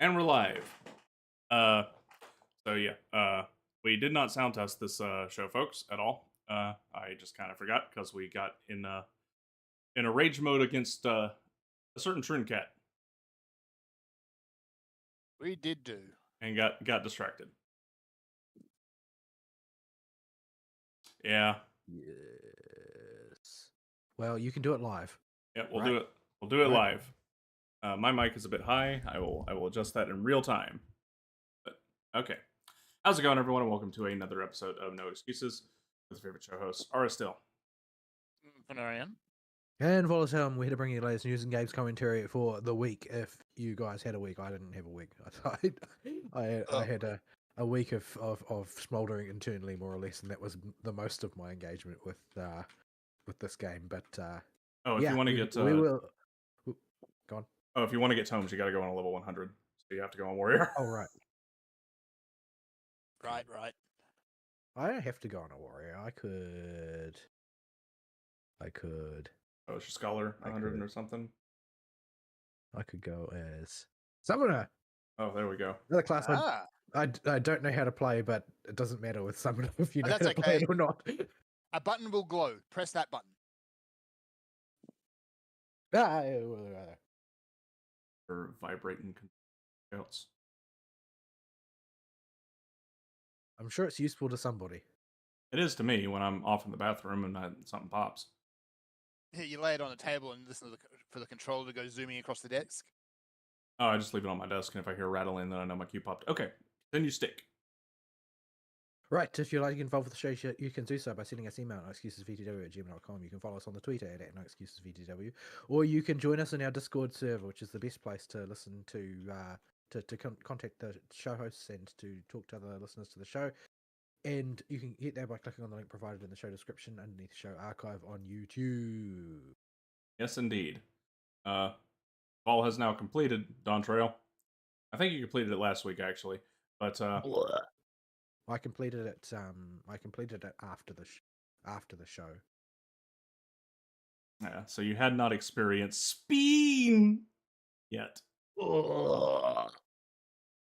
And we're live. Uh, so yeah, we did not sound test this show, folks, at all. I just kind of forgot because we got in a rage mode against a certain Trinket We did do. and got distracted. Yeah, Yes. Well, you can do it live. yeah, we'll Right. do it. We'll do it Right. live. My mic is a bit high. I will adjust that in real time. But okay, how's it going, everyone? And welcome to another episode of No Excuses with your favorite show hosts, Ara Still. Panarian. And Volatilum, we're here to bring you the latest news and games commentary for the week. If you guys had a week, I didn't have a week. I had a week of smouldering internally, more or less, and that was the most of my engagement with this game. But Oh, if yeah, you want to get we will. Go on. Oh, if you want to get tomes, you got to go on a level 100. So you have to go on warrior. Oh right. Right. I don't have to go on a warrior. I could. Oh, it's your scholar 100 or something. I could go as summoner. Oh, there we go. Another class Ah, I don't know how to play, but it doesn't matter with summoner if you know that's how to play okay. it or not. a button will glow. Press that button. For vibrating controls. I'm sure it's useful to somebody. It is to me when I'm off in the bathroom and something pops. Here, you lay it on the table and listen for the controller to go zooming across the desk. Oh, I just leave it on my desk, and if I hear rattling, then I know my cue popped. Okay, then you stick. Right, if you'd like to get involved with the show, you can do so by sending us email at noexcusesvtw@gmail.com. You can follow us on the Twitter at noexcusesvtw, or you can join us in our Discord server, which is the best place to listen to contact the show hosts and to talk to other listeners to the show. And you can get there by clicking on the link provided in the show description underneath the show archive on YouTube. Yes, indeed. Paul has now completed Dawntrail. I think you completed it last week, actually. But I completed it. I completed it after the show. yeah, so you had not experienced Speen yet.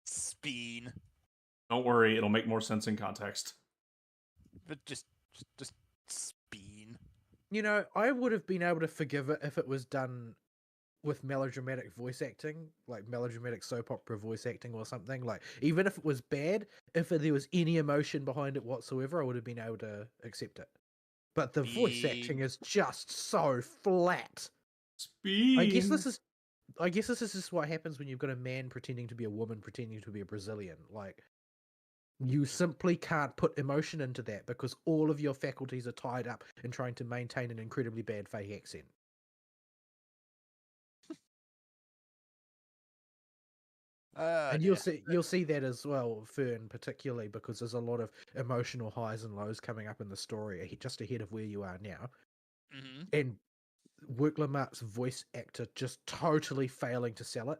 Speen. Don't worry, it'll make more sense in context. But just speen. You know, I would have been able to forgive it if it was done with melodramatic voice acting, like melodramatic soap opera voice acting or something. Like, even if it was bad, if there was any emotion behind it whatsoever, I would have been able to accept it. But the voice acting is just so flat. Speen. I guess this is just what happens when you've got a man pretending to be a woman pretending to be a Brazilian. Like, you simply can't put emotion into that because all of your faculties are tied up in trying to maintain an incredibly bad fake accent. And you'll see that as well, Fern, particularly because there's a lot of emotional highs and lows coming up in the story just ahead of where you are now. Mm-hmm. And Wicklemart's voice actor just totally failing to sell it.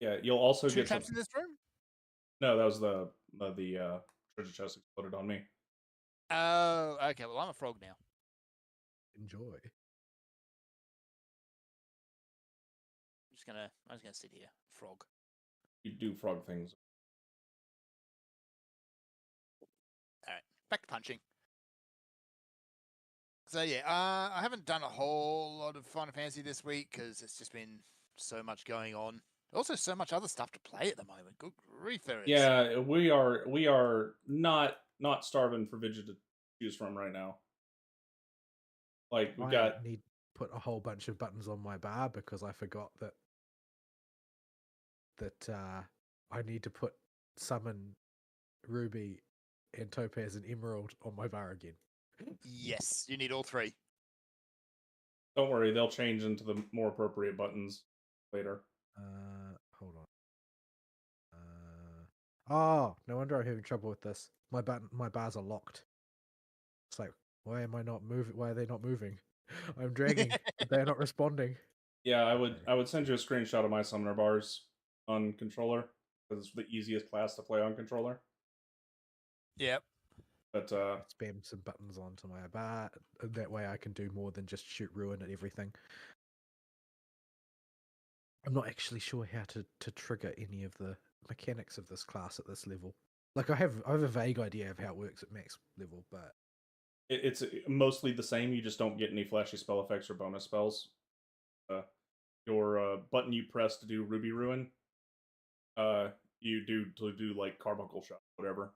Yeah, you'll also Two get traps in this room? No, that was the treasure chest exploded on me. Oh, okay. Well, I'm a frog now. Enjoy. I'm just gonna sit here, frog. You do frog things. All right, back to punching. So yeah, I haven't done a whole lot of Final Fantasy this week because it's just been so much going on. Also, so much other stuff to play at the moment. Good grief, there is. Yeah, we are not starving for Vidya to choose from right now. Like we've got. Need to put a whole bunch of buttons on my bar because I forgot that I need to put Summon, Ruby, and Topaz and Emerald on my bar again. Yes, you need all three. Don't worry, they'll change into the more appropriate buttons later. Hold on. Oh, no wonder I'm having trouble with this. My bars are locked. It's like, why am I not moving? Why are they not moving? I'm dragging, but they're not responding. Yeah, I would send you a screenshot of my summoner bars on controller because it's the easiest class to play on controller. Yep. But spam some buttons onto my bar. That way I can do more than just shoot ruin at everything. I'm not actually sure how to trigger any of the mechanics of this class at this level. Like I have a vague idea of how it works at max level, but It's mostly the same. You just don't get any flashy spell effects or bonus spells. Your button you press to do Ruby Ruin, you do like Carbuncle Shot, whatever,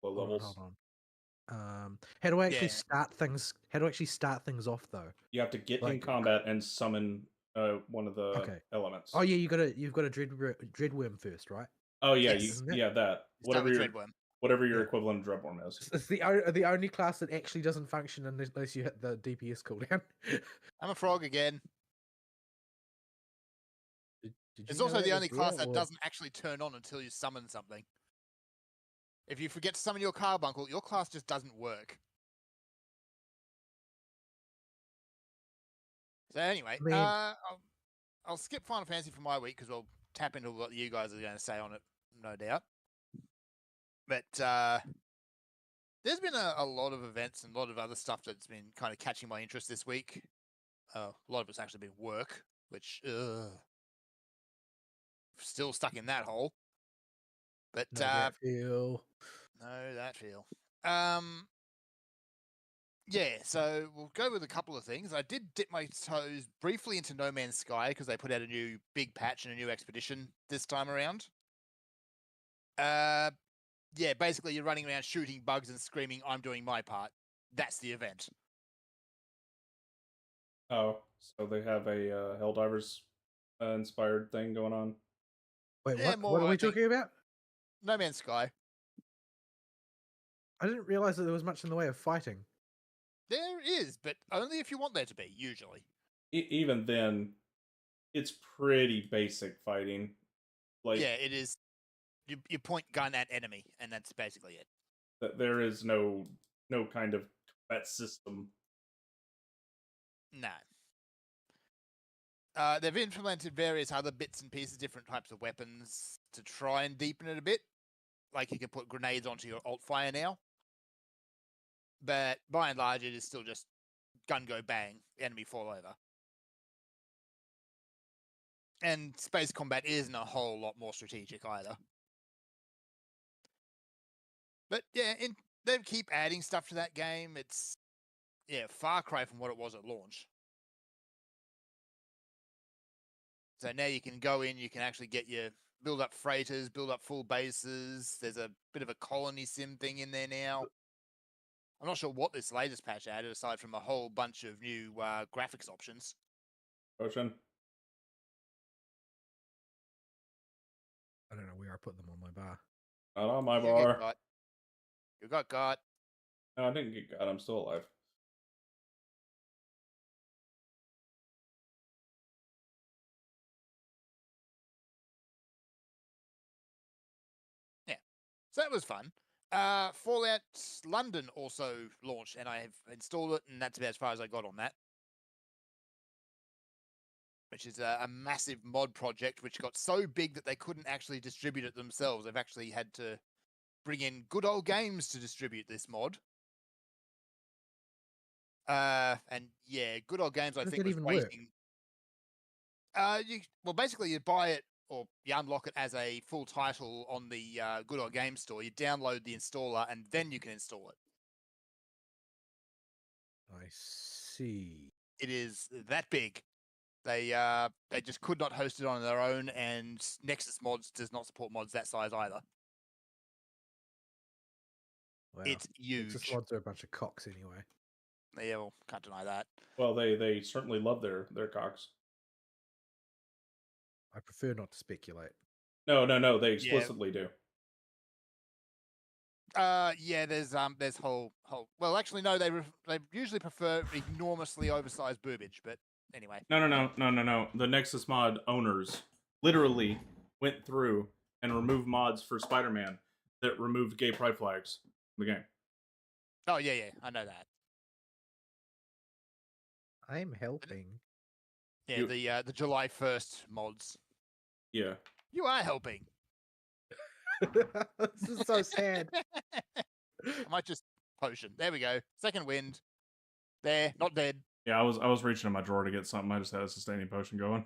low levels. hold on. How do I actually Yeah. start things? How do I actually start things off though? You have to get in Like- combat and summon one of the Okay. elements. Oh yeah, you've got a dreadworm first, right? Oh yeah, Yes. Isn't it? yeah, that Start with whatever your Dreadworm. equivalent of Dreadworm is. It's the only class that actually doesn't function unless you hit the DPS cooldown. I'm a frog again. Did you It's know also that the was only class there, that or- doesn't actually turn on until you summon something. If you forget to summon your Carbuncle, your class just doesn't work. So anyway, I mean- I'll skip Final Fantasy for my week because we'll tap into what you guys are going to say on it, no doubt. But there's been a lot of events and a lot of other stuff that's been kind of catching my interest this week. A lot of it's actually been work, which still stuck in that hole. But No, that feel. no, that feel. Yeah, so we'll go with a couple of things. I did dip my toes briefly into No Man's Sky because they put out a new big patch and a new expedition this time around. Yeah, basically you're running around shooting bugs and screaming, "I'm doing my part." That's the event. Oh, so they have a Helldivers inspired thing going on. Wait, Yeah, what? more, What are I we think- talking about? No Man's Sky. I didn't realize that there was much in the way of fighting. There is, but only if you want there to be, usually. Even then, it's pretty basic fighting. Like Yeah, it is. You point gun at enemy, and that's basically it. there is no kind of combat system. No. They've implemented various other bits and pieces, different types of weapons to try and deepen it a bit. Like you can put grenades onto your alt fire now. But by and large, it is still just gun go bang, enemy fall over. And space combat isn't a whole lot more strategic either. But yeah, they keep adding stuff to that game. It's far cry from what it was at launch. So now you can go in, you can actually build up freighters, build up full bases. There's a bit of a colony sim thing in there now. I'm not sure what this latest patch added, aside from a whole bunch of new graphics options. Ocean. I don't know where I put them on my bar. Not on my You get bar. got. You got. No, I didn't get got. I'm still alive. So that was fun. Fallout London also launched, and I have installed it, and that's about as far as I got on that. Which is a massive mod project, which got so big that they couldn't actually distribute it themselves. They've actually had to bring in Good Old Games to distribute this mod. And yeah, Good Old Games, I How does think, that was even work? waiting. Basically, you buy it or you unlock it as a full title on the Good Old Games store. You download the installer, and then you can install it. I see. It is that big. They just could not host it on their own, and Nexus Mods does not support mods that size either. Wow. It's Nexus huge. mods are a bunch of cocks anyway. Yeah, well, can't deny that. Well, they certainly love their cocks. I prefer not to speculate. No, they explicitly do. Yeah, there's whole. Well, actually, no, they usually prefer enormously oversized boobage, but anyway. No. The Nexus mod owners literally went through and removed mods for Spider-Man that removed gay pride flags from the game. Oh yeah, I know that. I'm helping. Yeah, the July 1st mods. Yeah. You are helping. This is so sad. I might just potion. There we go. Second wind. There, not dead. Yeah, I was reaching in my drawer to get something. I just had a sustaining potion going.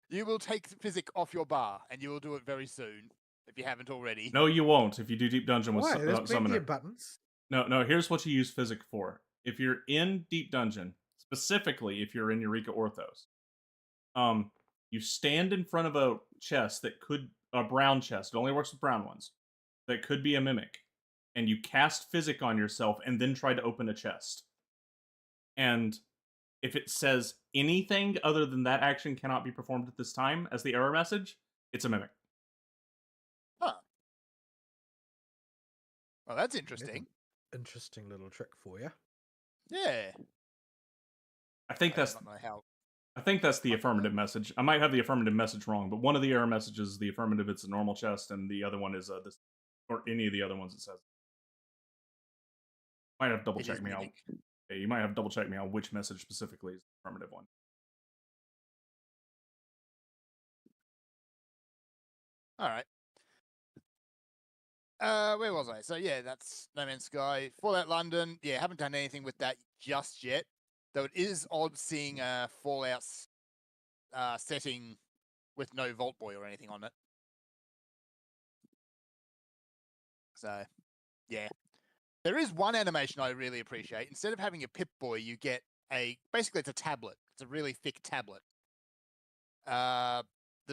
You will take physic off your bar, and you will do it very soon if you haven't already. No, you won't if you do Deep Dungeon with Why? There's plenty Summoner. of buttons. No, here's what you use Physic for. If you're in Deep Dungeon, specifically if you're in Eureka Orthos, you stand in front of a chest that could, a brown chest, it only works with brown ones, that could be a mimic, and you cast Physic on yourself and then try to open a chest. And if it says anything other than that action cannot be performed at this time as the error message, it's a mimic. Huh. Well, that's interesting. Interesting little trick for you. Yeah. I think I that's don't know how. I think that's the affirmative message. I might have the affirmative message wrong, but one of the error messages is the affirmative. It's a normal chest, and the other one is this, or any of the other ones it says. Might have double check me out. Yeah, you might have double check me on which message specifically is the affirmative one. All right. Where was I? So yeah, that's No Man's Sky. Fallout London. Yeah, haven't done anything with that just yet. Though it is odd seeing Fallout's setting with no Vault Boy or anything on it. So, yeah. There is one animation I really appreciate. Instead of having a Pip-Boy, you get basically it's a tablet. It's a really thick tablet. The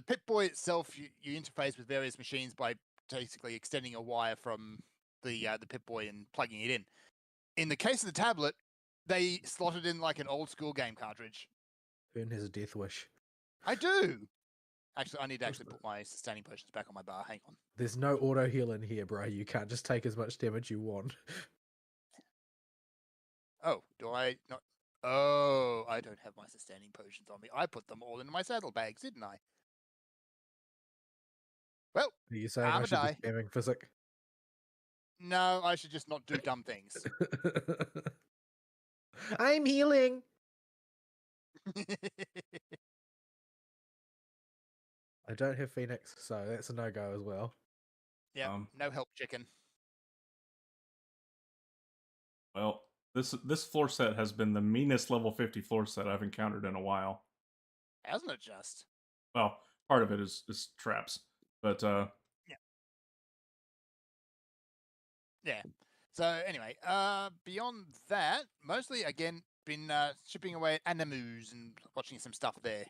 Pip-Boy itself, you interface with various machines by basically extending a wire from the Pip-Boy and plugging it in. In the case of the tablet, they slotted in like an old school game cartridge. Who has a death wish? I do. Actually, I need to actually put my sustaining potions back on my bar. Hang on. There's no auto heal in here, bro. You can't just take as much damage you want. Oh, do I not? Oh, I don't have my sustaining potions on me. I put them all in my saddlebags, didn't I? Well, Are you saying I'm I a should die. be spamming physic? No, I should just not do dumb things. I'm healing. I don't have Phoenix, so that's a no-go as well. Yeah, no help, chicken. Well, this floor set has been the meanest level 50 floor set I've encountered in a while. Hasn't it just? Well, part of it is traps, but yeah. So anyway, beyond that, mostly again been chipping away at Animus and watching some stuff there.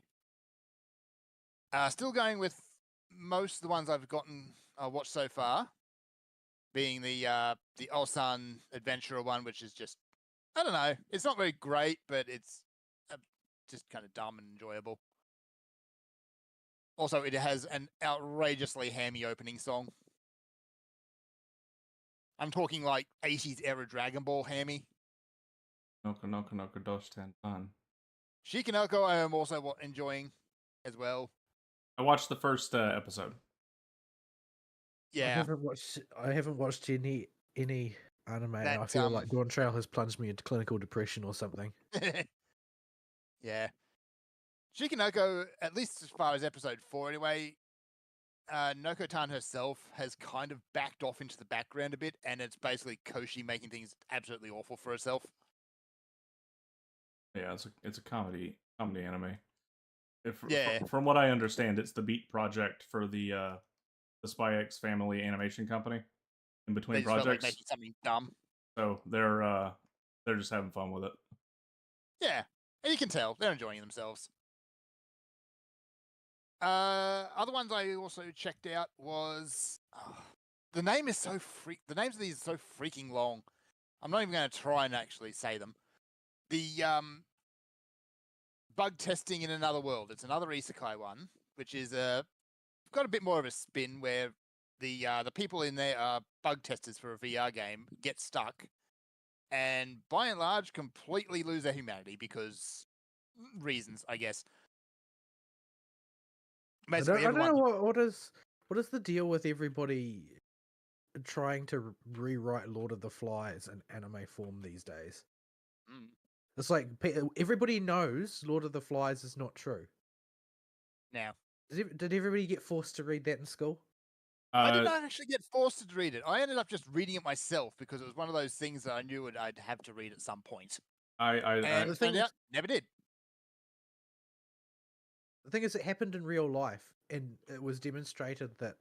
Still going with most of the ones I've watched so far, being the Ulsan Adventurer one, which is just, I don't know, it's not very great, but it's just kind of dumb and enjoyable. Also, it has an outrageously hammy opening song. I'm talking like 80s era Dragon Ball hammy. Noka Noka Noka Dosh Tan. Shikanoko I am also enjoying as well. I watched the first episode. Yeah. I haven't watched any anime, and I feel like Dawntrail has plunged me into clinical depression or something. Yeah. Shikanoko, at least as far as episode 4 anyway, Noko-tan herself has kind of backed off into the background a bit, and it's basically Koshi making things absolutely awful for herself. Yeah, it's a comedy anime. Yeah. From what I understand, it's the beat project for the Spy X Family animation company in between they just projects. Like making something dumb. So they're just having fun with it. Yeah, and you can tell they're enjoying themselves. Other ones I also checked out was the names of these are so freaking long. I'm not even going to try and actually say them. The bug testing in another world. It's another isekai one, which is got a bit more of a spin where the people in there are bug testers for a VR game, get stuck, and by and large completely lose their humanity because reasons, I guess. Basically, I don't know what is the deal with everybody trying to rewrite Lord of the Flies in anime form these days. It's like everybody knows Lord of the Flies is not true. Now, did everybody get forced to read that in school? I did not actually get forced to read it. I ended up just reading it myself because it was one of those things that I knew I'd have to read at some point. I never did. thing is, it happened in real life, and it was demonstrated that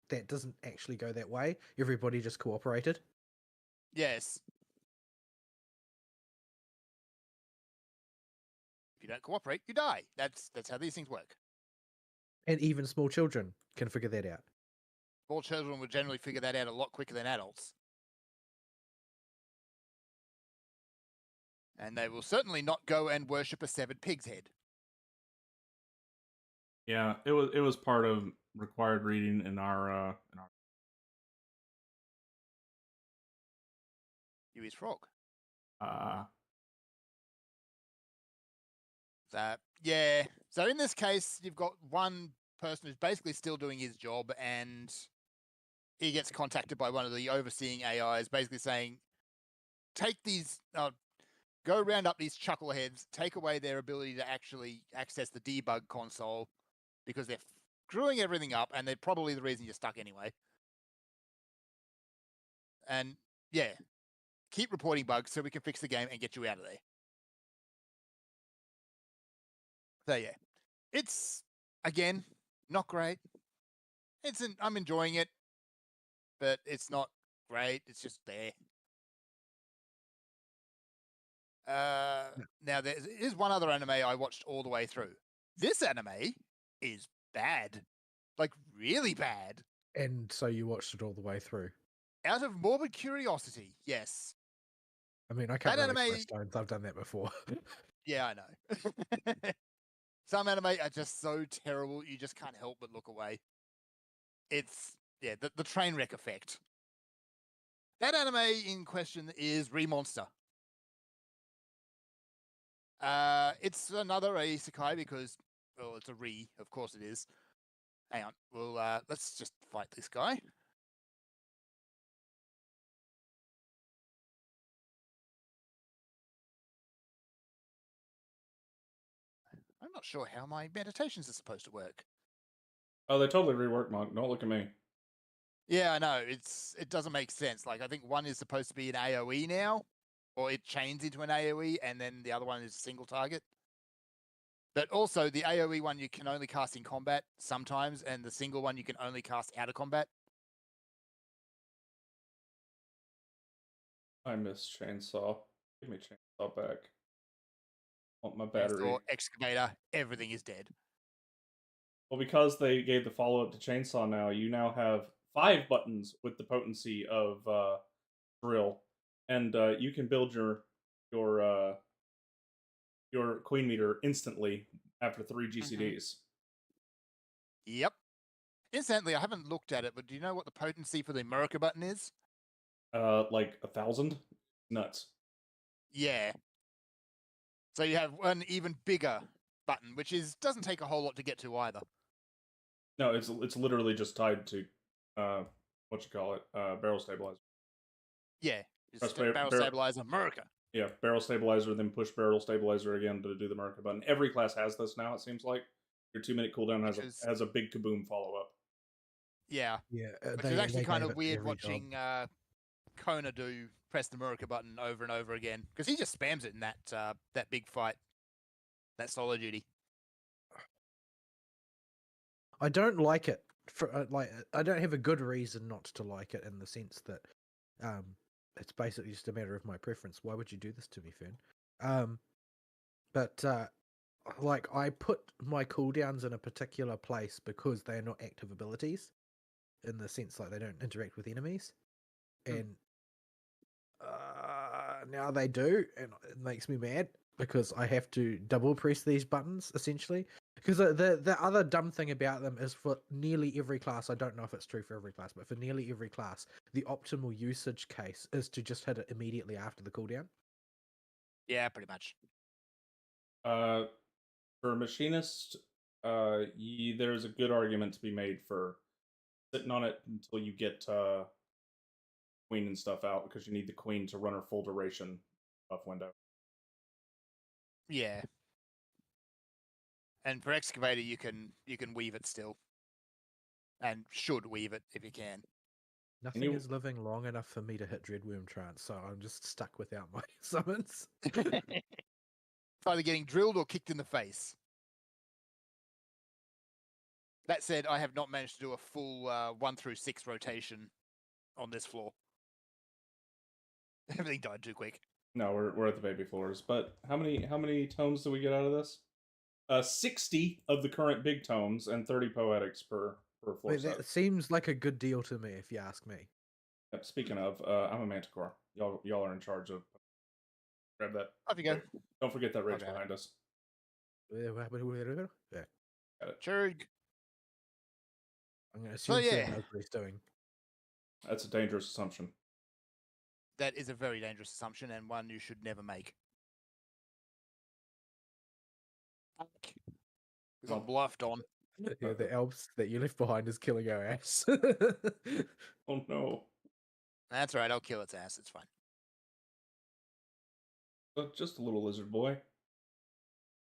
that doesn't actually go that way. Everybody just cooperated. Yes. If you don't cooperate, you die. That's how these things work. And even small children can figure that out. Small children would generally figure that out a lot quicker than adults. And they will certainly not go and worship a severed pig's head. Yeah, it was part of required reading in our Huey's frog. Yeah. So in this case, you've got one person who's basically still doing his job, and he gets contacted by one of the overseeing AIs, basically saying, "Take these, go round up these chuckleheads, take away their ability to actually access the debug console, because they're screwing everything up, and they're probably the reason you're stuck anyway. And yeah, keep reporting bugs so we can fix the game and get you out of there." So yeah, it's again not great. I'm enjoying it, but it's not great. It's just there. Now there is one other anime I watched all the way through. This anime is bad, like really bad. And so you watched it all the way through. Out of morbid curiosity, yes. I mean, I can't That really throw anime- stones. I've done that before. Yeah, I know. Some anime are just so terrible you just can't help but look away. It's the train wreck effect. That anime in question is Remonster. It's another isekai because, well, it's a re, of course it is. Hang on, well, let's just fight this guy. I'm not sure how my meditations are supposed to work. Oh, they totally reworked Monk. Don't look at me. Yeah, I know. It doesn't make sense. Like, I think one is supposed to be an AoE now, or it chains into an AoE, and then the other one is a single target. But also, the AoE one you can only cast in combat sometimes, and the single one you can only cast out of combat. I miss Chainsaw. Give me Chainsaw back. I want my battery. Or Excavator, everything is dead. Well, because they gave the follow-up to Chainsaw now, you now have 5 buttons with the potency of Drill, and you can build your Queen meter instantly after 3 GCDs. Yep. Incidentally, I haven't looked at it, but do you know what the potency for the America button is? Like 1,000. Nuts. Yeah. So you have an even bigger button, which doesn't take a whole lot to get to either. No, it's literally just tied to what you call it, barrel stabilizer. Yeah, just Press barrel stabilizer America. Yeah, barrel stabilizer, then push barrel stabilizer again to do the America button. Every class has this now. It seems like your 2-minute cooldown has a big kaboom follow up. Yeah, Yeah, which is actually kind of weird every watching Kona do press the America button over and over again, because he just spams it in that big fight, that solo duty. I don't like it. I don't have a good reason not to like it, in the sense that it's basically just a matter of my preference. Why would you do this to me, Fern? But like, I put my cooldowns in a particular place because they are not active abilities, in the sense like they don't interact with enemies, and now they do, and it makes me mad because I have to double press these buttons essentially. Because the other dumb thing about them is, for nearly every class, I don't know if it's true for every class, but for nearly every class, the optimal usage case is to just hit it immediately after the cooldown. Yeah, pretty much. For machinist, there's a good argument to be made for sitting on it until you get Queen and stuff out, because you need the Queen to run her full duration buff window. Yeah. And for Excavator, you can weave it still, and should weave it if you can. Nothing is living long enough for me to hit Dreadworm Trance, so I'm just stuck without my summons. It's either getting drilled or kicked in the face. That said, I have not managed to do a full 1 through 6 rotation on this floor. Everything died too quick. No, we're at the baby floors. But how many tomes do we get out of this? 60 of the current big tomes and 30 poetics per floor Wait, set. that seems like a good deal to me, if you ask me. Yep, speaking of, I'm a Manticore. Y'all are in charge of. Grab that. Off you go. Don't forget that rage Okay. behind us. Yeah. Got it. Churg. I'm going to assume yeah. Sam knows what he's doing. That's a dangerous assumption. That is a very dangerous assumption and one you should never make. We got bluffed on. Yeah, the elves that you left behind is killing our ass. Oh no. That's right, I'll kill its ass. It's fine. Just a little lizard boy.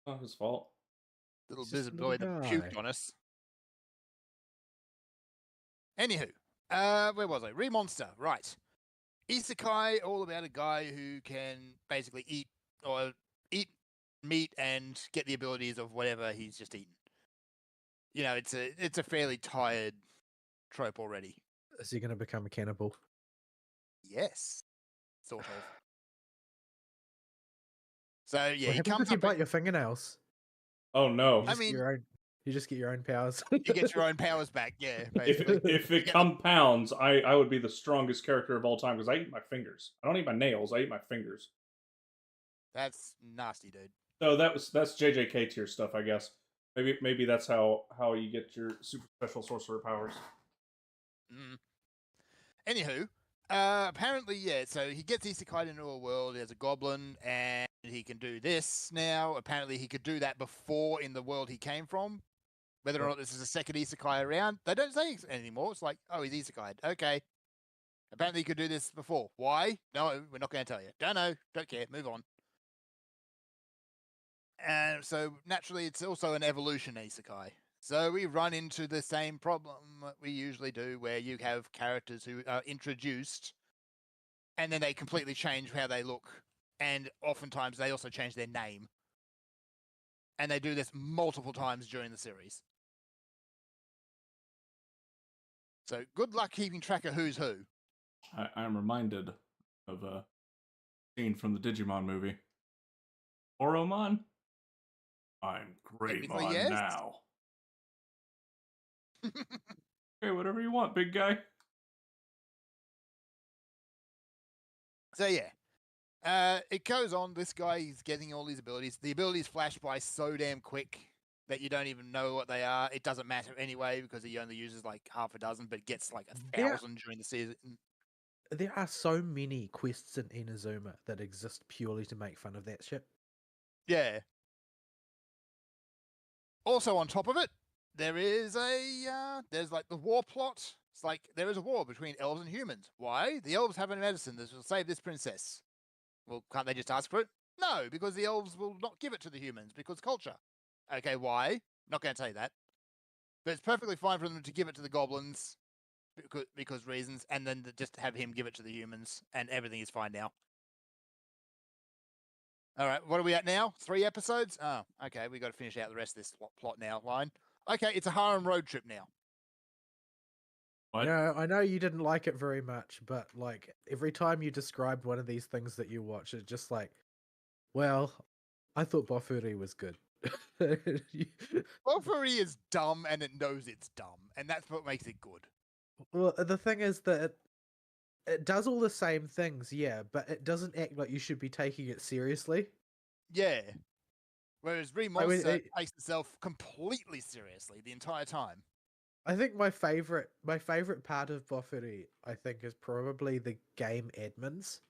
Not his fault. Little It's just a lizard little boy that guy. puked on us. Anywho, where was I? Remonster, right. Isekai, all about a guy who can basically eat meat and get the abilities of whatever he's just eaten. You know, it's a fairly tired trope already. Is he going to become a cannibal? Yes, sort of. So yeah, What he happens comes if you up. bite your fingernails? Oh no. You I just get mean- your own. You just get your own powers. You get your own powers back. Yeah, basically. If it compounds, I would be the strongest character of all time because I eat my fingers. I don't eat my nails. I eat my fingers. That's nasty, dude. So that's JJK tier stuff, I guess. Maybe that's how you get your super special sorcerer powers. Anywho, apparently, yeah. So he gets isekai into a world. There's a goblin, and he can do this now. Apparently, he could do that before in the world he came from. Whether or not this is a second isekai around, they don't say anymore. It's like, oh, he's isekai'd. Okay. Apparently, he could do this before. Why? No, we're not going to tell you. Don't know. Don't care. Move on. And so naturally, it's also an evolution isekai. So we run into the same problem we usually do, where you have characters who are introduced, and then they completely change how they look, and oftentimes they also change their name. And they do this multiple times during the series. So good luck keeping track of who's who. I'm reminded of a scene from the Digimon movie. Oromon? I'm Technically, Greymon yes. now. Okay, whatever you want, big guy. So yeah, it goes on. This guy is getting all these abilities. The abilities flash by so damn quick that you don't even know what they are. It doesn't matter anyway because he only uses like half a dozen, but gets like 1,000 during the season. There are so many quests in Inazuma that exist purely to make fun of that shit. Yeah. Also, on top of it, there is there's like the war plot. It's like there is a war between elves and humans. Why? The elves have a medicine that will save this princess. Well, can't they just ask for it? No, because the elves will not give it to the humans because culture. Okay, why? Not going to tell you that. But it's perfectly fine for them to give it to the goblins because reasons, and then just have him give it to the humans, and everything is fine now. All right, what are we at now? 3 episodes? Oh, okay, we got to finish out the rest of this plot now line. Okay, it's a harem road trip now. What? No, I know you didn't like it very much, but like every time you described one of these things that you watch, it's just like, well, I thought Bofuri was good. Bofuri is dumb and it knows it's dumb, and that's what makes it good. Well, the thing is that it does all the same things, yeah, but it doesn't act like you should be taking it seriously. Yeah. Whereas I mean, Remonster takes itself completely seriously the entire time. I think my favorite part of Bofuri, I think, is probably the game admins.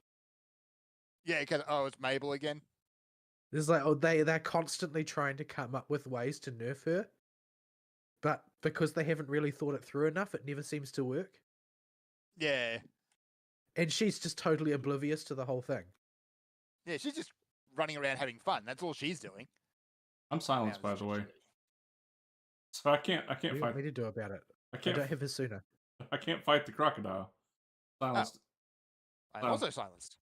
Yeah, because it's Mabel again. There's like, they're constantly trying to come up with ways to nerf her, but because they haven't really thought it through enough, it never seems to work. Yeah. And she's just totally oblivious to the whole thing. Yeah, she's just running around having fun. That's all she's doing. I'm silenced, by the way. So I can't What do you fight. want me to do about it? I I can't. don't have his sooner. I can't fight the crocodile. Silenced. I'm Oh. also silenced.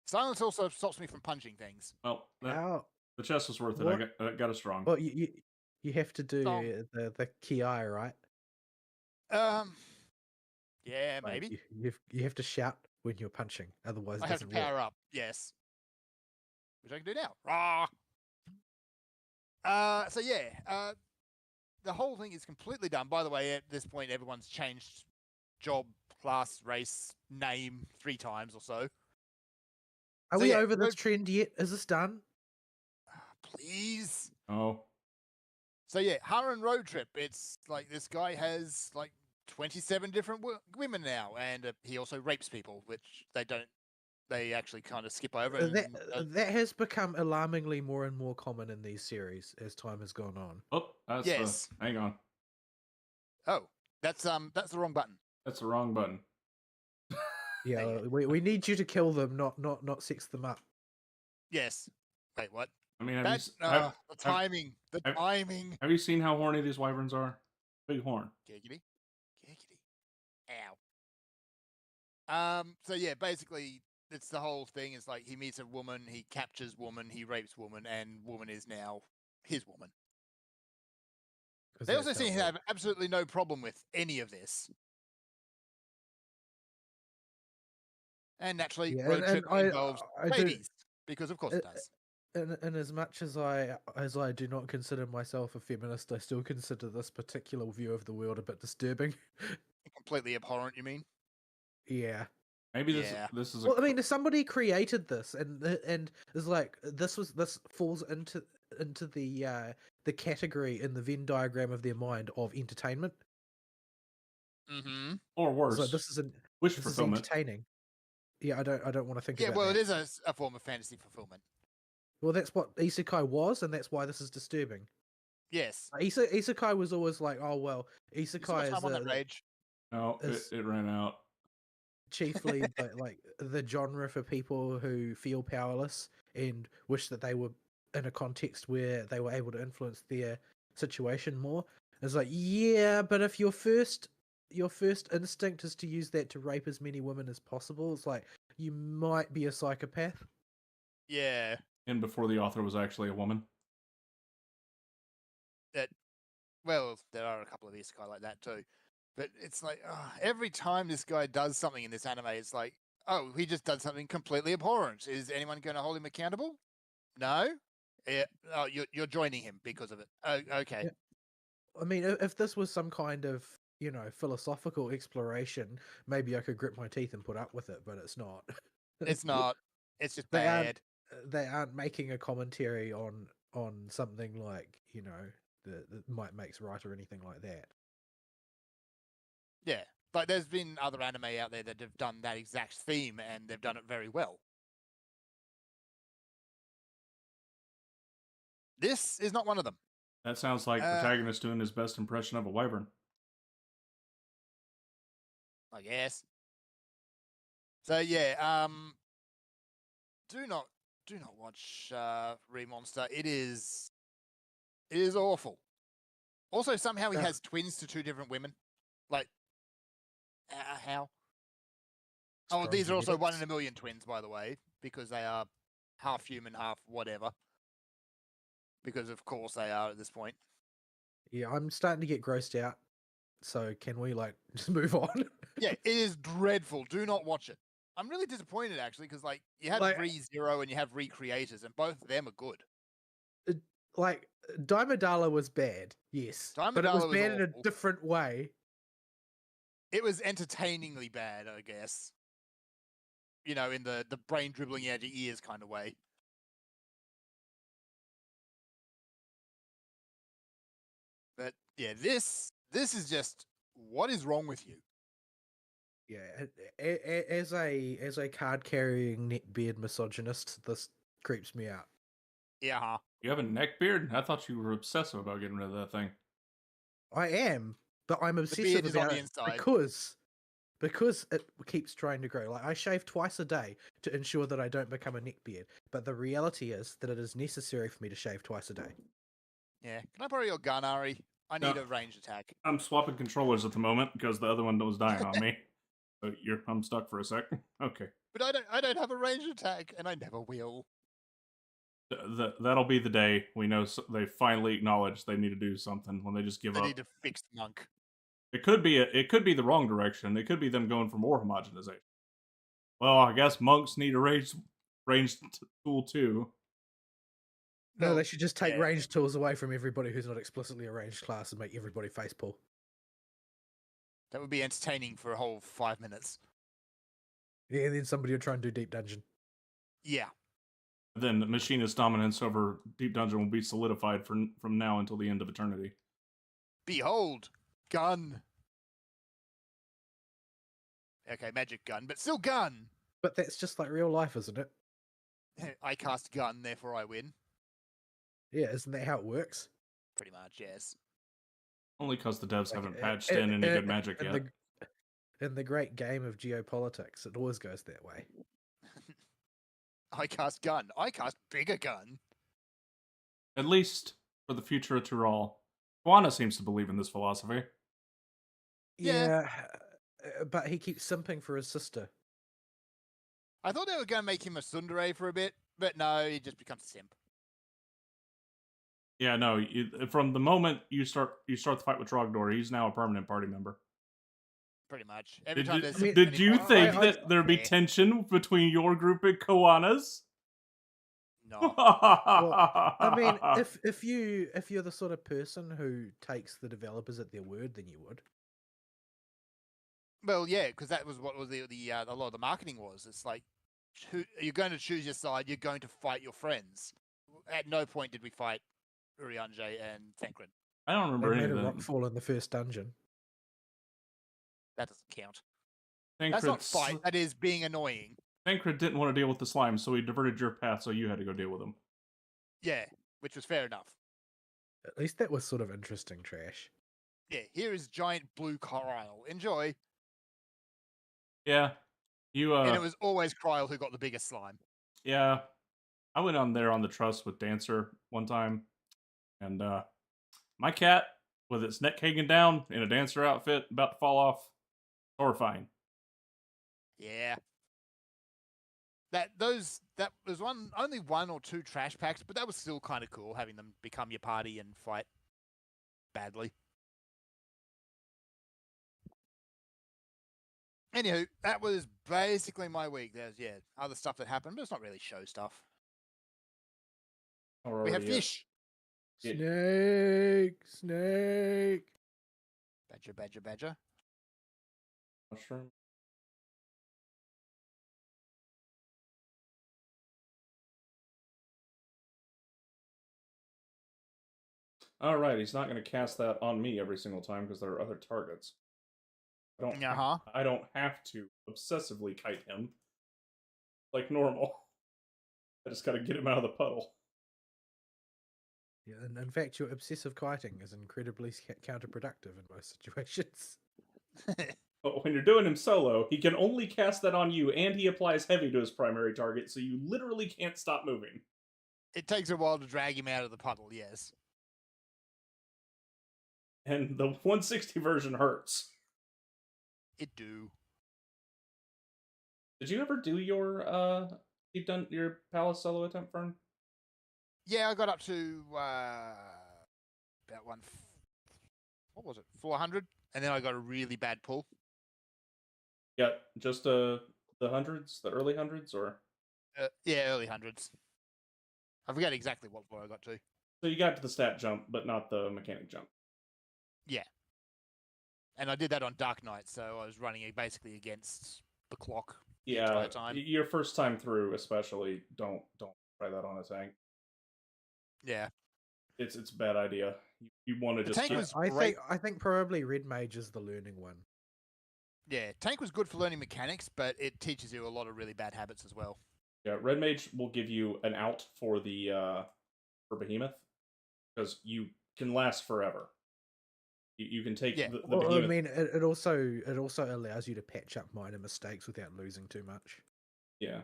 Silence also stops me from punching things. Well, How? the chest was worth it. What? I got a strong. Well, you You have to do the ki, right? Yeah, Like maybe. you have to shout when you're punching, otherwise it I have to doesn't work. power up. Yes, which I can do now. Rah! So yeah, the whole thing is completely done. By the way, at this point, everyone's changed job, class, race, name 3 times or so. Are So we yeah, over this trend yet? Is this done? Please. Oh, So yeah, Harran Road Trip. It's like this guy has like 27 different women now, and he also rapes people, which they don't. They actually kind of skip over. That has become alarmingly more and more common in these series as time has gone on. oh, that's Yes. hang on. Oh, that's the wrong button. That's the wrong button. Yeah, we need you to kill them, not sex them up. Yes. Wait, what? I mean, The timing. The timing. Have you seen how horny these wyverns are? Big horn. Giggity. Giggity. Ow. So yeah, basically, it's the whole thing. It's like he meets a woman, he captures woman, he rapes woman, and woman is now his woman. They also seem to have absolutely no problem with any of this. And naturally, road trip involves babies, because of course it does. And as much as I do not consider myself a feminist, I still consider this particular view of the world a bit disturbing. Completely abhorrent, you mean? Yeah. Maybe this is. Well, I mean, if somebody created this, and is like this falls into the category in the Venn diagram of their mind of entertainment. Mm-hmm. Or worse, so this is wish fulfillment. entertaining. Yeah, I don't want to think about well, that. it is a form of fantasy fulfillment. Well, that's what isekai was, and that's why this is disturbing. Yes. Isekai was always like, oh well, isekai is on that rage. No, it ran out. Chiefly, like the genre for people who feel powerless and wish that they were in a context where they were able to influence their situation more. It's like, yeah, but if your first instinct is to use that to rape as many women as possible, it's like you might be a psychopath. Yeah. And before the author was actually a woman. Well, there are a couple of isekai like that too. But it's like, every time this guy does something in this anime, it's like, oh, he just done something completely abhorrent. Is anyone going to hold him accountable? No? Yeah. Oh, you're joining him because of it. Oh, okay. Yeah. I mean, if this was some kind of, philosophical exploration, maybe I could grit my teeth and put up with it, but it's not. It's not. It's just They bad. They aren't making a commentary on something like, that might makes right or anything like that. Yeah. Like, there's been other anime out there that have done that exact theme, and they've done it very well. This is not one of them. That sounds like protagonist doing his best impression of a wyvern. I guess. So yeah, do not watch Remonster. It is awful. Also, somehow he has twins to 2 different women. Like, how? Oh, these are also 1 in a million twins, by the way, because they are half human, half whatever. Because of course they are at this point. Yeah, I'm starting to get grossed out. So can we just move on? Yeah, it is dreadful. Do not watch it. I'm really disappointed actually, because you have ReZero and you have Recreators, and both of them are good. Daimodala was bad, yes, but it was bad in a different way. It was entertainingly bad, I guess. In the brain dribbling out your ears kind of way. But yeah, this is just, what is wrong with you? Yeah, as a card carrying neckbeard misogynist, this creeps me out. Yeah. You have a neck beard? I thought you were obsessive about getting rid of that thing. I am, but I'm obsessive about it because it keeps trying to grow. Like, I shave twice a day to ensure that I don't become a neckbeard, but the reality is that it is necessary for me to shave twice a day. Yeah. Can I borrow your gun, Ari? I need a ranged attack. I'm swapping controllers at the moment because the other one was dying on me. So I'm stuck for a sec. Okay. But I don't have a ranged attack, and I never will. That'll be the day we know they finally acknowledge they need to do something when they just give They up. need to fix Monk. It could be the wrong direction. It could be them going for more homogenization. Well, I guess monks need a ranged tool too. No, Well, they should just take yeah. ranged tools away from everybody who's not explicitly a ranged class and make everybody face pull. That would be entertaining for a whole 5 minutes. Yeah, and then somebody will try and do deep dungeon. Yeah. Then the machinist dominance over Deep Dungeon will be solidified from now until the end of eternity. Behold, gun. Okay, magic gun, but still gun. But that's just like real life, isn't it? I cast gun, therefore I win. Yeah, isn't that how it works? Pretty much, yes. Only because the devs Like, haven't patched in any good magic yet. In the great game of geopolitics, it always goes that way. I cast gun. I cast bigger gun. At least for the future of Tural. Juana seems to believe in this philosophy. Yeah. But he keeps simping for his sister. I thought they were going to make him a tsundere for a bit, but no, he just becomes a simp. Yeah, no. From the moment you start the fight with Trogdor, he's now a permanent party member. Pretty much. Did you think that there'd be tension between your group and Koana's? No. Well, I mean, if you're the sort of person who takes the developers at their word, then you would. Well, yeah, because that was what was a lot of the marketing was. It's like, you're going to choose your side. You're going to fight your friends. At no point did we fight Urianger and Thancred. I don't remember They any made of a that. rockfall in the first dungeon. That doesn't count. Thancred, That's not fight. That is being annoying. Thancred didn't want to deal with the slime, so he diverted your path, so you had to go deal with him. Yeah, which was fair enough. At least that was sort of interesting trash. Yeah, here is giant blue Cryle. Enjoy. Yeah, and it was always Cryle who got the biggest slime. Yeah, I went on there on the truss with Dancer one time, and my cat with its neck hanging down in a Dancer outfit about to fall off, horrifying. Yeah. That was only one or two trash packs, but that was still kind of cool having them become your party and fight badly. Anywho, that was basically my week. There's other stuff that happened, but it's not really show stuff. We have fish. Snake. Badger. Mushroom. All right, he's not going to cast that on me every single time because there are other targets. I don't have to obsessively kite him like normal. I just got to get him out of the puddle. Yeah, and in fact, your obsessive kiting is incredibly counterproductive in most situations. But when you're doing him solo, he can only cast that on you, and he applies heavy to his primary target, so you literally can't stop moving. It takes a while to drag him out of the puddle, yes. And the 160 version hurts. It do. Did you ever do your your palace solo attempt, Fern? Yeah, I got up to about 400, and then I got a really bad pull. Yeah, just the hundreds, the early hundreds, or early hundreds. I forget exactly what I got to. So you got to the stat jump, but not the mechanic jump. Yeah. And I did that on Dark Knight, so I was running basically against the clock the entire time. Your first time through, especially, don't try that on a tank. Yeah. It's a bad idea. You want to just. Tank was great. I think probably Red Mage is the learning one. Yeah, tank was good for learning mechanics, but it teaches you a lot of really bad habits as well. Yeah, Red Mage will give you an out for the for Behemoth because you can last forever. You can take the Behemoth. I mean, it also allows you to patch up minor mistakes without losing too much. Yeah.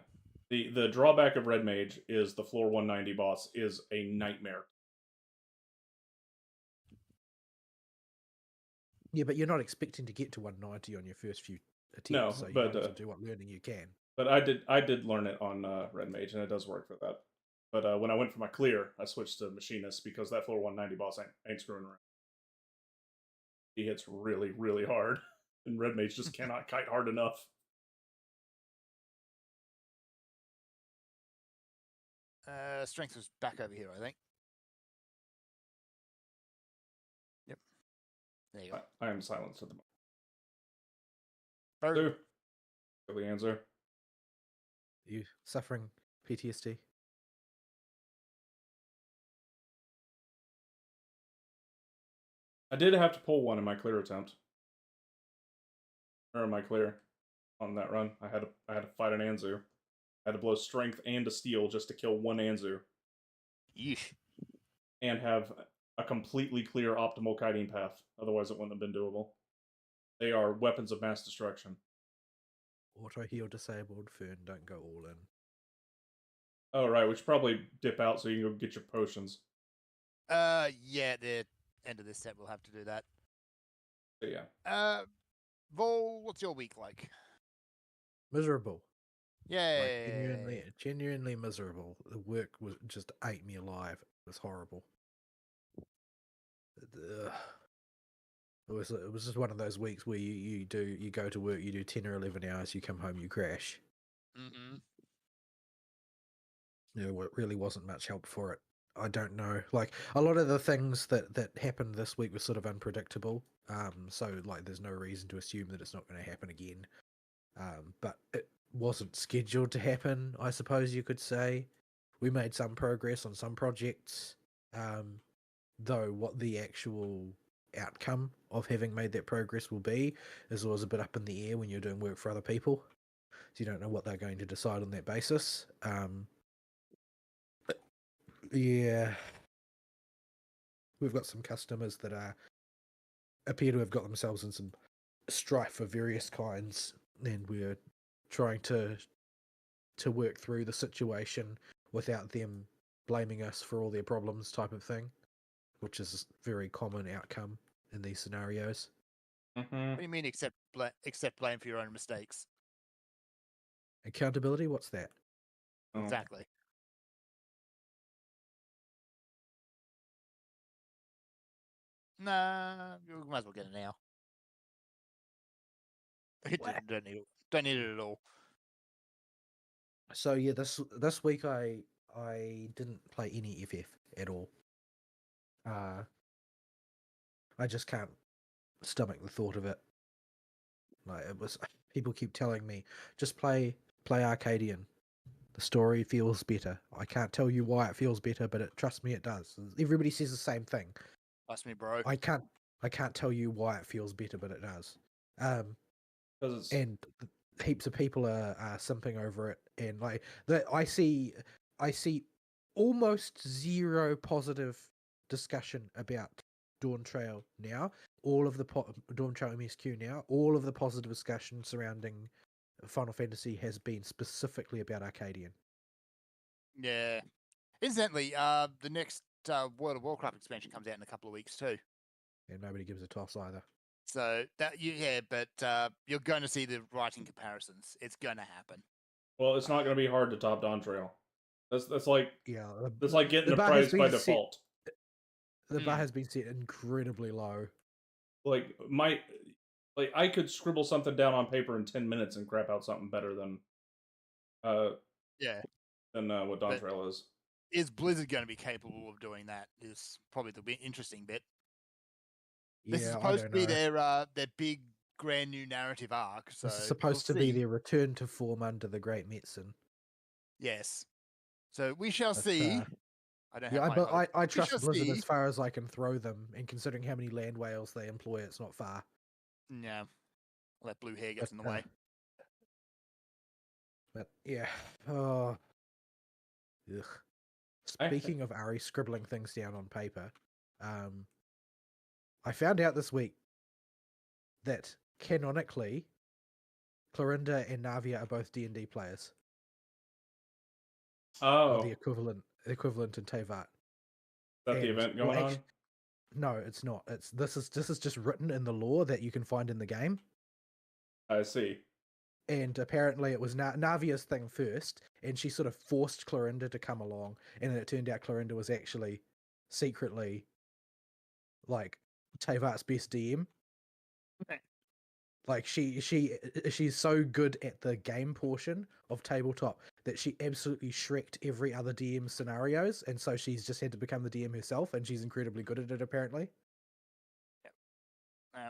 The drawback of Red Mage is the floor 190 boss is a nightmare. Yeah, but you're not expecting to get to 190 on your first few attempts. No, so you but might as well do what learning you can. But I did learn it on Red Mage, and it does work for that. But when I went for my clear, I switched to machinist because that floor 190 boss ain't screwing around. He hits really, really hard, and red mage just cannot kite hard enough. Strength was back over here, I think. Yep. There you go. I am silenced at the Bird. moment. So, the answer. Are you suffering PTSD? I did have to pull one in my clear attempt. Or in my clear on that run. I had to fight an Anzu. I had to blow strength and a steel just to kill one Anzu. Yeesh. And have a completely clear optimal kiting path. Otherwise it wouldn't have been doable. They are weapons of mass destruction. Auto heal disabled. Fern, don't go all in. Oh, right. We should probably dip out so you can go get your potions. Yeah, at the end of this set we'll have to do that. But yeah. Vol, what's your week like? Miserable. Yay. Like, genuinely miserable. The work was just ate me alive. It was horrible. It was just one of those weeks where you go to work, you do 10 or 11 hours, you come home, you crash. Mm-hmm. It really wasn't much help for it. I don't know. Like, a lot of the things that happened this week were sort of unpredictable. So like there's no reason to assume that it's not going to happen again. But it wasn't scheduled to happen, I suppose you could say. We made some progress on some projects. Though what the actual outcome of having made that progress will be is always a bit up in the air when you're doing work for other people. So you don't know what they're going to decide on that basis. Yeah. We've got some customers that appear to have got themselves in some strife of various kinds, and we're trying to work through the situation without them blaming us for all their problems, type of thing, which is a very common outcome in these scenarios. Mm-hmm. What do you mean accept blame for your own mistakes? Accountability? What's that? Oh. Exactly. Nah, you might as well get it now. Don't need it at all. So yeah, this week I didn't play any FF at all. I just can't stomach the thought of it. Like, it was, people keep telling me just play Arcadian. The story feels better. I can't tell you why it feels better, but trust me, it does. Everybody says the same thing. Trust me, bro. I can't tell you why it feels better, but it does. And heaps of people are simping over it, and like I see almost zero positive discussion about Dawntrail now. All of the Dawntrail MSQ now, all of the positive discussion surrounding Final Fantasy has been specifically about Arcadian. Yeah. Incidentally, the next World of Warcraft expansion comes out in a couple of weeks too. And nobody gives a toss either. So but you're going to see the writing comparisons. It's going to happen. Well, it's not going to be hard to top Dawntrail. That's like that's like getting the a bar has prize by been set- default. The bar has been set incredibly low. Like I could scribble something down on paper in 10 minutes and crap out something better than what Dawntrail is. Is Blizzard going to be capable of doing that? Is probably the interesting bit. This is supposed to be their big grand new narrative arc. So this is supposed to be their return to form under the Great Medicine. Yes. So we shall see. I trust Blizzard as far as I can throw them, and considering how many land whales they employ, it's not far. Yeah. That blue hair gets in the way. But yeah. Oh. Ugh. Speaking of Ari scribbling things down on paper, I found out this week that canonically, Clorinda and Navia are both D&D players. Oh. Or the equivalent in Tevat. Is that the event going on? No, it's not. This is just written in the lore that you can find in the game. I see. and apparently it was Navia's thing first, and she sort of forced Clorinda to come along, and then it turned out Clorinda was actually secretly like Tevat's best DM. Okay. Like she's so good at the game portion of tabletop that she absolutely shreked every other DM scenarios, and so she's just had to become the DM herself, and she's incredibly good at it apparently.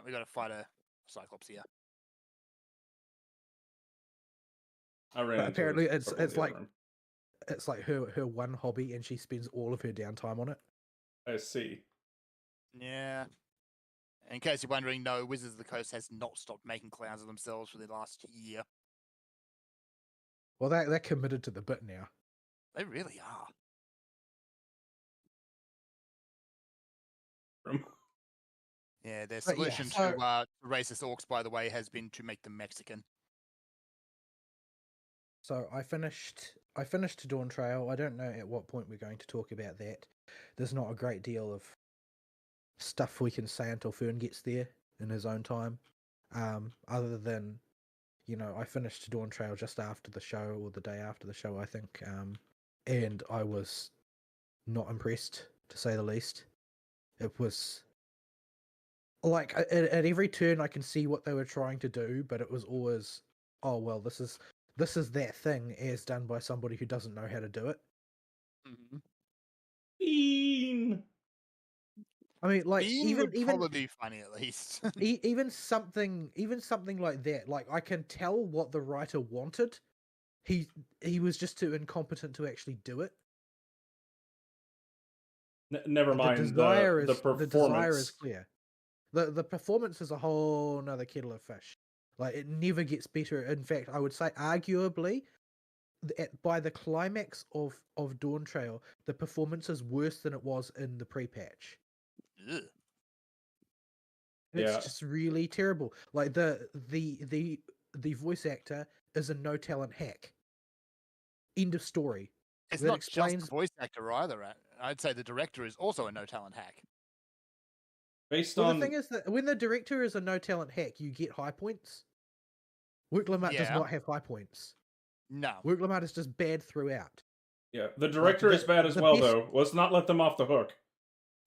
We got to fight a Cyclops here. I ran But into apparently it it's before the like other room. it's like her one hobby, and she spends all of her downtime on it. I see. Yeah. In case you're wondering, no, Wizards of the Coast has not stopped making clowns of themselves for the last year. Well, they're committed to the bit now. They really are. Room. Yeah, their But yeah, solution so- to racist orcs, by the way, has been to make them Mexican. So I finished Dawntrail. I don't know at what point we're going to talk about that. There's not a great deal of stuff we can say until Fern gets there in his own time. Other than, I finished Dawntrail just after the show, or the day after the show, I think. And I was not impressed, to say the least. It was like at every turn I can see what they were trying to do, but it was always, oh well, this is that thing as done by somebody who doesn't know how to do it. Mm-hmm. Bean. I mean, like Bean would probably be funny at least. even something like that. Like I can tell what the writer wanted. He was just too incompetent to actually do it. Never mind the desire performance. The desire is clear. The performance is a whole nother kettle of fish. Like it never gets better. In fact, I would say arguably, by the climax of Dawntrail, the performance is worse than it was in the pre-patch. Ugh. It's Yeah. just really terrible. Like the voice actor is a no talent hack. End of story. It's That not just explains- the voice actor either. I'd say the director is also a no talent hack. Based Well, on the thing is that when the director is a no talent hack, you get high points. Worklamart does Yeah. not have high points. No. Worklamart is just bad throughout. the director is bad as the well, best- though. Let's not let them off the hook.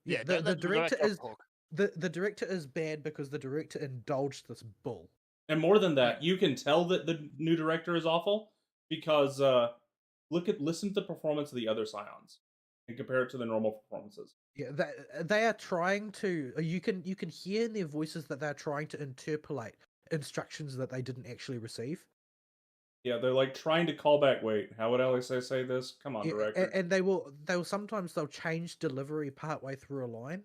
Yeah, the don't let the director off is the hook. the director is bad because the director indulged this bull. And more than that, you can tell that the new director is awful because listen to the performance of the other Scions and compare it to the normal performances. Yeah, they are trying to. You can hear in their voices that they're trying to interpolate instructions that they didn't actually receive. Yeah, they're like trying to call back. Wait, how would LSA say this? Come on, Yeah, director. and they'll sometimes they'll change delivery partway through a line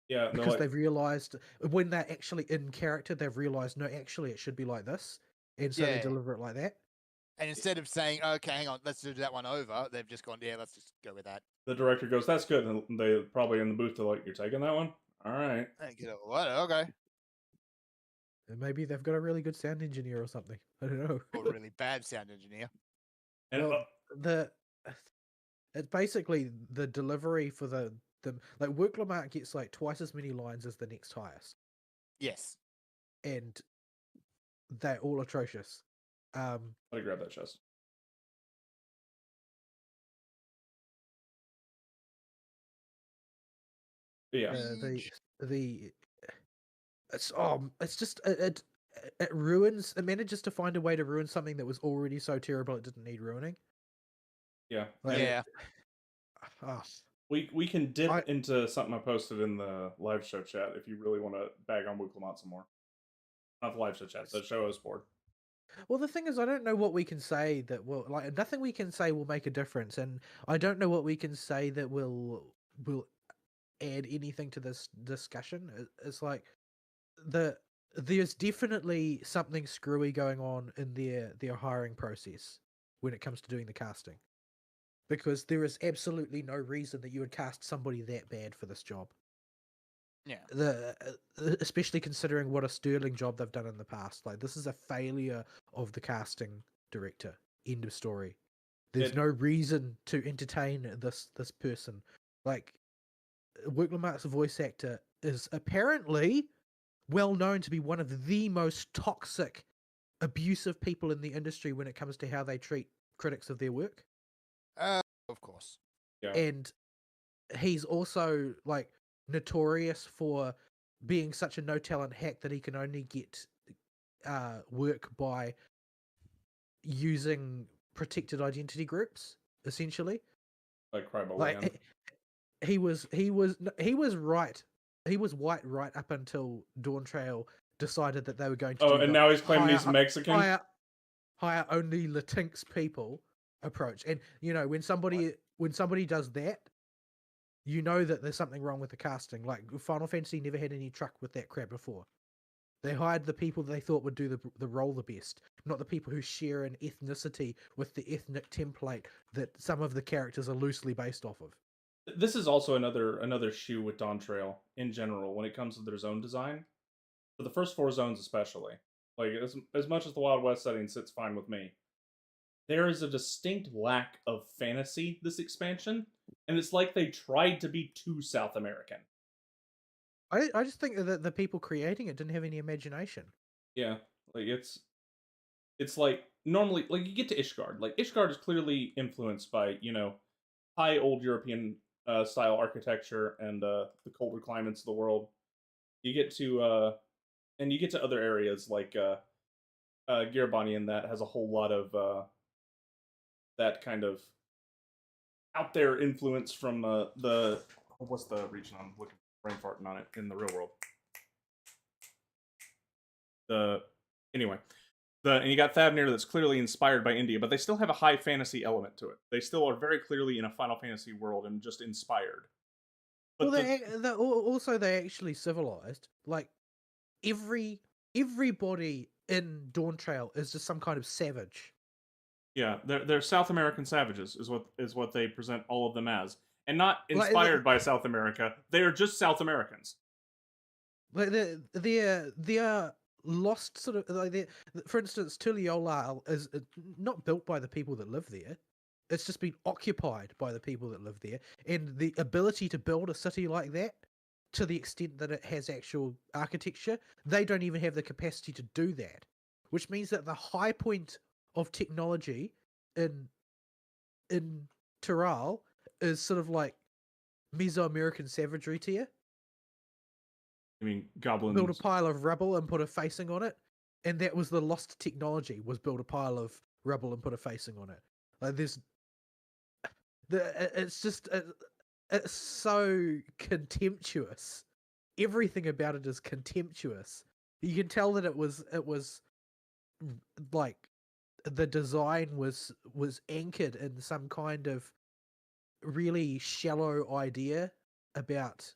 Yeah, because like, they've realized when they're actually in character, they've realized no, actually it should be like this, and so they Yeah. deliver it like that. And instead of saying, okay, hang on, let's do that one over, they've just gone, yeah, let's just go with that. the director goes, "That's good," and they probably in the booth are like, "You're taking that one? All right." And you know, what? Okay. And maybe they've got a really good sound engineer or something. I don't know. Or a really bad sound engineer. And Well, it's basically the delivery for the like Worklamart gets like twice as many lines as the next highest, Yes. and they're all atrocious. let me grab that chest. But yeah, The it's just it ruins. It manages to find a way to ruin something that was already so terrible it didn't need ruining. yeah. Like, Yeah. ah, We can dip into something I posted in the live show chat if you really want to bag on Wuklamont some more. Not the live show chat, the show is board. well, the thing is, I don't know what we can say that will like nothing we can say will make a difference, and I don't know what we can say that will add anything to this discussion. It's like there's definitely something screwy going on in their hiring process when it comes to doing the casting, because there is absolutely no reason that you would cast somebody that bad for this job. Yeah. Especially considering what a sterling job they've done in the past. Like this is a failure of the casting director. End of story. There's no reason to entertain this person. Like Worklamart's voice actor is apparently well known to be one of the most toxic abusive people in the industry when it comes to how they treat critics of their work. Of course. Yeah. And he's also like notorious for being such a no talent hack that he can only get work by using protected identity groups, essentially. Like Cribble Like he was right. He was white right up until Dawntrail decided that they were going to Oh, do and the now he's claiming he's hire- Mexican? hire only Latinx people approach. And you know, when somebody does that, you know that there's something wrong with the casting. Like Final Fantasy never had any truck with that crap before. They hired the people they thought would do the role the best, not the people who share an ethnicity with the ethnic template that some of the characters are loosely based off of. This is also another shoe with Dawntrail in general when it comes to their zone design. For the first 4 zones especially. Like as much as the Wild West setting sits fine with me. There is a distinct lack of fantasy this expansion, and it's like they tried to be too South American. I just think that the people creating it didn't have any imagination. Yeah, like it's like normally like you get to Ishgard. Like Ishgard is clearly influenced by, high old European style architecture and the colder climates of the world. You get to other areas like Garabanian that has a whole lot of that kind of out there influence from the what's the region I'm looking brain farting on it in the real world. And you got Thavnir that's clearly inspired by India, but they still have a high fantasy element to it. They still are very clearly in a Final Fantasy world and just inspired. But Also they actually civilized. Like everybody in Dawntrail is just some kind of savage. Yeah, they're South American savages is what they present all of them as, and not inspired by South America. They are just South Americans. Like they're lost sort of like for instance, Tuliyola is not built by the people that live there. It's just been occupied by the people that live there, and the ability to build a city like that, to the extent that it has actual architecture, they don't even have the capacity to do that. Which means that the high point of technology in Terral is sort of like Mesoamerican savagery tier. I mean, goblins build a pile of rubble and put a facing on it, and that was the lost technology, was build a pile of rubble and put a facing on it. Like it's just it's so contemptuous. Everything about it is contemptuous. You can tell that it was like the design was anchored in some kind of really shallow idea about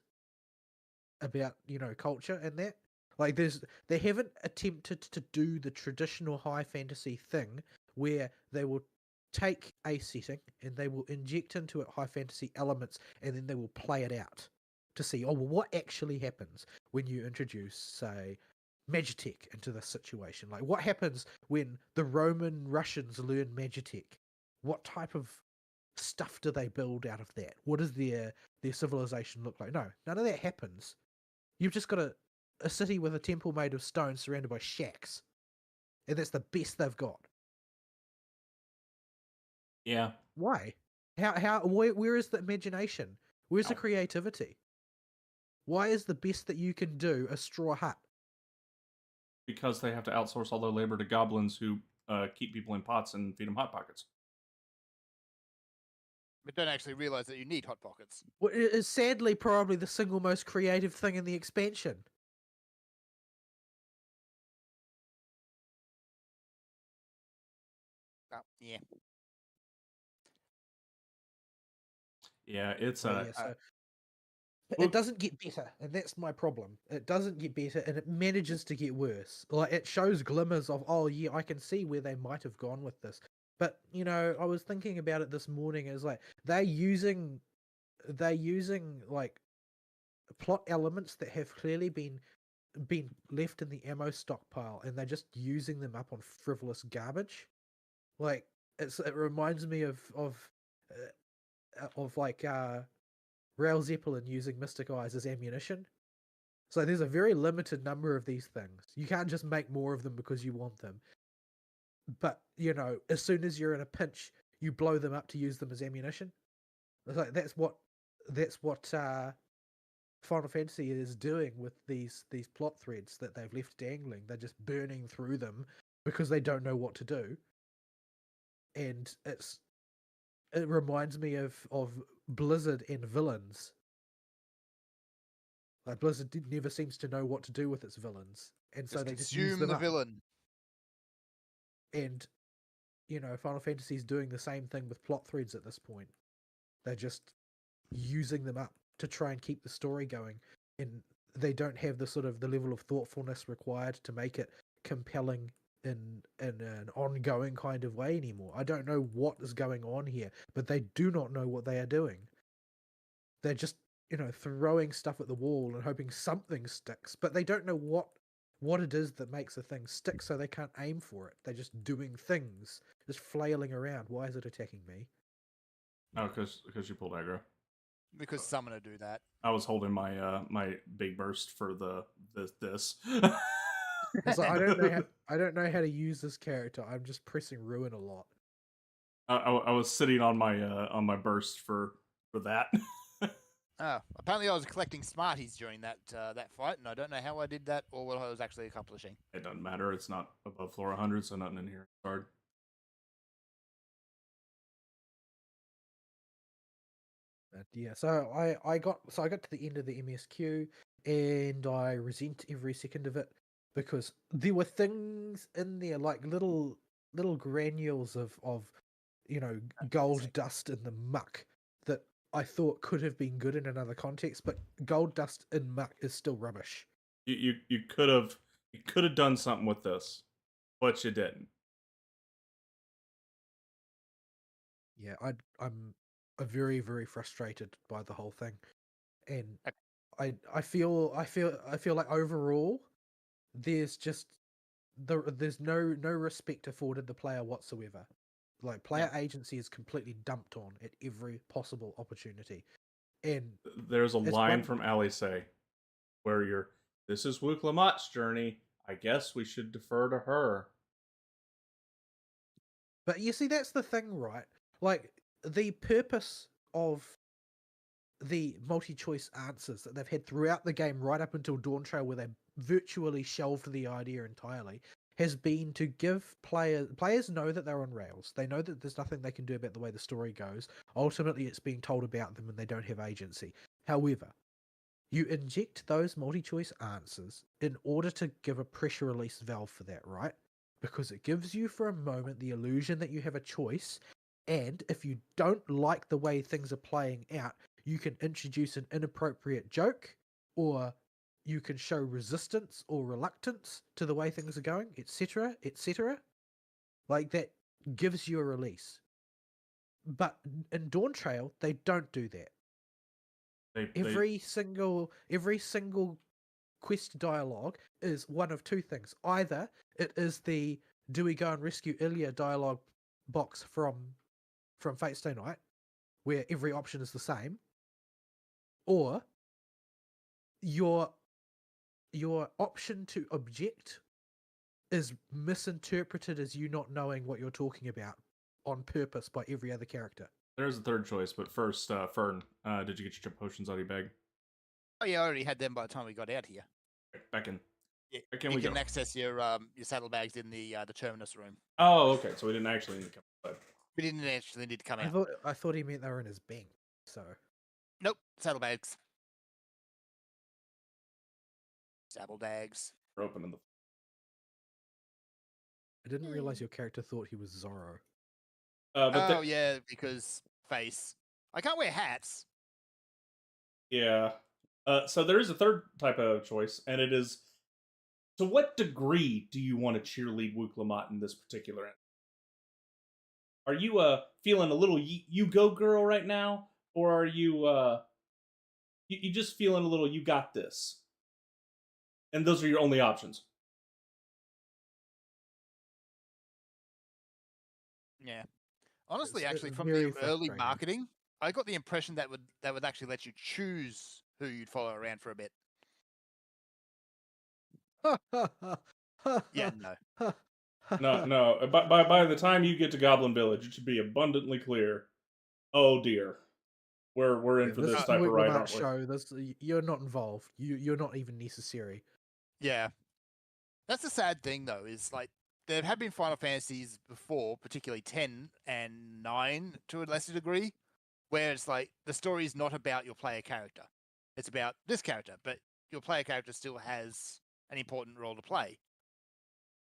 culture and that. Like they haven't attempted to do the traditional high fantasy thing where they will take a setting and they will inject into it high fantasy elements, and then they will play it out to see, well, what actually happens when you introduce, say, Magitech into this situation. Like, what happens when the Roman Russians learn Magitech? What type of stuff do they build out of that? What does their civilization look like? No, none of that happens. You've just got a city with a temple made of stone surrounded by shacks. And that's the best they've got. Yeah. Why? Where is the imagination? Where's the creativity? Why is the best that you can do a straw hut? Because they have to outsource all their labor to goblins who keep people in pots and feed them Hot Pockets. But don't actually realize that you need Hot Pockets. Well, it is sadly probably the single most creative thing in the expansion. Oh, yeah. Yeah, it's it doesn't get better, and that's my problem. It doesn't get better, and it manages to get worse. Like, it shows glimmers of, oh yeah, I can see where they might have gone with this. But I was thinking about it this morning. It's like they're using like plot elements that have clearly been left in the ammo stockpile, and they're just using them up on frivolous garbage. Like, it reminds me of like Rail Zeppelin using Mystic Eyes as ammunition. So there's a very limited number of these things. You can't just make more of them because you want them. but you know, as soon as you're in a pinch, you blow them up to use them as ammunition. It's like that's what Final Fantasy is doing with these plot threads that they've left dangling. They're just burning through them because they don't know what to do. And it reminds me of Blizzard and villains. Like Blizzard never seems to know what to do with its villains, and so they just use consume them the up. villain. And you know, Final Fantasy is doing the same thing with plot threads at this point. They're just using them up to try and keep the story going, and they don't have the sort of the level of thoughtfulness required to make it compelling in an ongoing kind of way anymore. I don't know what is going on here, but they do not know what they are doing. They're just, you know, throwing stuff at the wall and hoping something sticks, but they don't know what it is that makes a thing stick, so they can't aim for it. They're just doing things, just flailing around. Why is it attacking me? Oh, because you pulled aggro. Because summoner do that. I was holding my my big burst for this. It's like, I don't know how to use this character. I'm just pressing ruin a lot. I was sitting on my burst for that. Oh, apparently I was collecting Smarties during that that fight, and I don't know how I did that or what I was actually accomplishing. It doesn't matter. It's not above floor 100, so nothing in here is hard. But yeah, so I got to the end of the MSQ, and I resent every second of it because there were things in there like little granules of you know, gold dust in the muck that I thought could have been good in another context, but gold dust in muck is still rubbish. You could have done something with this, but you didn't. Yeah, I'm very, very frustrated by the whole thing, and I feel like overall there's just there's no respect afforded the player whatsoever. Like player agency is completely dumped on at every possible opportunity, and There's a line from Alice where this is Wook Lamott's journey. I guess we should defer to her. But you see, that's the thing, right? Like, the purpose of the multi-choice answers that they've had throughout the game, right up until Dawntrail, where they virtually shelved the idea entirely, has been to give players know that they're on rails. They know that there's nothing they can do about the way the story goes. Ultimately, it's being told about them and they don't have agency. However, you inject those multi-choice answers in order to give a pressure release valve for that, right? Because it gives you for a moment the illusion that you have a choice, and if you don't like the way things are playing out, you can introduce an inappropriate joke, or you can show resistance or reluctance to the way things are going, etc., etc. Like, that gives you a release. But in Dawntrail, they don't do that. Every single quest dialogue is one of two things. Either it is the "Do we go and rescue Ilya" dialogue box from Fate Stay Night, where every option is the same, or your option to object is misinterpreted as you not knowing what you're talking about on purpose by every other character. There's a third choice, but first, Fern, did you get your chip potions out of your bag? Oh yeah, I already had them by the time we got out here. Back in. Yeah, Back in you we can go. access your saddlebags in the terminus room. Oh, okay. So we didn't actually need to come outside. We didn't actually need to come out. I thought he meant they were in his bank. So Nope, saddlebags. Saddlebags. We're opening the. I didn't realize your character thought he was Zorro. Oh yeah, because face. I can't wear hats. Yeah. So there is a third type of choice, and it is: to what degree do you want to cheerlead Wook Lamont in this particular end? Are you feeling a little you go girl right now, or are you you just feeling a little you got this? And those are your only options. Yeah. Honestly, It's actually, from very the early frustrating. marketing, I got the impression that would actually let you choose who you'd follow around for a bit. Yeah, no. No. By the time you get to Goblin Village, it should be abundantly clear. Oh dear, we're in Yeah, for this this is the type of Wick ride, Lamart aren't we? show. You're not involved. You're not even necessary. Yeah. That's the sad thing, though, is like there have been Final Fantasies before, particularly 10 and 9 to a lesser degree, where it's like the story is not about your player character. It's about this character, but your player character still has an important role to play.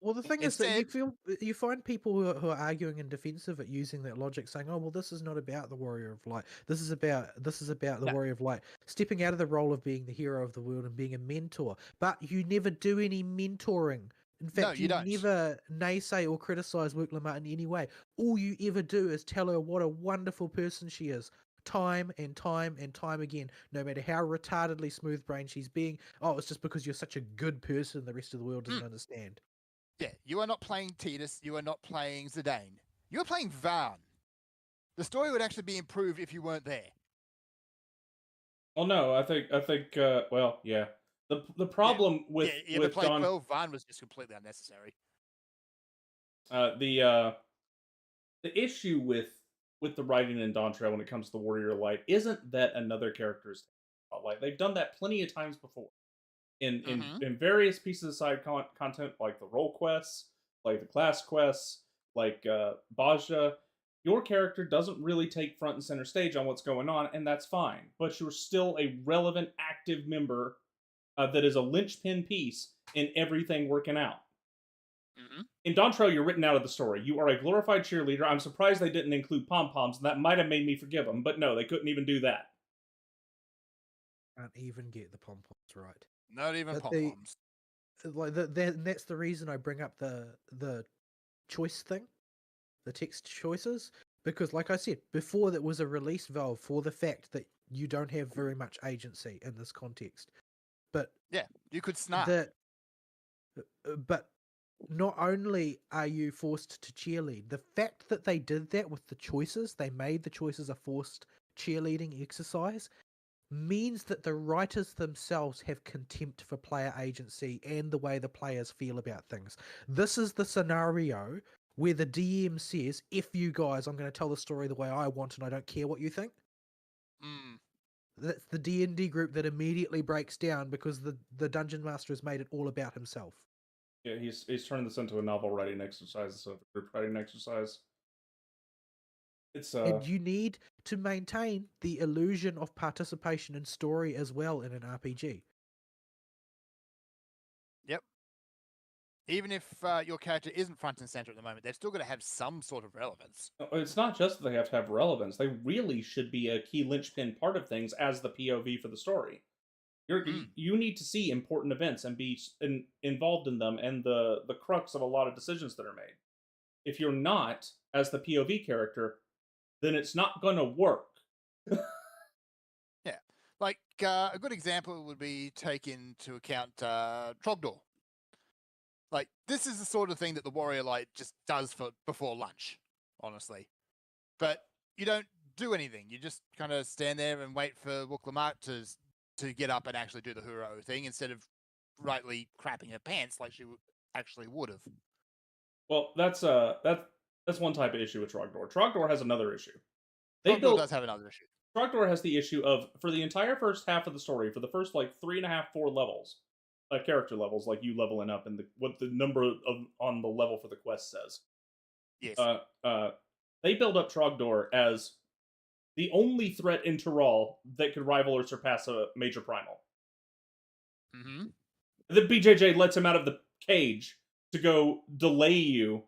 Well, the thing is that Instead, you find people who are arguing in defense of it using that logic, saying, "Oh, well, this is not about the Warrior of Light. This is about the No. Warrior of Light stepping out of the role of being the hero of the world and being a mentor." But you never do any mentoring. In No, fact, you you don't. never naysay or criticize Wick Lamart in any way. All you ever do is tell her what a wonderful person she is. Time and time and time again, no matter how retardedly smooth brained she's being. Oh, it's just because you're such a good person the rest of the world doesn't understand. Yeah, you are not playing Tidus. You are not playing Zidane. You are playing Varn. The story would actually be improved if you weren't there. Well, no, I think. Well, yeah. The problem with You ever played Dawn, 12? Varn was just completely unnecessary. the issue with the writing in Dawntrail when it comes to the Warrior of Light isn't that another character is like they've done that plenty of times before in various pieces of side content like the role quests, like the class quests, like Baja. Your character doesn't really take front and center stage on what's going on, and that's fine. But you're still a relevant, active member that is a linchpin piece in everything working out. In Dawntrail, you're written out of the story. You are a glorified cheerleader. I'm surprised they didn't include pom-poms, and that might have made me forgive them. But no, they couldn't even do that. Can't even get the pom poms right. Not even But pom-poms. that's the reason I bring up the choice thing, the text choices, because like I said before, that was a release valve for the fact that you don't have very much agency in this context. But Yeah, you could snark. but not only are you forced to cheerlead, the fact that they did that with the choices, they made the choices a forced cheerleading exercise, means that the writers themselves have contempt for player agency and the way the players feel about things. This is the scenario where the DM says, "If you guys, I'm going to tell the story the way I want and I don't care what you think." That's the D&D group that immediately breaks down because the Dungeon Master has made it all about himself. Yeah, he's turning this into a novel writing exercise instead of a group writing exercise. It's And you need to maintain the illusion of participation in story as well in an RPG. Yep. Even if your character isn't front and center at the moment, they've still got to have some sort of relevance. It's not just that they have to have relevance. They really should be a key linchpin part of things as the POV for the story. You need to see important events and be involved in them and the crux of a lot of decisions that are made. If you're not, as the POV character, then it's not going to work. Yeah. Like, a good example would be take into account Trogdor. Like, this is the sort of thing that the Warrior Light just does before lunch, honestly. But you don't do anything. You just kind of stand there and wait for Wick Lamart to get up and actually do the hero thing instead of rightly crapping her pants like she actually would have. Well, that's one type of issue with Trogdor. Trogdor has another issue. Trogdor does have another issue. Trogdor has the issue of, for the entire first half of the story, for the first like 3.5, 4 levels, character levels, like you leveling up and what the number on the level for the quest says. Yes. They build up Trogdor as the only threat in Tyrol that could rival or surpass a major primal. The BJJ lets him out of the cage to go delay you.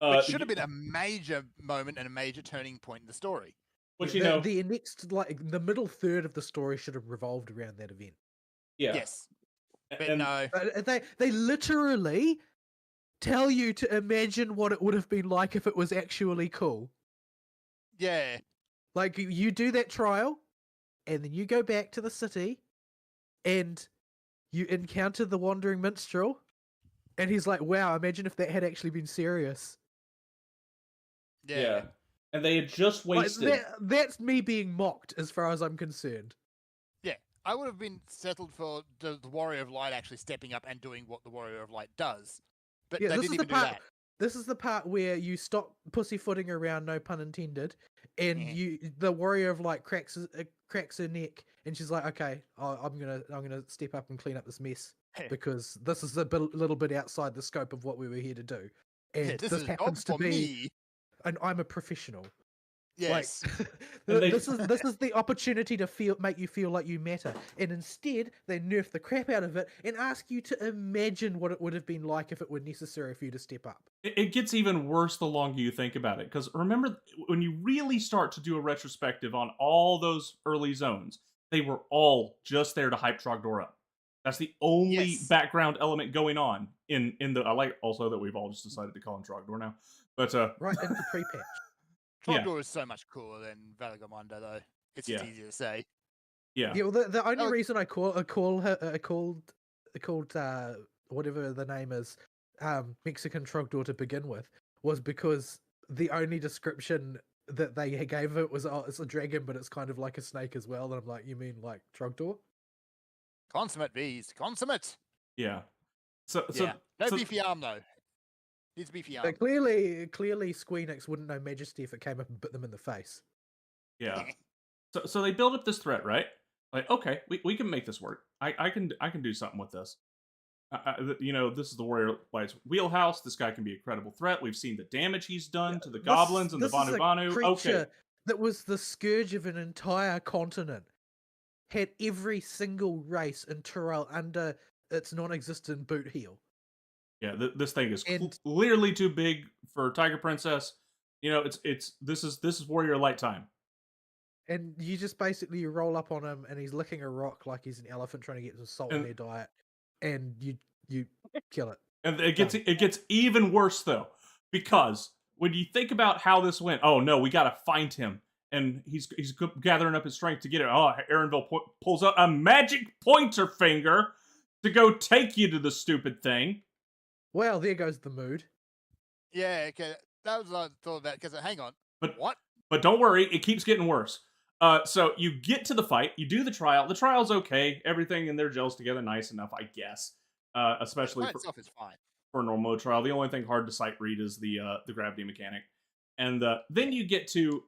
Which should have been a major moment and a major turning point in the story. Which the next, like the middle third of the story should have revolved around that event. Yeah. Yes. But no. They literally tell you to imagine what it would have been like if it was actually cool. Yeah. Like you do that trial, and then you go back to the city, and you encounter the wandering minstrel, and he's like, "Wow, imagine if that had actually been serious." Yeah. And they had just wasted. Like, that's me being mocked, as far as I'm concerned. Yeah, I would have been settled for the Warrior of Light actually stepping up and doing what the Warrior of Light does. But Yeah, they this didn't is the even do part. that. This is the part where you stop pussyfooting around, no pun intended, and Yeah. the warrior of light cracks her neck, and she's like, "Okay, I'm gonna step up and clean up this mess because this is a little bit outside the scope of what we were here to do, and This this is a job happens to for be, me. and I'm a professional." Yes. Like, And they- this is the opportunity to make you feel like you matter, and instead they nerf the crap out of it and ask you to imagine what it would have been like if it were necessary for you to step up. It gets even worse the longer you think about it. Because remember, when you really start to do a retrospective on all those early zones, they were all just there to hype Trogdor up. That's the only Yes. background element going on in the. I like also that we've all just decided to call him Trogdor now. But Right into pre-patch. Yeah. Trogdor is so much cooler than Valigamondo, though. It's just Yeah. easier to say. Yeah. Yeah, well, the only Oh. reason I called whatever the name is, Mexican Trogdor to begin with, was because the only description that they gave it was, "Oh, it's a dragon, but it's kind of like a snake as well." And I'm like, "You mean like Trogdor?" Consummate beast. Consummate. Yeah. So Yeah. No so beefy arm, though. Needs beefy arm. But clearly, Squeenix wouldn't know Majesty if it came up and bit them in the face. yeah. So they build up this threat, right? Like, okay, we can make this work. I can do something with this. You know, this is the Warrior Light's wheelhouse. This guy can be a credible threat. We've seen the damage he's done to the goblins and the This is Banu a Banu. Okay, creature that was the scourge of an entire continent. Had every single race in Tyrell under its non-existent boot heel. yeah, this thing is And- clearly too big for Tiger Princess. You know, this is Warrior Light time. And you just basically roll up on him, and he's licking a rock like he's an elephant trying to get some salt in their diet, and you kill it. And it gets even worse though, because when you think about how this went, oh no, we got to find him, and he's gathering up his strength to get it. Oh, Aaronville pulls out a magic pointer finger to go take you to the stupid thing. Well, there goes the mood. Yeah, okay. That was what I thought about. Because hang on. But What? But don't worry, it keeps getting worse. So you get to the fight, you do the trial. The trial's okay. Everything in there gels together nice enough, I guess. Especially The fight itself is fine. for a normal mode trial. The only thing hard to sight read is the gravity mechanic. And then you get to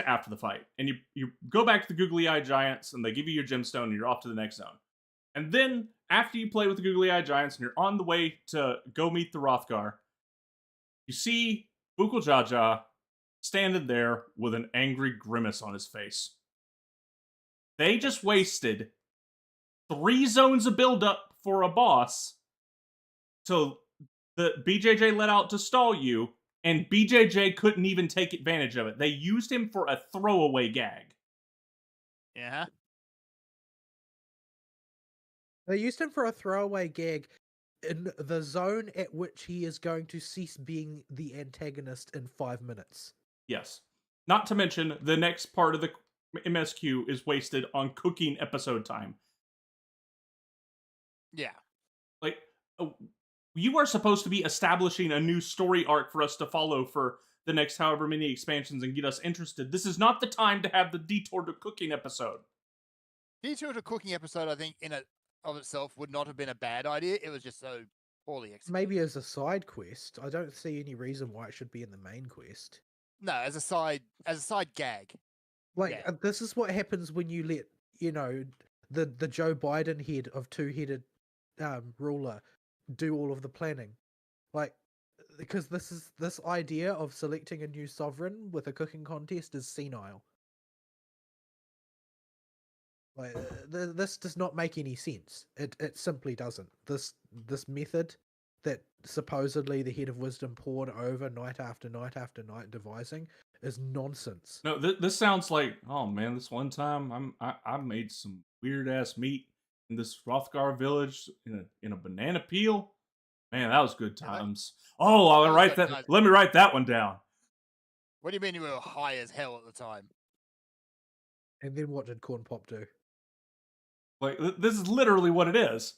after the fight, and you go back to the googly eye giants, and they give you your gemstone, and you're off to the next zone. And then after you play with the googly eye giants, and you're on the way to go meet the Rothgar, you see Bukal Jaja standing there with an angry grimace on his face. They just wasted 3 zones of build-up for a boss till the BJJ let out to stall you, and BJJ couldn't even take advantage of it. They used him for a throwaway gag. Yeah. They used him for a throwaway gag in the zone at which he is going to cease being the antagonist in 5 minutes. Yes. Not to mention, the next part of the MSQ is wasted on cooking episode time. Yeah. Like, you are supposed to be establishing a new story arc for us to follow for the next however many expansions and get us interested. This is not the time to have the detour to cooking episode. Detour to cooking episode, I think, in it of itself would not have been a bad idea. It was just so poorly executed. Maybe as a side quest. I don't see any reason why it should be in the main quest. No, as a side gag. Like, Yeah. this is what happens when you let, the Joe Biden head of two-headed ruler do all of the planning. Like, because this idea of selecting a new sovereign with a cooking contest is senile. Like, this does not make any sense. It simply doesn't. This method that supposedly the head of wisdom poured over night after night after night devising is nonsense. No, this sounds like, oh man, this one time I made some weird ass meat in this Rothgar village in a banana peel. Man, that was good times. Oh, I'll That was write good that. times. Let me write that one down. What do you mean you were high as hell at the time? And then what did Corn Pop do? Like, this is literally what it is.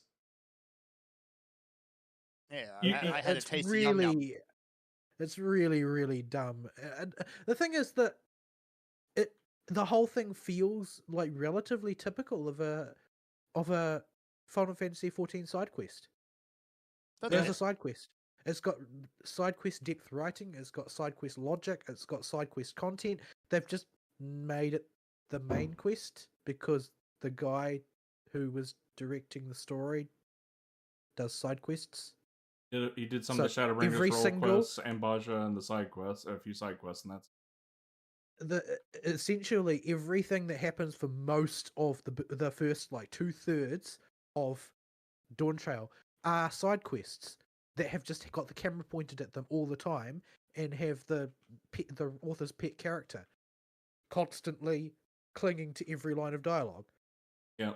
Yeah, I had a It's taste really, of yum. it's really, really dumb. And the thing is that the whole thing feels like relatively typical of a Final Fantasy XIV side quest. Doesn't There's it? a side quest. It's got side quest depth writing. It's got side quest logic. It's got side quest content. They've just made it the main quest because the guy who was directing the story does side quests. He did some So of the Shadowbringers every role single- quests, Ambaja, and the side quests, a few side quests, and that's Essentially everything that happens for most of the first like 2/3 of Dawntrail are side quests that have just got the camera pointed at them all the time and have the author's pet character constantly clinging to every line of dialogue. yeah.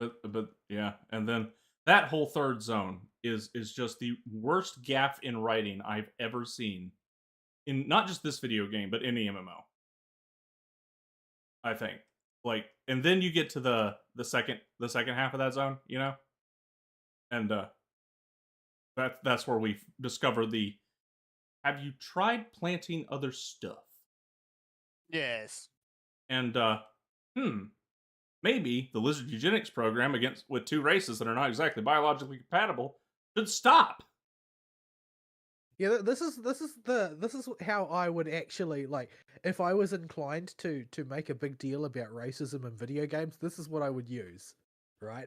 But yeah, and then that whole third zone is just the worst gaffe in writing I've ever seen in not just this video game, but any MMO. I think. Like, and then you get to the second half of that zone, you know? And that's where we discover the have you tried planting other stuff? Yes. And maybe the lizard eugenics program with two races that are not exactly biologically compatible should stop. Yeah, this is how I would actually like if I was inclined to make a big deal about racism in video games. This is what I would use, right?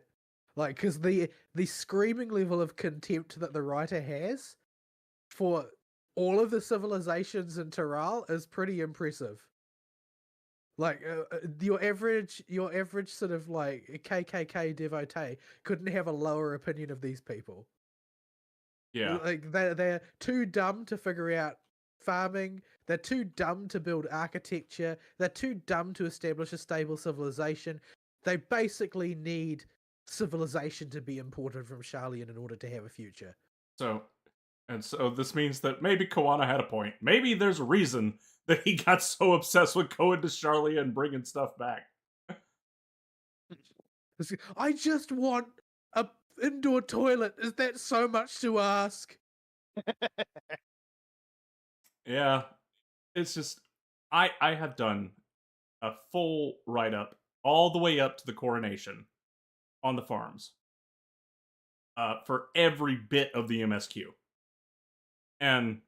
Like, because the screaming level of contempt that the writer has for all of the civilizations in Terral is pretty impressive. Like your average sort of like KKK devotee couldn't have a lower opinion of these people. Yeah. Like they're too dumb to figure out farming. They're too dumb to build architecture. They're too dumb to establish a stable civilization. They basically need civilization to be imported from Sharlayan in order to have a future. So this means that maybe Koana had a point. Maybe there's a reason that he got so obsessed with going to Sharlayan and bringing stuff back. I just want a indoor toilet. Is that so much to ask? Yeah, it's just I have done a full write up all the way up to the coronation on the farms for every bit of the MSQ, and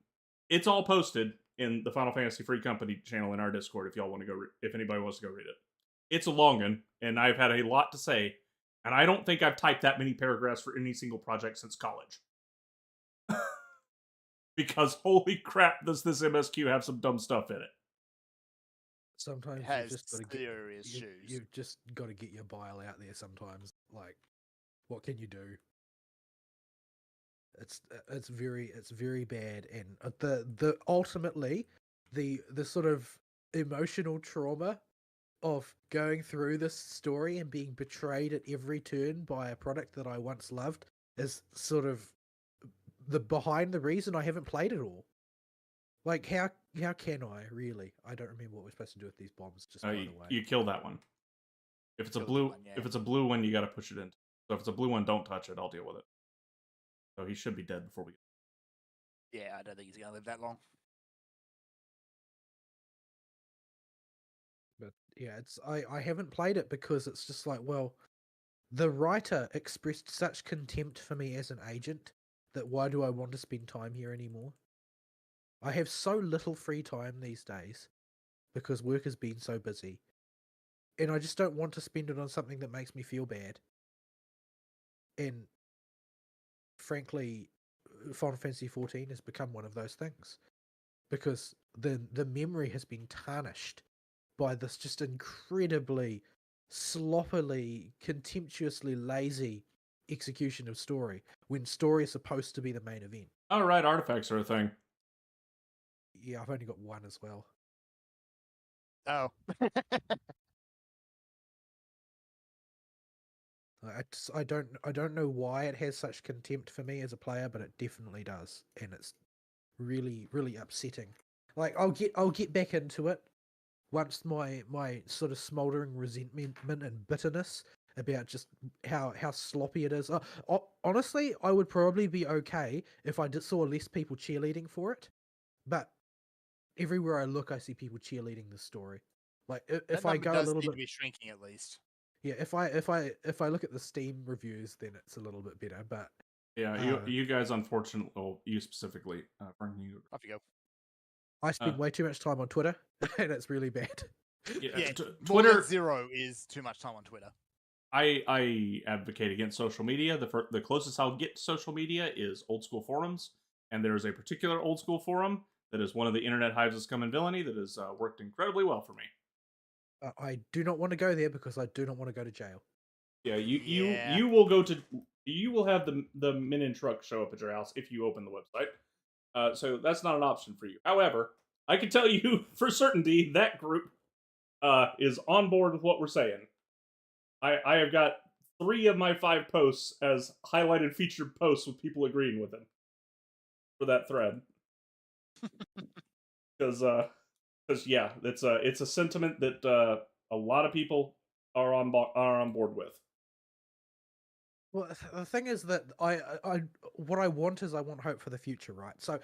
it's all posted in the Final Fantasy Free Company channel in our Discord. If y'all want to go, if anybody wants to go read it, it's a long one, and I've had a lot to say, and I don't think I've typed that many paragraphs for any single project since college. Because holy crap, does this MSQ have some dumb stuff in it? Sometimes Has you've just got to serious shoes. You've just got to get your bile out there. Sometimes, like, what can you do? It's very bad, and the ultimately the sort of emotional trauma of going through this story and being betrayed at every turn by a product that I once loved is sort of behind the reason I haven't played it all. Like, how can I really? I don't remember what we're supposed to do with these bombs. Just by the way, You kill that one. If it's a Kill that blue, one, yeah. if it's a blue one, you got to push it in. So if it's a blue one, don't touch it. I'll deal with it. So he should be dead before we. Yeah, I don't think he's going to live that long. but yeah, it's I haven't played it because it's just like, well, the writer expressed such contempt for me as an agent that why do I want to spend time here anymore? I have so little free time these days because work has been so busy. And I just don't want to spend it on something that makes me feel bad. And frankly, Final Fantasy XIV has become one of those things. Because the memory has been tarnished by this just incredibly sloppily, contemptuously lazy execution of story when story is supposed to be the main event. Oh right, artifacts are a thing. Yeah, I've only got one as well. Oh. I don't know why it has such contempt for me as a player, but it definitely does, and it's really upsetting. Like I'll get back into it once my sort of smoldering resentment and bitterness about just how sloppy it is. Honestly, I would probably be okay if I saw less people cheerleading for it, but everywhere I look, I see people cheerleading the story. Like if I go a little bit, to be shrinking at least. yeah. If I look at the Steam reviews, then it's a little bit better. But Yeah, you guys, unfortunately, well, you specifically, bring you. Off you go. I spend way too much time on Twitter, and it's really bad. Yeah, more Twitter. than 0 is too much time on Twitter. I advocate against social media. The closest I'll get to social media is old school forums, and there is a particular old school forum that is one of the internet hives of scum and villainy that has worked incredibly well for me. I do not want to go there because I do not want to go to jail. Yeah, Yeah. you will go to you will have the men in truck show up at your house if you open the website. So that's not an option for you. However, I can tell you for certainty that group is on board with what we're saying. I have got 3 of my 5 posts as highlighted featured posts with people agreeing with him for that thread. Because yeah, it's a sentiment that a lot of people are on board with. Well, the thing is that what I want is I want hope for the future, right? So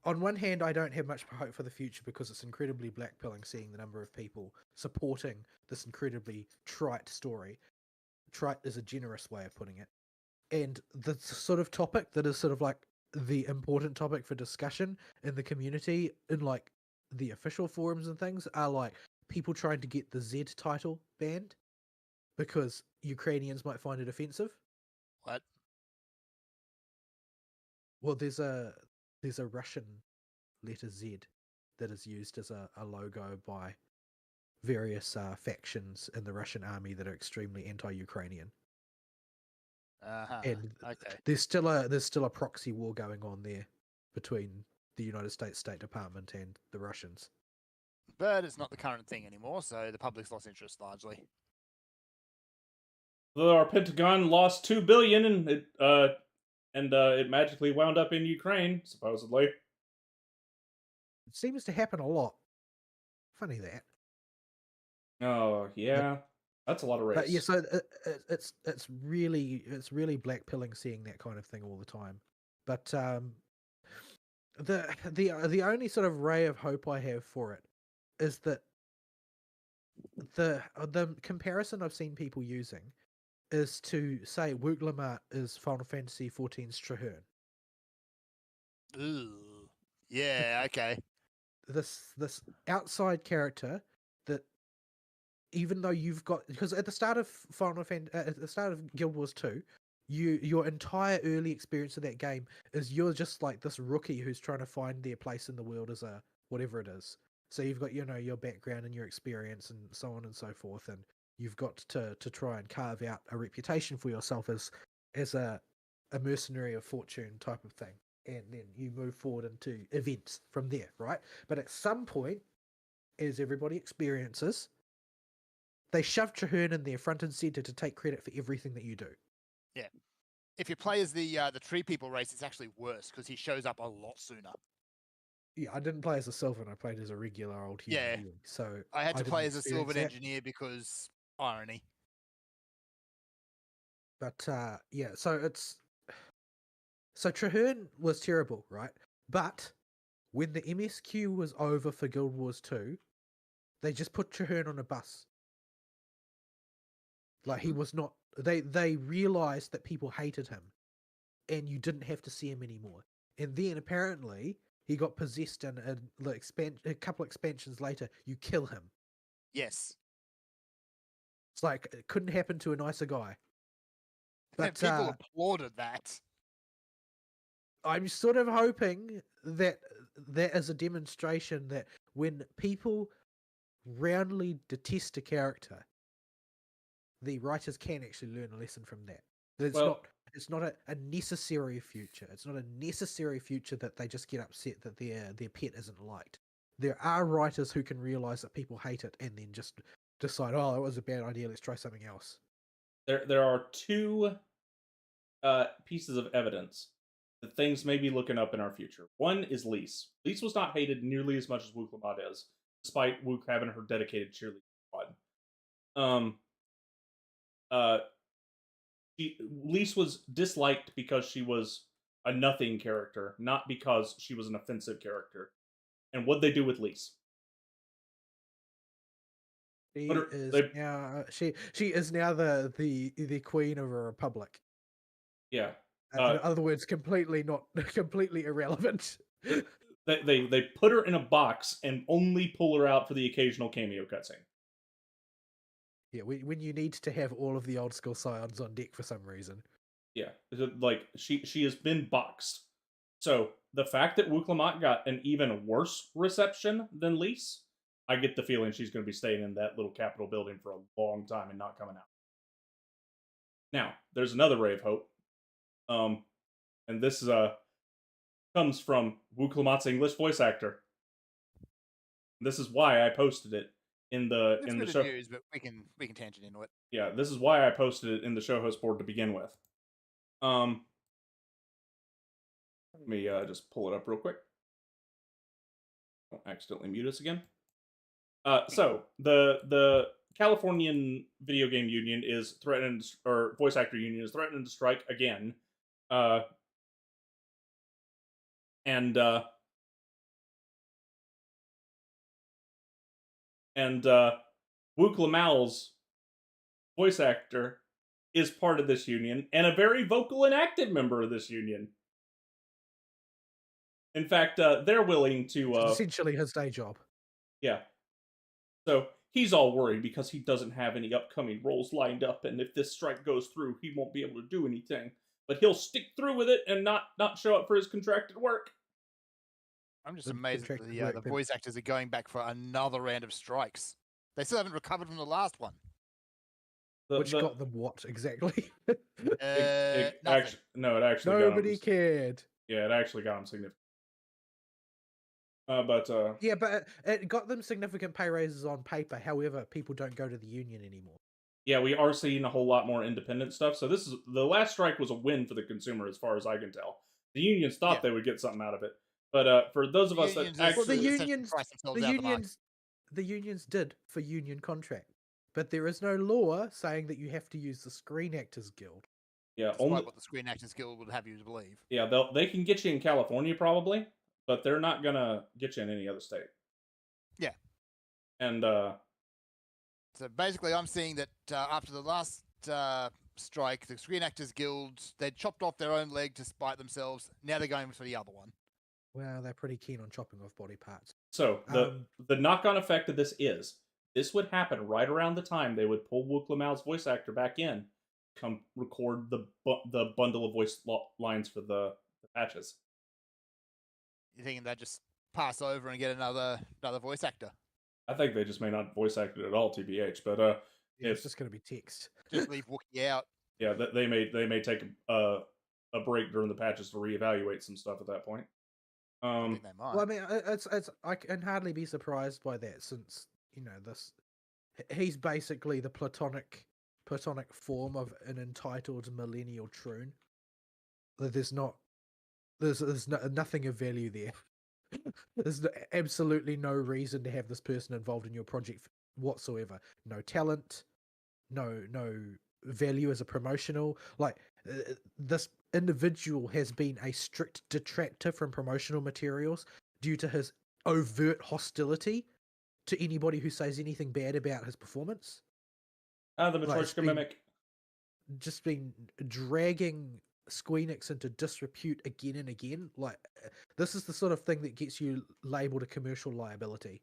on one hand, I don't have much hope for the future because it's incredibly blackpilling seeing the number of people supporting this incredibly trite story. Trite is a generous way of putting it. And the sort of topic that is sort of like the important topic for discussion in the community, in like the official forums and things, are like people trying to get the Z title banned because Ukrainians might find it offensive. What? Well, there's a Russian letter Z that is used as a logo by various factions in the Russian army that are extremely anti-Ukrainian. And Okay. there's still a proxy war going on there between the United States State Department and the Russians. But it's not the current thing anymore, so the public's lost interest largely. Our Pentagon lost $2 billion, and it magically wound up in Ukraine, supposedly. It seems to happen a lot. Funny that. Oh yeah, that's a lot of race. But yeah, so it's really blackpilling seeing that kind of thing all the time. But the only sort of ray of hope I have for it is that the comparison I've seen people using is to say Wooglamat is Final Fantasy XIV's Traherne. Ooh. Yeah, okay. This outside character that, even though you've got, because at the start of at the start of Guild Wars 2, your entire early experience of that game is you're just like this rookie who's trying to find their place in the world as a whatever it is. So you've got your background and your experience and so on and so forth, and you've got to try and carve out a reputation for yourself as a mercenary of fortune type of thing, and then you move forward into events from there, right? But at some point, as everybody experiences, they shove Traherne in there front and center to take credit for everything that you do. Yeah. If you play as the tree people race, it's actually worse because he shows up a lot sooner. Yeah, I didn't play as a Sylvan. I played as a regular old human being. So I had to play as a experience Sylvan that. engineer because irony. But yeah, so Traherne was terrible, right? But when the MSQ was over for Guild Wars 2, they just put Traherne on a bus. Like he was not. They realized that people hated him, and you didn't have to see him anymore. And then apparently he got possessed, and a couple expansions later, you kill him. Yes. It's like it couldn't happen to a nicer guy. But people applauded that. I'm sort of hoping that is a demonstration that when people roundly detest a character, the writers can actually learn a lesson from that. It's not a necessary future. It's not a necessary future that they just get upset that their pet isn't liked. There are writers who can realize that people hate it and then just decide, oh, that was a bad idea. Let's try something else. There are 2 pieces of evidence that things may be looking up in our future. One is Lise. Lise was not hated nearly as much as Wook Lamont is, despite Wook having her dedicated cheerleading squad. Lise was disliked because she was a nothing character, not because she was an offensive character. And what'd they do with Lise? She is now the queen of a republic. Yeah. In other words, completely irrelevant. They put her in a box and only pull her out for the occasional cameo cutscene. Yeah, when you need to have all of the old school scions on deck for some reason. Yeah, like she has been boxed. So the fact that Wuklamot got an even worse reception than Lise, I get the feeling she's going to be staying in that little Capitol building for a long time and not coming out. Now, there's another ray of hope, and this comes from Wuklamot's English voice actor. This is why I posted it in the show. News, but we can tangent into it. Yeah, this is why I posted it in the show host board to begin with. Let me just pull it up real quick. Don't accidentally mute us again. So the Californian Video Game Union is threatened, or voice actor union is threatening to strike again. And Wook Lamal's voice actor is part of this union and a very vocal and active member of this union. In fact, they're willing to essentially his day job. Yeah. So he's all worried because he doesn't have any upcoming roles lined up, and if this strike goes through, he won't be able to do anything. But he'll stick through with it and not show up for his contracted work. I'm just amazed that the voice actors are going back for another round of strikes. They still haven't recovered from the last one. Which got them what exactly? It actually nobody cared. Yeah, it actually got them significant. Yeah, but it got them significant pay raises on paper. However, people don't go to the union anymore. Yeah, we are seeing a whole lot more independent stuff. So this is the last strike was a win for the consumer, as far as I can tell. The unions thought they would get something out of it, but for those of us that actually, the unions did for union contract, but there is no law saying that you have to use the Screen Actors Guild. Yeah, despite only what the Screen Actors Guild would have you to believe. Yeah, they can get you in California probably, but they're not gonna get you in any other state. Yeah, and so basically, I'm seeing that after the last strike, the Screen Actors Guild, they chopped off their own leg to spite themselves. Now they're going for the other one. Well, they're pretty keen on chopping off body parts. So the knock-on effect of this would happen right around the time they would pull Wook Lamal's voice actor back in, come record the bundle of voice lines for the patches. You thinking they just pass over and get another voice actor? I think they just may not voice act it at all, TBH. But it's just going to be text. Just leave Wookiee out. Yeah, they may take a break during the patches to reevaluate some stuff at that point. I think they might. Well, I mean, it's I can hardly be surprised by that, since he's basically the platonic form of an entitled millennial troon. There's nothing of value there. There's absolutely no reason to have this person involved in your project whatsoever. No talent, no value as a promotional. This individual has been a strict detractor from promotional materials due to his overt hostility to anybody who says anything bad about his performance. The Matryoshka mimic. Just been dragging Squeenix into disrepute again and again. This is the sort of thing that gets you labeled a commercial liability.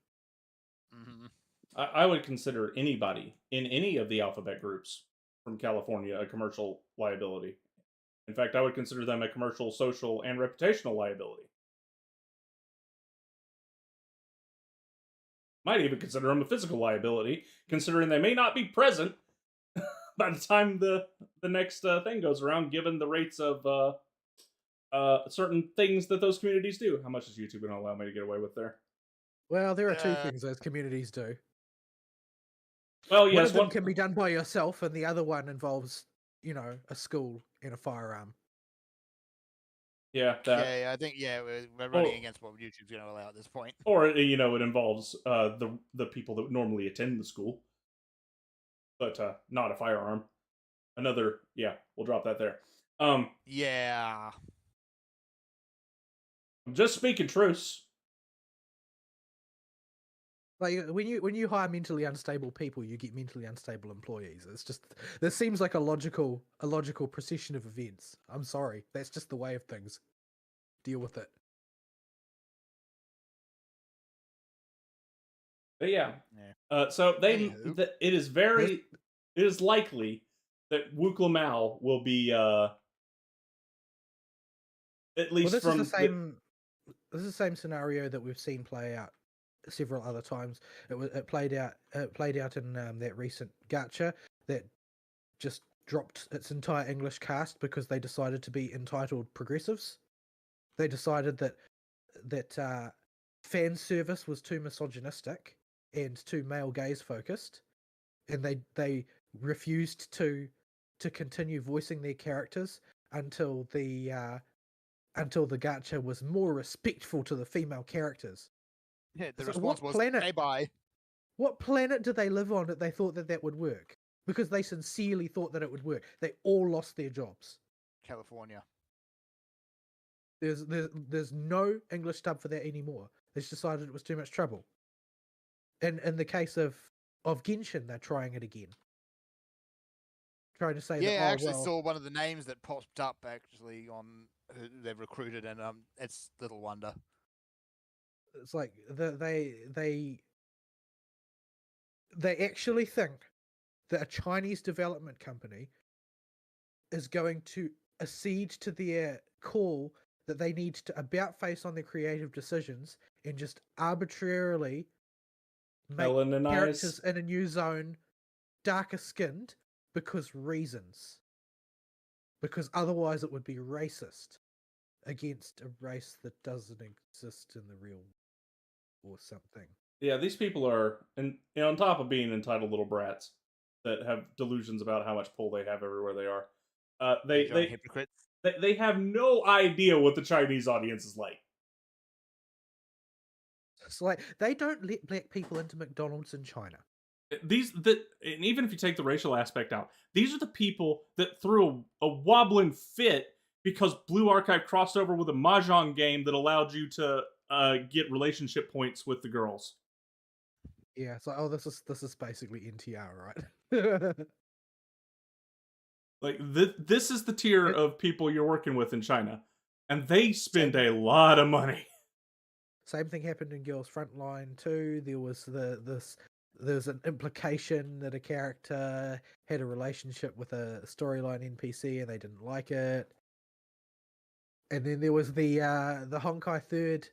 Mm-hmm. I would consider anybody in any of the alphabet groups from California a commercial liability. In fact, I would consider them a commercial, social, and reputational liability. Might even consider them a physical liability, considering they may not be present by the time the next thing goes around, given the rates of certain things that those communities do. How much is YouTube going to allow me to get away with there? Well, there are two things those communities do. Well, yes, one of them can be done by yourself, and the other one involves, a school and a firearm. Yeah, I think we're running against what YouTube's going to allow at this point. Or it involves the people that normally attend the school, but not a firearm. We'll drop that there. Yeah. I'm just speaking truce. Like when you hire mentally unstable people, you get mentally unstable employees. It's just this seems like a logical procession of events. I'm sorry, that's just the way of things. Deal with it. But yeah. Yeah. So Anywho. it is likely that Wuklamau will be at Well, least this is the from same. This is the same scenario that we've seen play out several other times. It played out in that recent gacha that just dropped its entire English cast because they decided to be entitled progressives. They decided that fan service was too misogynistic and too male gaze focused, and they refused to continue voicing their characters until the gacha was more respectful to the female characters. Yeah, the So response was, "Hey, bye." what planet did they live on that they thought that would work? Because they sincerely thought that it would work. They all lost their jobs. California. There's no English dub for that anymore. They just decided it was too much trouble. And in the case of Genshin, they're trying it again. Trying to say Yeah, that, I oh, actually well, saw one of the names that popped up actually on who they've recruited, and it's little wonder. it's like they actually think that a Chinese development company is going to accede to their call that they need to about face on their creative decisions and just arbitrarily make Melaninize. characters in a new zone darker skinned because reasons. Because otherwise it would be racist against a race that doesn't exist in the real or something. Yeah, these people are, and on top of being entitled little brats that have delusions about how much pull they have everywhere they are, Giant hypocrites. they have no idea what the Chinese audience is like. It's like they don't let black people into McDonald's in China. And even if you take the racial aspect out, these are the people that threw a wobbling fit because Blue Archive crossed over with a mahjong game that allowed you to get relationship points with the girls. Yeah, it's like, oh, this is basically NTR, right? Like this is the tier of people you're working with in China, and they spend a lot of money. Same thing happened in Girls Frontline too. There was there's an implication that a character had a relationship with a storyline NPC and they didn't like it. And then there was the Honkai Third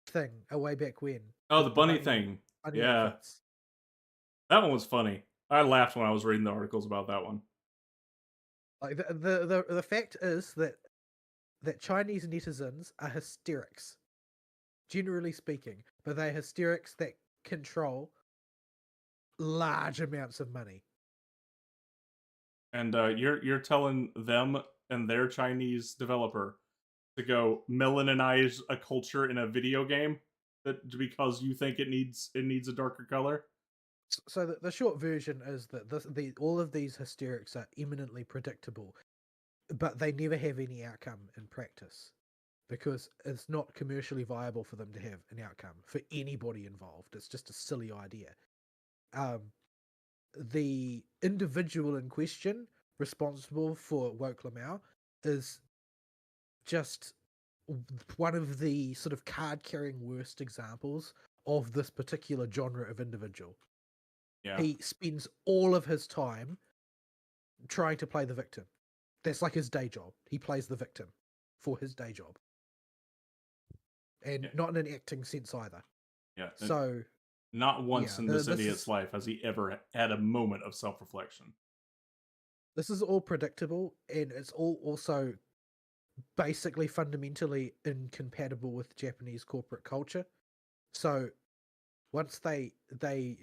thing way back when. Oh, the bunny thing. Bunny Yeah. outfits. That one was funny. I laughed when I was reading the articles about that one. Like the fact is that Chinese netizens are hysterics, generally speaking, but they're hysterics that control large amounts of money. And you're telling them and their Chinese developer to go melaninize a culture in a video game that because you think it needs a darker color. So the short version is that all of these hysterics are eminently predictable, but they never have any outcome in practice because it's not commercially viable for them to have an outcome for anybody involved. It's just a silly idea. The individual in question responsible for Woke Lamau is just one of the sort of card-carrying worst examples of this particular genre of individual. Yeah. He spends all of his time trying to play the victim. That's like his day job. He plays the victim for his day job. And not in an acting sense either. Yeah. So not once in this idiot's life has he ever had a moment of self-reflection. This is all predictable, and it's all also basically fundamentally incompatible with Japanese corporate culture. So once they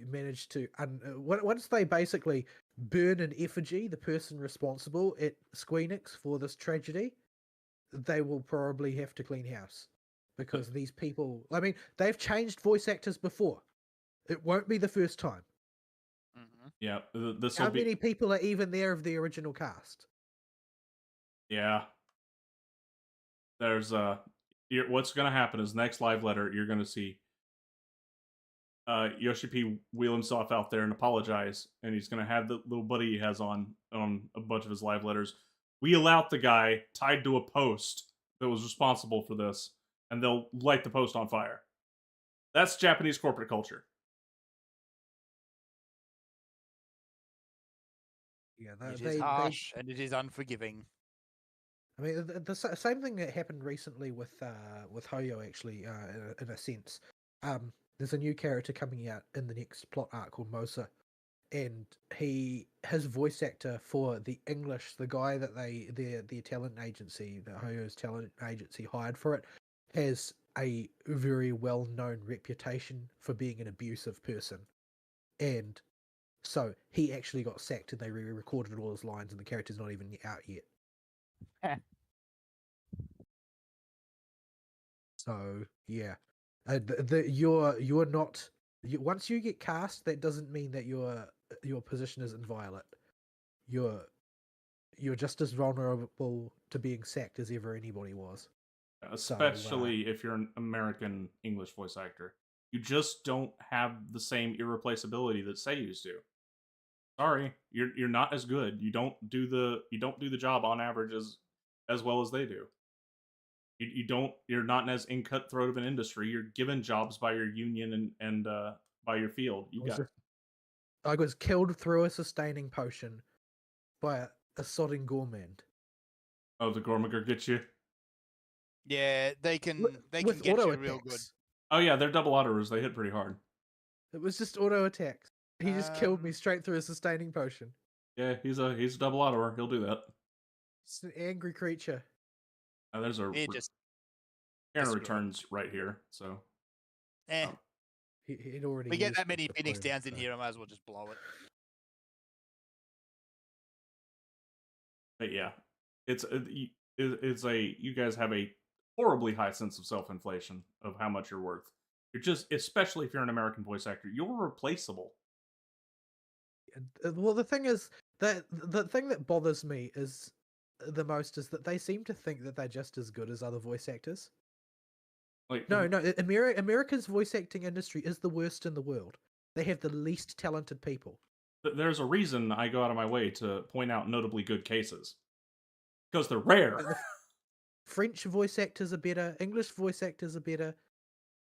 manage to once they basically burn in effigy the person responsible at Squeenix for this tragedy, they will probably have to clean house because these people, I mean, they've changed voice actors before. It won't be the first time. Mm-hmm. Yeah, How many people are even there of the original cast? Yeah. There's what's going to happen is next live letter you're going to see Yoshi P wheel himself out there and apologize, and he's gonna have the little buddy he has on a bunch of his live letters wheel out the guy tied to a post that was responsible for this, and they'll light the post on fire. That's Japanese corporate culture. Yeah, It is harsh and it is unforgiving. I mean, same thing that happened recently with Hoyo, actually, in a sense. There's a new character coming out in the next plot arc called Mosa, and his voice actor for the English, the guy that their talent agency, the Hoyo's talent agency hired for it, has a very well known reputation for being an abusive person, and so he actually got sacked, and they re-recorded all his lines, and the character's not even out yet. So yeah, you're not once you get cast, that doesn't mean that your position is inviolate. You're just as vulnerable to being sacked as ever anybody was. Especially if you're an American English voice actor. You just don't have the same irreplaceability that Seiyus do. Sorry, you're not as good. You don't do the job on average as well as they do. You're not in as in cutthroat of an industry. You're given jobs by your union and by your field. I was killed through a sustaining potion by a sodding gourmand. Oh, the Gormager gets you. Yeah, they can with get auto you real good. attacks. Oh yeah, they're double autos. They hit pretty hard. It was just auto attacks. He just killed me straight through a sustaining potion. Yeah, he's a double autoer. He'll do that. It's an angry creature. There's a counter returns right here. So He'd already. We get that many Phoenix Downs in here, I might as well just blow it. But yeah, you guys have a horribly high sense of self-inflation of how much you're worth. You're just, especially if you're an American voice actor, you're replaceable. Well, the thing is that the thing that bothers me is the most is that they seem to think that they're just as good as other voice actors. Like, no, America's voice acting industry is the worst in the world. They have the least talented people. There's a reason I go out of my way to point out notably good cases. Because they're rare. French voice actors are better, English voice actors are better,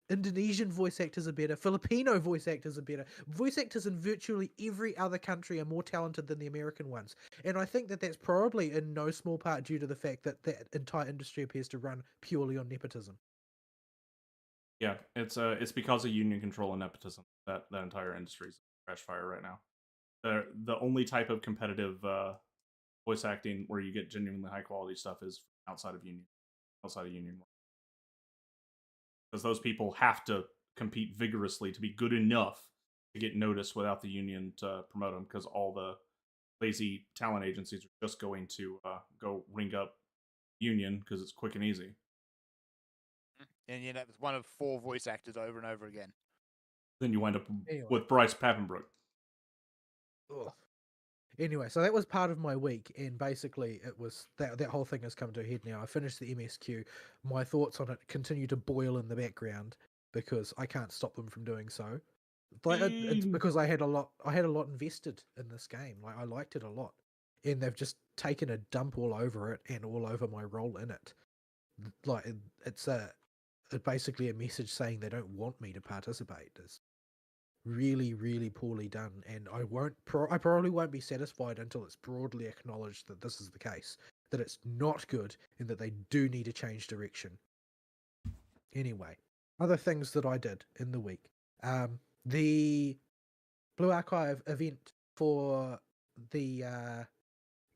Indonesian voice actors are better, Filipino voice actors are better. Voice actors in virtually every other country are more talented than the American ones. And I think that that's probably in no small part due to the fact that that entire industry appears to run purely on nepotism. Yeah, it's because of union control and nepotism that entire industry is a crash fire right now. The only type of competitive voice acting where you get genuinely high quality stuff is outside of union because those people have to compete vigorously to be good enough to get noticed without the union to promote them, because all the lazy talent agencies are just going to go ring up union because it's quick and easy. And you know, it's one of 4 voice actors over and over again. Then you wind up with Bryce Papenbrook. Ugh. Anyway, so that was part of my week, and basically it was that whole thing has come to a head now. I finished the MSQ. My thoughts on it continue to boil in the background because I can't stop them from doing so. Like it's because I had a lot invested in this game. Like I liked it a lot, and they've just taken a dump all over it and all over my role in it. Like it's basically a message saying they don't want me to participate. It's really, really poorly done, and I probably won't be satisfied until it's broadly acknowledged that this is the case, that it's not good, and that they do need to change direction. Anyway, other things that I did in the week. The Blue Archive event for the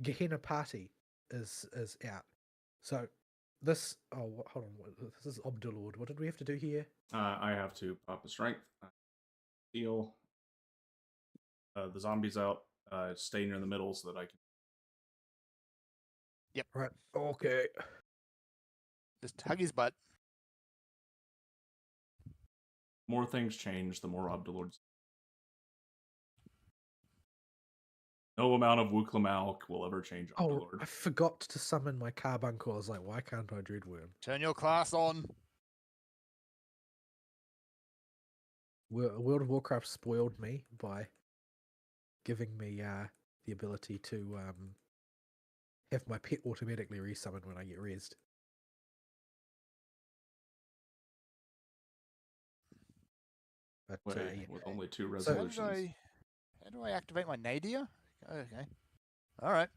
Gehenna Party is out. So this hold on, this is Obdulord. What did we have to do here? I have to pop a strength. Heal the zombies out. Stay near the middle so that I can. Yep. Right. Okay. Just hug his butt. More things change, the more Obdulords. No amount of Wuklamalk will ever change Obdulord. Oh, I forgot to summon my carbuncle. I was like, why can't I Dreadworm? Turn your class on. World of Warcraft spoiled me by giving me the ability to have my pet automatically resummon when I get rezzed. But Wait, yeah. with only 2 So- resolutions. How do I activate my nadir? Okay. All right.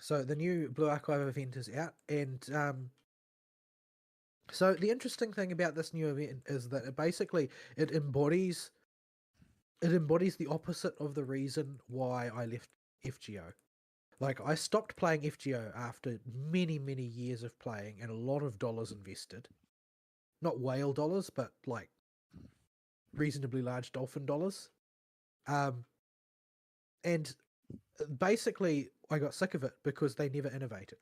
So the new Blue Archive event is out, and so the interesting thing about this new event is that it embodies the opposite of the reason why I left FGO. Like, I stopped playing FGO after many, many years of playing and a lot of dollars invested. Not whale dollars, but like reasonably large dolphin dollars. And basically I got sick of it because they never innovated.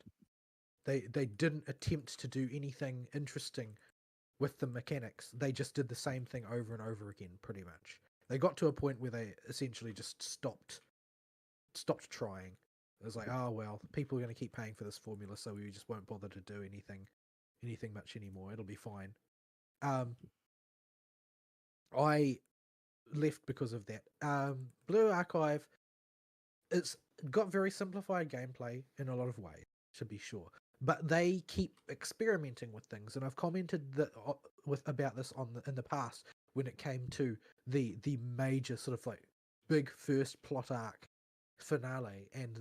They didn't attempt to do anything interesting with the mechanics. They just did the same thing over and over again, pretty much. They got to a point where they essentially just stopped trying. It was like, oh well, people are going to keep paying for this formula, so we just won't bother to do anything much anymore. It'll be fine. I left because of that. Blue Archive, it's got very simplified gameplay in a lot of ways, to be sure, but they keep experimenting with things, and I've commented about this in the past when it came to the major sort of like big first plot arc finale and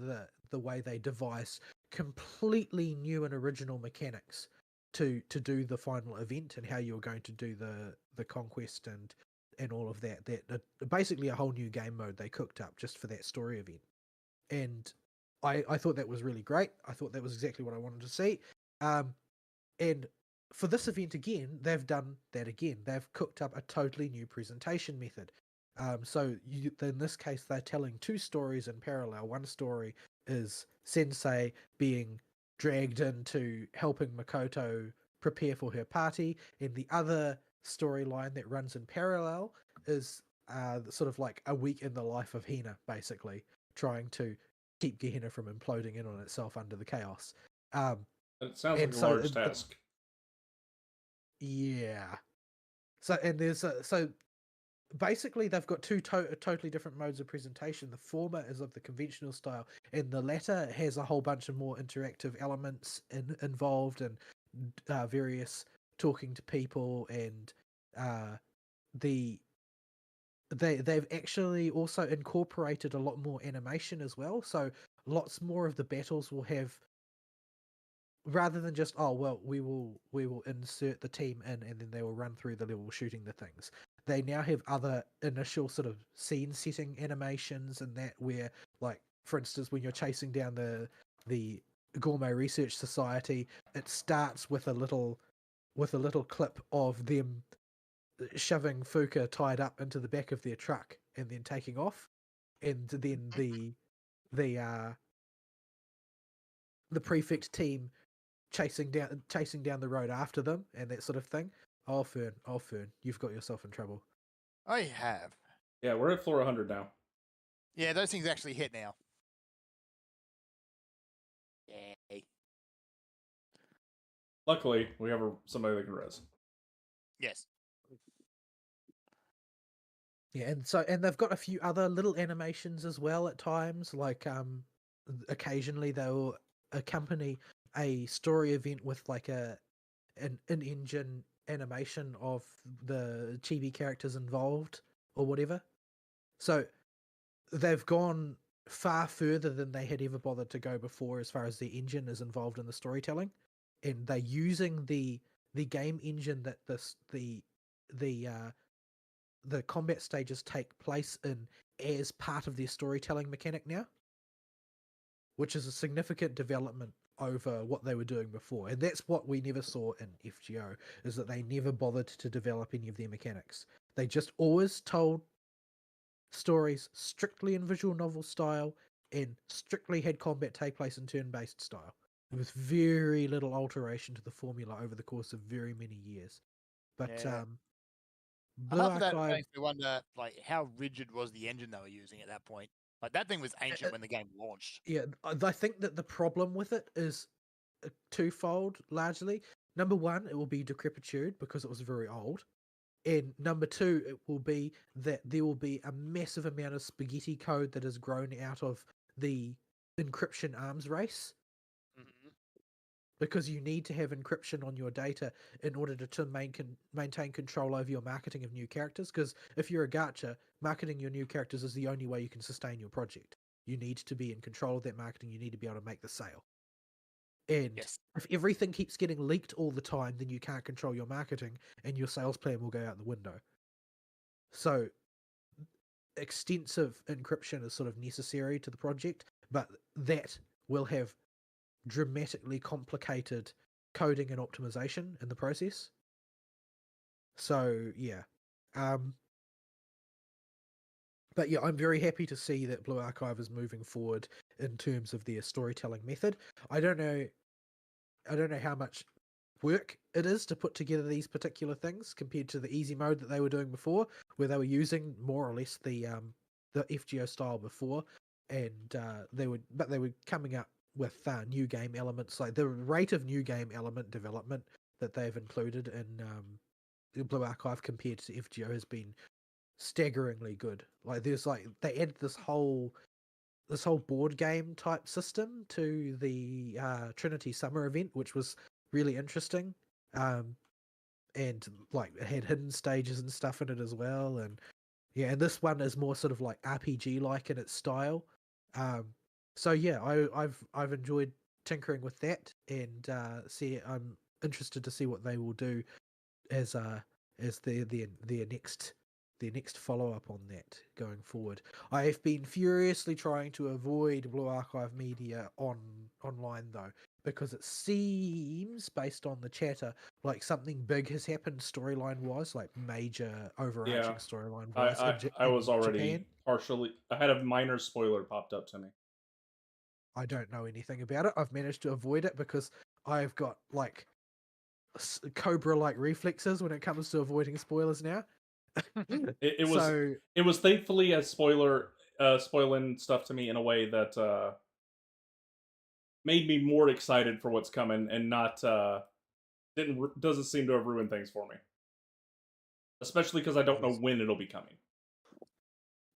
the way they devise completely new and original mechanics to do the final event and how you're going to do the conquest and all of that basically a whole new game mode they cooked up just for that story event. And I thought that was really great. I thought that was exactly what I wanted to see. And for this event again, they've done that again. They've cooked up a totally new presentation method. So in this case, they're telling 2 stories in parallel. One story is Sensei being dragged into helping Makoto prepare for her party, and the other storyline that runs in parallel is sort of like a week in the life of Hina, basically trying to keep Gehenna from imploding in on itself under the chaos. It sounds like and a so large task. Yeah. So and there's so basically they've got 2 totally different modes of presentation. The former is of the conventional style, and the latter has a whole bunch of more interactive elements involved and various talking to people, and they've actually also incorporated a lot more animation as well. So lots more of the battles will have, rather than just, oh well, we will insert the team in and then they will run through the level shooting the things. They now have other initial sort of scene setting animations, and that where, like, for instance, when you're chasing down the Gourmet Research Society, it starts with a little clip of them shoving Fuka tied up into the back of their truck and then taking off, and then the prefect team chasing down the road after them and that sort of thing. Oh Fern, you've got yourself in trouble. I have. Yeah, we're at floor 100 now. Yeah, those things actually hit now. Yay. Luckily, we have somebody that can res. Yes. Yeah, and they've got a few other little animations as well at times. Like occasionally they'll accompany a story event with like an in-engine animation of the chibi characters involved or whatever. So they've gone far further than they had ever bothered to go before as far as the engine is involved in the storytelling, and they're using the game engine that the combat stages take place in as part of their storytelling mechanic now, which is a significant development over what they were doing before. And that's what we never saw in FGO, is that they never bothered to develop any of their mechanics. They just always told stories strictly in visual novel style and strictly had combat take place in turn-based style, with very little alteration to the formula over the course of very many years. But Yeah. Blue Half of that Archive, makes me wonder, like, how rigid was the engine they were using at that point? Like, that thing was ancient when the game launched. yeah, I think that the problem with it is twofold, largely. number one, it will be decrepitude because it was very old. And number two, it will be that there will be a massive amount of spaghetti code that has grown out of the encryption arms race, because you need to have encryption on your data in order to maintain control over your marketing of new characters. Because if you're a gacha, marketing your new characters is the only way you can sustain your project. You need to be in control of that marketing. You need to be able to make the sale. And Yes. if everything keeps getting leaked all the time, then you can't control your marketing and your sales plan will go out the window. So extensive encryption is sort of necessary to the project, but that will have dramatically complicated coding and optimization in the process. So yeah. But yeah, I'm very happy to see that Blue Archive is moving forward in terms of their storytelling method. I don't know how much work it is to put together these particular things compared to the easy mode that they were doing before, where they were using more or less the FGO style before, and they were coming up with new game elements. Like the rate of new game element development that they've included in Blue Archive compared to FGO has been staggeringly good. Like there's they added this whole board game type system to the Trinity Summer event, which was really interesting. And like it had hidden stages and stuff in it as well. And yeah, and this one is more sort of like RPG like in its style. So yeah, I've enjoyed tinkering with that, and I'm interested to see what they will do as their next follow up on that going forward. I have been furiously trying to avoid Blue Archive media online though, because it seems, based on the chatter, like something big has happened storyline wise, like major overarching storyline wise I in was already Japan. partially. I had a minor spoiler popped up to me. I don't know anything about it. I've managed to avoid it because I've got like Cobra-like reflexes when it comes to avoiding spoilers now. It was So it was thankfully a spoiling stuff to me in a way that made me more excited for what's coming, and not doesn't seem to have ruined things for me. Especially because I don't know when it'll be coming.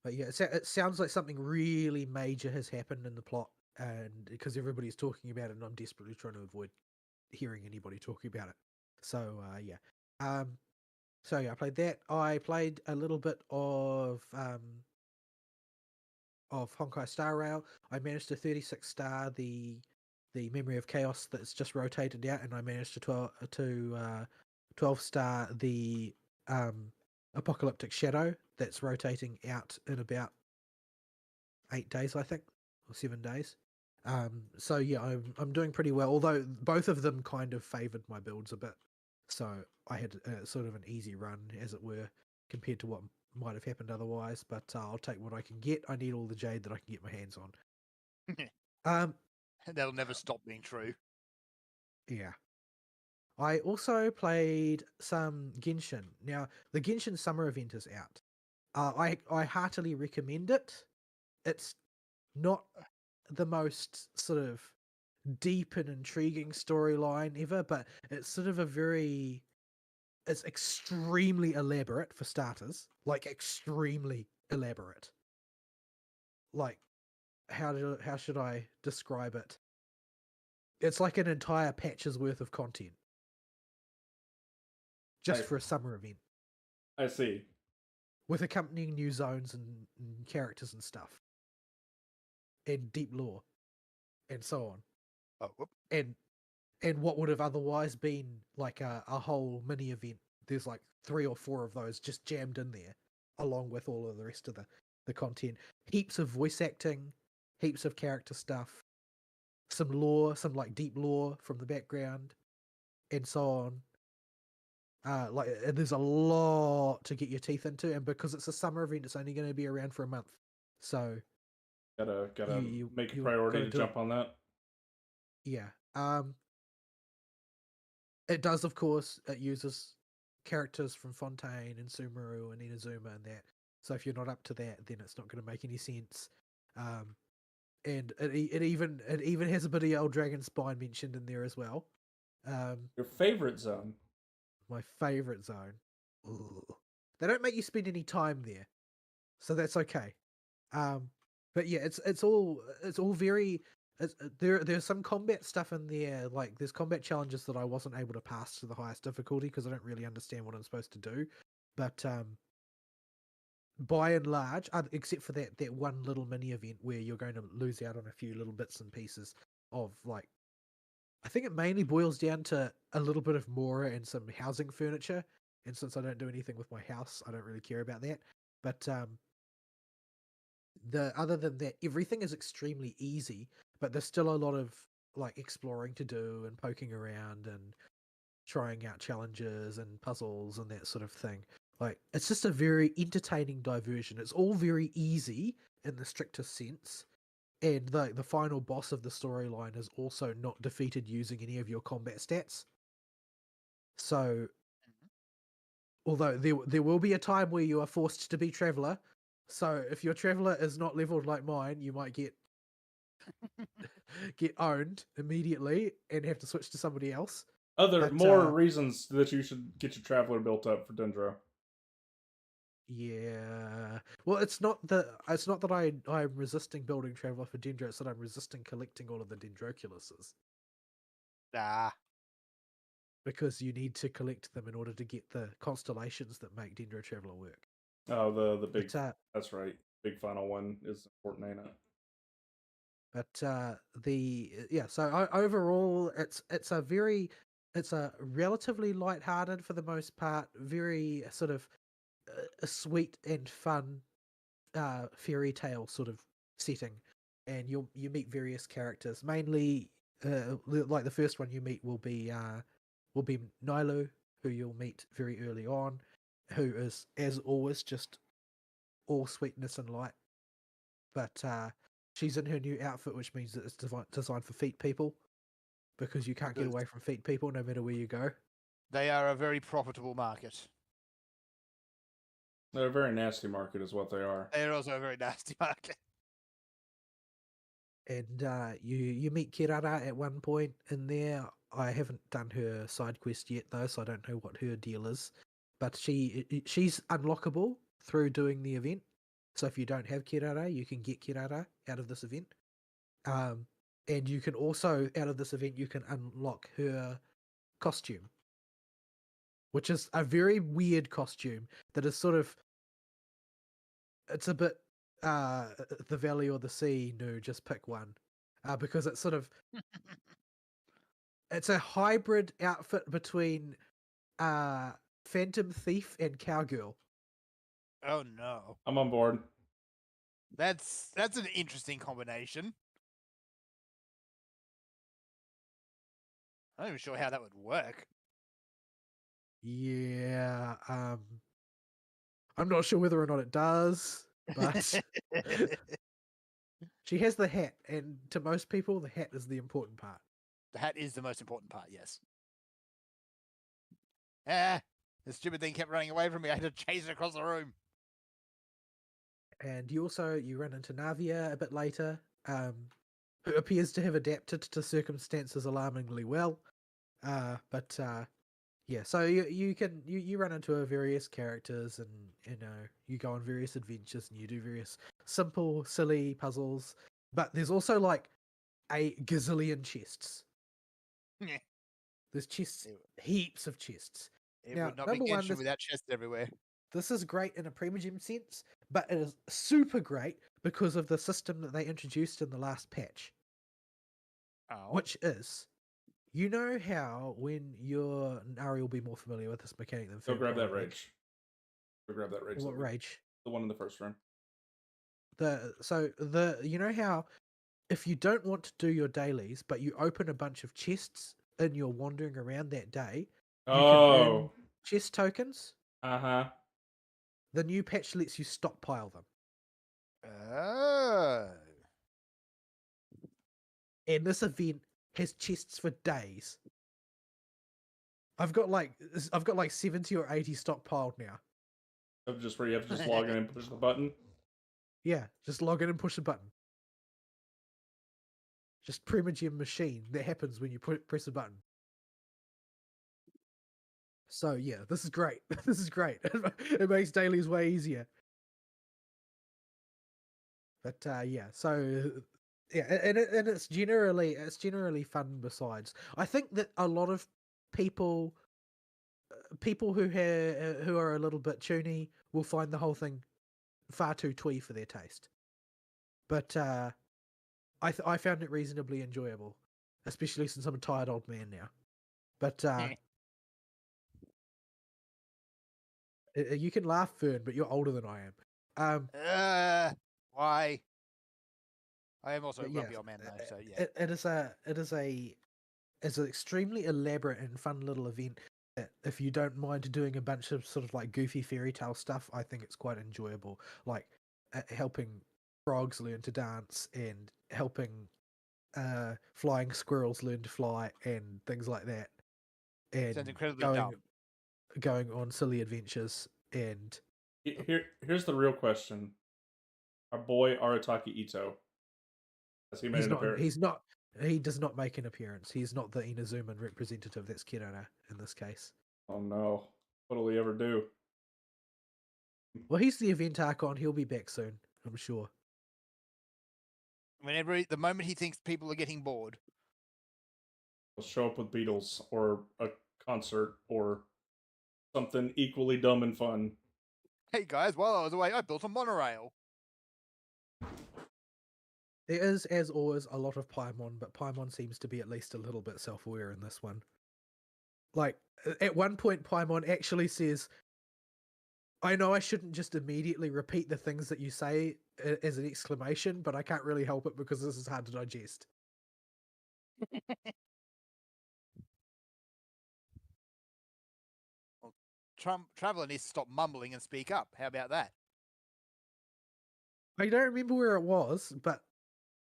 But yeah, it sounds like something really major has happened in the plot, and because everybody's talking about it, and I'm desperately trying to avoid hearing anybody talking about it. So yeah. So yeah, I played that. I played a little bit of Honkai Star Rail. I managed to 36 star the Memory of Chaos that's just rotated out, and I managed to 12 star the Apocalyptic Shadow that's rotating out in about 8 days, I think, or 7 days. So yeah, I'm doing pretty well. Although both of them kind of favoured my builds a bit, so I had sort of an easy run, as it were, compared to what might have happened otherwise. But I'll take what I can get. I need all the jade that I can get my hands on. That'll never stop being true. Yeah. I also played some Genshin. Now the Genshin summer event is out. I heartily recommend it. It's not the most sort of deep and intriguing storyline ever, but it's sort of it's extremely elaborate for starters. Like extremely elaborate. Like how should I describe it? It's like an entire patch's worth of content. Just for a summer event. I see. With accompanying new zones and characters and stuff. And deep lore. And so on. Oh, whoop. And what would have otherwise been like a whole mini event, there's like 3 or 4 of those just jammed in there, along with all of the rest of the content. Heaps of voice acting, heaps of character stuff, some lore, some like deep lore from the background, and so on. There's a lot to get your teeth into, and because it's a summer event, it's only going to be around for a month. So Gotta you make a priority to jump on that. Yeah. It does, of course. It uses characters from Fontaine and Sumeru and Inazuma and that. So if you're not up to that, then it's not going to make any sense. And it even has a bit of old Dragon Spine mentioned in there as well. Your favorite zone. My favorite zone. Ooh. They don't make you spend any time there, so that's okay. But yeah, it's all very. There's some combat stuff in there, like there's combat challenges that I wasn't able to pass to the highest difficulty because I don't really understand what I'm supposed to do. But by and large, except for that one little mini event where you're going to lose out on a few little bits and pieces of like, I think it mainly boils down to a little bit of Mora and some housing furniture. And since I don't do anything with my house, I don't really care about that. But other than that, everything is extremely easy, but there's still a lot of like exploring to do and poking around and trying out challenges and puzzles and that sort of thing. Like it's just a very entertaining diversion. It's all very easy in the strictest sense. And the final boss of the storyline is also not defeated using any of your combat stats. So although there will be a time where you are forced to be Traveler. So if your Traveler is not leveled like mine, you might get owned immediately and have to switch to somebody else. More reasons that you should get your Traveler built up for Dendro. Yeah. Well, it's not that I'm resisting building Traveler for Dendro, it's that I'm resisting collecting all of the Dendroculuses. Because you need to collect them in order to get the constellations that make Dendro Traveler work. Oh, the big. That's right. Big final one is important, ain't it? But so overall, it's a relatively light-hearted for the most part, very sort of a sweet and fun fairy tale sort of setting, and you meet various characters. Mainly, like the first one you meet will be Nilo, who you'll meet very early on, who is, as always, just all sweetness and light. But she's in her new outfit, which means that it's designed for feet people, because you can't get away from feet people no matter where you go. They are a very profitable market. They're a very nasty market is what they are. They're also a very nasty market. And you meet Kirara at one point in there. I haven't done her side quest yet though, so I don't know what her deal is. But she's unlockable through doing the event. So if you don't have Kirara, you can get Kirara out of this event. And you can also, out of this event, you can unlock her costume, which is a very weird costume that is sort of, it's a bit the valley or the sea. No, just pick one, because it's sort of it's a hybrid outfit between Phantom Thief and Cowgirl. Oh no, I'm on board. That's an interesting combination. I'm not even sure how that would work. Yeah, I'm not sure whether or not it does, but she has the hat, and to most people, the hat is the important part. The hat is the most important part, yes. The stupid thing kept running away from me. I had to chase it across the room. And you run into Navia a bit later, who appears to have adapted to circumstances alarmingly well. Yeah, so you run into various characters, and you go on various adventures, and you do various simple, silly puzzles. But there's also like a gazillion chests. Yeah. There's chests, heaps of chests. It would not be Genshin without chests everywhere. This is great in a Primogem sense, but it is super great because of the system that they introduced in the last patch. Oh. Which is, you know how when Nari will be more familiar with this mechanic than Go grab that rage. Go grab that rage. What rage? The one in the first room. You know how if you don't want to do your dailies, but you open a bunch of chests and you're wandering around that day, you can earn chest tokens. Uh-huh. The new patch lets you stockpile them. Oh. And this event has chests for days. I've got like 70 or 80 stockpiled now. Just where you have to just log in and push the button? Yeah, just log in and push the button. Just Primogem machine that happens when you press a button. So yeah, this is great. This is great. It makes dailies way easier. But yeah, so yeah, and it's generally fun. Besides, I think that a lot of people who are a little bit toony will find the whole thing far too twee for their taste. But I found it reasonably enjoyable, especially since I'm a tired old man now. But you can laugh, Fern, but you're older than I am. Why? I am also a But grumpy yeah, old man though, so yeah. It's an extremely elaborate and fun little event that if you don't mind doing a bunch of sort of like goofy fairy tale stuff, I think it's quite enjoyable. Like helping frogs learn to dance and helping flying squirrels learn to fly and things like that. And Sounds incredibly dumb. going on silly adventures and Here's the real question: our boy Arataki Ito, has he made an appearance? he does not make an appearance. He's not the Inazuman representative. That's Kirana in this case. Oh no, what'll he ever do? Well, he's the event Archon. He'll be back soon, I'm sure. The moment he thinks people are getting bored. He'll show up with Beatles or a concert or something equally dumb and fun. Hey guys, while I was away, I built a monorail. There is, as always, a lot of Paimon, but Paimon seems to be at least a little bit self-aware in this one. Like, at one point, Paimon actually says, I know I shouldn't just immediately repeat the things that you say as an exclamation, but I can't really help it because this is hard to digest. Well, Traveler needs to stop mumbling and speak up. How about that? I don't remember where it was, but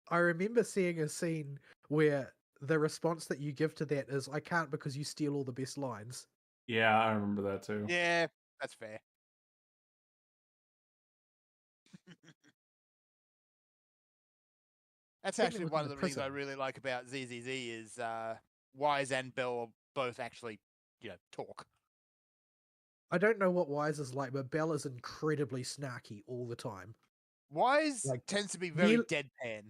I remember seeing a scene where the response that you give to that is, I can't because you steal all the best lines. Yeah, I remember that too. Yeah, that's fair. That's actually one of the things I really like about ZZZ is Wise and Bell both actually, talk. I don't know what Wise is like, but Bell is incredibly snarky all the time. Wise tends to be very deadpan.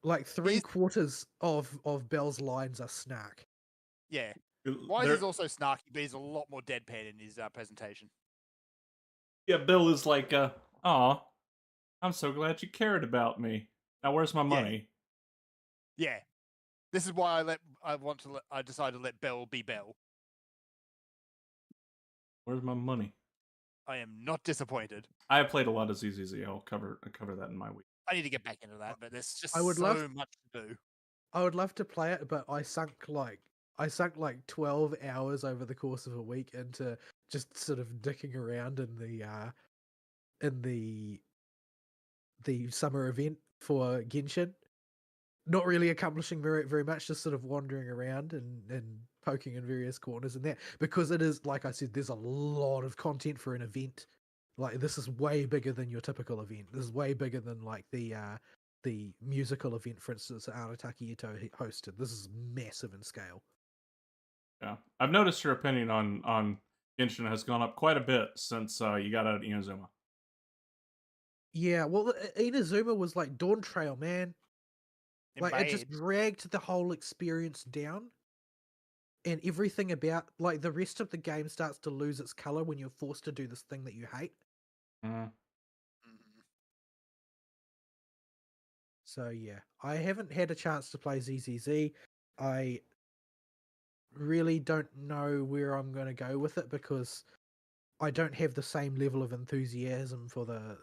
Like three-quarters of Bell's lines are snark. Yeah. Wise is also snarky, but he's a lot more deadpan in his presentation. Yeah, Bill is like, aw, I'm so glad you cared about me. Now where's my money? Yeah. This is why I decided to let Bell be Bell. Where's my money? I am not disappointed. I have played a lot of ZZZ. I'll cover that in my week. I need to get back into that, but there's just so much to do. I would love to play it, but I sunk like 12 hours over the course of a week into just sort of dicking around in the summer event for Genshin. Not really accomplishing very much, just sort of wandering around and poking in various corners and that, because it is, like I said, there's a lot of content for an event. Like, this is way bigger than your typical event. This is way bigger than like the musical event, for instance, that Arataki Ito hosted. This is massive in scale. Yeah, I've noticed your opinion on Genshin has gone up quite a bit since you got out of Inazuma. Yeah, well, Inazuma was like Dawntrail, man. Like, it just dragged the whole experience down, and everything about, like, the rest of the game starts to lose its color when you're forced to do this thing that you hate. So yeah, I haven't had a chance to play ZZZ. I really don't know where I'm going to go with it because I don't have the same level of enthusiasm for the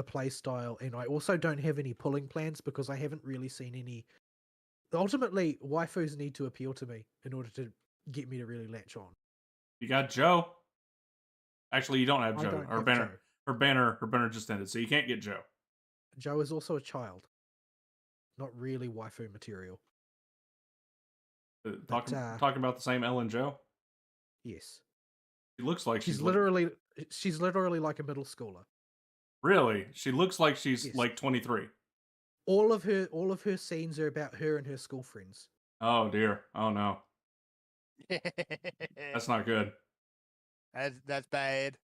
play style, and I also don't have any pulling plans because I haven't really seen any. Ultimately, waifus need to appeal to me in order to get me to really latch on. You got Joe. Actually, you don't have Joe. Her banner just ended, so you can't get Joe. Joe is also a child, not really waifu material. Talking about the same Ellen Joe. Yes, she looks like she's literally like a middle schooler. Really, she looks like she's like 23. All of her scenes are about her and her school friends. Oh dear! Oh no! That's not good. That's bad.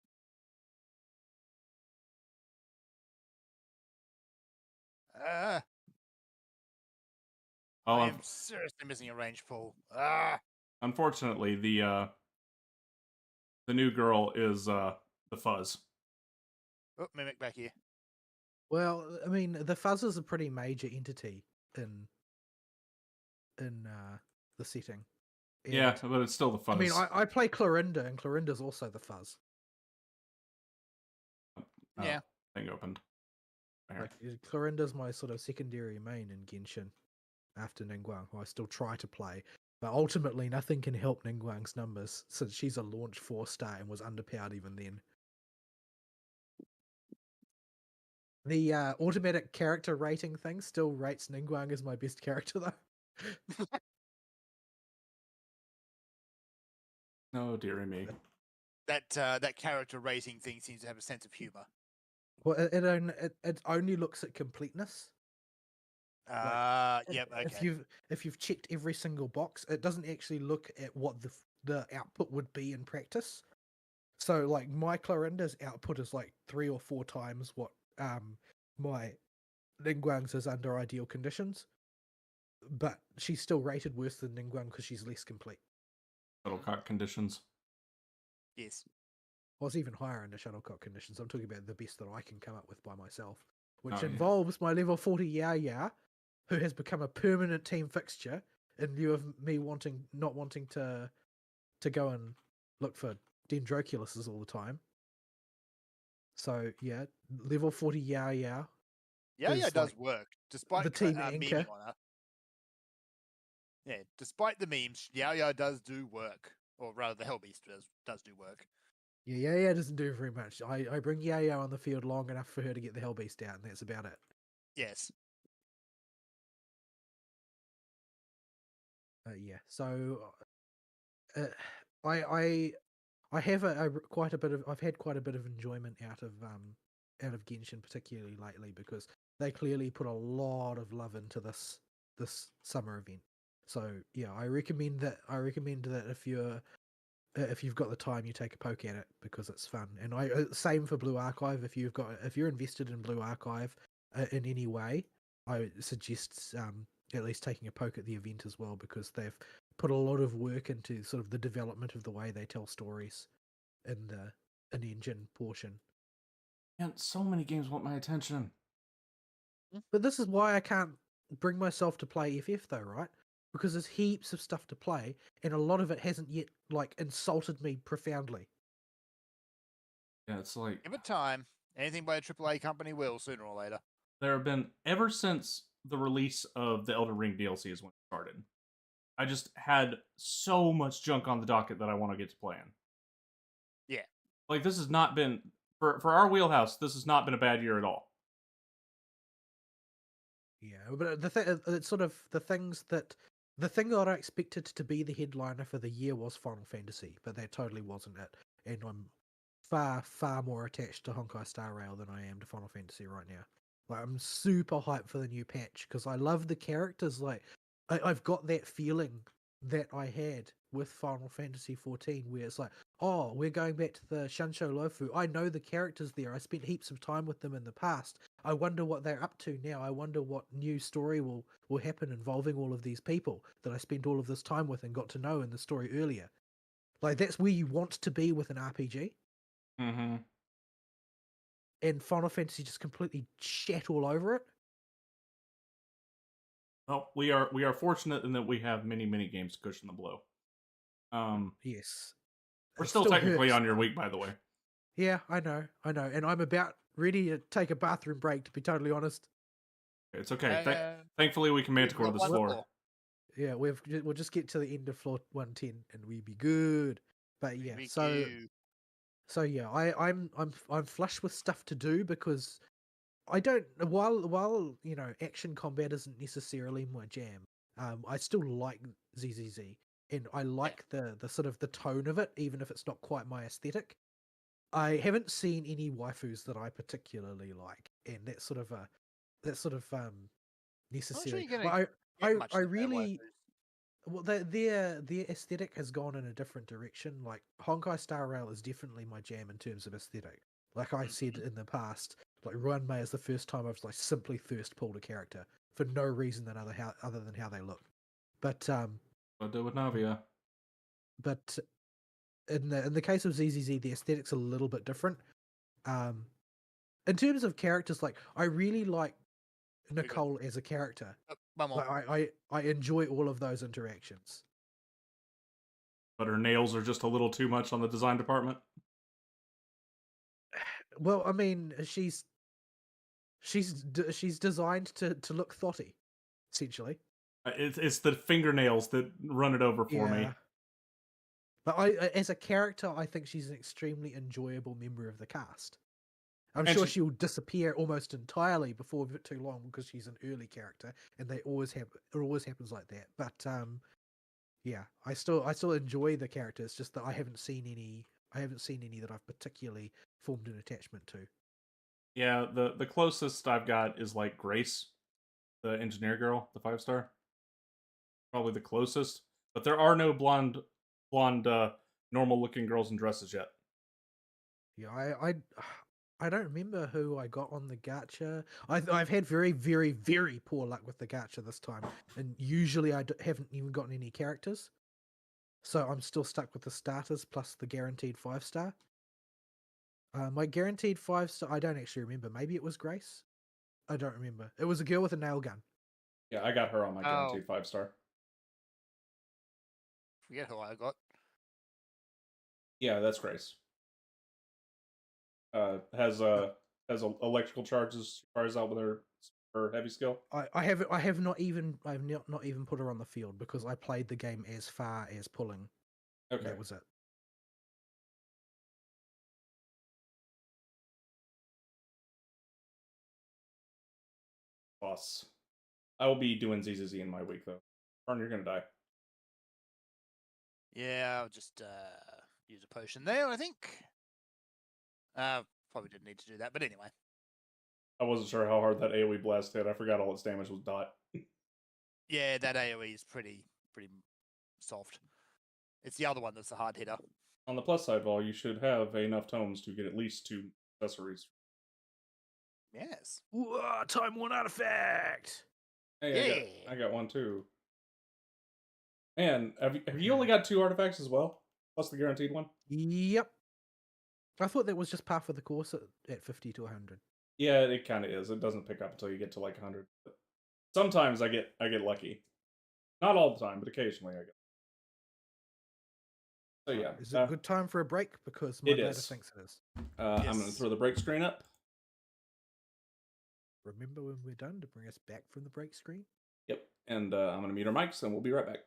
Oh, I am seriously missing a range pull. Ah, unfortunately, the new girl is the fuzz. oh, Mimic back here. Well, I mean, the fuzz is a pretty major entity in the setting. Yeah, And, but it's still the fuzz. I mean, I play Clorinda, and Clorinda's also the fuzz. Yeah. Thing opened. There. Like, Clorinda's my sort of secondary main in Genshin after Ningguang, who I still try to play. But ultimately, nothing can help Ningguang's numbers, since she's a launch 4-star and was underpowered even then. The automatic character rating thing still rates Ningguang as my best character, though. Oh, dearie me. That character rating thing seems to have a sense of humor. Well, it only looks at completeness. Yep, okay. If you've checked every single box, it doesn't actually look at what the output would be in practice. So, like, my Clorinda's output is like 3 or 4 times what my Ningguang's is under ideal conditions, but she's still rated worse than Ningguang because she's less complete. Shuttlecock conditions. Yes. Well, it's even higher under shuttlecock conditions. I'm talking about the best that I can come up with by myself, which Oh, yeah. involves my level 40 Yaya, who has become a permanent team fixture in lieu of me not wanting to go and look for Dendroculuses all the time. So yeah, level 40 Yaya. Yeah, is does like work despite the team memeing anchor. on her. Yeah, despite the memes, Yao does do work, or rather, the Hellbeast does do work. Yeah, Yaya doesn't do very much. I bring Yaya on the field long enough for her to get the Hellbeast out, and that's about it. Yes. Yeah. So I have quite a bit of I've had quite a bit of enjoyment out of Genshin, particularly lately, because they clearly put a lot of love into this summer event. So yeah, I recommend that if you've got the time, you take a poke at it because it's fun. And same for Blue Archive. If you're invested in Blue Archive in any way, I suggest at least taking a poke at the event as well, because they've put a lot of work into sort of the development of the way they tell stories in an engine portion. And so many games want my attention. But this is why I can't bring myself to play FF though, right? Because there's heaps of stuff to play, and a lot of it hasn't yet like insulted me profoundly. Yeah, it's like Give it time. Anything by a AAA company will sooner or later. there have been, ever since the release of the Elden Ring DLCs when it started, I just had so much junk on the docket that I want to get to playing. Yeah. Like, this has not been, for our wheelhouse, this has not been a bad year at all. Yeah, but it's sort of the thing that I expected to be the headliner for the year was Final Fantasy, but that totally wasn't it. And I'm far more attached to Honkai Star Rail than I am to Final Fantasy right now. Like, I'm super hyped for the new patch because I love the characters. Like, I've got that feeling that I had with Final Fantasy 14, where it's like, oh, we're going back to the Shansho Lofu. I know the characters there. I spent heaps of time with them in the past. I wonder what they're up to now. I wonder what new story will happen involving all of these people that I spent all of this time with and got to know in the story earlier. Like, that's where you want to be with an RPG. Mm-hmm. And Final Fantasy just completely shat all over it. Well, we are fortunate in that we have many games to cushion the blow. Yes. We're It still still technically hurts, on your though. week, by the way. Yeah, I know. And I'm about ready to take a bathroom break, to be totally honest. It's okay. Thankfully, we can manticore this floor. Yeah, we'll just get to the end of floor 110 and we be good. But yeah, so yeah, I'm flush with stuff to do because I don't while you know action combat isn't necessarily my jam. I still like ZZZ and I like the sort of the tone of it, even if it's not quite my aesthetic. I haven't seen any waifus that I particularly like, and that's sort of necessary. I'm not sure you're Well, gonna get much I of that really waifus. Well, their aesthetic has gone in a different direction. Like Honkai Star Rail is definitely my jam in terms of aesthetic. Like I said in the past, like Ruan Mei is the first time I've like simply thirst pulled a character for no reason other than how they look. But I did with Navia. but in the case of ZZZ, the aesthetic's a little bit different. In terms of characters, like I really like Very good. Nicole as a character. Oh, one more. Like I enjoy all of those interactions. But her nails are just a little too much on the design department. Well, I mean, she's designed to look thotty, essentially. It's the fingernails that run it over for me. But as a character, I think she's an extremely enjoyable member of the cast. I'm And sure she'll disappear almost entirely before too long because she's an early character, and it always happens like that. But yeah, I still enjoy the character. It's just that I haven't seen any that I've particularly formed an attachment to. Yeah, the closest I've got is like Grace, the engineer girl, the 5-star. Probably the closest. But there are no blonde, normal looking girls in dresses yet. Yeah, I don't remember who I got on the gacha. I've had very, very, very poor luck with the gacha this time, and usually haven't even gotten any characters. So I'm still stuck with the starters plus the guaranteed 5-star. My guaranteed 5-star, I don't actually remember. Maybe it was Grace. I don't remember. It was a girl with a nail gun. Yeah, I got her on my guaranteed 5-star. Forget who I got. Yeah, that's Grace. Has electrical charges fires out with her heavy skill. I have not even put her on the field because I played the game as far as pulling. Okay. That was it. Boss. I will be doing ZZZ in my week though. Arn, you're gonna die. Yeah, I'll just use a potion there, I think. Probably didn't need to do that, but anyway. I wasn't sure how hard that AoE blast hit. I forgot all its damage was dot. Yeah, that AoE is pretty soft. It's the other one that's the hard hitter. On the plus side, Vol, you should have enough tomes to get at least 2 accessories. Yes. Ooh, time one artifact. Hey, I got one too. Man, have you only got 2 artifacts as well? Plus the guaranteed one? Yep. I thought that was just par for the course at 50 to 100. Yeah, it kind of is. It doesn't pick up until you get to like 100. But sometimes I get lucky. Not all the time, but occasionally I get. So yeah. Is it a good time for a break? Because my data thinks it is. Yes. I'm going to throw the break screen up. Remember when we're done to bring us back from the break screen? Yep. And I'm going to mute our mics and we'll be right back.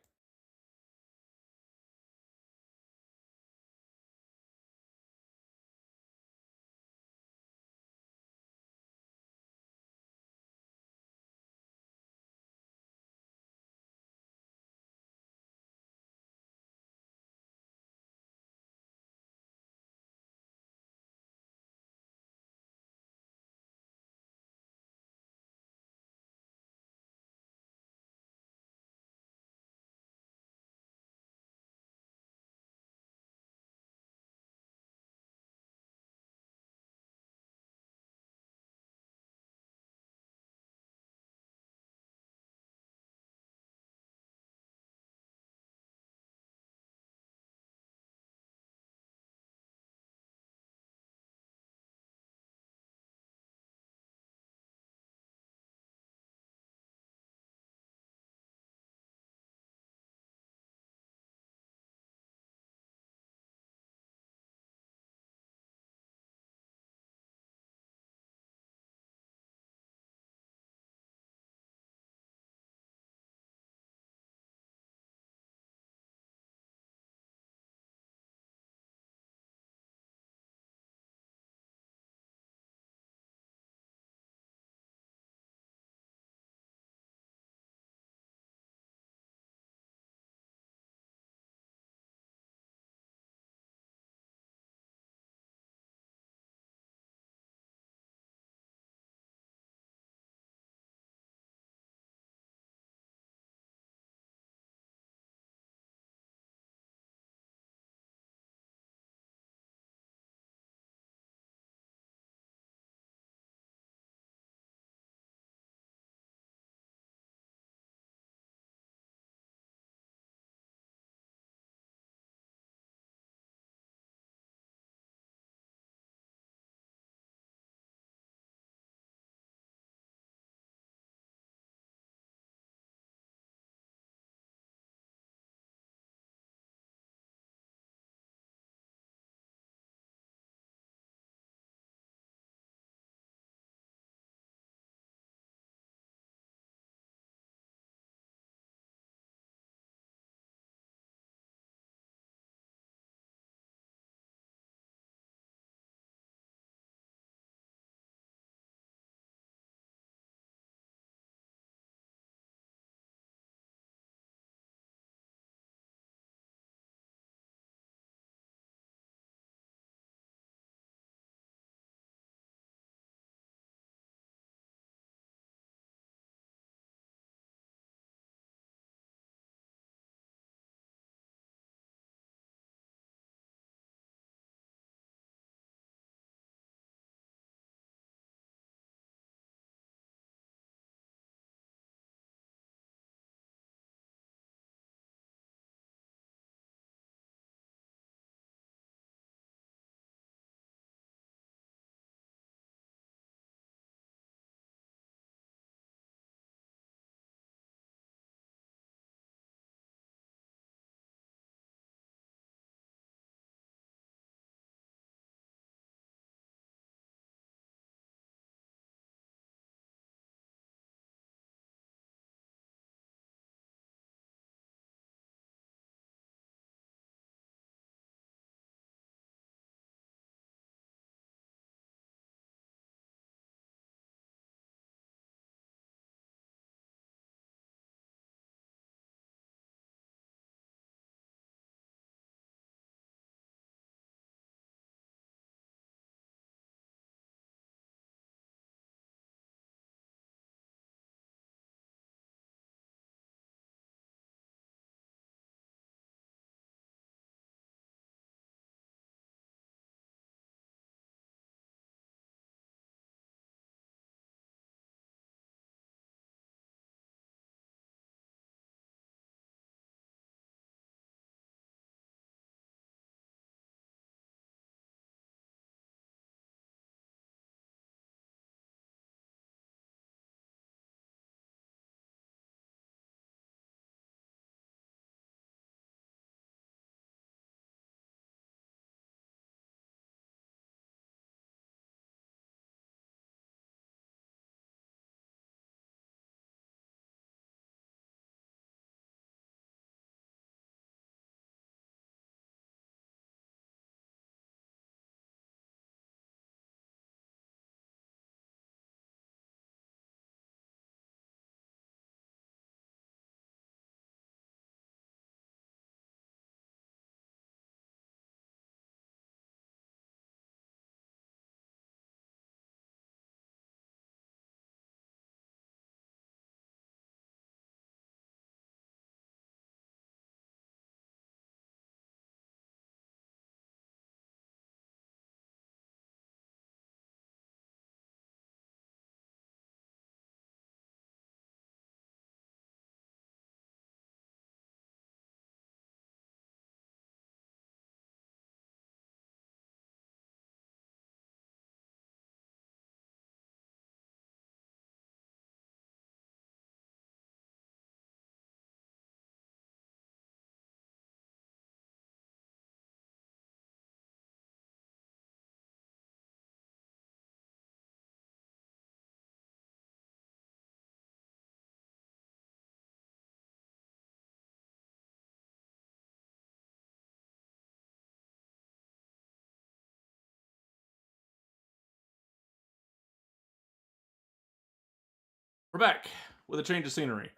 We're back with a change of scenery.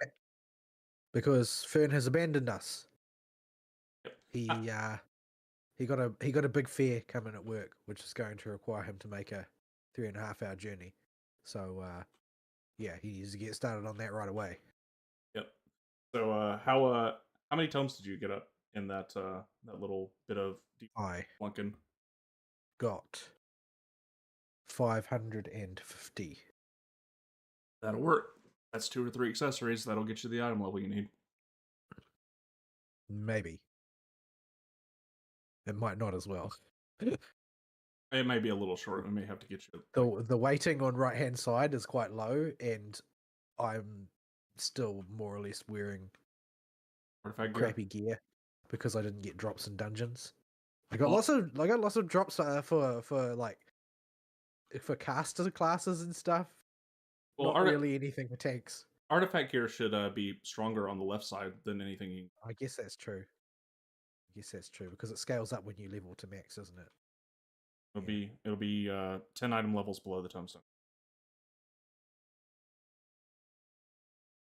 Because Fern has abandoned us. Yep. He got a big fair coming at work, which is going to require him to make a 3.5 hour journey. So yeah, he needs to get started on that right away. Yep. So how many tomes did you get up in that that little bit of deep I flunking? got 550. That'll work. That's 2 or 3 accessories. That'll get you the item level you need. Maybe. It might not as well. It may be a little short. I may have to get you. The weighting on right hand side is quite low, and I'm still more or less wearing Artifact gear. crappy gear because I didn't get drops in dungeons. I got Well- lots of drops for like for caster classes and stuff. Well, Not really anything for tanks. artifact gear should be stronger on the left side than anything. I guess that's true. Because it scales up when you level to max, isn't it? It'll be 10 item levels below the tombstone.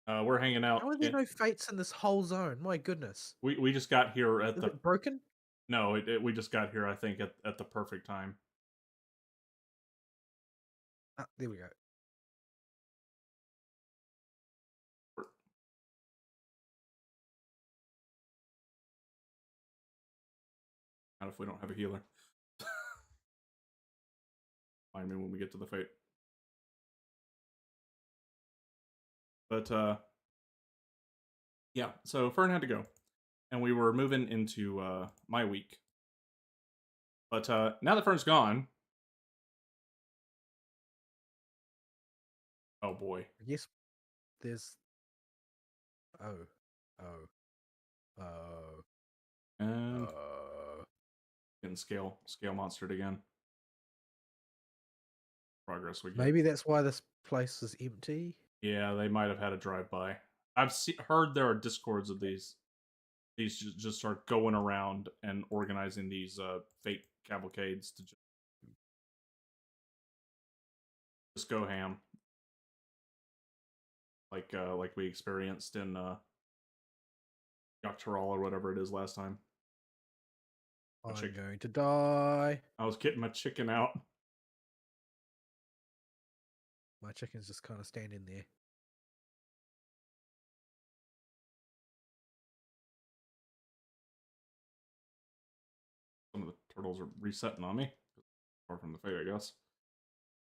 We're hanging out. How are there no fates in this whole zone? My goodness. We just got here at Is it broken? No, we just got here. I think at the perfect time. Ah, there we go. Not if we don't have a healer. Find me when we get to the fate. But yeah, so Fern had to go, and we were moving into my week. But now that Fern's gone, oh boy, I guess there's and getting scale monstered again. Progress we get. maybe that's why this place is empty. Yeah, they might have had a drive-by. I've heard there are discords of these. These just start going around and organizing these fate cavalcades to just go ham, like we experienced in Dawntrail or whatever it is last time. I'm going to die. I was getting my chicken out. My chicken's just kind of standing there. Some of the turtles are resetting on me. Or from the fate, I guess.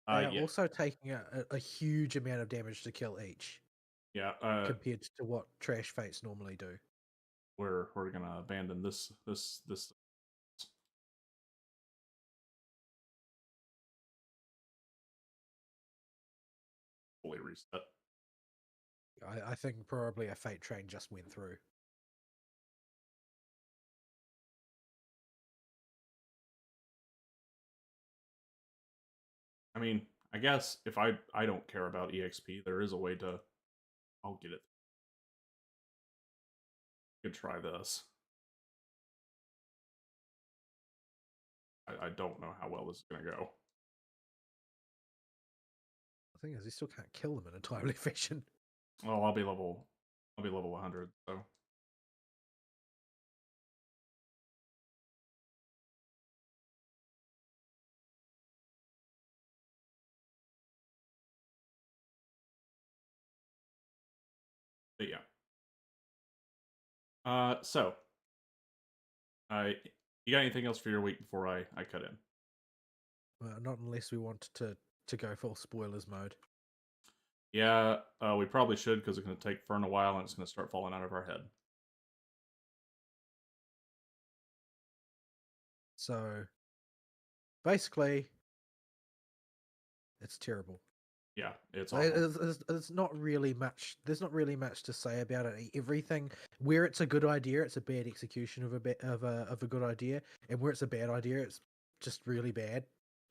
They're Yeah. also taking a huge amount of damage to kill each. Yeah. Compared to what trash fates normally do. We're gonna abandon this. Fully reset. I think probably a fate train just went through. I mean, I guess if I don't care about EXP, there is a way to. I'll get it. Could try this. I don't know how well this is gonna go. The thing is, you still can't kill them in a timely fashion. Well, I'll be level 100. So. But yeah. So. You got anything else for your week before I cut in? Not unless we want to go full spoilers mode. Yeah, we probably should because it's going to take Fern a while and it's going to start falling out of our head. So, basically, it's terrible. Yeah, it's awful. It's not really much. There's not really much to say about it. Everything where it's a good idea, it's a bad execution of a good idea, and where it's a bad idea, it's just really bad,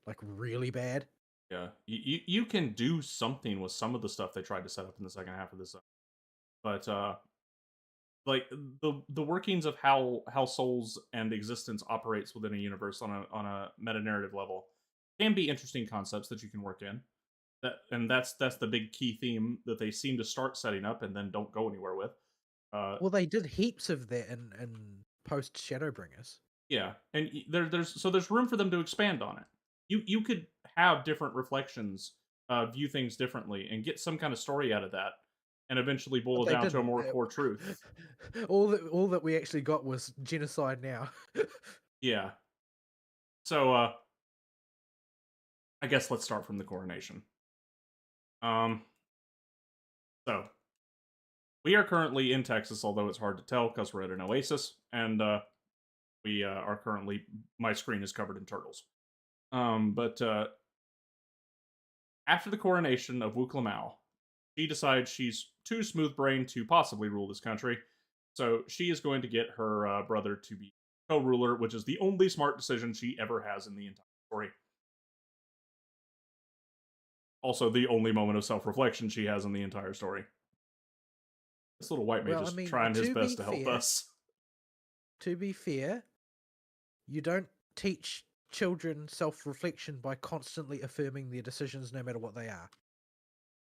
like really bad. Yeah, you can do something with some of the stuff they tried to set up in the second half of this, but like the workings of how souls and existence operates within a universe on a meta narrative level can be interesting concepts that you can work in that's the big key theme that they seem to start setting up and then don't go anywhere with. Well, they did heaps of that in post Shadowbringers. Yeah, and there's room for them to expand on it. You could have different reflections, view things differently, and get some kind of story out of that, and eventually boil But it they down to a didn't. more core truth. All that we actually got was genocide now. Yeah. So I guess let's start from the coronation. Um. So we are currently in Texas, although it's hard to tell because we're at an oasis, and we are currently my screen is covered in turtles. But after the coronation of Wuklamau, she decides she's too smooth-brained to possibly rule this country, so she is going to get her brother to be co-ruler, which is the only smart decision she ever has in the entire story. Also, the only moment of self-reflection she has in the entire story. This little white mage Well, I is mean, trying his to best be to help fair, us. to be fair, you don't teach children self-reflection by constantly affirming their decisions, no matter what they are.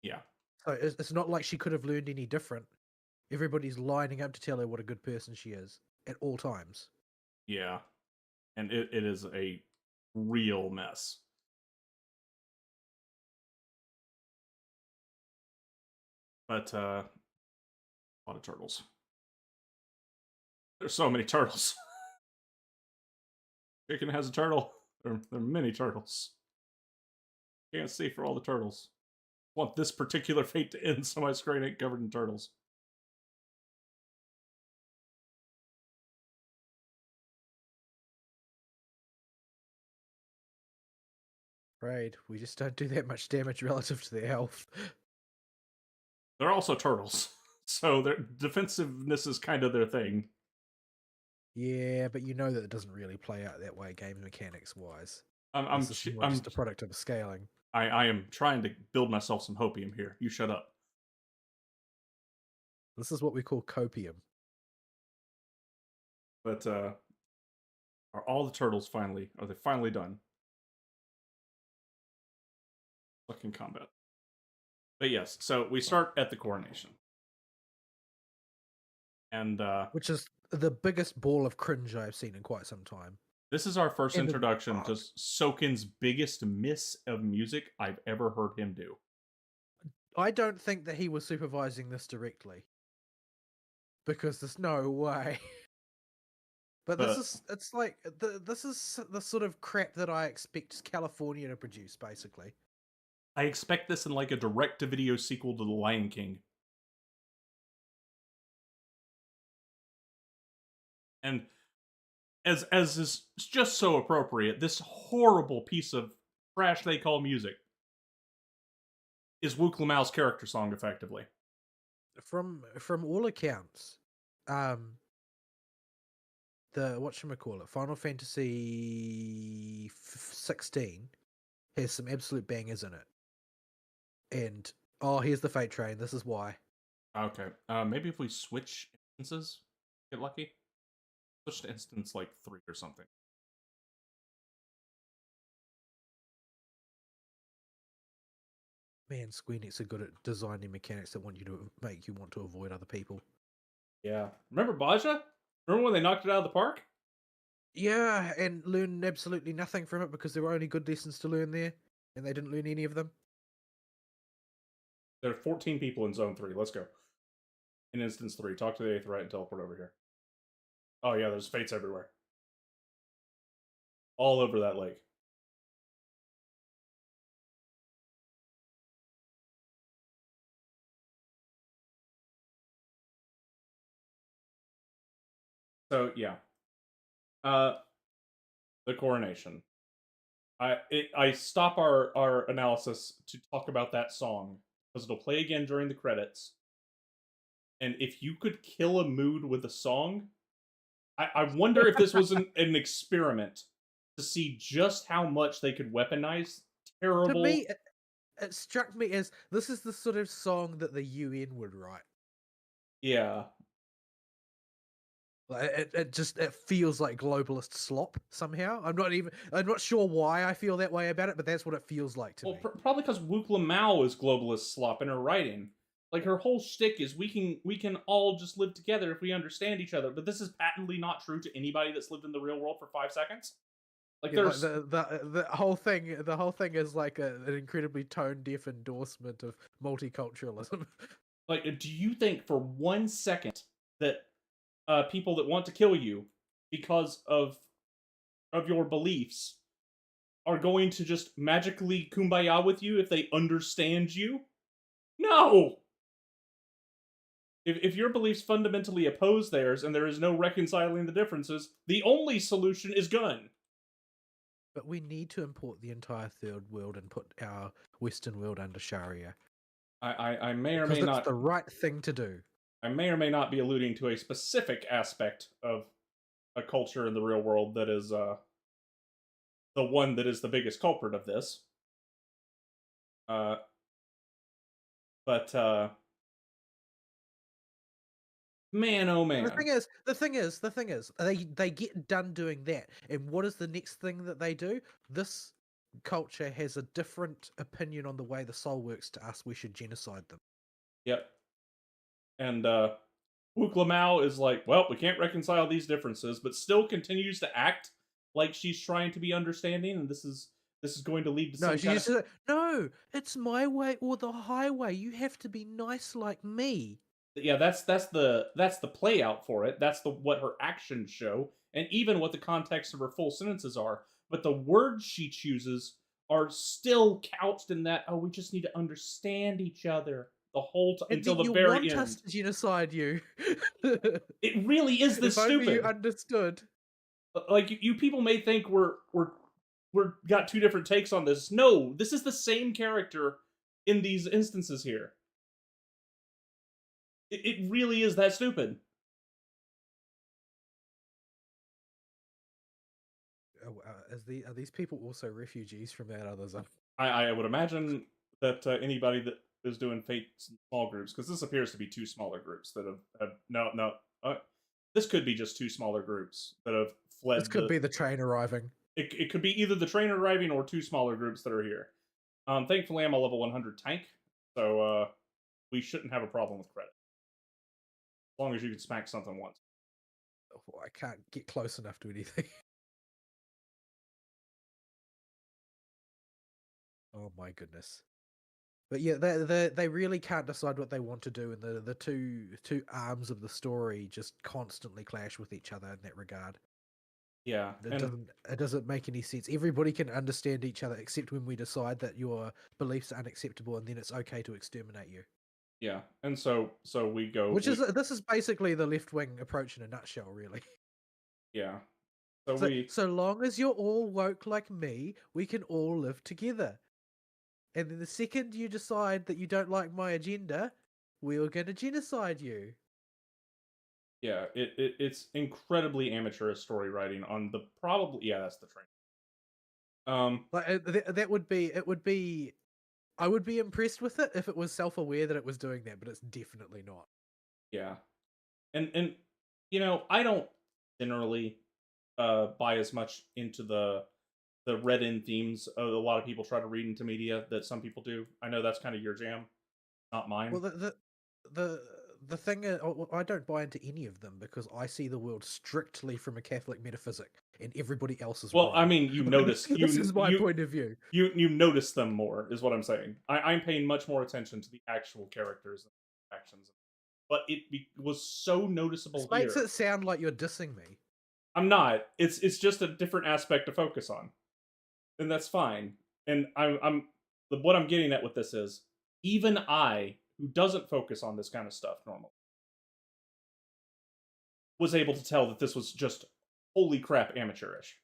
Yeah. So it's not like she could have learned any different. Everybody's lining up to tell her what a good person she is at all times. Yeah. And it is a real mess. But a lot of turtles. There's so many turtles. Chicken has a turtle. There are many turtles. Can't see for all the turtles. Want this particular fate to end so my screen ain't covered in turtles. Right, we just don't do that much damage relative to their health. They're also turtles, so their defensiveness is kind of their thing. Yeah, but you know that it doesn't really play out that way, game mechanics wise. I'm This is more just a product of scaling. I am trying to build myself some hopium here. You shut up. This is what we call copium. But are all the turtles finally? Are they finally done? Fucking combat. But yes, so we start at the coronation, and Which is the biggest ball of cringe I've seen in quite some time. this is our first And the- introduction to Soken's biggest miss of music I've ever heard him do. I don't think that he was supervising this directly. Because there's no way. But it's like, this is the sort of crap that I expect California to produce, basically. I expect this in like a direct-to-video sequel to The Lion King. And as is just so appropriate, this horrible piece of trash they call music is Wuklamau's character song, effectively. From all accounts, the whatchamacallit, Final Fantasy 16 has some absolute bangers in it. And here's the Fate Train. This is why. Okay, maybe if we switch instances, get lucky. Switch to instance like 3 or something. Man, Square Enix are good at designing mechanics that want you to make you want to avoid other people. Yeah. Remember Baja? Remember when they knocked it out of the park? Yeah, and learn absolutely nothing from it because there were only good lessons to learn there, and they didn't learn any of them. There are 14 people in Zone 3. Let's go. In Instance 3, talk to the Aetheryte and teleport over here. Oh yeah, there's fates everywhere. All over that lake. So yeah. The coronation. I stop our analysis to talk about that song because it'll play again during the credits. And if you could kill a mood with a song, I wonder if this was an experiment to see just how much they could weaponize terrible. To me, it struck me as this is the sort of song that the UN would write. Yeah. It feels like globalist slop somehow. I'm not sure why I feel that way about it, but that's what it feels like to Well, me. probably because Wu Mao is globalist slop in her writing. Like her whole shtick is we can all just live together if we understand each other. But this is patently not true to anybody that's lived in the real world for 5 seconds. Like Yeah, there's the whole thing is like an incredibly tone deaf endorsement of multiculturalism. like, do you think for 1 second that people that want to kill you because of your beliefs are going to just magically kumbaya with you if they understand you? No. If your beliefs fundamentally oppose theirs and there is no reconciling the differences, the only solution is gun. But we need to import the entire third world and put our Western world under Sharia. I may or Because may it's not the right thing to do. I may or may not be alluding to a specific aspect of a culture in the real world that is the one that is the biggest culprit of this. Uh, but man, oh And man, the thing is, they get done doing that, and what is the next thing that they do? This culture has a different opinion on the way the soul works to us. We should genocide them. yep. And Wu Mao is like, well, we can't reconcile these differences, but still continues to act like she's trying to be understanding, and this is going to lead to No, some she kind just said, no, it's my way or the highway. You have to be nice like me. yeah, that's the play out for it. That's the what her actions show, and even what the context of her full sentences are. But the words she chooses are still couched in that. Oh, we just need to understand each other the whole time And until then the you very want us end. to genocide you. It really is this If only you stupid. understood. Like you people may think we're got two different takes on this. No, this is the same character in these instances here. It really is that stupid. Are these people also refugees from that other zone? I would imagine that anybody that is doing fate small groups, because this appears to be two smaller groups that have no. This could be just two smaller groups that have fled. This could be the train arriving. It could be either the train arriving or two smaller groups that are here. Thankfully, I'm a level 100 tank, so we shouldn't have a problem with credit. As long as you can smack something once. Oh, I can't get close enough to anything. Oh my goodness. But yeah, they really can't decide what they want to do, and the two arms of the story just constantly clash with each other in that regard. Yeah, It doesn't make any sense. Everybody can understand each other except when we decide that your beliefs are unacceptable, and then it's okay to exterminate you. yeah, and so we go. This is basically the left wing approach in a nutshell, really. Yeah, So long as you're all woke like me, we can all live together. And then the second you decide that you don't like my agenda, we're going to genocide you. yeah, it's incredibly amateurish story writing on the probably that's the train. Like that would be. I would be impressed with it if it was self-aware that it was doing that, but it's definitely not. Yeah, and I don't generally buy as much into the read-in themes a lot of people try to read into media that some people do. I know that's kind of your jam, not mine. Well, the thing is, I don't buy into any of them because I see the world strictly from a Catholic metaphysic, and everybody else is Well, wrong. I mean, you notice This is my point of view. You notice them more, is what I'm saying. I'm paying much more attention to the actual characters and actions, but it was so noticeable This here. makes it sound like you're dissing me. I'm not. It's just a different aspect to focus on, and that's fine. And what I'm getting at with this is even I, who doesn't focus on this kind of stuff normally, was able to tell that this was just holy crap amateurish.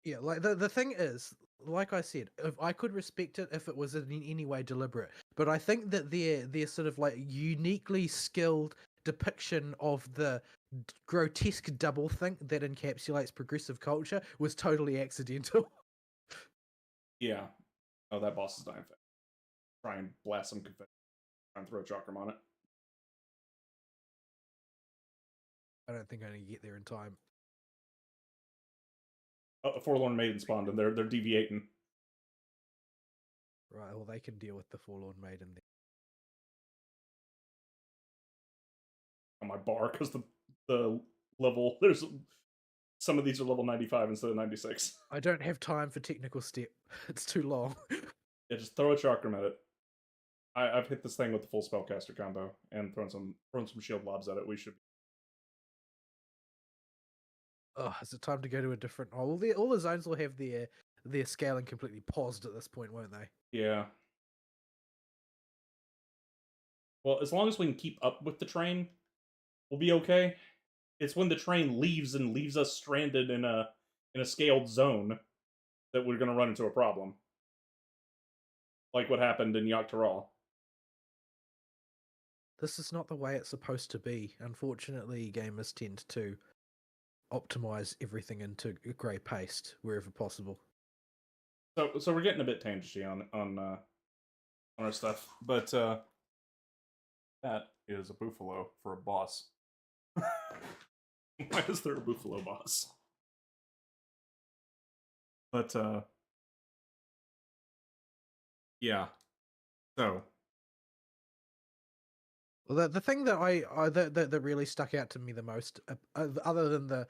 Yeah, like the thing is, like I said, if I could respect it if it was in any way deliberate, but I think that their sort of like uniquely skilled depiction of the grotesque doublethink that encapsulates progressive culture was totally accidental. Yeah. Oh, that boss is dying fast. Try and blast some confetti. Try and throw chakram on it. I don't think I'm going to get there in time. A forlorn maiden spawned, and they're deviating. Right, well, they can deal with the Forlorn Maiden then. On my bar, because the level, there's some of these are level 95 instead of 96. I don't have time for technical step. It's too long. Yeah, just throw a chakram at it. I've hit this thing with the full spellcaster combo and thrown some shield lobs at it. We should. Oh, is it time to go to a different? Oh, well, all the zones will have their scaling completely paused at this point, won't they? Yeah. Well, as long as we can keep up with the train, we'll be okay. It's when the train leaves and leaves us stranded in a scaled zone that we're going to run into a problem. Like what happened in Yogg-Tothrall. This is not the way it's supposed to be. Unfortunately, gamers tend to optimize everything into grey paste wherever possible. So we're getting a bit tangenty on our stuff, but that is a buffalo for a boss. Why is there a buffalo boss? But yeah. So Well, the thing that that really stuck out to me the most, other than the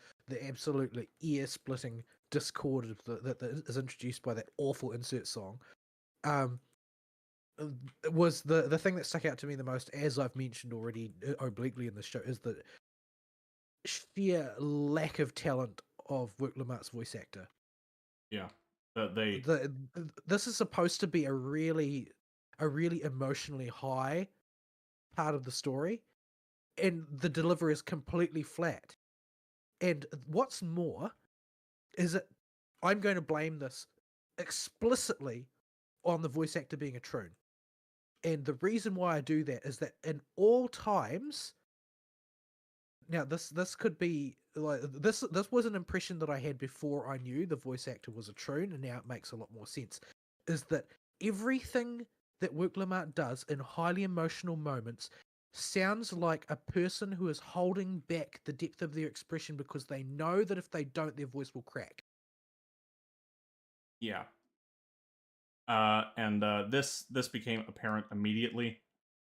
absolutely ear-splitting discord that is introduced by that awful insert song, was the thing that stuck out to me the most, as I've mentioned already obliquely in the show, is the sheer lack of talent of Work Lamart's voice actor. yeah, this is supposed to be a really emotionally high part of the story, and the delivery is completely flat. And what's more is that I'm going to blame this explicitly on the voice actor being a troon. And the reason why I do that is that in all times, now this could be like this was an impression that I had before I knew the voice actor was a troon, and now it makes a lot more sense. Is that everything that Work Lamart does in highly emotional moments sounds like a person who is holding back the depth of their expression because they know that if they don't, their voice will crack. yeah. And this became apparent immediately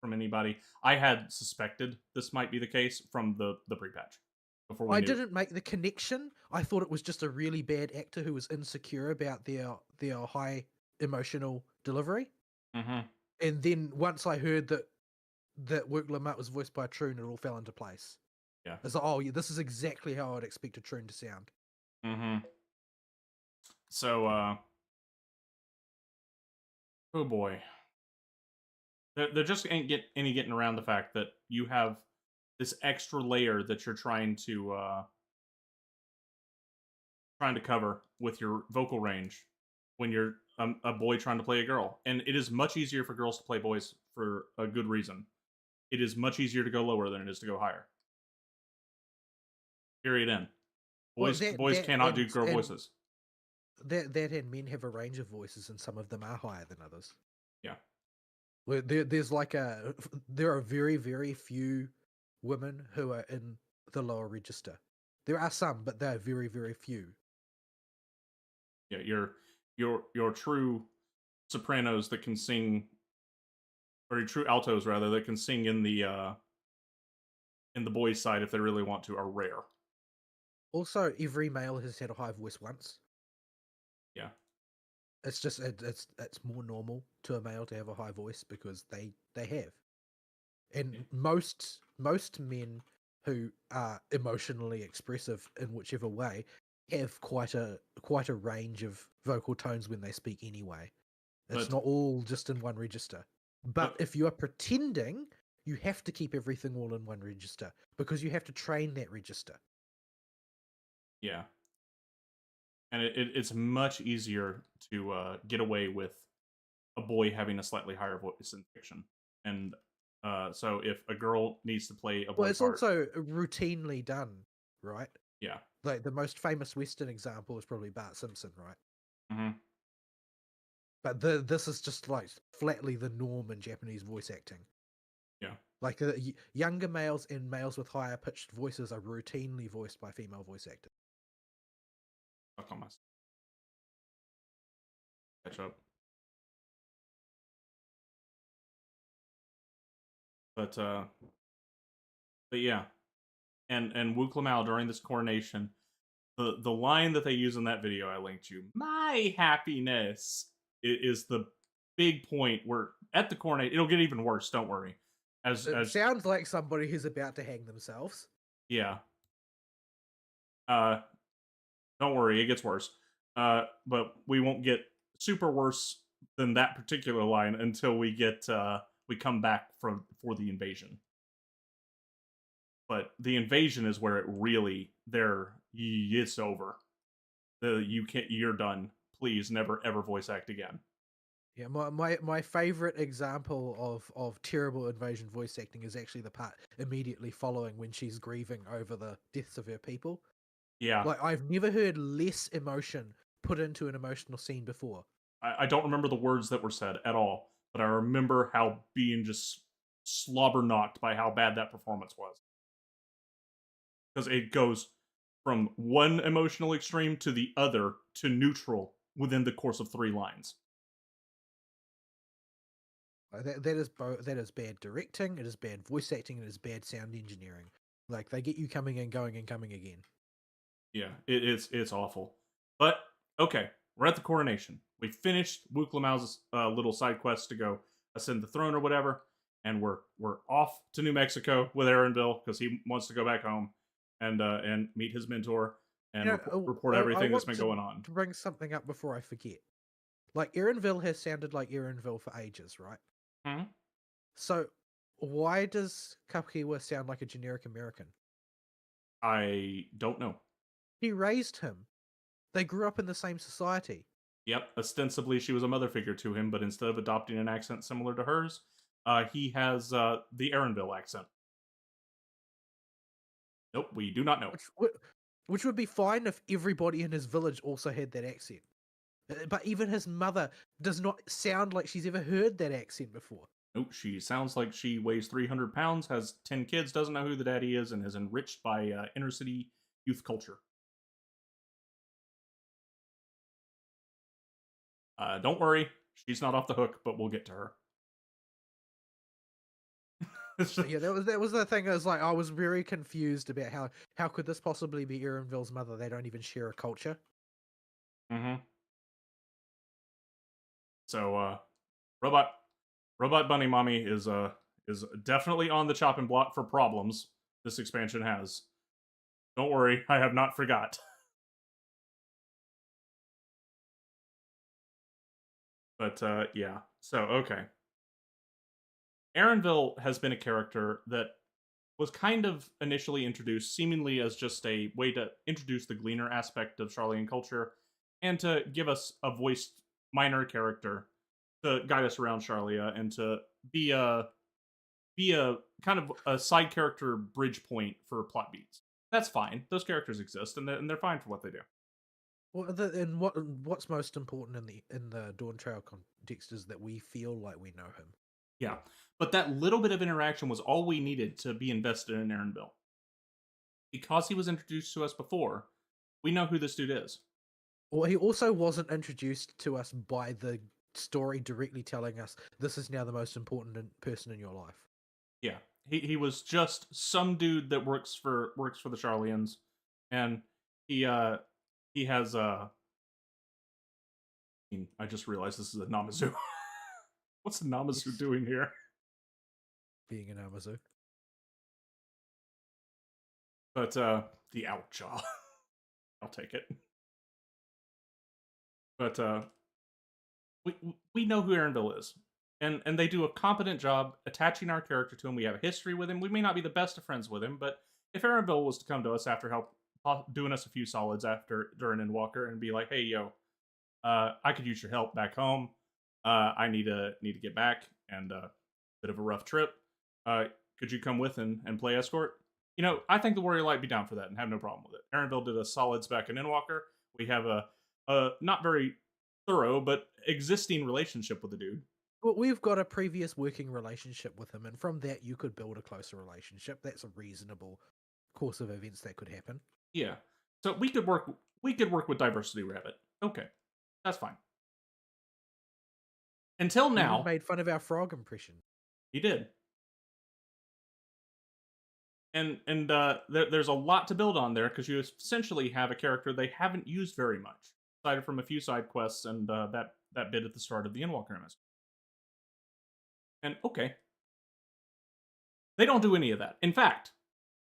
from anybody. I had suspected this might be the case from the pre-patch. Before we I knew. didn't make the connection. I thought it was just a really bad actor who was insecure about their high emotional delivery. Mm-hmm. And then once I heard that Work Lamart was voiced by a troon, it all fell into place. Yeah. It's like, oh yeah, this is exactly how I'd expect a troon to sound. Mm-hmm. So, oh boy, there just ain't getting around the fact that you have this extra layer that you're trying to cover with your vocal range when you're a boy trying to play a girl, and it is much easier for girls to play boys for a good reason. It is much easier to go lower than it is to go higher. Period. End. Boys cannot do girl voices. That and men have a range of voices, and some of them are higher than others. Yeah. There are very, very few women who are in the lower register. There are some, but they are very, very few. Yeah, your true sopranos that can sing, or your true altos rather, that can sing in the boys' side if they really want to, are rare. Also, every male has had a high voice once. Yeah. It's just it's more normal to a male to have a high voice because they have. And most men who are emotionally expressive in whichever way have quite a range of vocal tones when they speak anyway. It's not all just in one register. But if you are pretending, you have to keep everything all in one register because you have to train that register. Yeah. And it's much easier to get away with a boy having a slightly higher voice in fiction. And so if a girl needs to play a boy well, it's part, also routinely done, right? Yeah. Like the most famous Western example is probably Bart Simpson, right? Mm-hmm. But this is just like flatly the norm in Japanese voice acting. Yeah. Like younger males and males with higher pitched voices are routinely voiced by female voice actors. Fuck on my catch up. But yeah, and Wu Klamao during this coronation, the line that they use in that video I linked you, my happiness, is the big point where at the coronation it'll get even worse. Don't worry. It sounds like somebody who's about to hang themselves. Yeah. Don't worry, it gets worse. But we won't get super worse than that particular line until we get we come back for the invasion. But the invasion is where it really it's over. You're done. Please never ever voice act again. Yeah, my favorite example of terrible invasion voice acting is actually the part immediately following when she's grieving over the deaths of her people. Yeah. Like, I've never heard less emotion put into an emotional scene before. I don't remember the words that were said at all, but I remember how being just slobber knocked by how bad that performance was. Because it goes from one emotional extreme to the other to neutral within the course of 3 lines. That is bad directing, it is bad voice acting, it is bad sound engineering. Like, they get you coming and going and coming again. Yeah, it's awful. But okay, we're at the coronation. We finished Wu Klamao's little side quest to go ascend the throne or whatever, and we're off to New Mexico with Aaronville because he wants to go back home and meet his mentor and report everything that's been going on. To bring something up before I forget, like, Aaronville has sounded like Aaronville for ages, right? Hmm? So why does Kapiwa sound like a generic American? I don't know. He raised him. They grew up in the same society. Yep, ostensibly she was a mother figure to him, but instead of adopting an accent similar to hers, he has the Aaronville accent. Nope, we do not know. Which would be fine if everybody in his village also had that accent. But even his mother does not sound like she's ever heard that accent before. Nope, she sounds like she weighs 300 pounds, has 10 kids, doesn't know who the daddy is, and is enriched by inner city youth culture. Don't worry, she's not off the hook, but we'll get to her. Yeah, that was the thing. I was like, I was very confused about how could this possibly be Aaronville's mother? They don't even share a culture. Mm-hmm. So, Robot Bunny Mommy is definitely on the chopping block for problems this expansion has. Don't worry, I have not forgot. But yeah. So okay. Aaronville has been a character that was kind of initially introduced seemingly as just a way to introduce the gleaner aspect of Charlian culture and to give us a voiced minor character to guide us around Charlia and to be a kind of a side character bridge point for plot beats. That's fine. Those characters exist and they're fine for what they do. Well, and what's most important in the Dawntrail context is that we feel like we know him. Yeah, but that little bit of interaction was all we needed to be invested in Aaronville. Because he was introduced to us before, we know who this dude is. Well, he also wasn't introduced to us by the story directly telling us this is now the most important person in your life. Yeah, he was just some dude that works for the Charlians, and he has I just realized this is a Namazu. What's the Namazu doing here? Being an Namazu. But the outjaw. I'll take it. But we know who Aaronville is. And they do a competent job attaching our character to him. We have a history with him. We may not be the best of friends with him, but if Aaronville was to come to us after doing us a few solids after during Endwalker and be like, "Hey, yo, I could use your help back home. I need to get back and bit of a rough trip. Could you come with and play escort?" You know, I think the Warrior Light be down for that and have no problem with it. Aaronville did us solids back in Endwalker. We have a not very thorough but existing relationship with the dude. But we've got a previous working relationship with him, and from that you could build a closer relationship. That's a reasonable course of events that could happen. Yeah. So we could work with Diversity Rabbit. Okay. That's fine. Until He even now, made fun of our frog impression. he did. And there's a lot to build on there because you essentially have a character they haven't used very much, aside from a few side quests and that bit at the start of the Endwalker MS. And okay, they don't do any of that. In fact,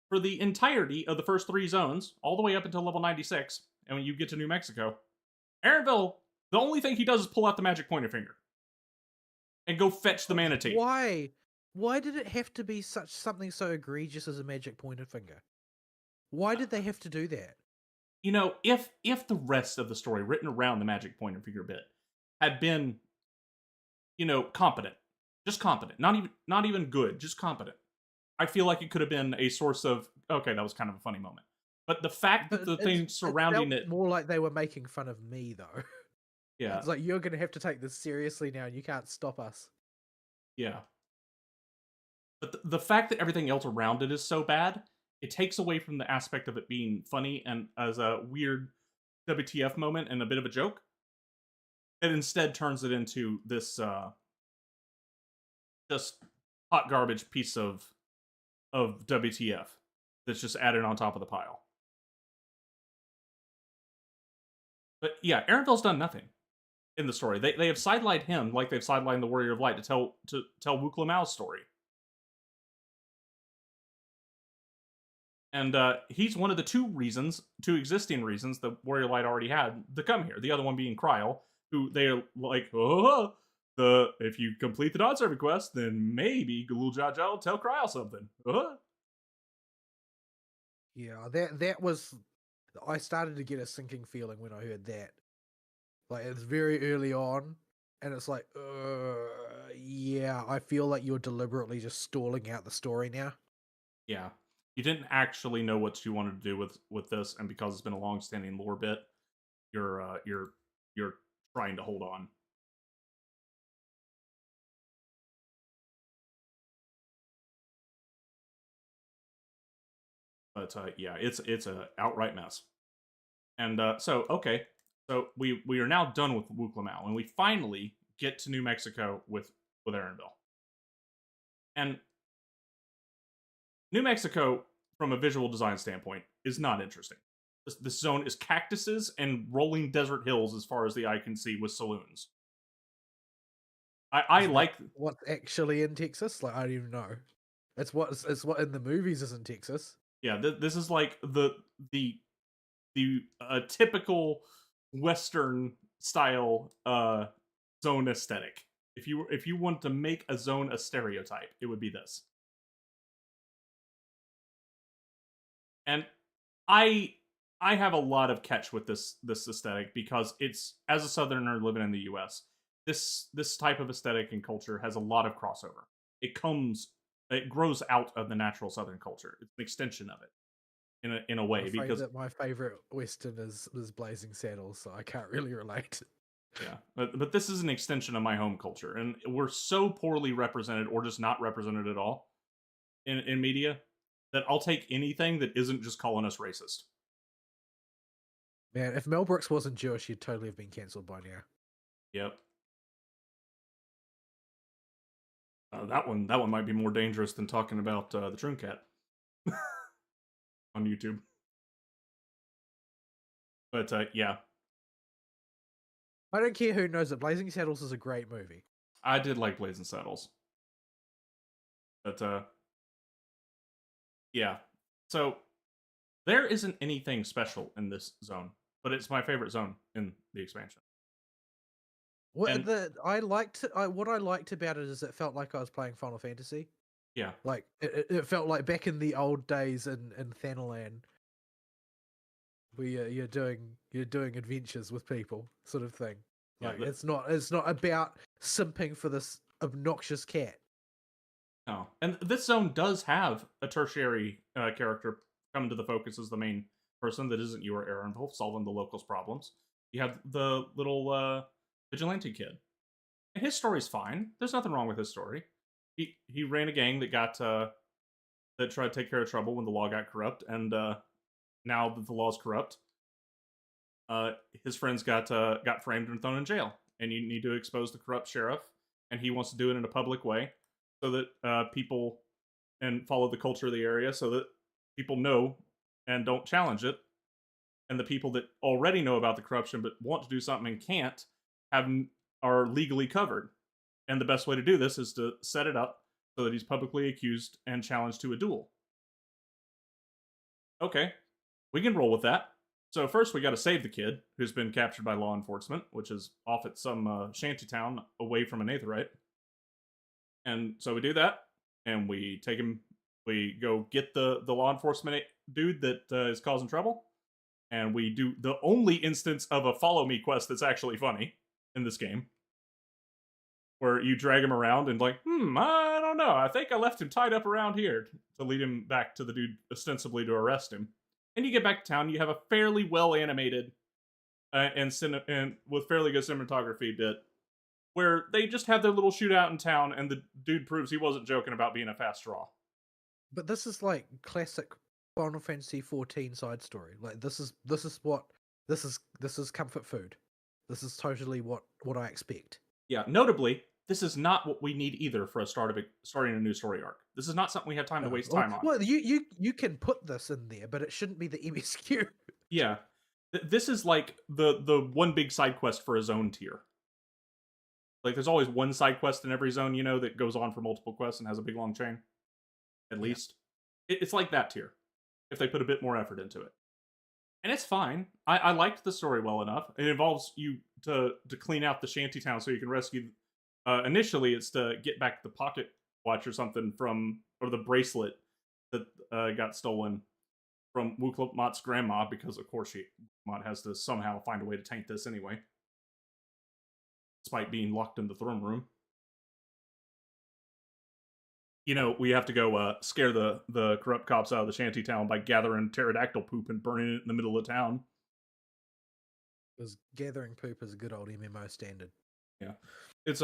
for the entirety of the first 3 zones, all the way up until level 96, and when you get to New Mexico, Aaronville, the only thing he does is pull out the magic pointer finger and go fetch the manatee. Why? Why did it have to be something so egregious as a magic pointer finger? Why did they have to do that? You know, if the rest of the story written around the magic pointer finger bit had been, you know, competent, just competent, not even good, just competent, I feel like it could have been a source of, okay, that was kind of a funny moment. But the fact that the thing surrounding it more like they were making fun of me, though. Yeah. It's like, you're going to have to take this seriously now, and you can't stop us. Yeah. But the fact that everything else around it is so bad, it takes away from the aspect of it being funny and as a weird WTF moment and a bit of a joke. It instead turns it into this just hot garbage piece of WTF that's just added on top of the pile. But yeah, Aaronville's done nothing in the story. They have sidelined him like they've sidelined the Warrior of Light to tell Wukla Mao's story. And he's one of the two existing reasons the Warrior Light already had to come here. The other one being Kryl, who they're like, if you complete the Dawntrail quest, then maybe Galul Jaja will tell Kryl something. Yeah, that was. I started to get a sinking feeling when I heard that. Like, it's very early on, and it's like, yeah, I feel like you're deliberately just stalling out the story now. Yeah. You didn't actually know what you wanted to do with this, and because it's been a long-standing lore bit, you're trying to hold on. But yeah, it's a outright mess. And so we are now done with Wukla Mao, and we finally get to New Mexico with Aaronville. And New Mexico, from a visual design standpoint, is not interesting. This zone is cactuses and rolling desert hills as far as the eye can see with saloons. I like what's actually in Texas. Like, I don't even know. It's what in the movies is in Texas. Yeah, this is like the typical Western style zone aesthetic. If you want to make a zone a stereotype, it would be this. And I have a lot of catch with this aesthetic because it's, as a Southerner living in the U.S., this type of aesthetic and culture has a lot of crossover. It grows out of the natural Southern culture. It's an extension of it in a way, because that my favorite Western is Blazing Saddles, so I can't really relate. Yeah, but this is an extension of my home culture, and we're so poorly represented, or just not represented at all, in media, that I'll take anything that isn't just calling us racist. Man, if Mel Brooks wasn't Jewish, he'd totally have been cancelled by now. Yep. That one might be more dangerous than talking about the Troon Cat on YouTube. But yeah. I don't care who knows it. Blazing Saddles is a great movie. I did like Blazing Saddles. But yeah. So there isn't anything special in this zone, but it's my favorite zone in the expansion. What I liked about it is it felt like I was playing Final Fantasy. Yeah. Like it felt like back in the old days in Thanalan, where you're doing adventures with people, sort of thing. Like, yeah, it's not about simping for this obnoxious cat. No, and this zone does have a tertiary character come to the focus as the main person that isn't you or Aaronville solving the locals' problems. You have the little vigilante kid And his story's fine. There's nothing wrong with his story. He ran a gang that got that tried to take care of trouble when the law got corrupt, and now that the law's corrupt, his friends got framed and thrown in jail. And you need to expose the corrupt sheriff, and he wants to do it in a public way, so that people and follow the culture of the area, so that people know and don't challenge it, and the people that already know about the corruption but want to do something and can't have are legally covered. And the best way to do this is to set it up so that he's publicly accused and challenged to a duel. Okay, we can roll with that. So first, we got to save the kid who's been captured by law enforcement, which is off at some shanty town away from an Aetherite. And so we do that, and we take him. We go get the law enforcement dude that is causing trouble, and we do the only instance of a follow me quest that's actually funny in this game, where you drag him around and like, I don't know, I think I left him tied up around here, to lead him back to the dude ostensibly to arrest him. And you get back to town, you have a fairly well animated and with fairly good cinematography bit where they just have their little shootout in town, and the dude proves he wasn't joking about being a fast draw. But this is like classic Final Fantasy 14 side story. Like this is comfort food. This is totally what I expect. Yeah, notably, this is not what we need either for starting a new story arc. This is not something we have time to waste time on. Well, you can put this in there, but it shouldn't be the MSQ. Yeah, this is like the one big side quest for a zone tier. Like, there's always one side quest in every zone, that goes on for multiple quests and has a big long chain. At least. It's like that tier, if they put a bit more effort into it. And it's fine. I liked the story well enough. It involves you to clean out the shantytown so you can rescue. Initially, it's to get back the pocket watch or something or the bracelet that got stolen from Wuklamot's grandma, because of course Wuklamat has to somehow find a way to taint this anyway, despite being locked in the throne room. We have to go scare the corrupt cops out of the shantytown by gathering pterodactyl poop and burning it in the middle of town. Because gathering poop is a good old MMO standard. Yeah. It's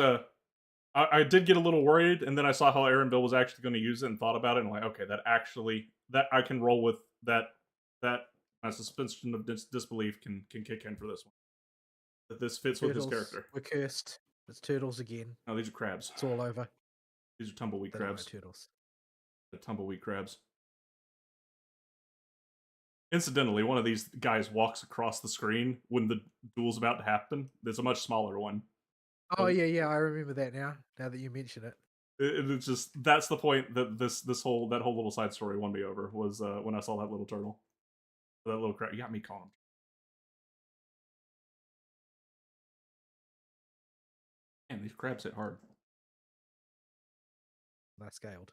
I did get a little worried, and then I saw how Aaronville was actually going to use it and thought about it, and like, okay, that I can roll with that my suspension of disbelief can kick in for this one. That this fits with his character. We're cursed. It's turtles again. No, these are crabs. It's all over. These are tumbleweed crabs. Turtles. The tumbleweed crabs. Incidentally, one of these guys walks across the screen when the duel's about to happen. There's a much smaller one. Oh yeah, I remember that now. Now that you mention it, it's just that's the point that that whole little side story won me over, was when I saw that little turtle, that little crab. You got me calling him. Man, these crabs hit hard. they're scaled.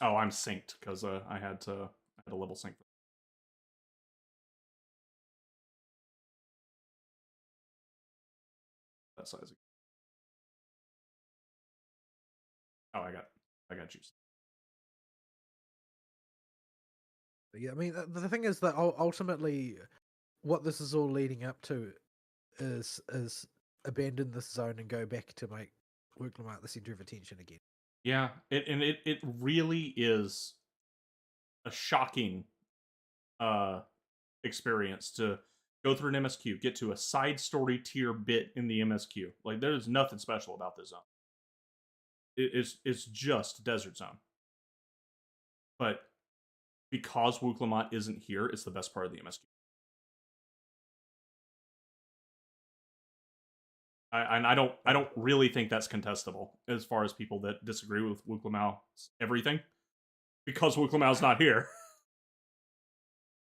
Oh, I'm synced because I had a level sync. That size. Oh, I got juice. But yeah, I mean, the thing is that ultimately, what this is all leading up to is abandon this zone and go back to make Wuklamart the center of attention again. Yeah, it really is a shocking experience to go through an MSQ, get to a side story tier bit in the MSQ. Like, there's nothing special about this zone. It's just Desert Zone. But because Wuklamot isn't here, it's the best part of the MSQ. I don't really think that's contestable as far as people that disagree with Wuklamau's everything, because Wuklamau's not here.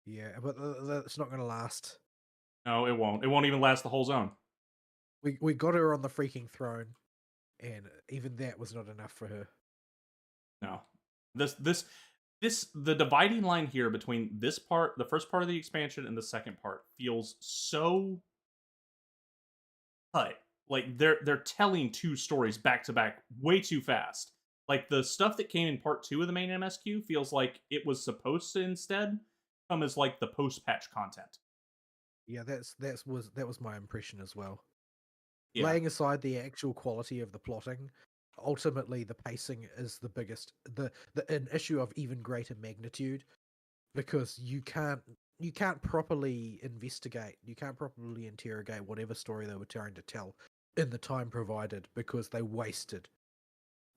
Yeah, but that's not going to last. No, it won't. It won't even last the whole zone. We got her on the freaking throne, and even that was not enough for her. No, the dividing line here between this part, the first part of the expansion, and the second part feels so cut. Like they're telling two stories back to back way too fast. Like, the stuff that came in part 2 of the main MSQ feels like it was supposed to instead come as like the post-patch content. Yeah, that was my impression as well. Yeah. laying aside the actual quality of the plotting, ultimately the pacing is the biggest, an issue of even greater magnitude, because you can't properly investigate, you can't properly interrogate whatever story they were trying to tell in the time provided, because they wasted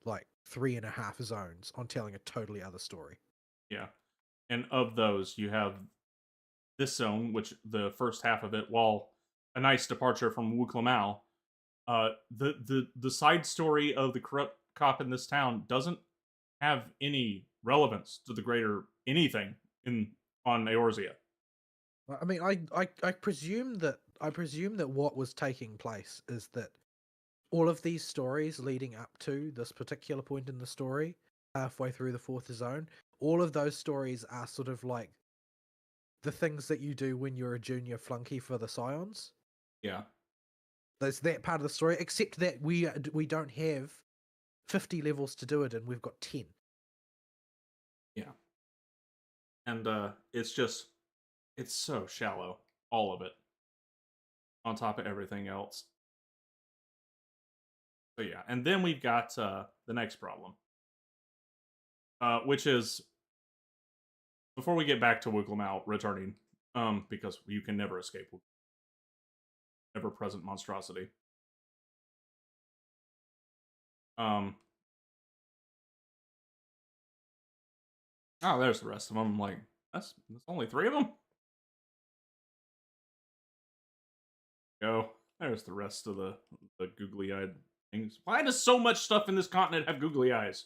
like 3.5 zones on telling a totally other story. Yeah. And of those, you have this zone, which the first half of it, while a nice departure from Wu Mao, the side story of the corrupt cop in this town doesn't have any relevance to the greater anything in on Eorzea. I mean, I presume that what was taking place is that all of these stories leading up to this particular point in the story, halfway through the fourth zone, all of those stories are sort of like the things that you do when you're a junior flunky for the Scions. Yeah. There's that part of the story, except that we don't have 50 levels to do it, and we've got 10. Yeah. And it's so shallow, all of it, on top of everything else. So yeah, and then we've got the next problem, which is before we get back to Wigglemouth returning, because you can never escape ever-present monstrosity. Oh, there's the rest of them. I'm like, that's only 3 of them. Go. There's the rest of the googly-eyed things. Why does so much stuff in this continent have googly eyes?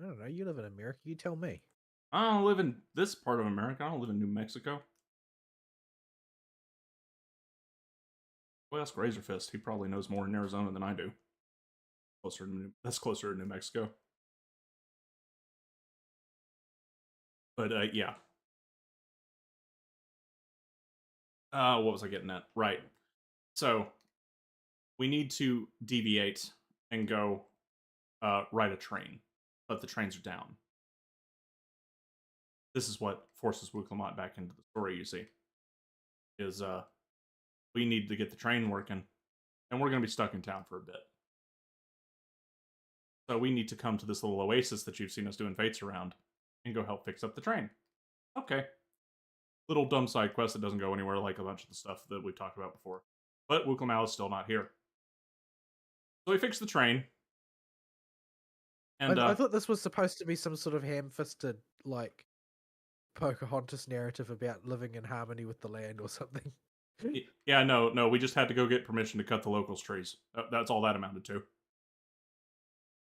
I don't know. You live in America. You tell me. I don't live in this part of America. I don't live in New Mexico. Well, ask Razorfist. He probably knows more in Arizona than I do. That's closer to New Mexico. But yeah. What was I getting at? Right. So we need to deviate and go ride a train, but the trains are down. This is what forces Wuclamont back into the story. You see, is we need to get the train working, and we're going to be stuck in town for a bit. So we need to come to this little oasis that you've seen us doing fates around, and go help fix up the train. Okay. Little dumb side quest that doesn't go anywhere, like a bunch of the stuff that we've talked about before. But Wuclamau is still not here. So we fix the train. And I thought this was supposed to be some sort of ham-fisted, like, Pocahontas narrative about living in harmony with the land or something. yeah, no, we just had to go get permission to cut the locals' trees. That's all that amounted to.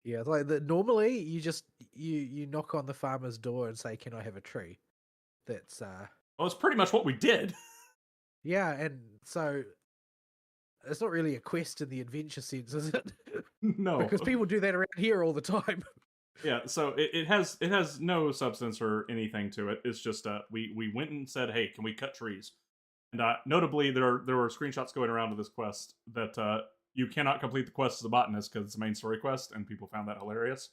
Yeah, like normally you just you knock on the farmer's door and say, "Can I have a tree?" That's Well, it's pretty much what we did. yeah, and so it's not really a quest in the adventure sense, is it? No, because people do that around here all the time. Yeah, so it has no substance or anything to it. It's just we went and said, hey, can we cut trees? And notably, there were screenshots going around of this quest that you cannot complete the quest as a botanist because it's a main story quest, and people found that hilarious.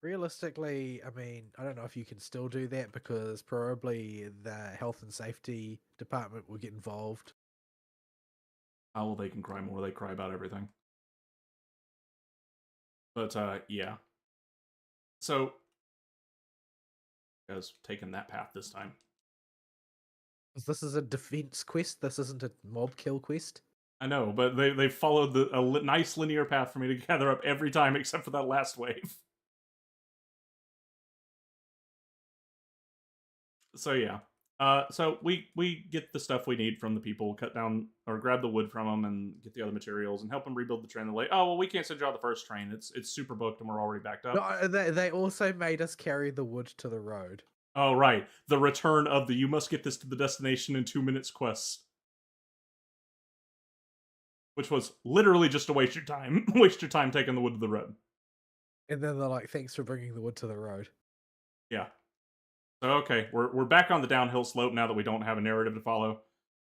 Realistically, I mean, I don't know if you can still do that because probably the health and safety department will get involved. Oh, well, they can cry more. They cry about everything. But yeah. So, guys, taking that path this time. This is a defense quest. This isn't a mob kill quest. I know, but they followed a nice linear path for me to gather up every time except for that last wave. So yeah. So we get the stuff we need from the people, cut down or grab the wood from them, and get the other materials, and help them rebuild the train. They're like, oh well, we can't send you out the first train. It's super booked, and we're already backed up. No, they also made us carry the wood to the road. Oh right, the return of the you must get this to the destination in 2 minutes quest, which was literally just to waste your time, waste your time taking the wood to the road. And then they're like, thanks for bringing the wood to the road. Yeah. So okay, we're back on the downhill slope now that we don't have a narrative to follow,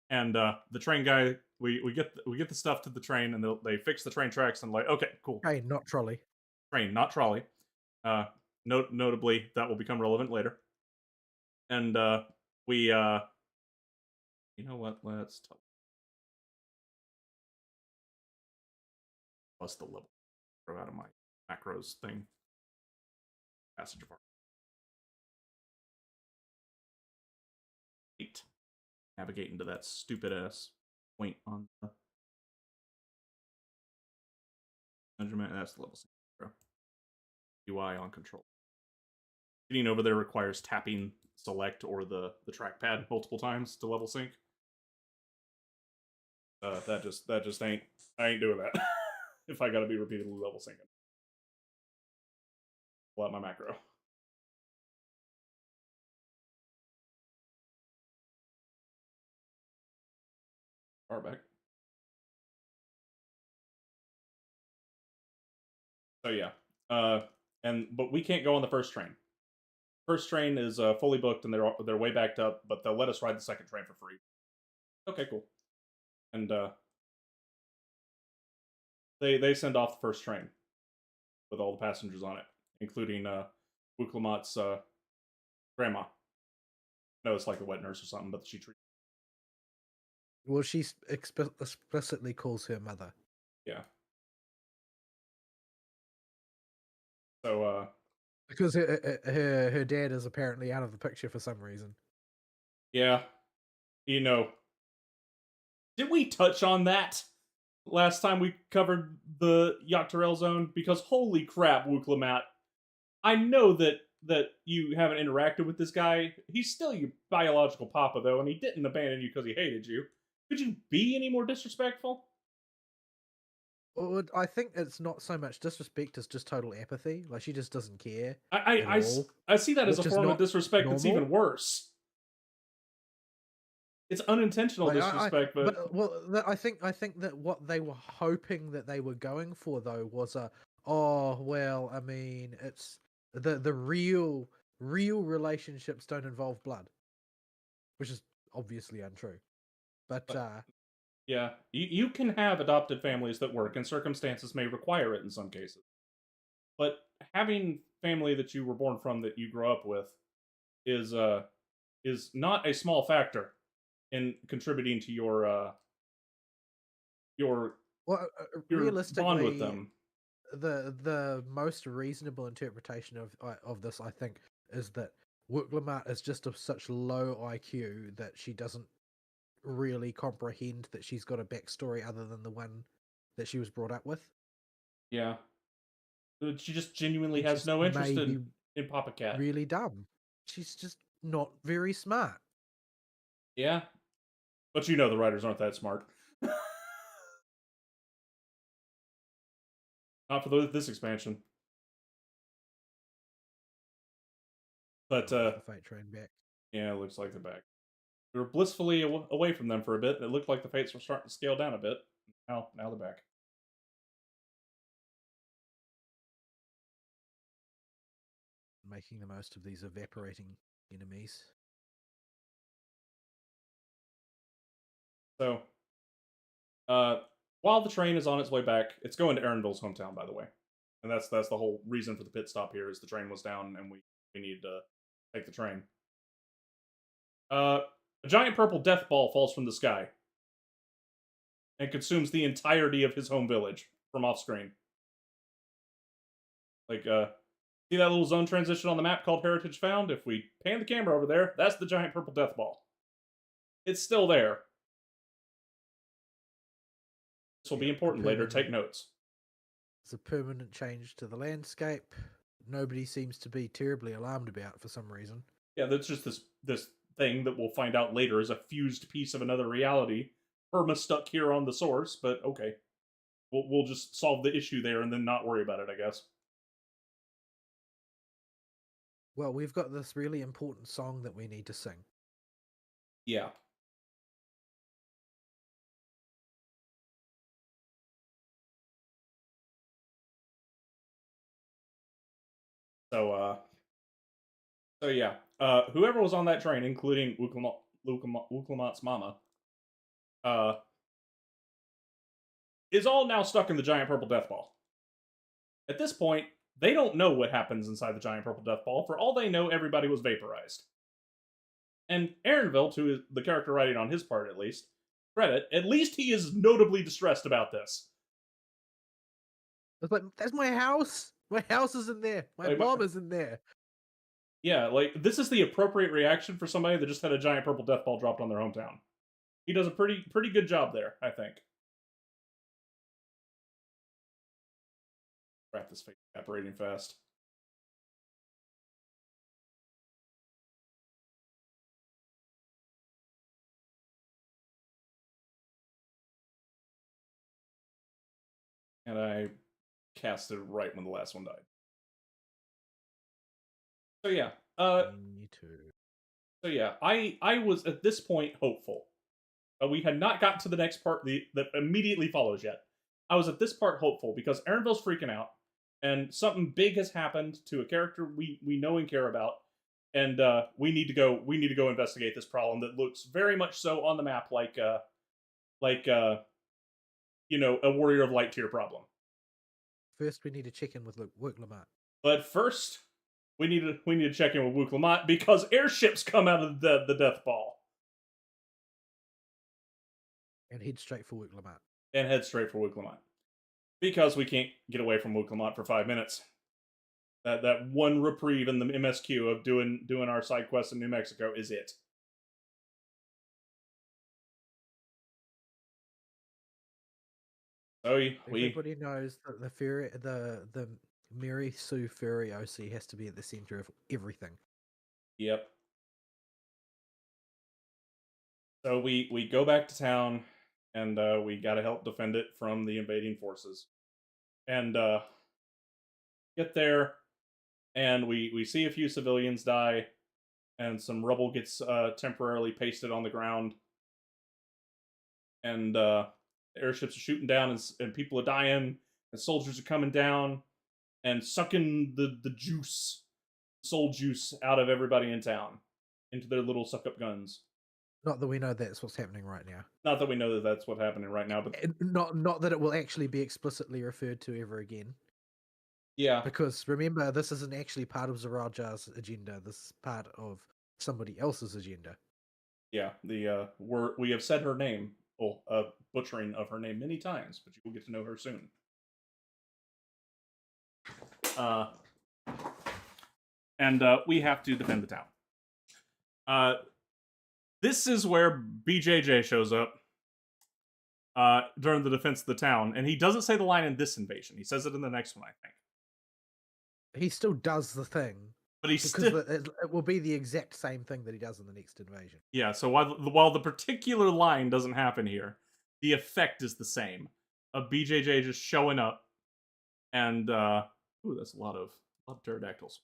and the train guy, we get the stuff to the train, and they fix the train tracks, and like, okay, cool. Train, not trolley. Train, not trolley. Notably, that will become relevant later. And we, you know what? Let's talk. plus the level. Throw out of my macros thing. Passage of Art. 8. Navigate into that stupid ass point on the measurement. That's the level sync. UI on control. Getting over there requires tapping select or the trackpad multiple times to level sync. That just ain't, I ain't doing that. If I gotta be repeatedly level syncing. Pull out my macro. Far back. So yeah. But we can't go on the first train. First train is fully booked and they're way backed up, but they'll let us ride the second train for free. Okay, cool. And they send off the first train with all the passengers on it, including Wuklamat's grandma. No, it's like a wet nurse or something, but she treats. Well, she explicitly calls her mother. Yeah. So because her dad is apparently out of the picture for some reason. Yeah. You know, did we touch on that last time we covered the Dawntrail zone? Because holy crap, Wuklamat. I know that you haven't interacted with this guy. He's still your biological papa, though, and he didn't abandon you because he hated you. Could you be any more disrespectful? Well, I think it's not so much disrespect as just total apathy. Like, she just doesn't care. I see that as a form of disrespect that's even worse. It's unintentional disrespect, I think that what they were hoping that they were going for, though, was I mean, it's the real relationships don't involve blood, which is obviously untrue. But yeah, you can have adopted families that work, and circumstances may require it in some cases. But having family that you were born from, that you grow up with, is not a small factor in contributing to your realistically, bond with them. The most reasonable interpretation of this, I think, is that Wuklamat is just of such low IQ that she doesn't really comprehend that she's got a backstory other than the one that she was brought up with. Yeah. She just genuinely has no interest in Papa Cat. Really dumb. She's just not very smart. Yeah. But you know the writers aren't that smart. Not for this expansion. But the fate train back. Yeah, it looks like they're back. We were blissfully away from them for a bit, and it looked like the fates were starting to scale down a bit. Now they're back. Making the most of these evaporating enemies. So, while the train is on its way back, it's going to Aaronville's hometown, by the way. And that's the whole reason for the pit stop here, is the train was down and we needed to take the train. A giant purple death ball falls from the sky and consumes the entirety of his home village from off screen. Like, see that little zone transition on the map called Heritage Found? If we pan the camera over there, that's the giant purple death ball. It's still there. This will be important later. Take notes. It's a permanent change to the landscape. Nobody seems to be terribly alarmed about for some reason. Yeah, that's just this thing that we'll find out later is a fused piece of another reality. Irma stuck here on the source, but okay. We'll just solve the issue there and then not worry about it, I guess. Well, we've got this really important song that we need to sing. Yeah. So yeah. Whoever was on that train, including Wuklamat's mama, is all now stuck in the giant purple death ball. At this point, they don't know what happens inside the giant purple death ball. For all they know, everybody was vaporized. And Aaronville, to the character writing on his part at least, credit, at least he is notably distressed about this. It's like, that's my house. My house is in there. My Like, mom is in there. Yeah, like, this is the appropriate reaction for somebody that just had a giant purple death ball dropped on their hometown. He does a pretty good job there, I think. Crap, this face is evaporating fast. And I cast it right when the last one died. So yeah, Me too. so yeah, I was at this point hopeful. We had not gotten to the next part that immediately follows yet. I was at this part hopeful because Aaronville's freaking out, and something big has happened to a character we know and care about, and we need to go investigate this problem that looks very much so on the map like you know, a Warrior of Light tier problem. First, we need to check in with Work Lamont. But first, we need to check in with Wook Lamont because airships come out of the death ball And head straight for Work Lamont. and head straight for Wook Lamont because we can't get away from Wook Lamont for 5 minutes. That one reprieve in the MSQ of doing our side quests in New Mexico is it. So Everybody knows that the Mary Sue Furry OC has to be at the center of everything. Yep. So we go back to town, and we got to help defend it from the invading forces. And get there, and we see a few civilians die, and some rubble gets temporarily pasted on the ground, and airships are shooting down, and people are dying, and soldiers are coming down and sucking the juice, soul juice, out of everybody in town into their little suck-up guns. Not that we know that's what's happening right now. Not that we know that that's what's happening right now, but not that it will actually be explicitly referred to ever again. yeah, Because remember, this isn't actually part of Zaraja's agenda. This is part of somebody else's agenda. yeah. We have said her name, butchering of her name many times, but you will get to know her soon. And we have to defend the town. This is where BJJ shows up during the defense of the town, and he doesn't say the line in this invasion. He says it in the next one, I think. He still does the thing, but he still it will be the exact same thing that he does in the next invasion. Yeah. So while the particular line doesn't happen here, the effect is the same. Of BJJ just showing up, and ooh, that's a lot of pterodactyls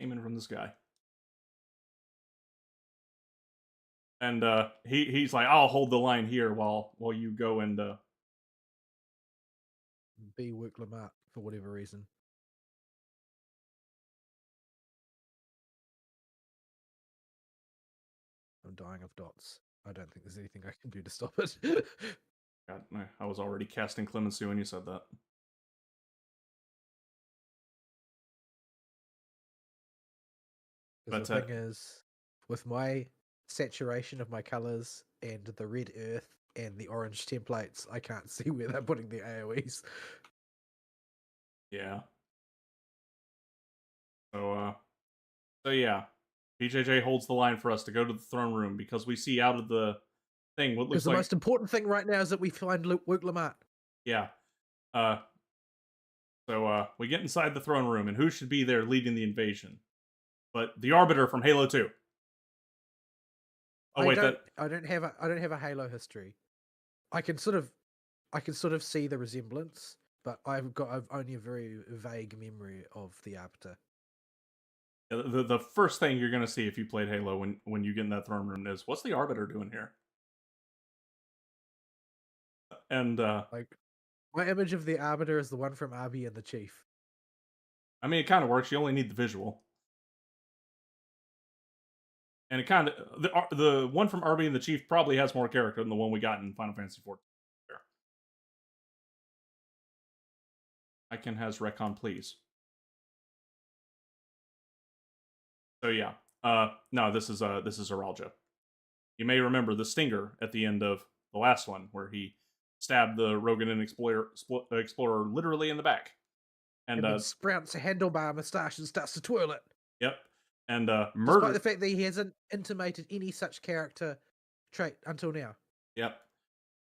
aiming from the sky. And he's like, I'll hold the line here while you go and be Work Lamont for whatever reason. I'm dying of dots. I don't think there's anything I can do to stop it. God, I was already casting clemency when you said that. But the thing is, with my saturation of my colors and the red earth and the orange templates, I can't see where they're putting the AoEs. Yeah. So yeah, BJJ holds the line for us to go to the throne room because we see out of the thing what looks because the most important thing right now is that we find Work Lamont. Yeah. So we get inside the throne room, and who should be there leading the invasion? But the Arbiter from Halo 2. Oh wait, I don't have a Halo history. I can sort of see the resemblance, but I've only a very vague memory of the Arbiter. The first thing you're gonna see if you played Halo when you get in that throne room is, what's the Arbiter doing here? And like, my image of the Arbiter is the one from Arby and the Chief. I mean, it kind of works. You only need the visual. And it kind of the one from Arby and the Chief probably has more character than the one we got in Final Fantasy XIV. Icon has retcon, please. So yeah, no, this is Aralja. You may remember the stinger at the end of the last one, where he stab the Roganin explorer literally in the back. And then sprouts a handlebar mustache and starts to twirl it. Yep. And Despite murder. the fact that he hasn't intimated any such character trait until now. Yep.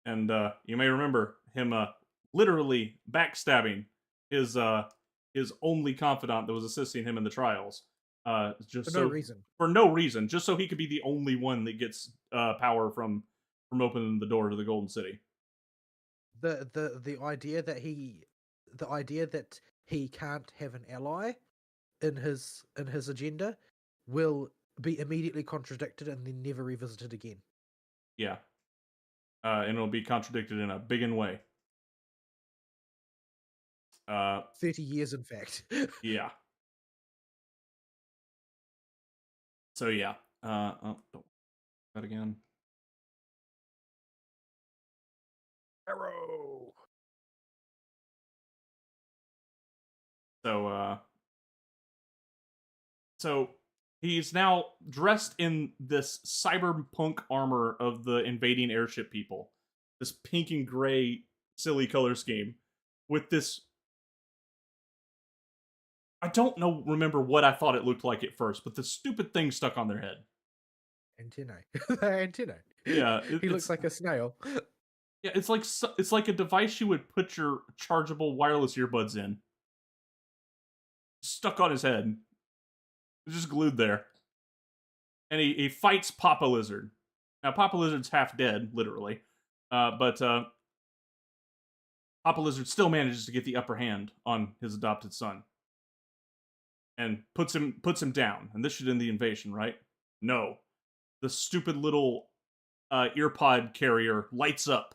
And you may remember him literally backstabbing his only confidant that was assisting him in the trials. Just for no reason, just so he could be the only one that gets power from opening the door to the Golden City. The idea that he can't have an ally in his agenda will be immediately contradicted and then never revisited again. Yeah. And it'll be contradicted in a biggin way. 30 years, in fact. Yeah. So yeah. Don't that again. Arrow. So he's now dressed in this cyberpunk armor of the invading airship people. This pink and gray silly color scheme with this. I don't remember what I thought it looked like at first, but the stupid thing stuck on their head. Antennae. Antennae. Yeah, he looks like a snail. Yeah, it's like a device you would put your chargeable wireless earbuds in. Stuck on his head. It's just glued there. And he fights Papa Lizard. Now, Papa Lizard's half dead, literally. But Papa Lizard still manages to get the upper hand on his adopted son. And puts him down. And this should end the invasion, right? No. The stupid little earpod carrier lights up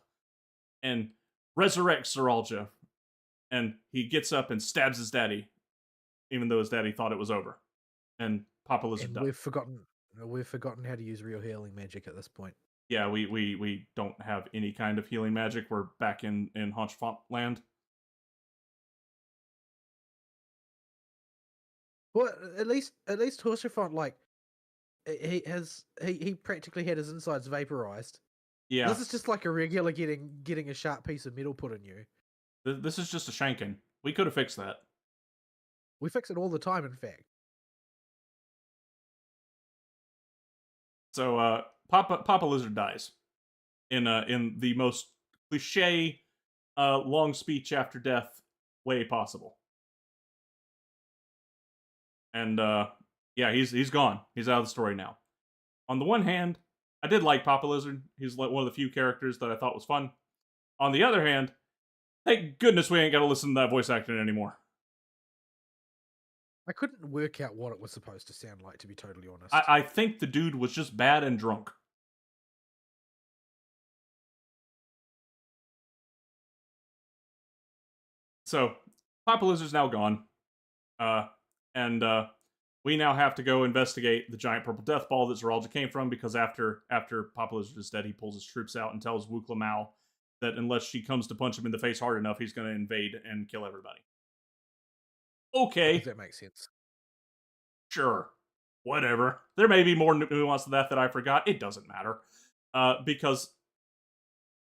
and resurrects Seralja. And he gets up and stabs his daddy, even though his daddy thought it was over. And Papa Lizard died. We've forgotten how to use real healing magic at this point. Yeah, we don't have any kind of healing magic. We're back in Haunchfont land. Well, at least Haunchfont, like, he practically had his insides vaporized. Yeah. This is just like a regular getting a sharp piece of metal put in you. This is just a shanking. We could have fixed that. We fix it all the time, in fact. So Papa Lizard dies in the most cliche long speech after death way possible. And yeah, he's gone. He's out of the story now. On the one hand, I did like Papa Lizard. He's one of the few characters that I thought was fun. On the other hand, thank goodness we ain't got to listen to that voice acting anymore. I couldn't work out what it was supposed to sound like, to be totally honest. I think the dude was just bad and drunk. So, Papa Lizard's now gone. And we now have to go investigate the giant purple death ball that Zeralja came from, because after Papa Lizard is dead, he pulls his troops out and tells Wu Mao that unless she comes to punch him in the face hard enough, he's going to invade and kill everybody. Okay. That makes sense. Sure. Whatever. There may be more nuance to that I forgot. It doesn't matter. Because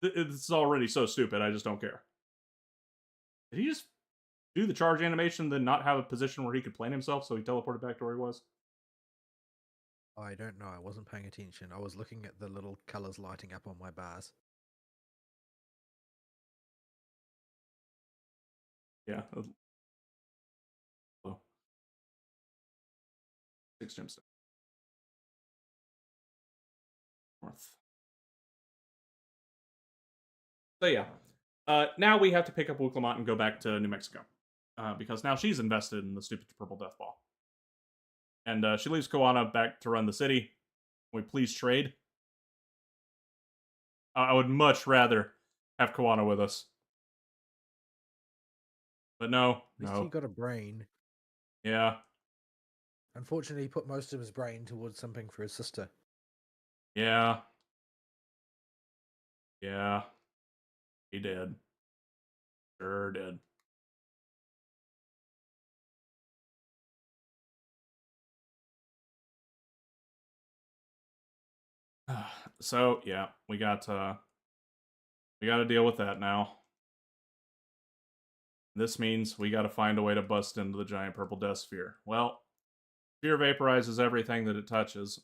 it's already so stupid, I just don't care. Did he just do the charge animation, then not have a position where he could plant himself, so he teleported back to where he was? I don't know. I wasn't paying attention. I was looking at the little colors lighting up on my bars. Yeah. 6 gemstones. North. So yeah. Now we have to pick up Wu Clement and go back to New Mexico. Because now she's invested in the stupid purple death ball. And she leaves Koana back to run the city. Can we please trade? I would much rather have Koana with us. But no. At least he got a brain. Yeah. Unfortunately, he put most of his brain towards something for his sister. Yeah. Yeah. He did. Sure did. So, yeah, we got We got to deal with that now. This means we got to find a way to bust into the giant purple death sphere. Well, sphere vaporizes everything that it touches.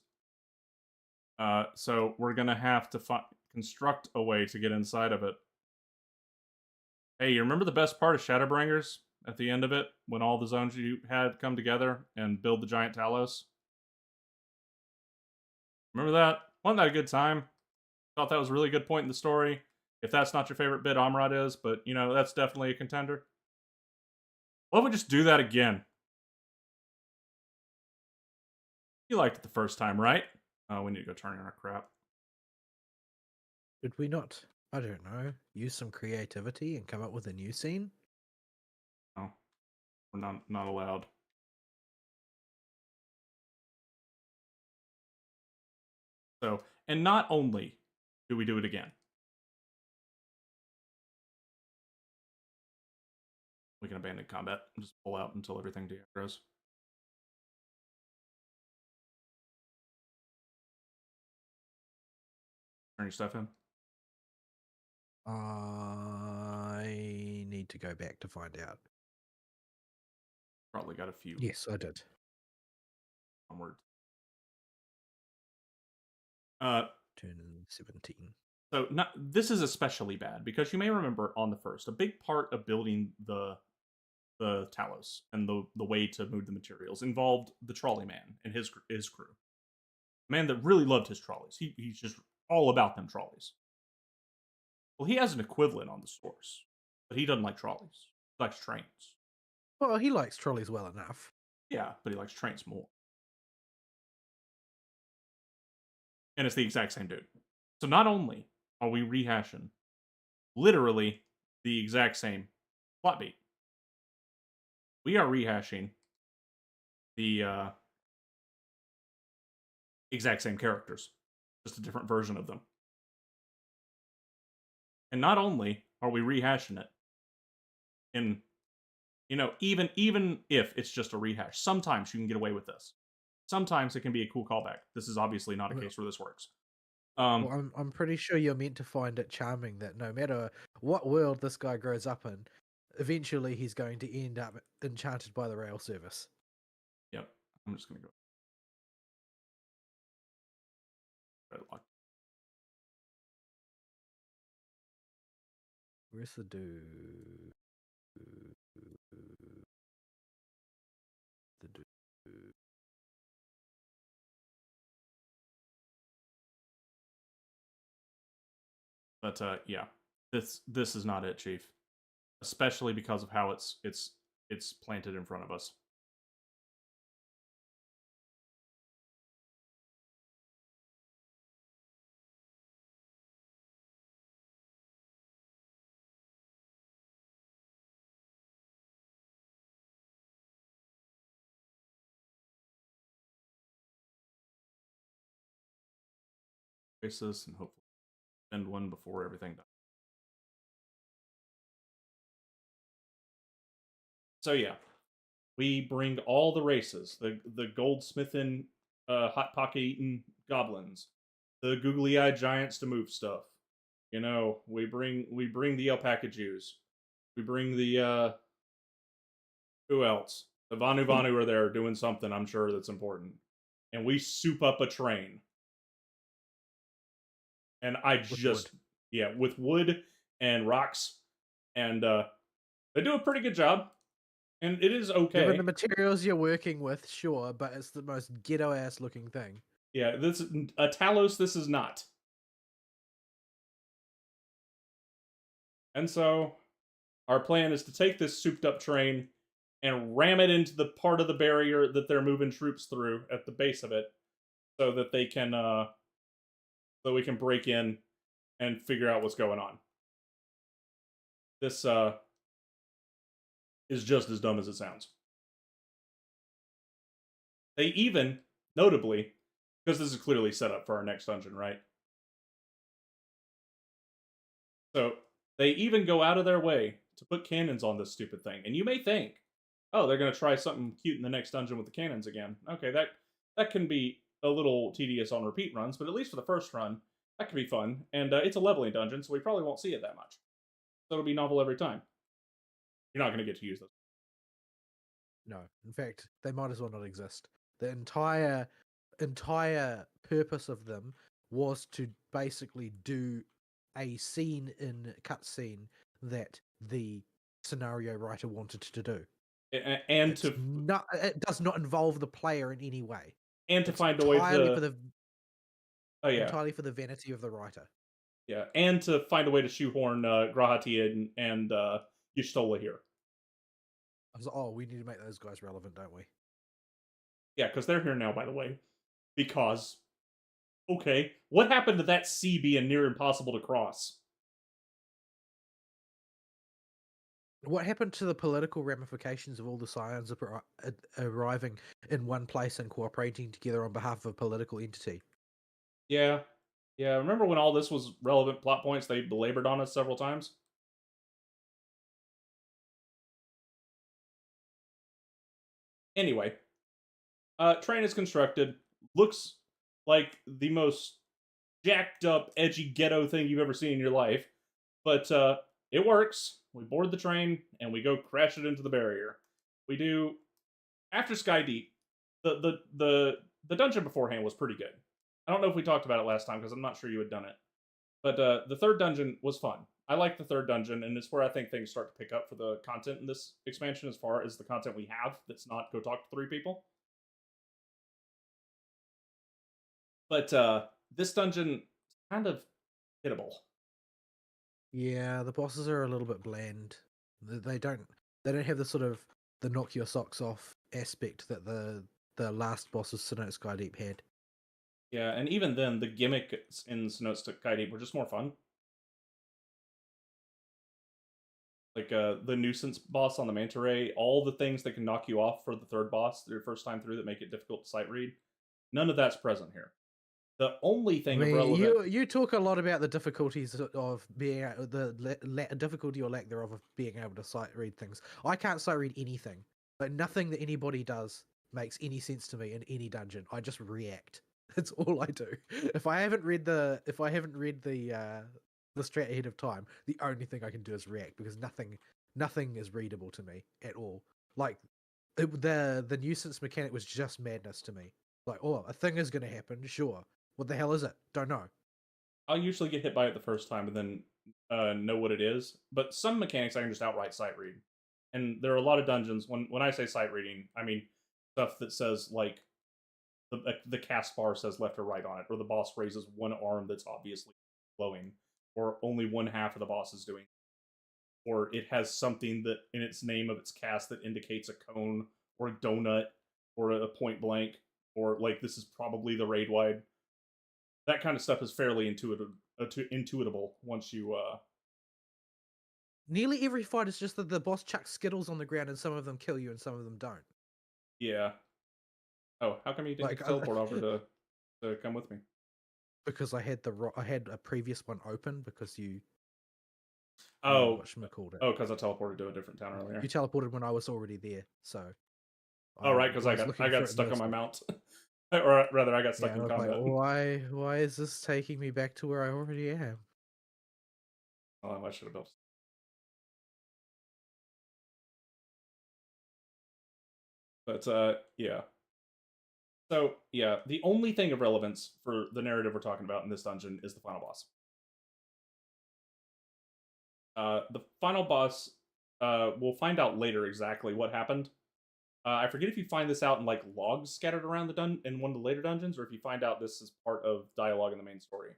So we're gonna have to construct a way to get inside of it. Hey, you remember the best part of Shadowbringers at the end of it, when all the zones you had come together and build the giant Talos? Remember that? Wasn't that a good time? Thought that was a really good point in the story. If that's not your favorite bit, Amrad is, but you know, that's definitely a contender. Why don't we just do that again? You liked it the first time, right? We need to go turn in our crap. Did we not, I don't know, use some creativity and come up with a new scene? No, we're not allowed. So, and not only do we do it again, we can abandon combat and just pull out until everything de-aggroes. Turn your stuff in. I need to go back to find out. Probably got a few. Yes, I did. Onward. Turn 17. So this is especially bad because you may remember on the first, a big part of building the Talos and the way to move the materials involved the trolley man and his crew. A man that really loved his trolleys. He's just all about them trolleys. Well, he has an equivalent on the source, but he doesn't like trolleys. He likes trains. Well, he likes trolleys well enough. Yeah, but he likes trains more. And it's the exact same dude. So not only are we rehashing literally the exact same plot beat, we are rehashing the exact same characters, just a different version of them. And not only are we rehashing it, and you know, even if it's just a rehash, sometimes you can get away with this. Sometimes it can be a cool callback. This is obviously not a case where this works. Well, I'm pretty sure you're meant to find it charming that no matter what world this guy grows up in, eventually he's going to end up enchanted by the rail service. Yep. I'm just gonna go. Where's the dude? The dude. But yeah, this is not it, Chief. Especially because of how it's planted in front of us. Trace this and hopefully send one before everything dies. So yeah, we bring all the races, the goldsmithing, hot pocket eating goblins, the googly eyed giants to move stuff. You know, we bring the alpaca Jews. We bring the who else? The Vanu Vanu are there doing something, I'm sure, that's important. And we soup up a train. And I just with wood and rocks, and they do a pretty good job. And it is okay. Given the materials you're working with, sure, but it's the most ghetto ass looking thing. Yeah, this a Talos. This is not. And so, our plan is to take this souped up train and ram it into the part of the barrier that they're moving troops through at the base of it, so that they can, so we can break in and figure out what's going on. This is just as dumb as it sounds. They even, notably, because this is clearly set up for our next dungeon, right? So they even go out of their way to put cannons on this stupid thing. And you may think, oh, they're going to try something cute in the next dungeon with the cannons again. Okay, that can be a little tedious on repeat runs, but at least for the first run, That could be fun, and it's a leveling dungeon, so we probably won't see it that much. So it'll be novel every time. You're not going to get to use those. No, in fact, they might as well not exist. The entire purpose of them was to basically do a scene in cutscene that the scenario writer wanted to do. And It does not involve the player in any way. And to It's find a way entirely to... entirely for the vanity of the writer. Yeah, and to find a way to shoehorn Grahati and Y'shtola here. I was like, oh, we need to make those guys relevant, don't we? Yeah, because they're here now, by the way. Because, okay, what happened to that sea being near impossible to cross? What happened to the political ramifications of all the scions arriving in one place and cooperating together on behalf of a political entity? Yeah. Yeah, remember when all this was relevant plot points they belabored on us several times? Anyway, train is constructed. Looks like the most jacked up, edgy ghetto thing you've ever seen in your life. But it works. We board the train and we go crash it into the barrier. We do... After Sky Deep, the dungeon beforehand was pretty good. I don't know if we talked about it last time because I'm not sure you had done it. But the third dungeon was fun. I like the third dungeon, and it's where I think things start to pick up for the content in this expansion as far as the content we have that's not go talk to 3 people. But this dungeon is kind of hittable. Yeah, the bosses are a little bit bland. They don't have the sort of the knock your socks off aspect that the last bosses Sinnoh Sky Deep had. Yeah, and even then, the gimmicks in Sinnoh Sky Deep were just more fun. Like the nuisance boss on the manta ray, all the things that can knock you off for the third boss your first time through that make it difficult to sight read. None of that's present here. The only thing of relevant... You talk a lot about the difficulties of being difficulty or lack thereof of being able to sight read things. I can't sight read anything. Like nothing that anybody does makes any sense to me in any dungeon. I just react. That's all I do. If I haven't read the strat ahead of time, the only thing I can do is react because nothing is readable to me at all. Like the nuisance mechanic was just madness to me. Like, oh, a thing is going to happen, sure. What the hell is it? Don't know. I'll usually get hit by it the first time and then know what it is. But some mechanics I can just outright sight read. And there are a lot of dungeons, when I say sight reading, I mean stuff that says, like, the cast bar says left or right on it, or the boss raises one arm that's obviously glowing, or only one half of the boss is doing, or it has something that in its name of its cast that indicates a cone, or a donut, or a point blank, or, like, this is probably the raid wide. That kind of stuff is fairly intuitable once you... Nearly every fight is just that the boss chucks Skittles on the ground and some of them kill you and some of them don't. Yeah. Oh, how come you didn't teleport over to come with me? Because I had a previous one open because you... Oh, whatchamacalled it. Oh, because I teleported to a different town earlier. You teleported when I was already there, so... Oh, right, because I got stuck on my mount. Or rather, I got stuck in combat. Like, why is this taking me back to where I already am? Oh, I should have built. But, yeah. So, yeah, the only thing of relevance for the narrative we're talking about in this dungeon is the final boss. The final boss, we'll find out later exactly what happened. I forget if you find this out in, like, logs scattered around in one of the later dungeons, or if you find out this is part of dialogue in the main story.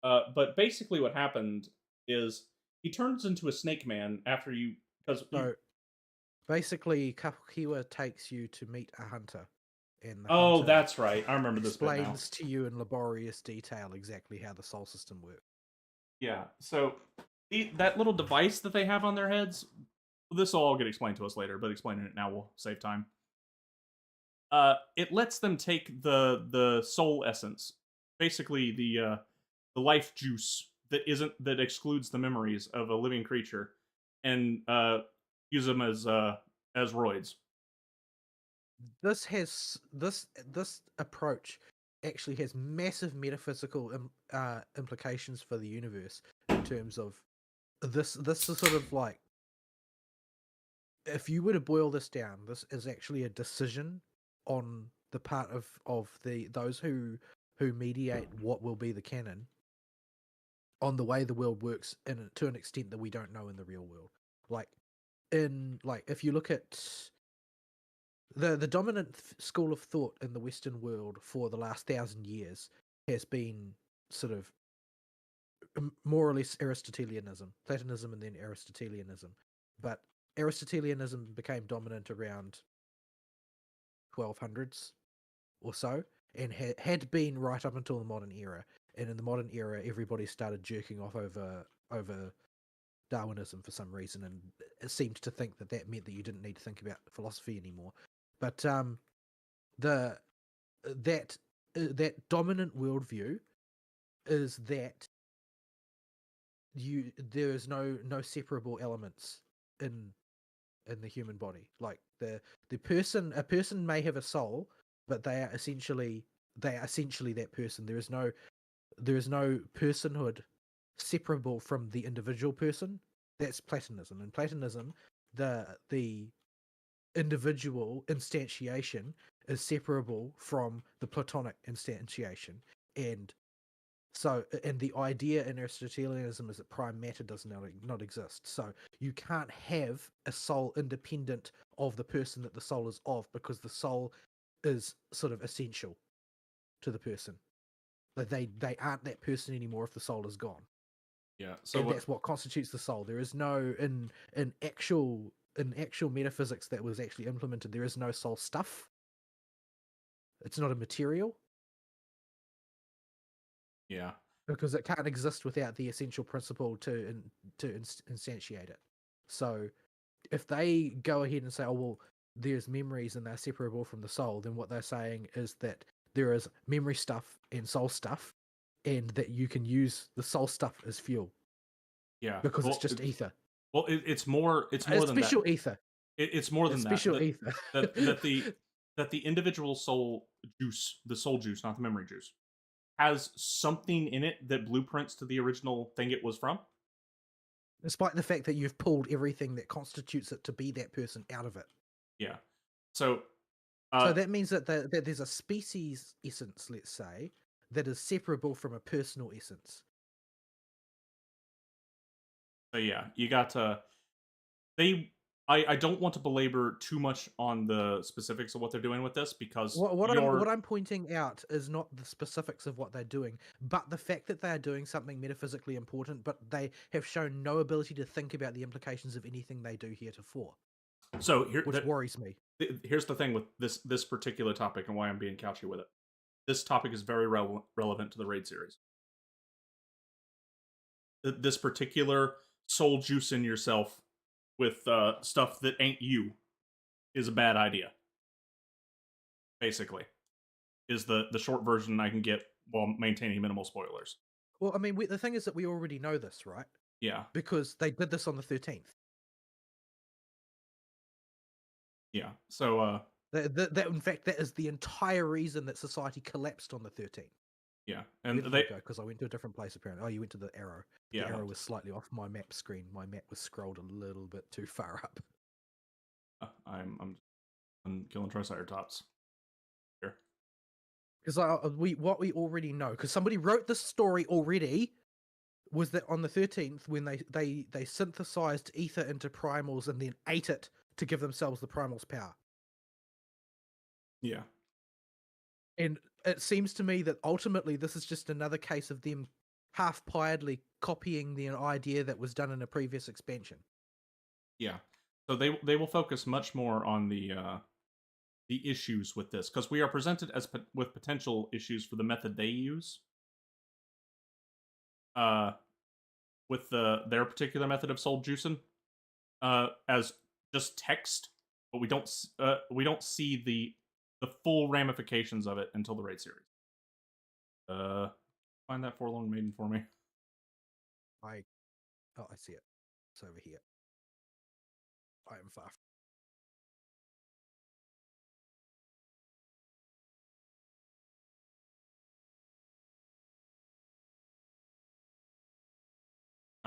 But basically what happened is he turns into a snake man after you... Basically, Kapukiwa takes you to meet a hunter. And oh, that's right. I remember this bit now. Explains to you in laborious detail exactly how the soul system works. Yeah, so that little device that they have on their heads, this will all get explained to us later, but explaining it now will save time. It lets them take the soul essence, basically the life juice that excludes the memories of a living creature, and use them as roids. This approach actually has massive metaphysical implications for the universe in terms of this is sort of like, if you were to boil this down, this is actually a decision on the part of those who mediate what will be the canon on the way the world works to an extent that we don't know in the real world. Like if you look at the dominant school of thought in the Western world for the last 1,000 years has been sort of more or less Aristotelianism, Platonism, and then Aristotelianism. But Aristotelianism became dominant around 1200s or so, and had been right up until the modern era. And in the modern era, everybody started jerking off over Darwinism for some reason, and it seemed to think that meant that you didn't need to think about philosophy anymore. But that dominant worldview is that there is no separable elements in the human body. Like a person may have a soul, but they are essentially that person. There is no personhood separable from the individual person. That's Platonism. In Platonism, the individual instantiation is separable from the Platonic instantiation, and the idea in Aristotelianism is that prime matter does not exist. So you can't have a soul independent of the person that the soul is of, because the soul is sort of essential to the person. Like they aren't that person anymore if the soul is gone. Yeah. So that's what constitutes the soul. There is no in actual metaphysics that was actually implemented. There is no soul stuff. It's not a material. Yeah. Because it can't exist without the essential principle to instantiate it. So if they go ahead and say, oh, well, there's memories and they're separable from the soul, then what they're saying is that there is memory stuff and soul stuff, and that you can use the soul stuff as fuel. Yeah. Because it's just ether. Well, it's more than special that. ether. It's more than special that. Ether. that the individual soul juice, the soul juice, not the memory juice, has something in it that blueprints to the original thing it was from. Despite the fact that you've pulled everything that constitutes it to be that person out of it. Yeah. So that means that there's a species essence, let's say, that is separable from a personal essence. So yeah, you got to... I don't want to belabor too much on the specifics of what they're doing with this, because what I'm pointing out is not the specifics of what they're doing, but the fact that they are doing something metaphysically important, but they have shown no ability to think about the implications of anything they do heretofore. So which worries me. Here's the thing with this particular topic and why I'm being couchy with it. This topic is very relevant to the Raid series. This particular soul juicing yourself with stuff that ain't you is a bad idea. Basically, is the short version I can get while maintaining minimal spoilers. Well, I mean, the thing is that we already know this, right? Yeah. Because they did this on the 13th. Yeah. So that in fact, that is the entire reason that society collapsed on the 13th. Yeah, and because I went to a different place apparently. Oh, you went to the arrow. Yeah, the arrow was slightly off my map screen. My map was scrolled a little bit too far up. I'm killing Triceratops here. Because what we already know, because somebody wrote this story already, was that on the 13th, when they synthesized ether into primals and then ate it to give themselves the primals power. Yeah. And it seems to me that ultimately this is just another case of them half-piedly copying the idea that was done in a previous expansion. Yeah. So they will focus much more on the issues with this, because we are presented with potential issues for the method they use. With their particular method of soul juicing, as just text, but we don't see the full ramifications of it until the Raid series. Find that Forlorn Maiden for me. I see it. It's over here. I am far.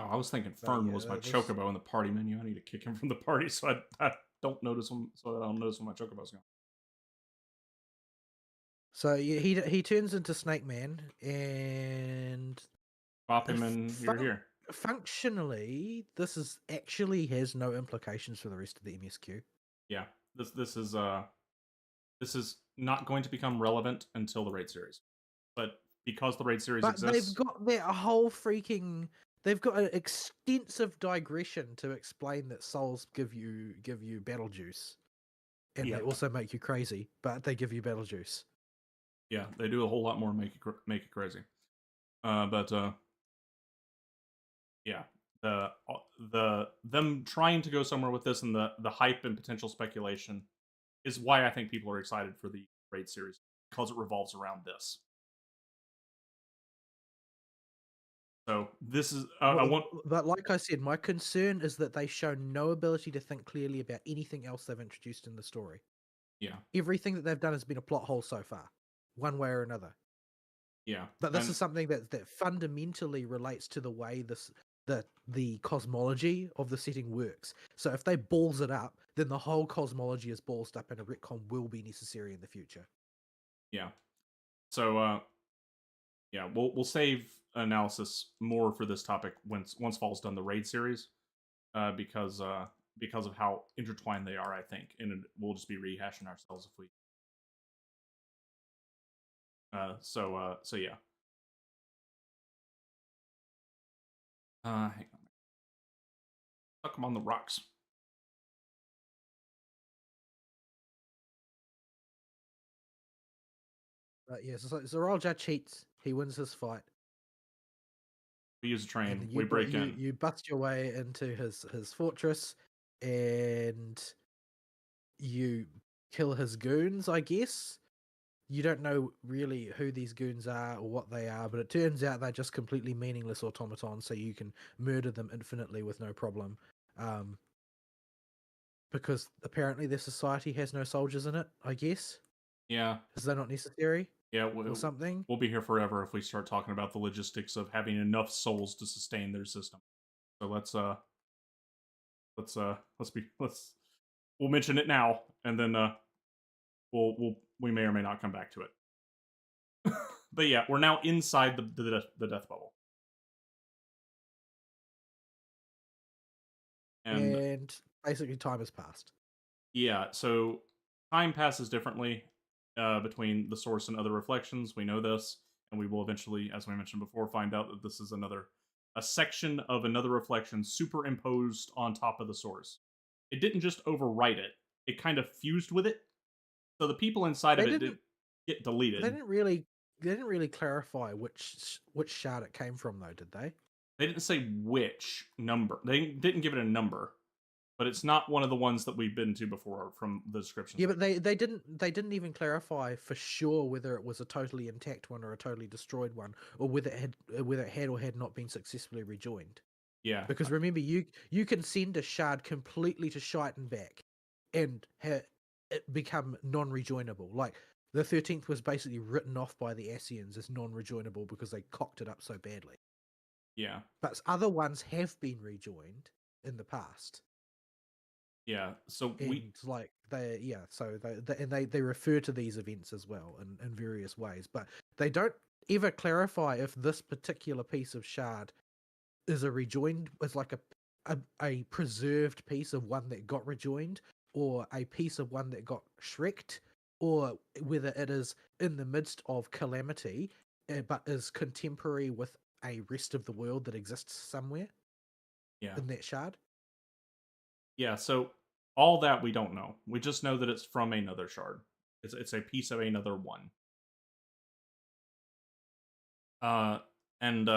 I was thinking But Fern yeah, was my this- chocobo in the party menu. I need to kick him from the party so I don't notice him. So that I don't notice when my chocobo's gone. So yeah, he turns into Snake Man, and Pop him and you're fun- here. functionally, this is actually has no implications for the rest of the MSQ. Yeah, this is not going to become relevant until the raid series, but because the raid series But exists, they've got their whole freaking. They've got an extensive digression to explain that souls give you battle juice, and Yeah. they also make you crazy, but they give you battle juice. yeah, they do a whole lot more make it crazy. But yeah, the them trying to go somewhere with this and the hype and potential speculation is why I think people are excited for the raid series because it revolves around this. So this is I want. But like I said, my concern is that they show no ability to think clearly about anything else they've introduced in the story. Yeah, Everything that they've done has been a plot hole so far, one way or another. yeah. But this and- is something that fundamentally relates to the way the cosmology of the setting works. So if they balls it up, then the whole cosmology is ballsed up, and a retcon will be necessary in the future. yeah. So yeah, we'll save analysis more for this topic once Fall's done the raid series, because of how intertwined they are, I think, and we'll just be rehashing ourselves if we. So yeah. Hang on. Stuck him on the rocks. But yeah, so Zoralja cheats. He wins his fight. We use a train. And We break you, in. you bust your way into his fortress, and you kill his goons, I guess. You don't know really who these goons are or what they are, but it turns out they're just completely meaningless automatons, so you can murder them infinitely with no problem. Because apparently their society has no soldiers in it, I guess. Yeah, Is that not necessary yeah. or something? We'll be here forever if we start talking about the logistics of having enough souls to sustain their system. So we'll mention it now, and then we may or may not come back to it. But yeah, we're now inside the death bubble, And basically time has passed. yeah, so time passes differently between the source and other reflections. We know this, and we will eventually, as we mentioned before, find out that this is a section of another reflection superimposed on top of the source. It didn't just overwrite it; it kind of fused with it. So the people inside of it didn't get deleted. They didn't really clarify which shard it came from, though, did they? They didn't say which number. They didn't give it a number, but it's not one of the ones that we've been to before from the description. Yeah, but they didn't even clarify for sure whether it was a totally intact one or a totally destroyed one, or whether it had or had not been successfully rejoined. Yeah, Because remember, you can send a shard completely to shite and back, and it become non-rejoinable. Like the 13th was basically written off by the Asians as non-rejoinable because they cocked it up so badly. yeah, But other ones have been rejoined in the past. yeah. So And like they refer to these events as well in various ways, but they don't ever clarify if this particular piece of shard is a rejoined, is like a preserved piece of one that got rejoined, or a piece of one that got shreked, or whether it is in the midst of calamity, but is contemporary with a rest of the world that exists somewhere yeah, in that shard. yeah. So all that we don't know. We just know that it's from another shard. It's a piece of another one. And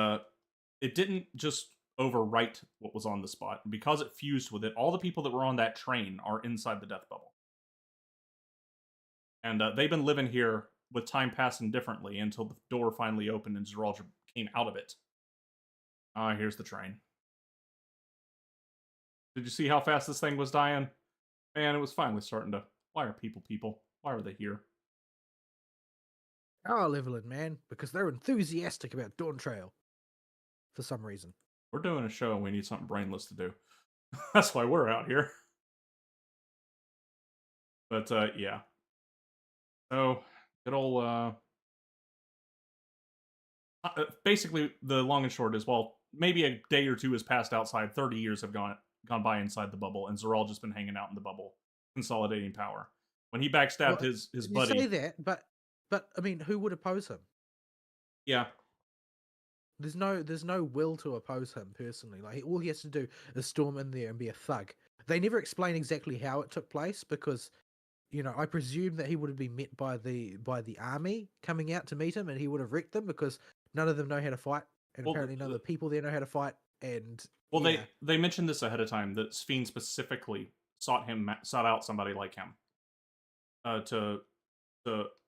it didn't just overwrite what was on the spot because it fused with it. All the people that were on that train are inside the death bubble, and they've been living here with time passing differently until the door finally opened and Zeralja came out of it. Here's the train. Did you see how fast this thing was dying? Man, it was finally starting to. Why are people? Why are they here? Power leveling, man, because they're enthusiastic about Dawntrail for some reason. We're doing a show and we need something brainless to do. That's why we're out here. But yeah. So good old basically the long and short is, well, maybe a day or two has passed outside, 30 years have gone by inside the bubble, and Zoral just been hanging out in the bubble, consolidating power. When he backstabbed Well, his you buddy. say that, but I mean, who would oppose him? Yeah. There's no will to oppose him personally. Like all he has to do is storm in there and be a thug. They never explain exactly how it took place because, you know, I presume that he would have been met by the army coming out to meet him, and he would have wrecked them because none of them know how to fight, and Well, apparently none of the people there know how to fight. And well, yeah, they mentioned this ahead of time that Sphene specifically sought out somebody like him to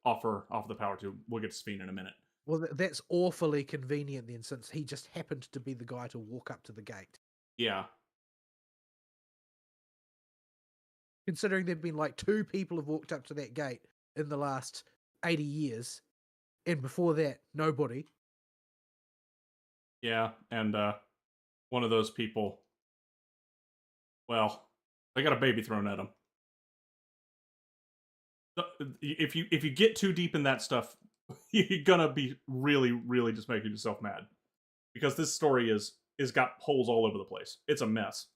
offer the power to. We'll get to Sphene in a minute. well, that's awfully convenient then, since he just happened to be the guy to walk up to the gate. Yeah. Considering there've been like 2 people have walked up to that gate in the last 80 years, and before that, nobody. Yeah, and one of those people, well, they got a baby thrown at them. If you get too deep in that stuff, you're gonna be really, really just making yourself mad, because this story is got holes all over the place. It's a mess.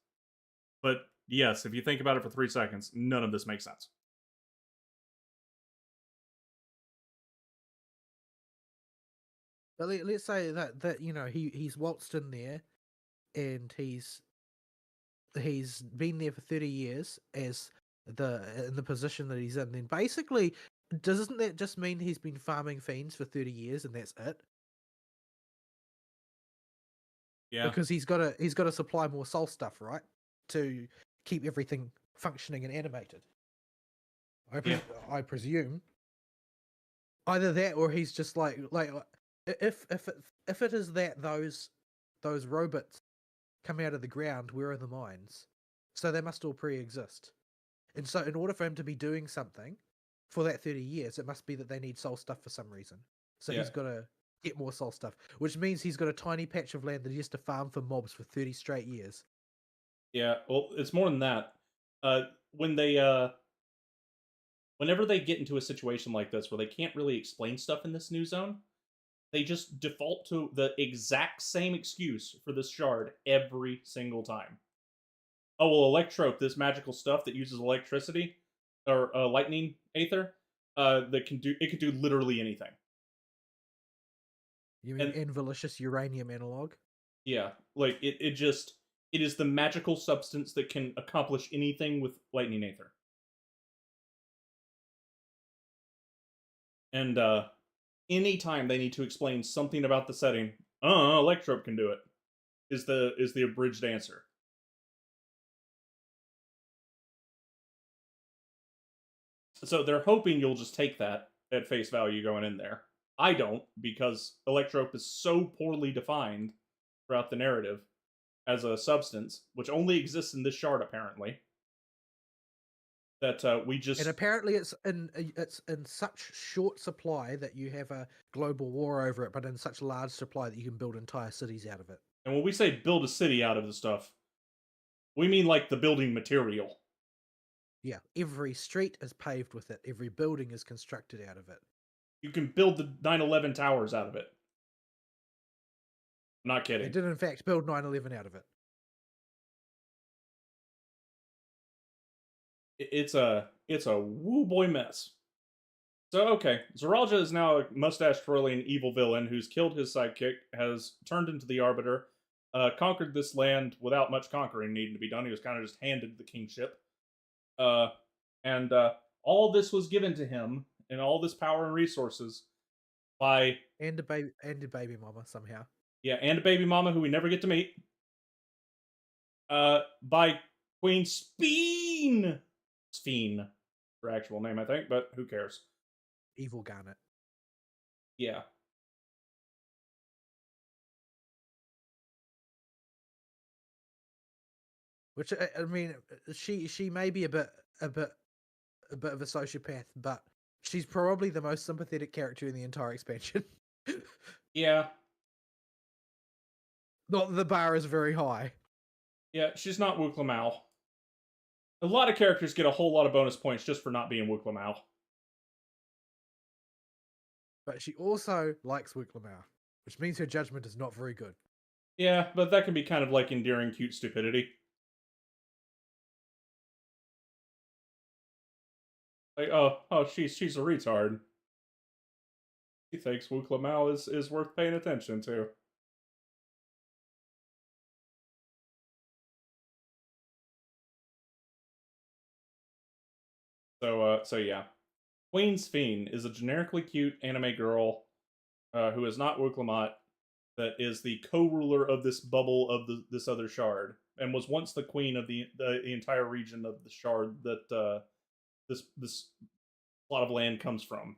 But yes, if you think about it for 3 seconds, none of this makes sense. But let's say that you know he's waltzed in there, and he's been there for 30 years as in the position that he's in. Then basically, doesn't that just mean he's been farming fiends for 30 years and that's it? Yeah. Because he's got to supply more soul stuff, right, to keep everything functioning and animated. I presume either that, or he's just like if it is that those robots come out of the ground, where are the mines? So they must all pre-exist. And so in order for him to be doing something for that 30 years, it must be that they need soul stuff for some reason. So Yeah. he's got to get more soul stuff, which means he's got a tiny patch of land that he has to farm for mobs for 30 straight years. Yeah, well, it's more than that. When they whenever they get into a situation like this where they can't really explain stuff in this new zone, they just default to the exact same excuse for this shard every single time. Oh, well, Electrope, this magical stuff that uses electricity or lightning aether, that can do literally anything. You mean Invalicious uranium analog? Yeah, like it is the magical substance that can accomplish anything with lightning aether. And anytime they need to explain something about the setting, Electrope can do it. Is the abridged answer. So they're hoping you'll just take that at face value going in there. I don't, because Electrope is so poorly defined throughout the narrative as a substance, which only exists in this shard apparently, that we just... And apparently it's in such short supply that you have a global war over it, but in such large supply that you can build entire cities out of it. And when we say build a city out of the stuff, we mean like the building material. Yeah, every street is paved with it. Every building is constructed out of it. You can build the 9/11 towers out of it. I'm not kidding. They did in fact build 9/11 out of it. It's a woo boy mess. So okay, Zoralja is now a mustache-twirling evil villain who's killed his sidekick, has turned into the Arbiter, conquered this land without much conquering needing to be done. He was kind of just handed the kingship, and all this was given to him, and all this power and resources by and a baby mama somehow. Yeah, and a baby mama who we never get to meet. By Queen Sphene. Sphene, her actual name, I think, but who cares? Evil Garnet. Yeah. Which I mean, she may be a bit of a sociopath, but she's probably the most sympathetic character in the entire expansion. Yeah. Not the bar is very high. Yeah, she's not Wook Lamau. A lot of characters get a whole lot of bonus points just for not being Wook Lamau. But she also likes Wicklemauer, which means her judgment is not very good. Yeah, but that can be kind of like endearing cute stupidity. Like, oh, she's a retard. She thinks Wook Lamau is worth paying attention to. So yeah. Queen's Fiend is a generically cute anime girl who is not Wook Lamau, that is the co-ruler of this bubble of this other shard, and was once the queen of the entire region of the shard that this plot of land comes from.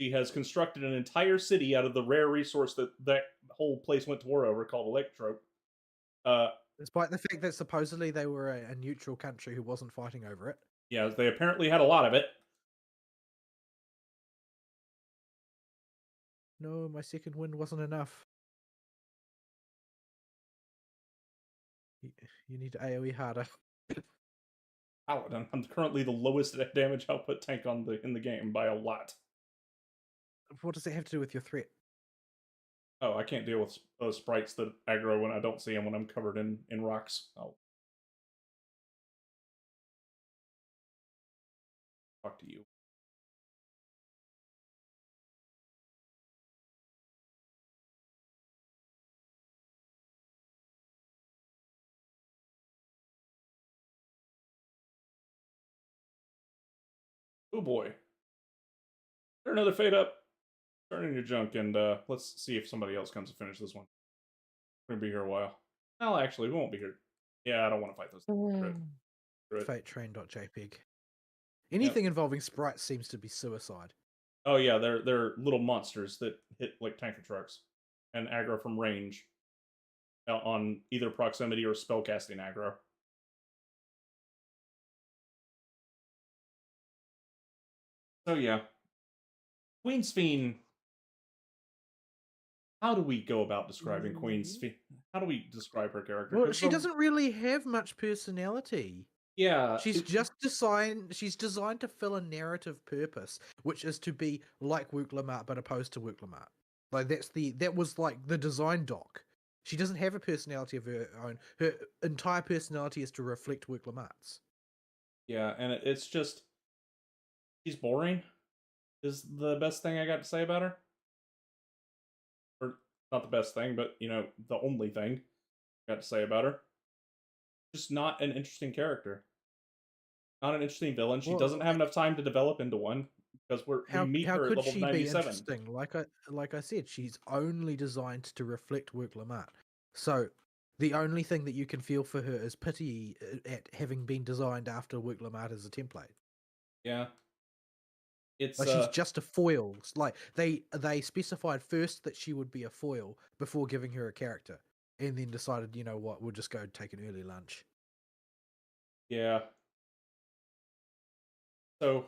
She has constructed an entire city out of the rare resource that whole place went to war over, called Electrope. Despite the fact that supposedly they were a neutral country who wasn't fighting over it. Yeah, they apparently had a lot of it. No, my second win wasn't enough. You need to AoE harder. Paladin. I'm currently the lowest damage output tank in the game by a lot. What does it have to do with your threat? Oh, I can't deal with sprites that aggro when I don't see them when I'm covered in rocks. I'll talk to you. Oh boy. Turn another fade up. Turn in your junk, and let's see if somebody else comes to finish this one. We're gonna be here a while. Well, actually, we won't be here. Yeah, I don't want to fight those. FateTrain.jpg. Anything involving sprites seems to be suicide. Oh yeah, they're little monsters that hit like tanker trucks and aggro from range on either proximity or spellcasting aggro. So yeah, Queen's Fiend. How do we go about describing Queen's Fiend? How do we describe her character? Well, she doesn't really have much personality. Yeah, she's designed to fill a narrative purpose, which is to be like Wook Lamau but opposed to Wook Lamau. Like that was like the design doc. She doesn't have a personality of her own. Her entire personality is to reflect Wook Lamau's. Yeah, and it's just she's boring. Is the best thing I got to say about her. Or not the best thing, but the only thing I got to say about her. Just not an interesting character. Not an interesting villain. She doesn't have enough time to develop into one because we meet her at level 97. Like I said, she's only designed to reflect Wook Lamau. So the only thing that you can feel for her is pity at having been designed after Wook Lamau as a template. Yeah. It's like she's just a foil. Like they specified first that she would be a foil before giving her a character, and then decided, you know what, we'll just go take an early lunch. Yeah. So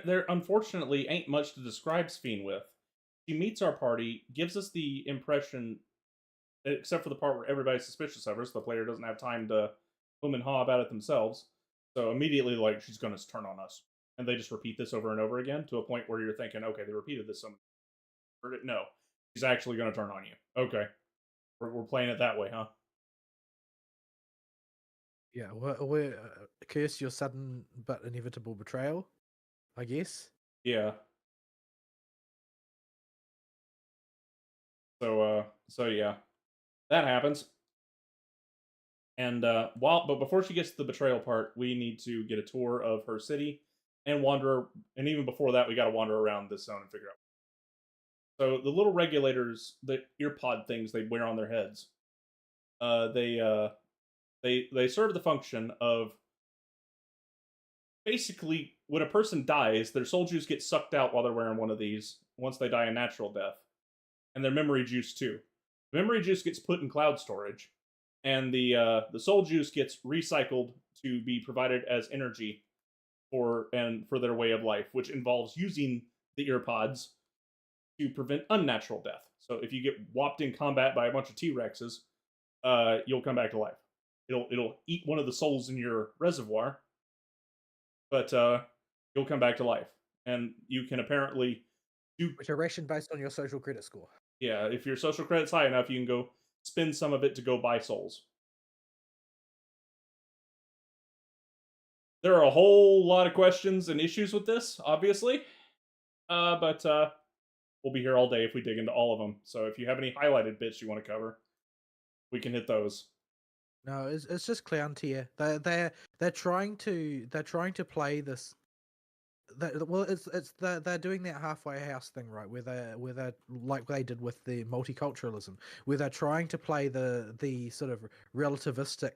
there unfortunately ain't much to describe Fiend with. She meets our party, gives us the impression, except for the part where everybody's suspicious of her, so the player doesn't have time to hum and haw about it themselves. So immediately, like, she's going to turn on us. And they just repeat this over and over again to a point where you're thinking, okay, they repeated this. Heard it. No, she's actually going to turn on you. Okay, we're playing it that way, huh? Yeah, we're curse your sudden but inevitable betrayal, I guess. Yeah. So yeah, that happens. And but before she gets to the betrayal part, we need to get a tour of her city and wander. And even before that, we got to wander around this zone and figure out. So the little regulators, the earpod things they wear on their heads, they serve the function of basically when a person dies, their soul juice gets sucked out while they're wearing one of these once they die a natural death, and their memory juice too. The memory juice gets put in cloud storage, and the soul juice gets recycled to be provided as energy for their way of life, which involves using the earpods to prevent unnatural death. So if you get whopped in combat by a bunch of T-Rexes, you'll come back to life. It'll eat one of the souls in your reservoir, but you'll come back to life. And you can apparently do, Which are rationed based on your social credit score. yeah, if your social credit's high enough, you can go spend some of it to go buy souls. There are a whole lot of questions and issues with this, obviously, but we'll be here all day if we dig into all of them. So if you have any highlighted bits you want to cover, we can hit those. No, it's just clown tier. They're trying to play this. Well, they're doing that halfway house thing, right? Where they like they did with the multiculturalism, where they're trying to play the sort of relativistic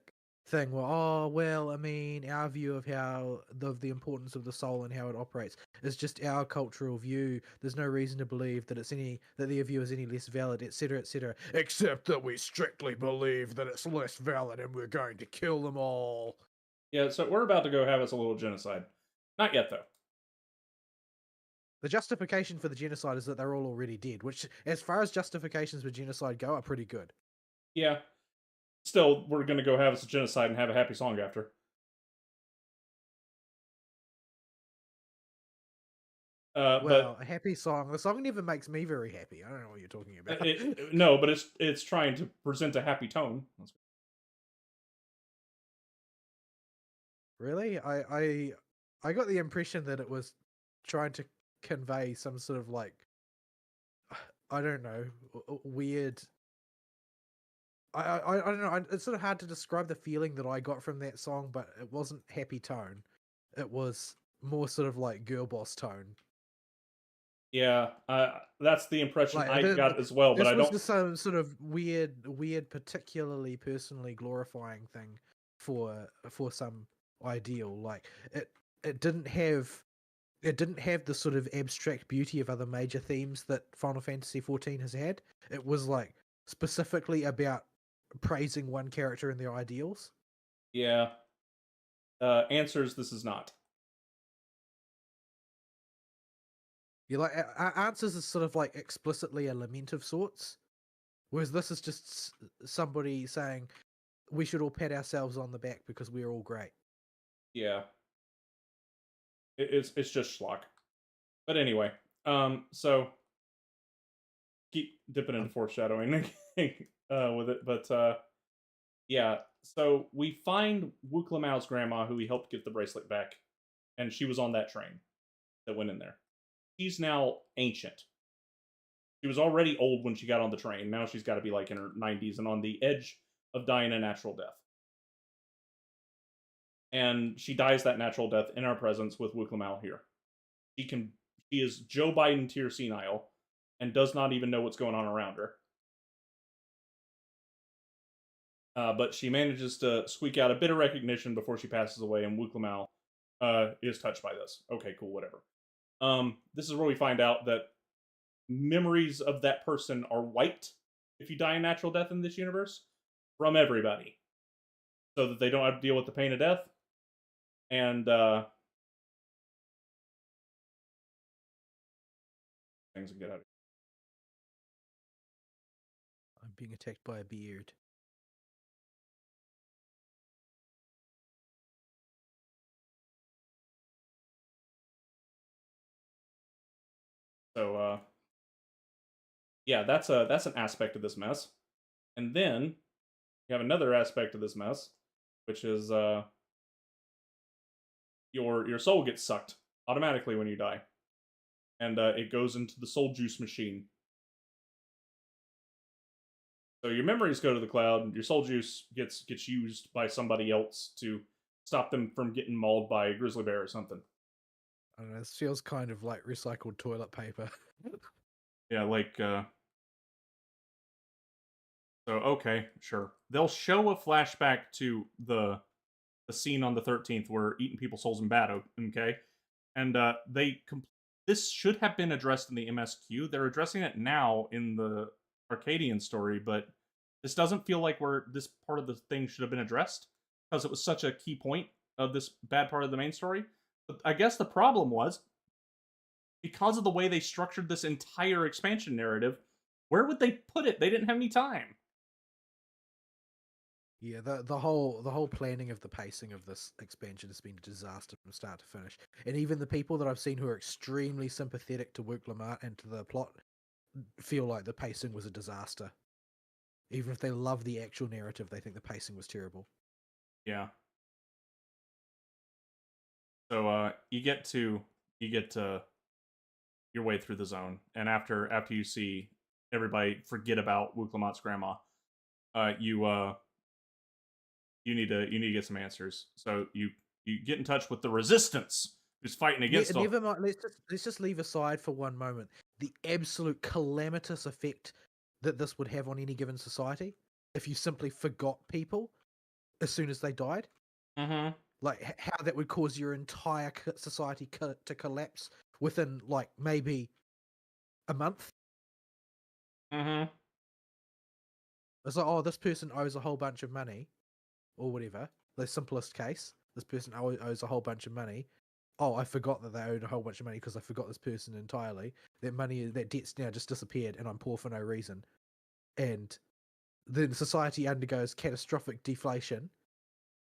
thing. Well, oh well, I mean, our view of how the importance of the soul and how it operates is just our cultural view. There's no reason to believe that their view is any less valid, etc., etc. Except that we strictly believe that it's less valid, and we're going to kill them all. Yeah, so we're about to go have us a little genocide. Not yet, though. The justification for the genocide is that they're all already dead, which, as far as justifications for genocide go, are pretty good. Yeah. Still, we're going to go have us a genocide and have a happy song after. Well, a happy song. The song never makes me very happy. I don't know what you're talking about. No, but it's trying to present a happy tone. Really? I got the impression that it was trying to convey some sort of like, I don't know, weird. I don't know. It's sort of hard to describe the feeling that I got from that song, but it wasn't happy tone. It was more sort of like girl boss tone. Yeah, that's the impression Like, I got as well. But I don't. This was just some sort of weird, particularly personally glorifying thing for some ideal. Like it didn't have the sort of abstract beauty of other major themes that Final Fantasy XIV has had. It was like specifically about praising one character and their ideals. Yeah. Answers, this is not. You like Answers is sort of like explicitly a lament of sorts, whereas this is just somebody saying we should all pat ourselves on the back because we're all great. Yeah. It's just schlock. But anyway, so keep dipping into foreshadowing with it, but yeah. So we find Wuklamao's grandma, who we helped get the bracelet back, and she was on that train that went in there. She's now ancient. She was already old when she got on the train. Now she's got to be like in her 90s and on the edge of dying a natural death. And she dies that natural death in our presence with Wuklamao here. She is Joe Biden tier senile and does not even know what's going on around her. But she manages to squeak out a bit of recognition before she passes away, and Wuklamao is touched by this. Okay, cool, whatever. This is where we find out that memories of that person are wiped if you die a natural death in this universe from everybody, so that they don't have to deal with the pain of death. And things will get out of here. I'm being attacked by a beard. So yeah, that's an aspect of this mess. And then you have another aspect of this mess, which is your soul gets sucked automatically when you die, and it goes into the soul juice machine. So your memories go to the cloud, and your soul juice gets used by somebody else to stop them from getting mauled by a grizzly bear or something. I don't know. This feels kind of like recycled toilet paper. Yeah, like so okay, sure. They'll show a flashback to the scene on the 13th where eating people's souls in bad, okay? And this should have been addressed in the MSQ. They're addressing it now in the Arcadian story, but this doesn't feel like this part of the thing should have been addressed because it was such a key point of this bad part of the main story. But I guess the problem was because of the way they structured this entire expansion narrative, where would they put it? They didn't have any time. Yeah, the whole planning of the pacing of this expansion has been a disaster from start to finish. And even the people that I've seen who are extremely sympathetic to Wook Lamar and to the plot feel like the pacing was a disaster. Even if they love the actual narrative, they think the pacing was terrible. Yeah. So you get to your way through the zone, and after you see everybody forget about Wook Lamont's grandma, you need to get some answers. So you get in touch with the resistance who's fighting against Never mind. Let's just leave aside for one moment the absolute calamitous effect that this would have on any given society if you simply forgot people as soon as they died. Mm-hmm. Like how that would cause your entire society to collapse within like maybe a month. Mm-hmm. It's like, oh, this person owes a whole bunch of money, or whatever. The simplest case, this person owes a whole bunch of money. Oh, I forgot that they owed a whole bunch of money because I forgot this person entirely. That debt's now just disappeared, and I'm poor for no reason. And then society undergoes catastrophic deflation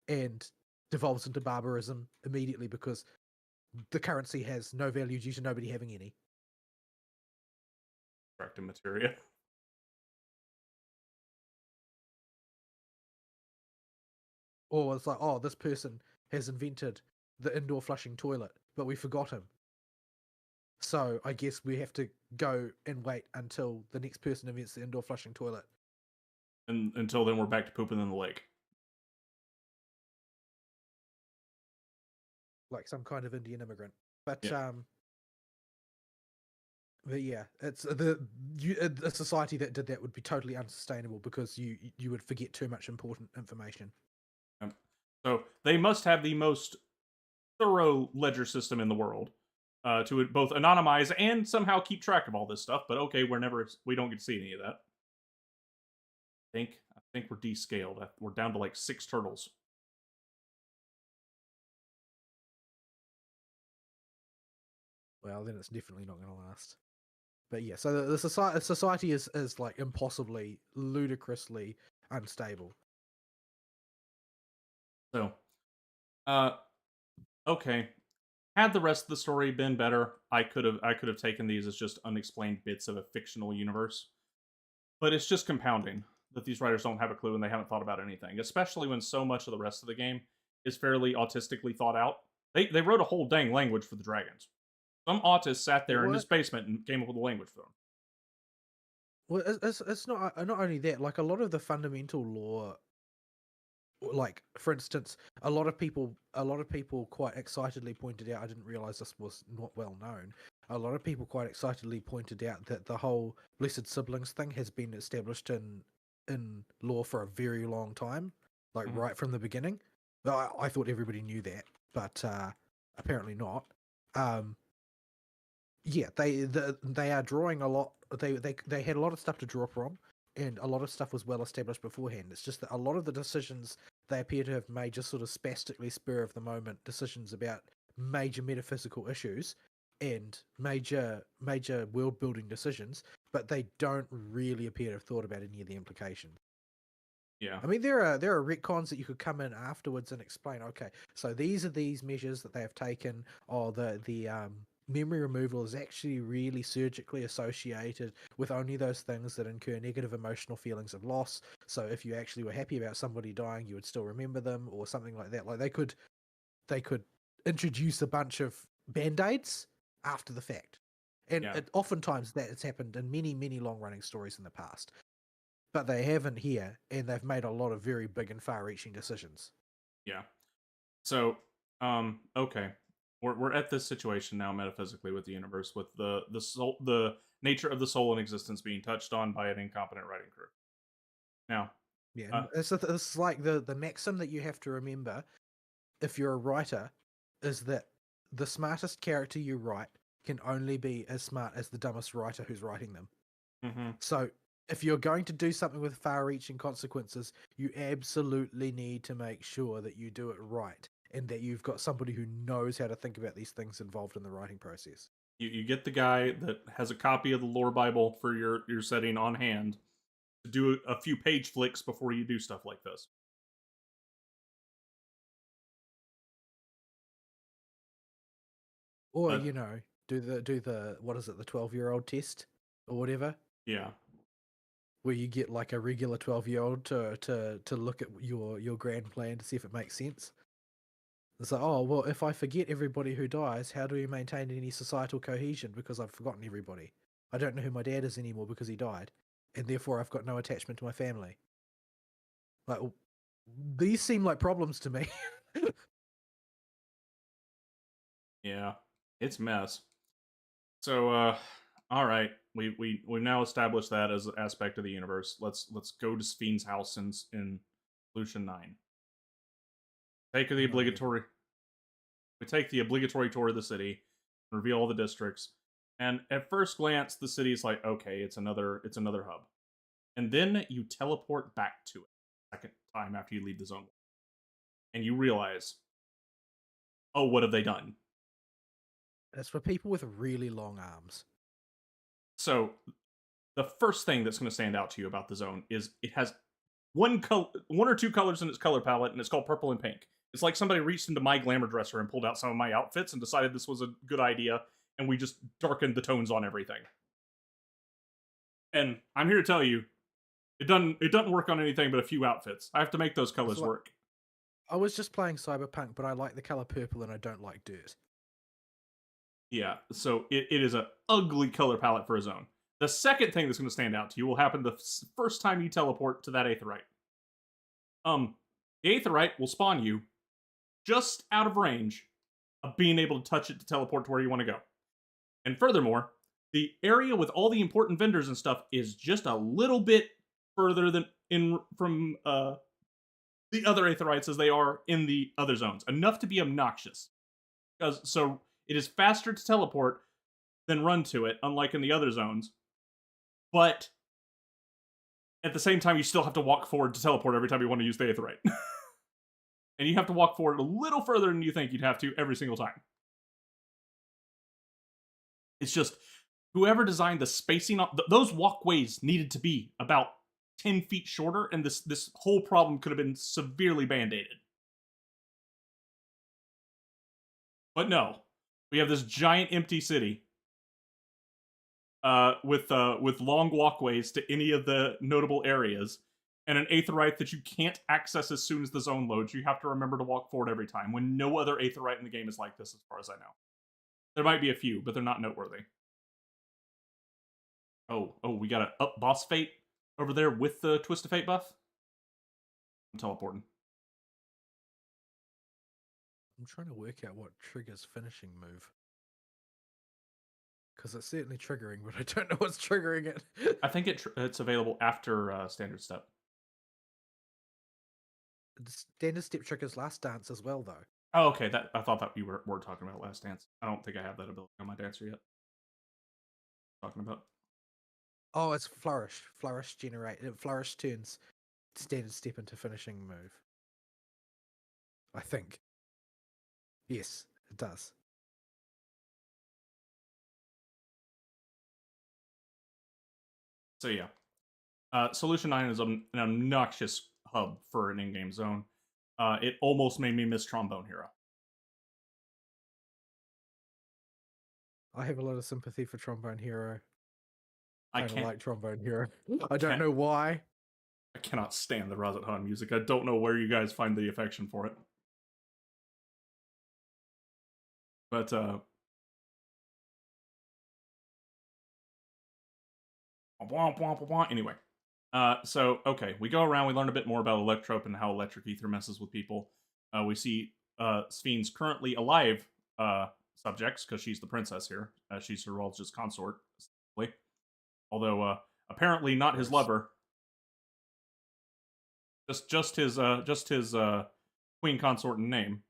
and devolves into barbarism immediately because the currency has no value due to nobody having any. Corrective materia. Or it's like, oh, this person has invented the indoor flushing toilet, but we forgot him. So I guess we have to go and wait until the next person invents the indoor flushing toilet. And until then, we're back to pooping in the lake. Like some kind of Indian immigrant. But Yeah. but yeah, it's a society that did that would be totally unsustainable because you would forget too much important information. So they must have the most thorough ledger system in the world to both anonymize and somehow keep track of all this stuff. But okay, we don't get to see any of that. I think we're descaled. We're down to like 6 turtles. Well, then it's definitely not going to last. But yeah, so the society is like impossibly, ludicrously unstable. So, okay. Had the rest of the story been better, I could have taken these as just unexplained bits of a fictional universe. But it's just compounding that these writers don't have a clue and they haven't thought about anything, especially when so much of the rest of the game is fairly autistically thought out. They wrote a whole dang language for the dragons. Some autist sat there in his basement and came up with a language for them. Well, it's not only that. Like a lot of the fundamental lore, like for instance, a lot of people quite excitedly pointed out. I didn't realize this was not well known. A lot of people quite excitedly pointed out that the whole blessed siblings thing has been established in lore for a very long time, like right from the beginning. I thought everybody knew that, but apparently not. Yeah, they are drawing a lot. They had a lot of stuff to draw from, and a lot of stuff was well established beforehand. It's just that a lot of the decisions they appear to have made just sort of spastically spur of the moment decisions about major metaphysical issues and major world building decisions, but they don't really appear to have thought about any of the implications. Yeah. I mean, there are retcons that you could come in afterwards and explain. Okay, so these are these measures that they have taken. Or the memory removal is actually really surgically associated with only those things that incur negative emotional feelings of loss. So if you actually were happy about somebody dying, you would still remember them, or something like that. Like they could introduce a bunch of band-aids after the fact, and oftentimes that has happened in many long running stories in the past. But they haven't here, and they've made a lot of very big and far-reaching decisions. Yeah. So, okay, we're at this situation now metaphysically with the universe, with the nature of the soul and existence being touched on by an incompetent writing crew. Now, yeah, it's like the maxim that you have to remember if you're a writer is that the smartest character you write can only be as smart as the dumbest writer who's writing them. Mm-hmm. So if you're going to do something with far-reaching consequences, you absolutely need to make sure that you do it right and that you've got somebody who knows how to think about these things involved in the writing process. You get the guy that has a copy of the lore Bible for your setting on hand to do a few page flicks before you do stuff like this. Or But do the what is it, the 12-year-old test or whatever, yeah, where you get like a regular 12-year-old to look at your grand plan to see if it makes sense. It's like, oh well, if I forget everybody who dies, how do we maintain any societal cohesion? Because I've forgotten everybody. I don't know who my dad is anymore because he died, and therefore I've got no attachment to my family. Like, these seem like problems to me. yeah, it's a mess. So, all right, we've now established that as an aspect of the universe. Let's go to Spheen's house in Solution 9. Take the Not even. obligatory. We take the obligatory tour of the city, reveal all the districts, and at first glance, the city's like, okay, it's another hub, and then you teleport back to it second time after you leave the zone, and you realize, oh, what have they done? It's for people with really long arms. So, the first thing that's going to stand out to you about the zone is it has one or two colors in its color palette, and it's called purple and pink. It's like somebody reached into my glamour dresser and pulled out some of my outfits and decided this was a good idea, and we just darkened the tones on everything. And I'm here to tell you, it doesn't work on anything but a few outfits. I have to make those colors work. I was just playing Cyberpunk, but I like the color purple and I don't like dirt. Yeah, so it is an ugly color palette for a zone. The second thing that's going to stand out to you will happen the first time you teleport to that Aetheryte. The Aetheryte will spawn you just out of range of being able to touch it to teleport to where you want to go. And furthermore, the area with all the important vendors and stuff is just a little bit further than from the other Aetherites as they are in the other zones. Enough to be obnoxious. So it is faster to teleport than run to it, unlike in the other zones. But at the same time, you still have to walk forward to teleport every time you want to use the Aetherite. And you have to walk forward a little further than you think you'd have to every single time. It's just, whoever designed the spacing on those walkways needed to be about 10 feet shorter, and this whole problem could have been severely band-aided. But no, we have this giant empty city with long walkways to any of the notable areas, and an Aetheryte that you can't access as soon as the zone loads. You have to remember to walk forward every time, when no other Aetheryte in the game is like this, as far as I know. There might be a few, but they're not noteworthy. Oh, we got a up boss fate over there with the Twist of Fate buff. I'm teleporting. I'm trying to work out what triggers finishing move. Because it's certainly triggering, but I don't know what's triggering it. I think it's available after standard step. Standard step triggers Last Dance as well, though. Oh, okay. I thought that you were talking about Last Dance. I don't think I have that ability on my dancer yet. Talking about. Oh, it's Flourish. Flourish turns standard step into finishing move. I think. Yes, it does. So yeah, Solution 9 is an obnoxious hub for an in-game zone. It almost made me miss Trombone Hero. I have a lot of sympathy for Trombone Hero. I don't can't like Trombone Hero. I don't know why. I cannot stand the Razat Han music. I don't know where you guys find the affection for it. But anyway. So okay, we go around, we learn a bit more about Electrope and how electric ether messes with people. We see Spheen's currently alive subjects, because she's the princess here. She's Sir Rals's consort, although apparently not his lover. Just his queen consort in name,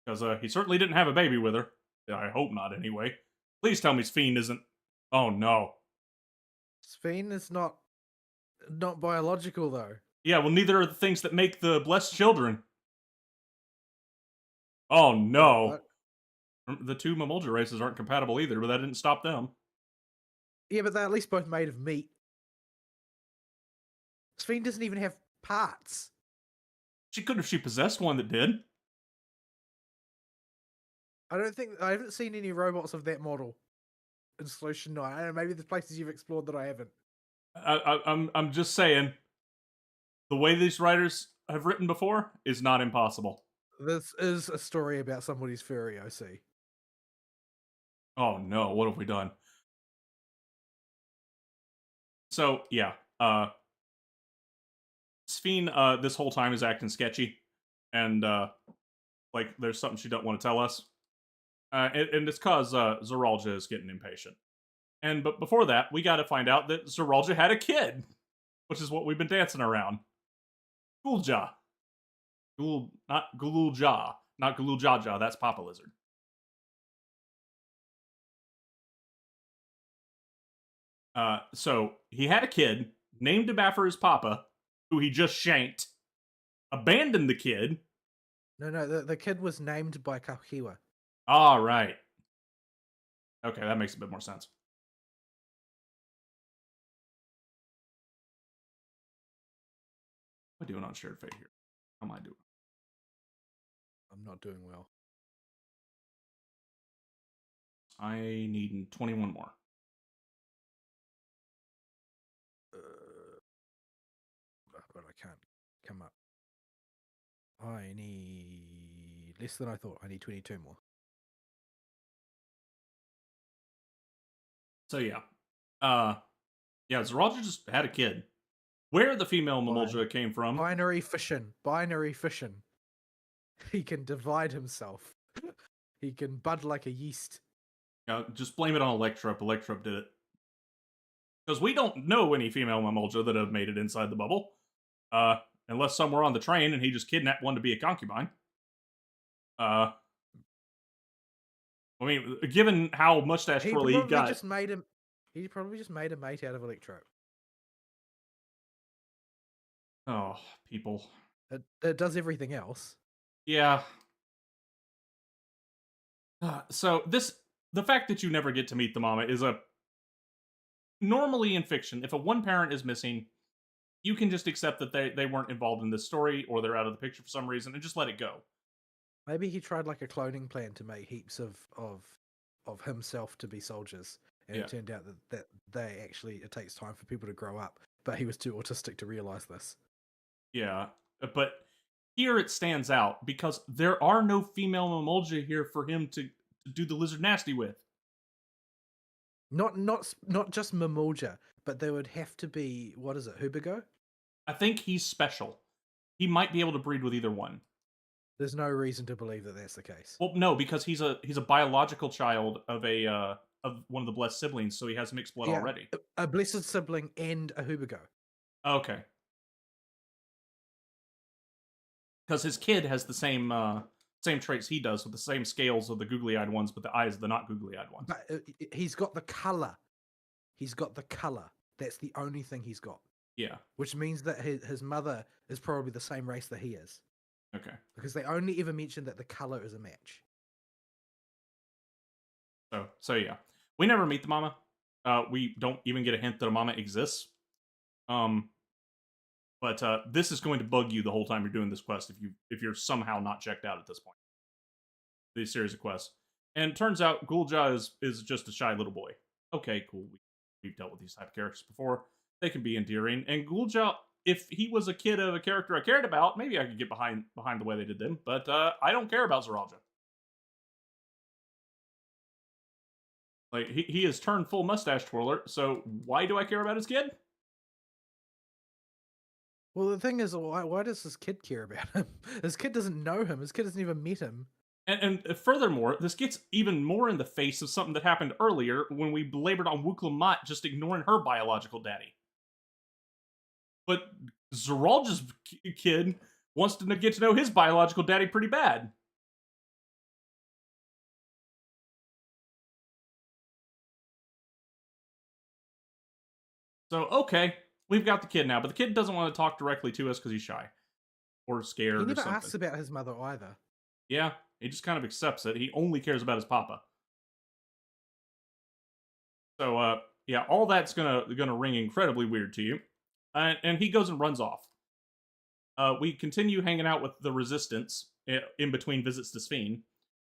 because he certainly didn't have a baby with her. I hope not, anyway. Please tell me Spheen isn't. Oh no. Spheen is not biological, though. Yeah, well, neither are the things that make the blessed children. Oh no. The two Mamolja races aren't compatible either, but that didn't stop them. Yeah, but they're at least both made of meat. Sphene doesn't even have parts. She could if she possessed one that did. I haven't seen any robots of that model in Solution 9. I don't know, maybe there's places you've explored that I haven't. I'm just saying, the way these writers have written before is not impossible. This is a story about somebody's furry OC. Oh no, what have we done? So yeah, Sphene this whole time is acting sketchy, and like there's something she don't want to tell us, and it's cause Zoralja is getting impatient. But before that, we got to find out that Zoralja had a kid, which is what we've been dancing around. Gulja, not Gululja, not Gululjaja. That's Papa Lizard. So he had a kid, named him after his papa, who he just shanked, abandoned the kid. No, the kid was named by Kahiwa. All right. Okay, that makes a bit more sense. What am I doing on shared fate here? How am I doing? I'm not doing well. I need 21 more. But I can't come up. I need less than I thought. I need 22 more. So yeah. Zoralja just had a kid. Where the female Mamolja came from. Binary fission. He can divide himself. He can bud like a yeast. Just blame it on Electrop. Electrop did it. Because we don't know any female Mamolja that have made it inside the bubble. Unless some were on the train and he just kidnapped one to be a concubine. I mean, given how mustache twirly he got... He probably just made a mate out of Electro. Oh, people. It does everything else. Yeah. So the fact that you never get to meet the mama is normally in fiction, if a one parent is missing, you can just accept that they weren't involved in this story or they're out of the picture for some reason and just let it go. Maybe he tried like a cloning plan to make heaps of himself to be soldiers. And it turned out that it takes time for people to grow up. But he was too autistic to realize this. Yeah, but here it stands out because there are no female Mamolja here for him to do the lizard nasty with. Not just Mamolja, but there would have to be, what is it, Hubigo? I think he's special. He might be able to breed with either one. There's no reason to believe that that's the case. Well, no, because he's a biological child of of one of the blessed siblings, so he has mixed blood already. A blessed sibling and a Hubigo. Okay. Because his kid has the same traits he does, with the same scales of the googly-eyed ones, but the eyes of the not googly-eyed ones. But he's got the color. That's the only thing he's got. Yeah. Which means that his mother is probably the same race that he is. Okay. Because they only ever mention that the color is a match. So yeah. We never meet the mama. We don't even get a hint that a mama exists. But this is going to bug you the whole time you're doing this quest if you're somehow not checked out at this point. These series of quests. And it turns out Gulja is just a shy little boy. Okay, cool. We've dealt with these type of characters before. They can be endearing. And Gulja, if he was a kid of a character I cared about, maybe I could get behind the way they did them. But I don't care about Zoralja. Like, he has turned full mustache twirler, so why do I care about his kid? Well, the thing is, why does this kid care about him? His kid doesn't know him. His kid hasn't even met him. And furthermore, this gets even more in the face of something that happened earlier when we belabored on Wuklamat just ignoring her biological daddy. But Zoralja's kid wants to get to know his biological daddy pretty bad. So, okay, we've got the kid now, but the kid doesn't want to talk directly to us because he's shy. Or scared or something. He never asks about his mother either. Yeah. He just kind of accepts it. He only cares about his papa. So, yeah, all that's gonna ring incredibly weird to you. And he goes and runs off. We continue hanging out with the Resistance in between visits to Sphene,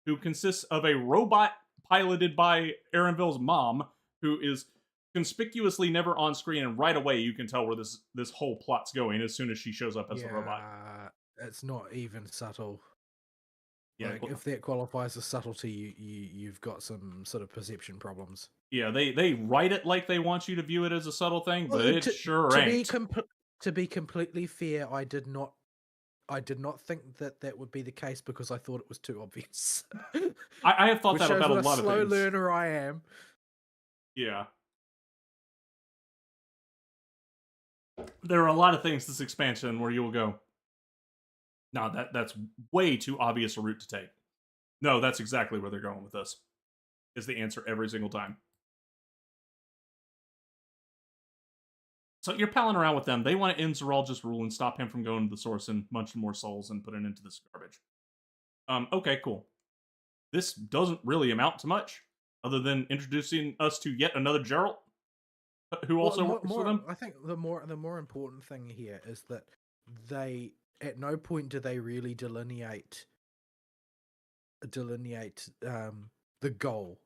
who consists of a robot piloted by Aaronville's mom, who is conspicuously never on screen, and right away you can tell where this whole plot's going as soon as she shows up as the robot. It's not even subtle. Yeah, like, if that qualifies as subtlety, you've got some sort of perception problems. Yeah, they write it like they want you to view it as a subtle thing, but it sure ain't. To be completely fair, I did not think that would be the case because I thought it was too obvious. I have thought Which that shows about a what lot of things. slow learner I am. Yeah. There are a lot of things this expansion where you'll go, no, that's way too obvious a route to take. No, that's exactly where they're going with this. Is the answer every single time. So you're palling around with them. They want to end Zeralja's rule and stop him from going to the source and munching more souls and putting into this garbage. Okay, cool. This doesn't really amount to much, other than introducing us to yet another Geralt, who also works for them. I think the more important thing here is that they, at no point do they really delineate the goal.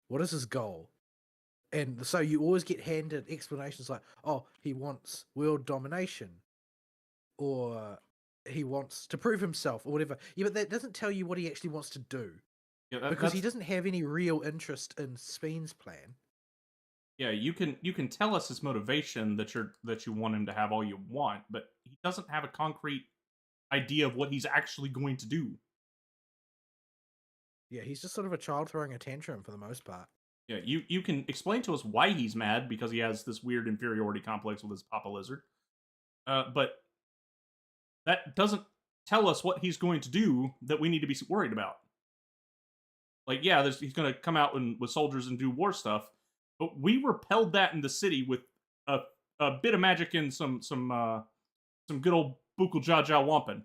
What is his goal? And so you always get handed explanations like, oh, he wants world domination, or he wants to prove himself, or whatever. Yeah, but that doesn't tell you what he actually wants to do. Yeah, because he doesn't have any real interest in Sphene's plan. Yeah, you can tell us his motivation that you want him to have all you want, but he doesn't have a concrete idea of what he's actually going to do. Yeah, he's just sort of a child throwing a tantrum for the most part. Yeah, you can explain to us why he's mad, because he has this weird inferiority complex with his Papa Lizard. But that doesn't tell us what he's going to do that we need to be worried about. Like, yeah, he's going to come out with soldiers and do war stuff, but we repelled that in the city with a bit of magic and some good old Bukal Jaja Wampin.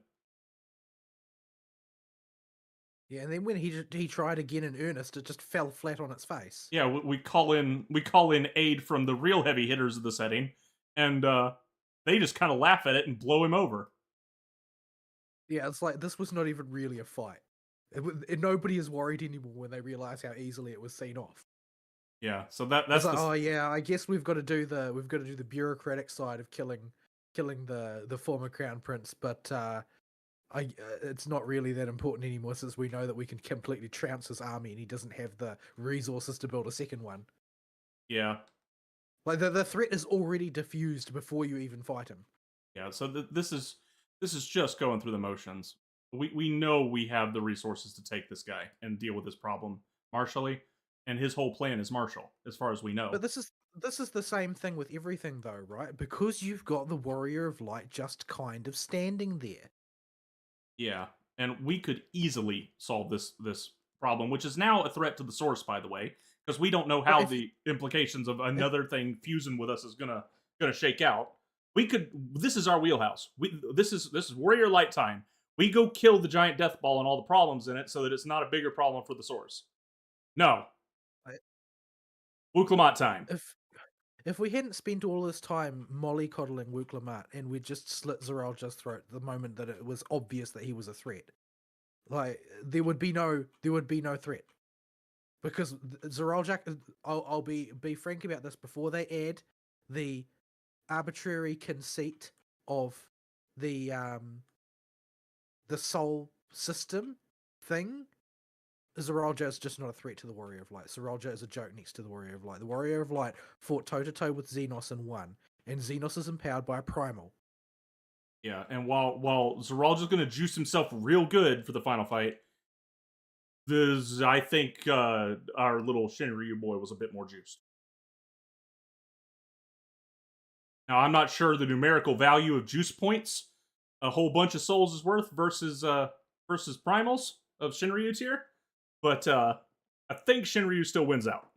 Yeah, and then when he tried again in earnest, it just fell flat on its face. Yeah, we call in aid from the real heavy hitters of the setting, and they just kind of laugh at it and blow him over. Yeah, it's like this was not even really a fight. Nobody is worried anymore when they realize how easily it was seen off. Yeah, so that's like, oh yeah, I guess we've got to do the bureaucratic side of killing the former crown prince, but it's not really that important anymore since we know that we can completely trounce his army and he doesn't have the resources to build a second one. Yeah, like the threat is already diffused before you even fight him. Yeah, so this is just going through the motions. We know we have the resources to take this guy and deal with this problem martially, and his whole plan is martial, as far as we know. But this is the same thing with everything, though, right? Because you've got the Warrior of Light just kind of standing there. Yeah, and we could easily solve this problem, which is now a threat to the source, by the way, because we don't know how the implications of another thing fusing with us is gonna shake out. We could. This is our wheelhouse. This is Warrior Light time. We go kill the giant death ball and all the problems in it, so that it's not a bigger problem for the source. No. Wuklamat time. If we hadn't spent all this time mollycoddling Wuklamat and we'd just slit Zeralja's throat the moment that it was obvious that he was a threat, like there would be no threat. Because Zeralja, I'll be frank about this, before they add the arbitrary conceit of the soul system thing, Zeralja is just not a threat to the Warrior of Light. Zeralja is a joke next to the Warrior of Light. The Warrior of Light fought toe-to-toe with Xenos and won, and Xenos is empowered by a primal. Yeah, and while Zeralja's going to juice himself real good for the final fight, I think our little Shinryu boy was a bit more juiced. Now, I'm not sure the numerical value of juice points a whole bunch of souls is worth versus primals of Shinryu tier, but I think Shinryu still wins out.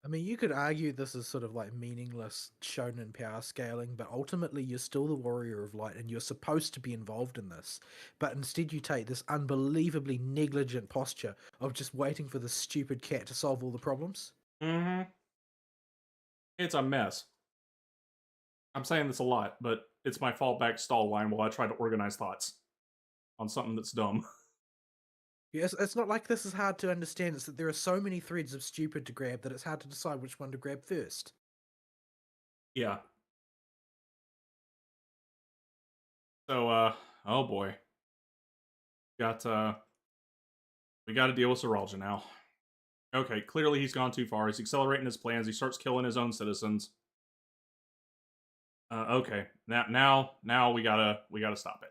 I mean, you could argue this is sort of like meaningless shonen power scaling, but ultimately you're still the warrior of light and you're supposed to be involved in this. But instead you take this unbelievably negligent posture of just waiting for the stupid cat to solve all the problems. Mm-hmm. It's a mess. I'm saying this a lot, but it's my fallback stall line while I try to organize thoughts on something that's dumb. Yes, it's not like this is hard to understand. It's that there are so many threads of stupid to grab that it's hard to decide which one to grab first. Yeah. So, oh boy. Got, we gotta deal with Seralja now. Okay, clearly he's gone too far. He's accelerating his plans. He starts killing his own citizens. Okay, now we gotta stop it.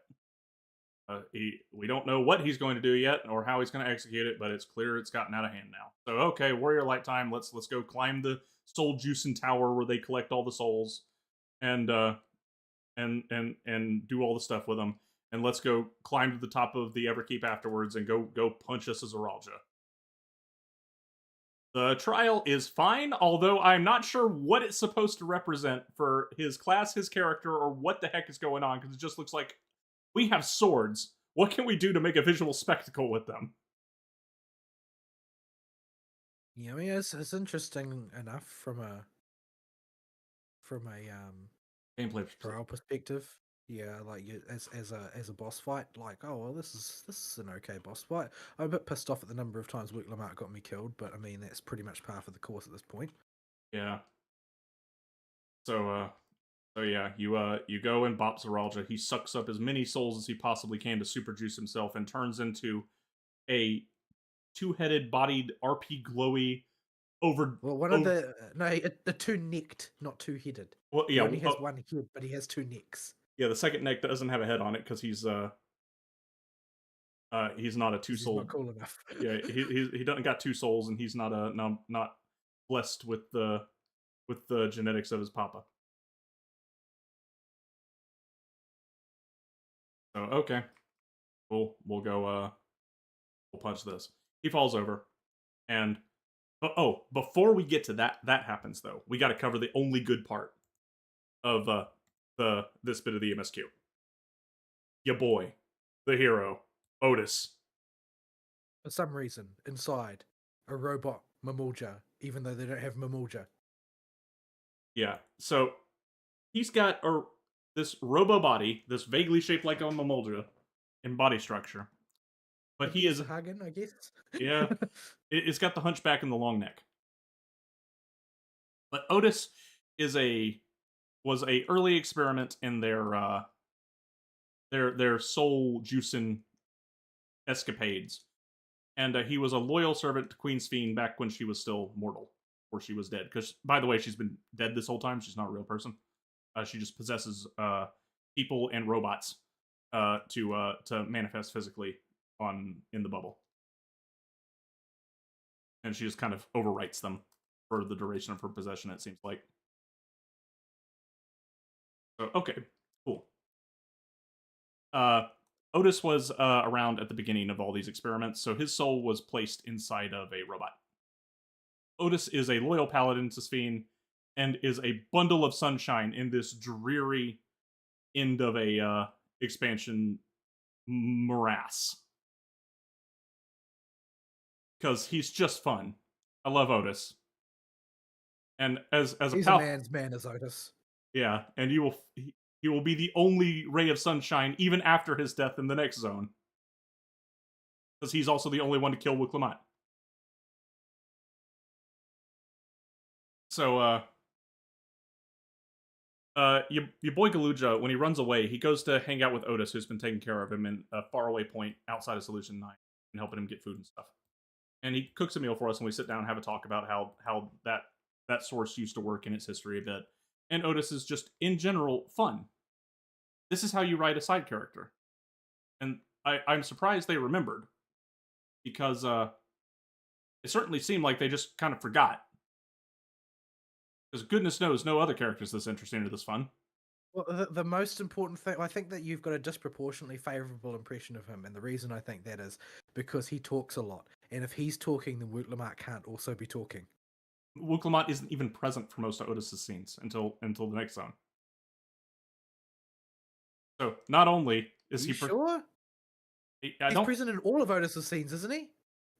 We don't know what he's going to do yet or how he's going to execute it, but it's clear it's gotten out of hand now. So okay, Warrior Light time. Let's go climb the Soul Juicing Tower where they collect all the souls, and and do all the stuff with them. And let's go climb to the top of the Everkeep afterwards and go punch us as Aralja. The trial is fine, although I'm not sure what it's supposed to represent for his class, his character, or what the heck is going on, because it just looks like we have swords. What can we do to make a visual spectacle with them? Yeah, I mean it's interesting enough from a Gameplay trial perspective. Yeah, like you, as a boss fight, like oh well, this is an okay boss fight. I'm a bit pissed off at the number of times Luke Lamart got me killed, but I mean that's pretty much par for the course at this point. Yeah. So yeah, you go and bop Zeralja. He sucks up as many souls as he possibly can to super juice himself and turns into a two-headed bodied RP glowy over Well, one of the the two necked, not two headed. well He yeah, only has one head, but he has two necks. yeah, the second neck doesn't have a head on it because he's not a two He's not soul. cool enough. Yeah, he doesn't got two souls and he's not blessed with the genetics of his papa. So okay, we'll go we'll punch this. He falls over, and oh, before we get to that happens though, we got to cover the only good part of this bit of the MSQ. Your boy, the hero, Otis. For some reason, inside a robot Mamulja, even though they don't have Mamulja. Yeah, so he's got this robo body, this vaguely shaped like a Mamoldra in body structure, but he is Hagen, I guess. yeah, it's got the hunchback and the long neck. But Otis was a early experiment in their soul juicing escapades, and he was a loyal servant to Queen Sphene back when she was still mortal, or she was dead. Because by the way, she's been dead this whole time. She's not a real person. She just possesses people and robots to manifest physically in the bubble, and she just kind of overwrites them for the duration of her possession. It seems like. So okay, cool. Otis was around at the beginning of all these experiments, so his soul was placed inside of a robot. Otis is a loyal paladin to Sphene and is a bundle of sunshine in this dreary end of a expansion morass. Because he's just fun. I love Otis. And as He's a man's man as Otis. Yeah, and he will be the only ray of sunshine even after his death in the next zone. Because he's also the only one to kill Wuklamot. So, your boy Galuja, when he runs away, he goes to hang out with Otis, who's been taking care of him in a faraway point outside of Solution 9 and helping him get food and stuff. And he cooks a meal for us, and we sit down and have a talk about how that source used to work in its history a bit. And Otis is just, in general, fun. This is how you write a side character. And I'm surprised they remembered. Because it certainly seemed like they just kind of forgot. Because goodness knows, no other characters this interesting or this fun. Well, the most important thing, I think that you've got a disproportionately favourable impression of him, and the reason I think that is because he talks a lot. And if he's talking, then Woot Lamart can't also be talking. Wooklamont isn't even present for most of Otis's scenes until the next zone. So not only Are is you he, sure? I He's don't. present in all of Otis's scenes, isn't he?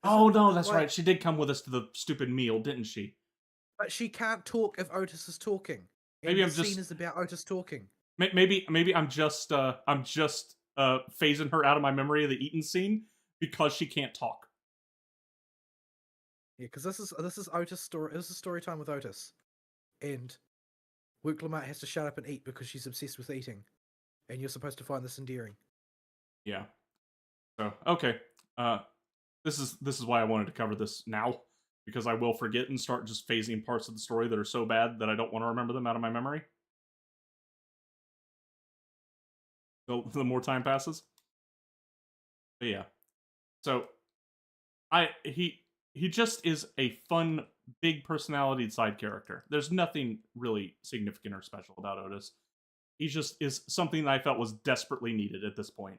Oh Isn't no, that's like, right. She did come with us to the stupid meal, didn't she? but she can't talk if Otis is talking, and Maybe the I'm scene just is about Otis talking. maybe I'm just phasing her out of my memory of the Eaton scene because she can't talk. Yeah, because this is Otis story. This is story time with Otis, and Luke Lamont has to shut up and eat because she's obsessed with eating, and you're supposed to find this endearing. Yeah. So okay, this is why I wanted to cover this now, because I will forget and start just phasing parts of the story that are so bad that I don't want to remember them out of my memory. The more time passes. But yeah. So he just is a fun, big personality side character. There's nothing really significant or special about Otis. He just is something that I felt was desperately needed at this point.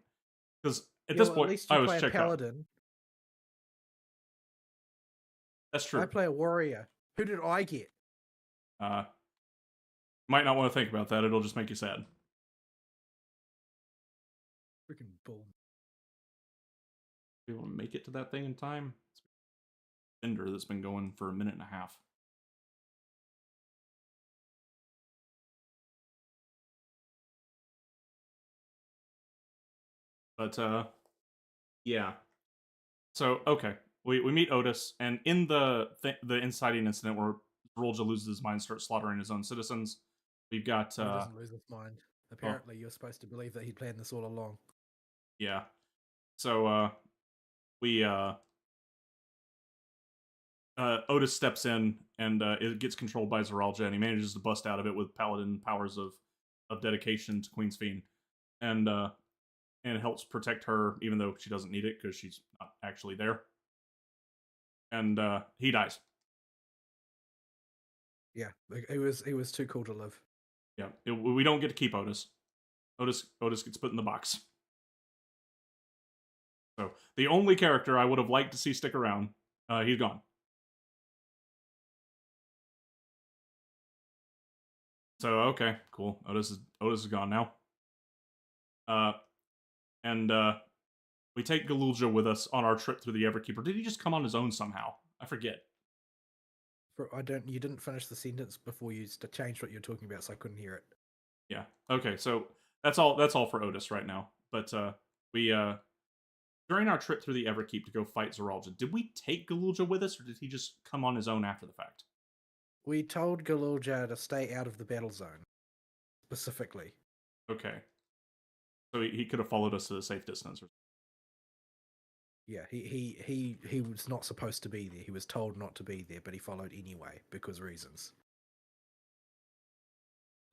Because at this At point, least I you was play a checked out. paladin. That's I true. play a warrior. Who did I get? Uh, might not want to think about that. It'll just make you sad. Freaking bull. Be able to make it to that thing in time. It's a bender that's been going for a minute and a half. But yeah. So okay, we meet Otis, and in the inciting incident where Rolja loses his mind, starts slaughtering his own citizens, we've got He doesn't lose his mind. oh, Apparently, you're supposed to believe that he planned this all along. yeah. So we Otis steps in, and it gets controlled by Zoralja, and he manages to bust out of it with paladin powers of dedication to Queen's Fiend, and it helps protect her, even though she doesn't need it because she's not actually there. And he dies. Yeah, it was too cool to live. Yeah, we don't get to keep Otis. Otis gets put in the box. So the only character I would have liked to see stick around, he's gone. So okay, cool. Otis is gone now. Uh, and we take Galulja with us on our trip through the Everkeeper. Did he just come on his own somehow? I forget. You didn't finish the sentence before you changed what you're talking about, so I couldn't hear it. Yeah. Okay. So that's all for Otis right now. But we during our trip through the Everkeep to go fight Zoralja, did we take Galulja with us, or did he just come on his own after the fact? We told Galulja to stay out of the battle zone, specifically. Okay. So he could have followed us to a safe distance. Yeah, he was not supposed to be there. He was told not to be there, but he followed anyway because reasons.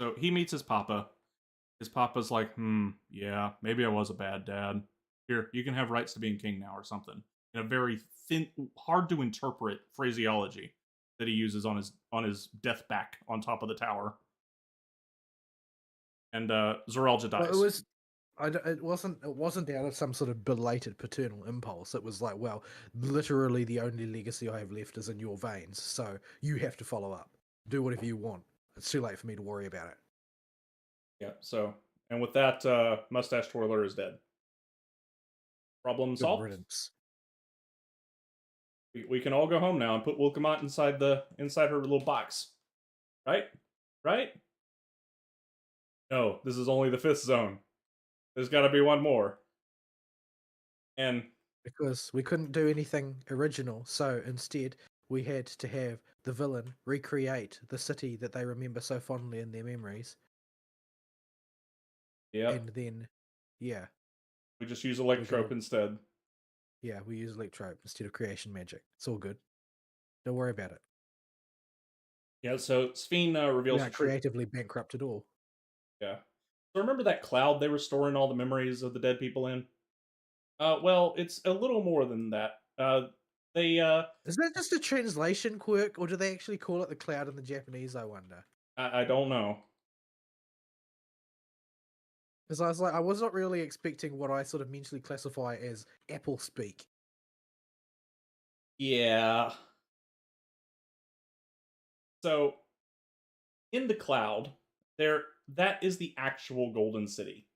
So he meets his papa. His papa's like, yeah, maybe I was a bad dad. Here, you can have rights to being king now or something. In a very thin, hard to interpret phraseology that he uses on his death back on top of the tower. And Zoralja dies. Well, it wasn't out of some sort of belated paternal impulse. It was like, well, literally the only legacy I have left is in your veins, so you have to follow up. Do whatever you want. It's too late for me to worry about it. Yeah, so, and with that, Mustache Twirler is dead. Problem Good solved. riddance. We can all go home now and put Wilcamont inside her little box. Right? Right? No, this is only the 5th zone. There's got to be one more. And Because we couldn't do anything original, so instead we had to have the villain recreate the city that they remember so fondly in their memories. yeah, And then, yeah, we just use Electrope instead. yeah, we use Electrope instead of creation magic. It's all good. Don't worry about it. Yeah, so Sphene reveals We aren't creatively bankrupt at all. Yeah. So remember that cloud they were storing all the memories of the dead people in? Well, it's a little more than that. They Is that just a translation quirk, or do they actually call it the cloud in the Japanese, I wonder? I don't know. Because I was not really expecting what I sort of mentally classify as Apple speak. Yeah. So in the cloud, that is the actual Golden City.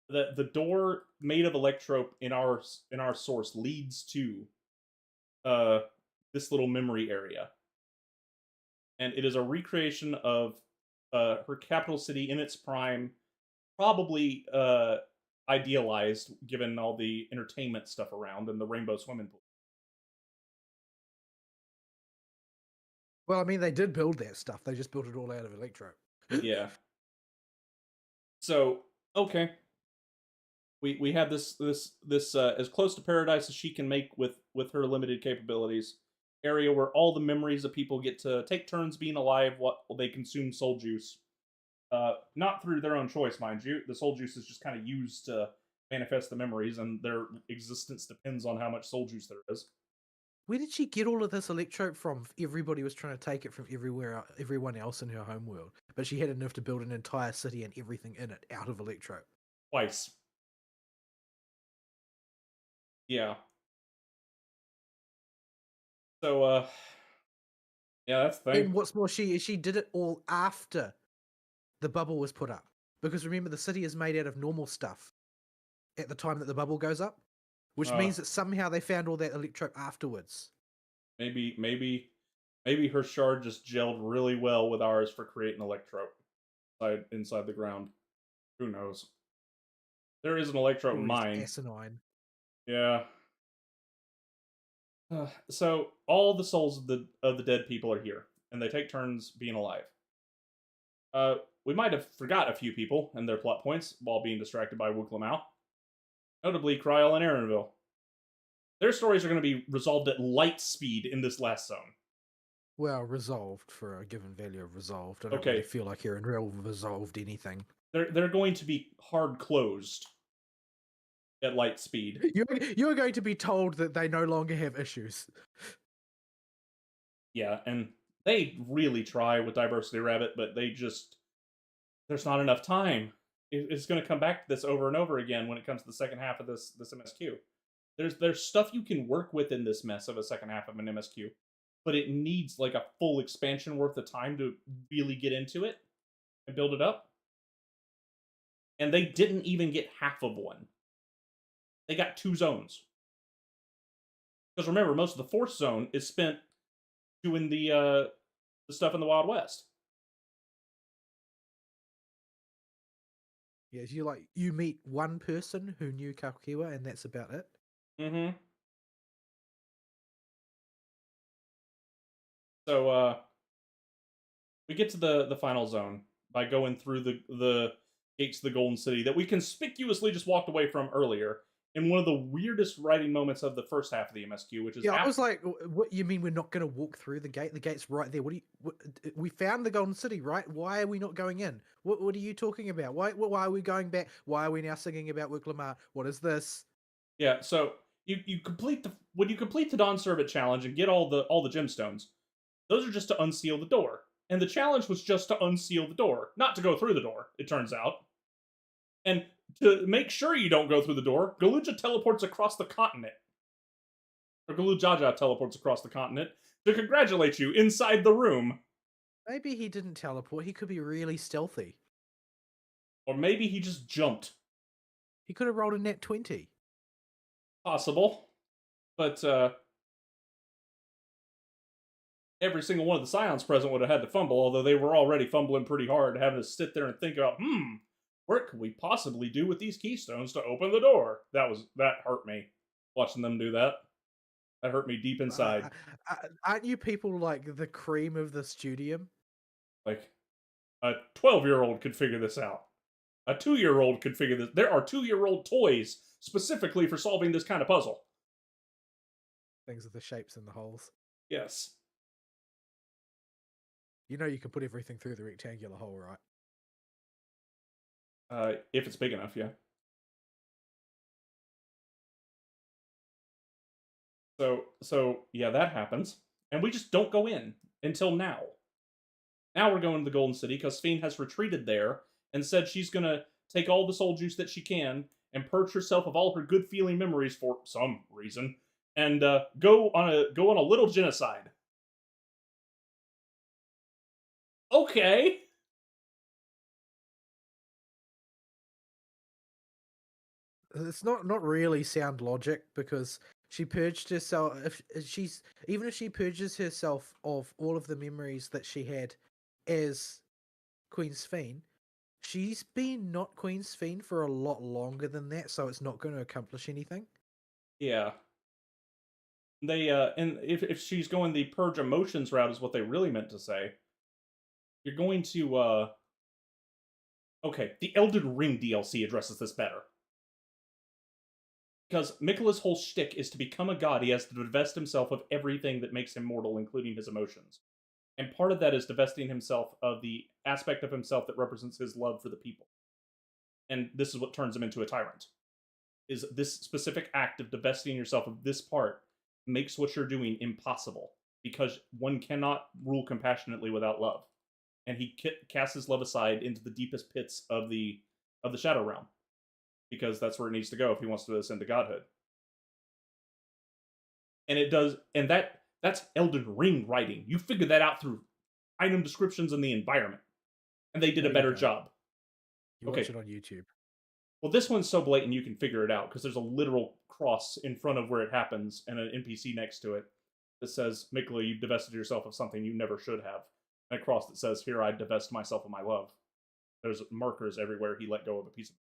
The door made of electrope in our source leads to uh this little memory area, and it is a recreation of her capital city in its prime, probably idealized given all the entertainment stuff around and the rainbow swimming pool. Well, I mean, they did build that stuff. They just built it all out of electro. Yeah. So okay, we have this as close to paradise as she can make with her limited capabilities. Area where all the memories of people get to take turns being alive while they consume soul juice. Not through their own choice, mind you. The soul juice is just kind of used to manifest the memories, and their existence depends on how much soul juice there is. Where did she get all of this electrope from? Everybody was trying to take it from everyone else in her homeworld, but she had enough to build an entire city and everything in it out of electrope. Twice. Yeah. So, yeah, that's the thing. And what's more, she did it all after the bubble was put up. Because remember, the city is made out of normal stuff at the time that the bubble goes up, which means that somehow they found all that electrope afterwards. Maybe her shard just gelled really well with ours for creating electrope inside the ground. Who knows? There is an electrope in mine. Asinine. Yeah. So all the souls of the dead people are here, and they take turns being alive. We might have forgot a few people and their plot points while being distracted by Wooklamau. Notably, Kryl and Aaronville. Their stories are going to be resolved at light speed in this last zone. Well, resolved for a given value of resolved. I don't really feel like Aaron Real resolved anything. They're going to be hard closed at light speed. You're going to be told that they no longer have issues. Yeah, and they really try with Diversity Rabbit, but there's not enough time. It's going to come back to this over and over again when it comes to the second half of this MSQ. There's stuff you can work with in this mess of a second half of an MSQ, but it needs like a full expansion worth of time to really get into it and build it up. And they didn't even get half of one. They got 2 zones. Because remember, most of the 4th zone is spent doing the stuff in the Wild West. Yeah, you meet one person who knew Kakiwa, and that's about it. Mm-hmm. So we get to the final zone by going through the gates of the Golden City that we conspicuously just walked away from earlier in one of the weirdest writing moments of the first half of the MSQ, which is I was like, "What you mean we're not going to walk through the gate? The gate's right there. We found the Golden City, right? Why are we not going in? What are you talking about? Why are we going back? Why are we now singing about Wicklamar? What is this?" Yeah, so you complete when you complete the Dawn Servant challenge and get all the gemstones, those are just to unseal the door. And the challenge was just to unseal the door, not to go through the door, it turns out. And to make sure you don't go through the door, Galuja teleports across the continent. Or Galujaja teleports across the continent to congratulate you inside the room. Maybe he didn't teleport. He could be really stealthy. Or maybe he just jumped. He could have rolled a net 20. Possible. But every single one of the Scions present would have had to fumble, although they were already fumbling pretty hard, having to sit there and think about, what could we possibly do with these keystones to open the door? That hurt me, watching them do that. That hurt me deep inside. Aren't you people like the cream of the studium? Like, a 12-year-old could figure this out. A 2-year-old could figure this. There are 2-year-old toys specifically for solving this kind of puzzle. Things with the shapes and the holes. Yes. You know you can put everything through the rectangular hole, right? If it's big enough, yeah. So yeah, that happens. And we just don't go in until now. Now we're going to the Golden City because Fiend has retreated there and said she's going to take all the soul juice that she can and purge herself of all her good feeling memories for some reason and go on a little genocide. okay. It's not really sound logic because she purged herself. If she's even if she purges herself of all of the memories that she had as Queen's Fiend, she's been not Queen's Fiend for a lot longer than that, so it's not going to accomplish anything. Yeah. They and if she's going the purge emotions route is what they really meant to say. You're going to okay, the Elden Ring DLC addresses this better. Because Mikkela's whole shtick is to become a god, he has to divest himself of everything that makes him mortal, including his emotions. And part of that is divesting himself of the aspect of himself that represents his love for the people. And this is what turns him into a tyrant. Is this specific act of divesting yourself of this part makes what you're doing impossible. Because one cannot rule compassionately without love. And he casts his love aside into the deepest pits of the Shadow Realm. Because that's where it needs to go if he wants to ascend to godhood. And it does, and that's Elden Ring writing. You figure that out through item descriptions and the environment. And they did a better job. You watch it on YouTube. Well, this one's so blatant you can figure it out because there's a literal cross in front of where it happens and an NPC next to it that says, Mikkela, you've divested yourself of something you never should have. And a cross that says, here, I divest myself of my love. There's markers everywhere he let go of a piece of it.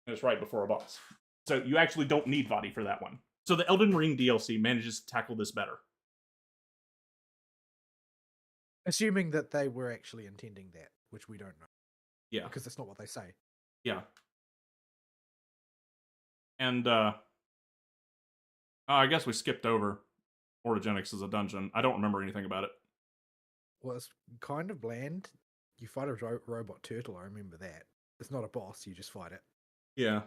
And it's right before a boss. So you actually don't need Vadi for that one. So the Elden Ring DLC manages to tackle this better. Assuming that they were actually intending that, which we don't know. Yeah. Because that's not what they say. Yeah. And I guess we skipped over Orogenics as a dungeon. I don't remember anything about it. Well, it's kind of bland. You fight a robot turtle, I remember that. It's not a boss, you just fight it. Yeah.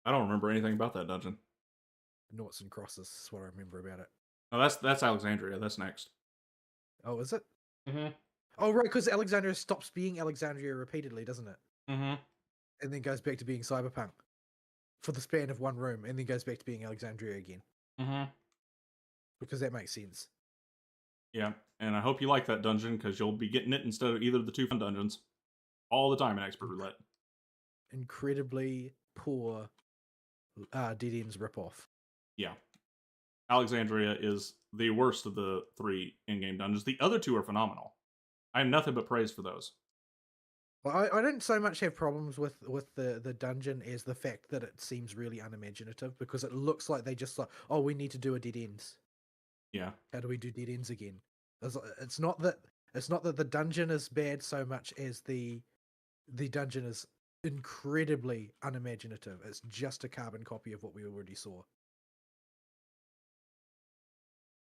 I don't remember anything about that dungeon. Noughts and crosses is what I remember about it. Oh, that's Alexandria. That's next. Oh, is it? Mm-hmm. Oh, right, because Alexandria stops being Alexandria repeatedly, doesn't it? Mm-hmm. And then goes back to being Cyberpunk for the span of one room, and then goes back to being Alexandria again. Mm-hmm. Because that makes sense. Yeah, and I hope you like that dungeon, because you'll be getting it instead of either of the two fun dungeons. All the time in Expert Roulette. Incredibly poor Dead Ends ripoff. Yeah. Alexandria is the worst of the three in-game dungeons. The other two are phenomenal. I have nothing but praise for those. Well, I don't so much have problems with the dungeon as the fact that it seems really unimaginative, because it looks like they just like, oh, we need to do a dead ends. Yeah. How do we do dead ends again? It's not that the dungeon is bad so much as the dungeon is incredibly unimaginative. It's just a carbon copy of what we already saw.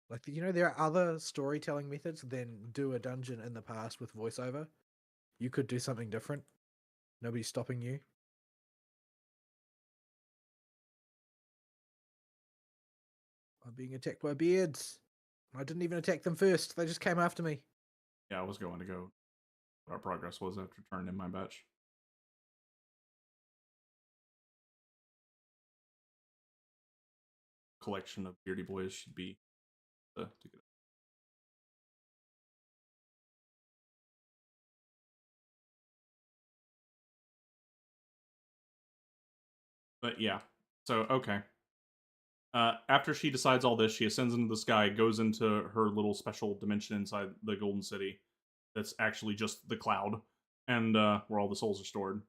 Like, there are other storytelling methods than do a dungeon in the past with voiceover. You could do something different. Nobody's stopping you. I'm being attacked by beards. I didn't even attack them first. They just came after me. Yeah, I was going to go what our progress was after turning in my batch. Collection of beardy boys should be to get it. But yeah, so okay. After she decides all this, she ascends into the sky, goes into her little special dimension inside the Golden City. That's actually just the cloud, and where all the souls are stored.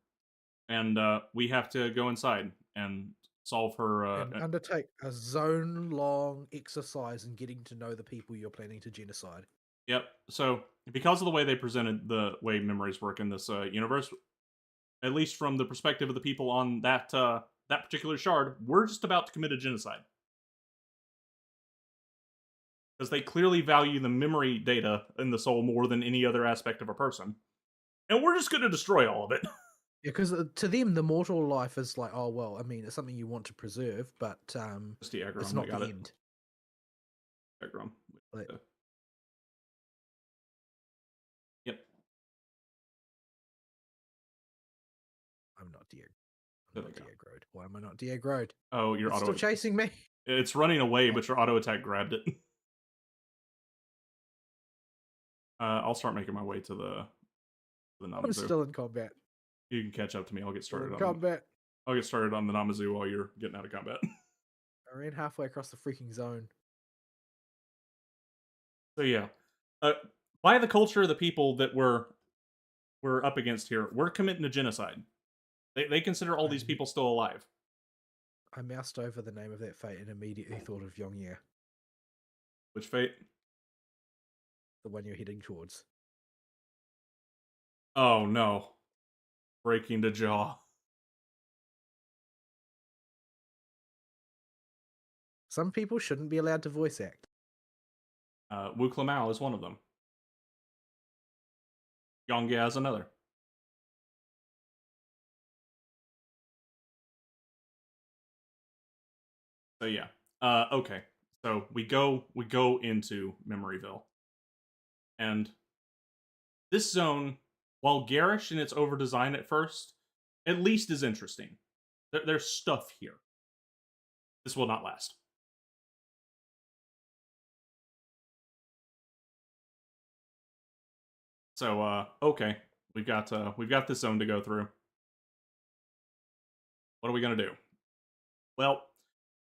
And we have to go inside and solve her. And undertake a zone-long exercise in getting to know the people you're planning to genocide. Yep. So because of the way they presented the way memories work in this universe, at least from the perspective of the people on that that particular shard, we're just about to commit a genocide. Because they clearly value the memory data in the soul more than any other aspect of a person. And we're just going to destroy all of it. Yeah, because to them, the mortal life is like, oh, well, I mean, it's something you want to preserve, but it's not the end. Aggron. Like, Yep. I'm not There we go. de-aggroed. Why am I not de-aggroed? Oh, you're It's still chasing me. It's running away, but your auto attack grabbed it. I'll start making my way to the I'm Namazu. still in combat. You can catch up to me. I'll get Still started in on combat. I'll get started on the Namazu while you're getting out of combat. I ran halfway across the freaking zone. So yeah, by the culture of the people that we're up against here, we're committing a genocide. They consider all these I'm- people still alive. I moused over the name of that fate and immediately thought of Yongye, Which fate? the one you're heading towards. Oh no, breaking the jaw. Some people shouldn't be allowed to voice act. Wu Klamao is one of them. Yongya is another. So yeah. Okay. So we go into Memoryville. And this zone, while garish in its over design at first, at least is interesting. There's stuff here. This will not last. So okay. We've got this zone to go through. What are we gonna do? Well,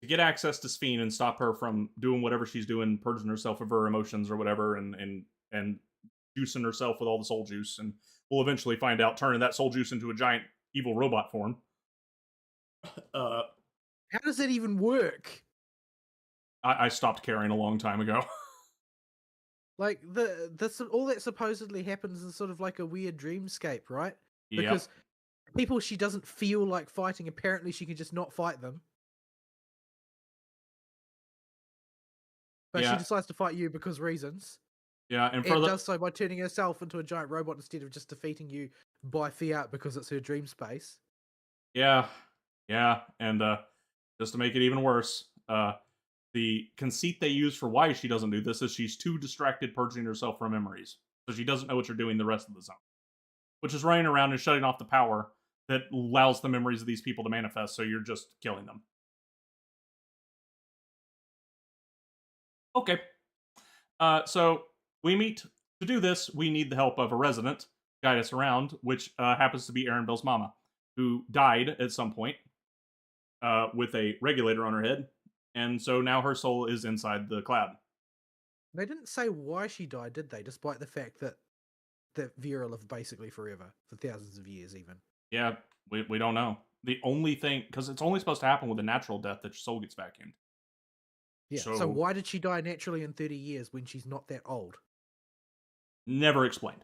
to get access to Sphene and stop her from doing whatever she's doing, purging herself of her emotions or whatever, and juicing herself with all the soul juice, and we'll eventually find out turning that soul juice into a giant evil robot form. How does that even work? I stopped caring a long time ago. Like all that supposedly happens is sort of like a weird dreamscape, right? Yep. Because people she doesn't feel like fighting, apparently she can just not fight them. But she Yeah. decides to fight you because reasons. Yeah, and And does so by turning herself into a giant robot instead of just defeating you by fiat because it's her dream space. yeah, and just to make it even worse, the conceit they use for why she doesn't do this is she's too distracted purging herself from memories, so she doesn't know what you're doing the rest of the zone, which is running around and shutting off the power that allows the memories of these people to manifest. So you're just killing them. Okay. So we meet to do this. We need the help of a resident to guide us around, which happens to be Aaron Bill's mama, who died at some point with a regulator on her head, and so now her soul is inside the cloud. They didn't say why she died, did they? Despite the fact that Vera lived basically forever, for thousands of years even. Yeah, we don't know. The only thing, because it's only supposed to happen with a natural death that your soul gets vacuumed. Yeah. So So why did she die naturally in 30 years when she's not that old? never explained.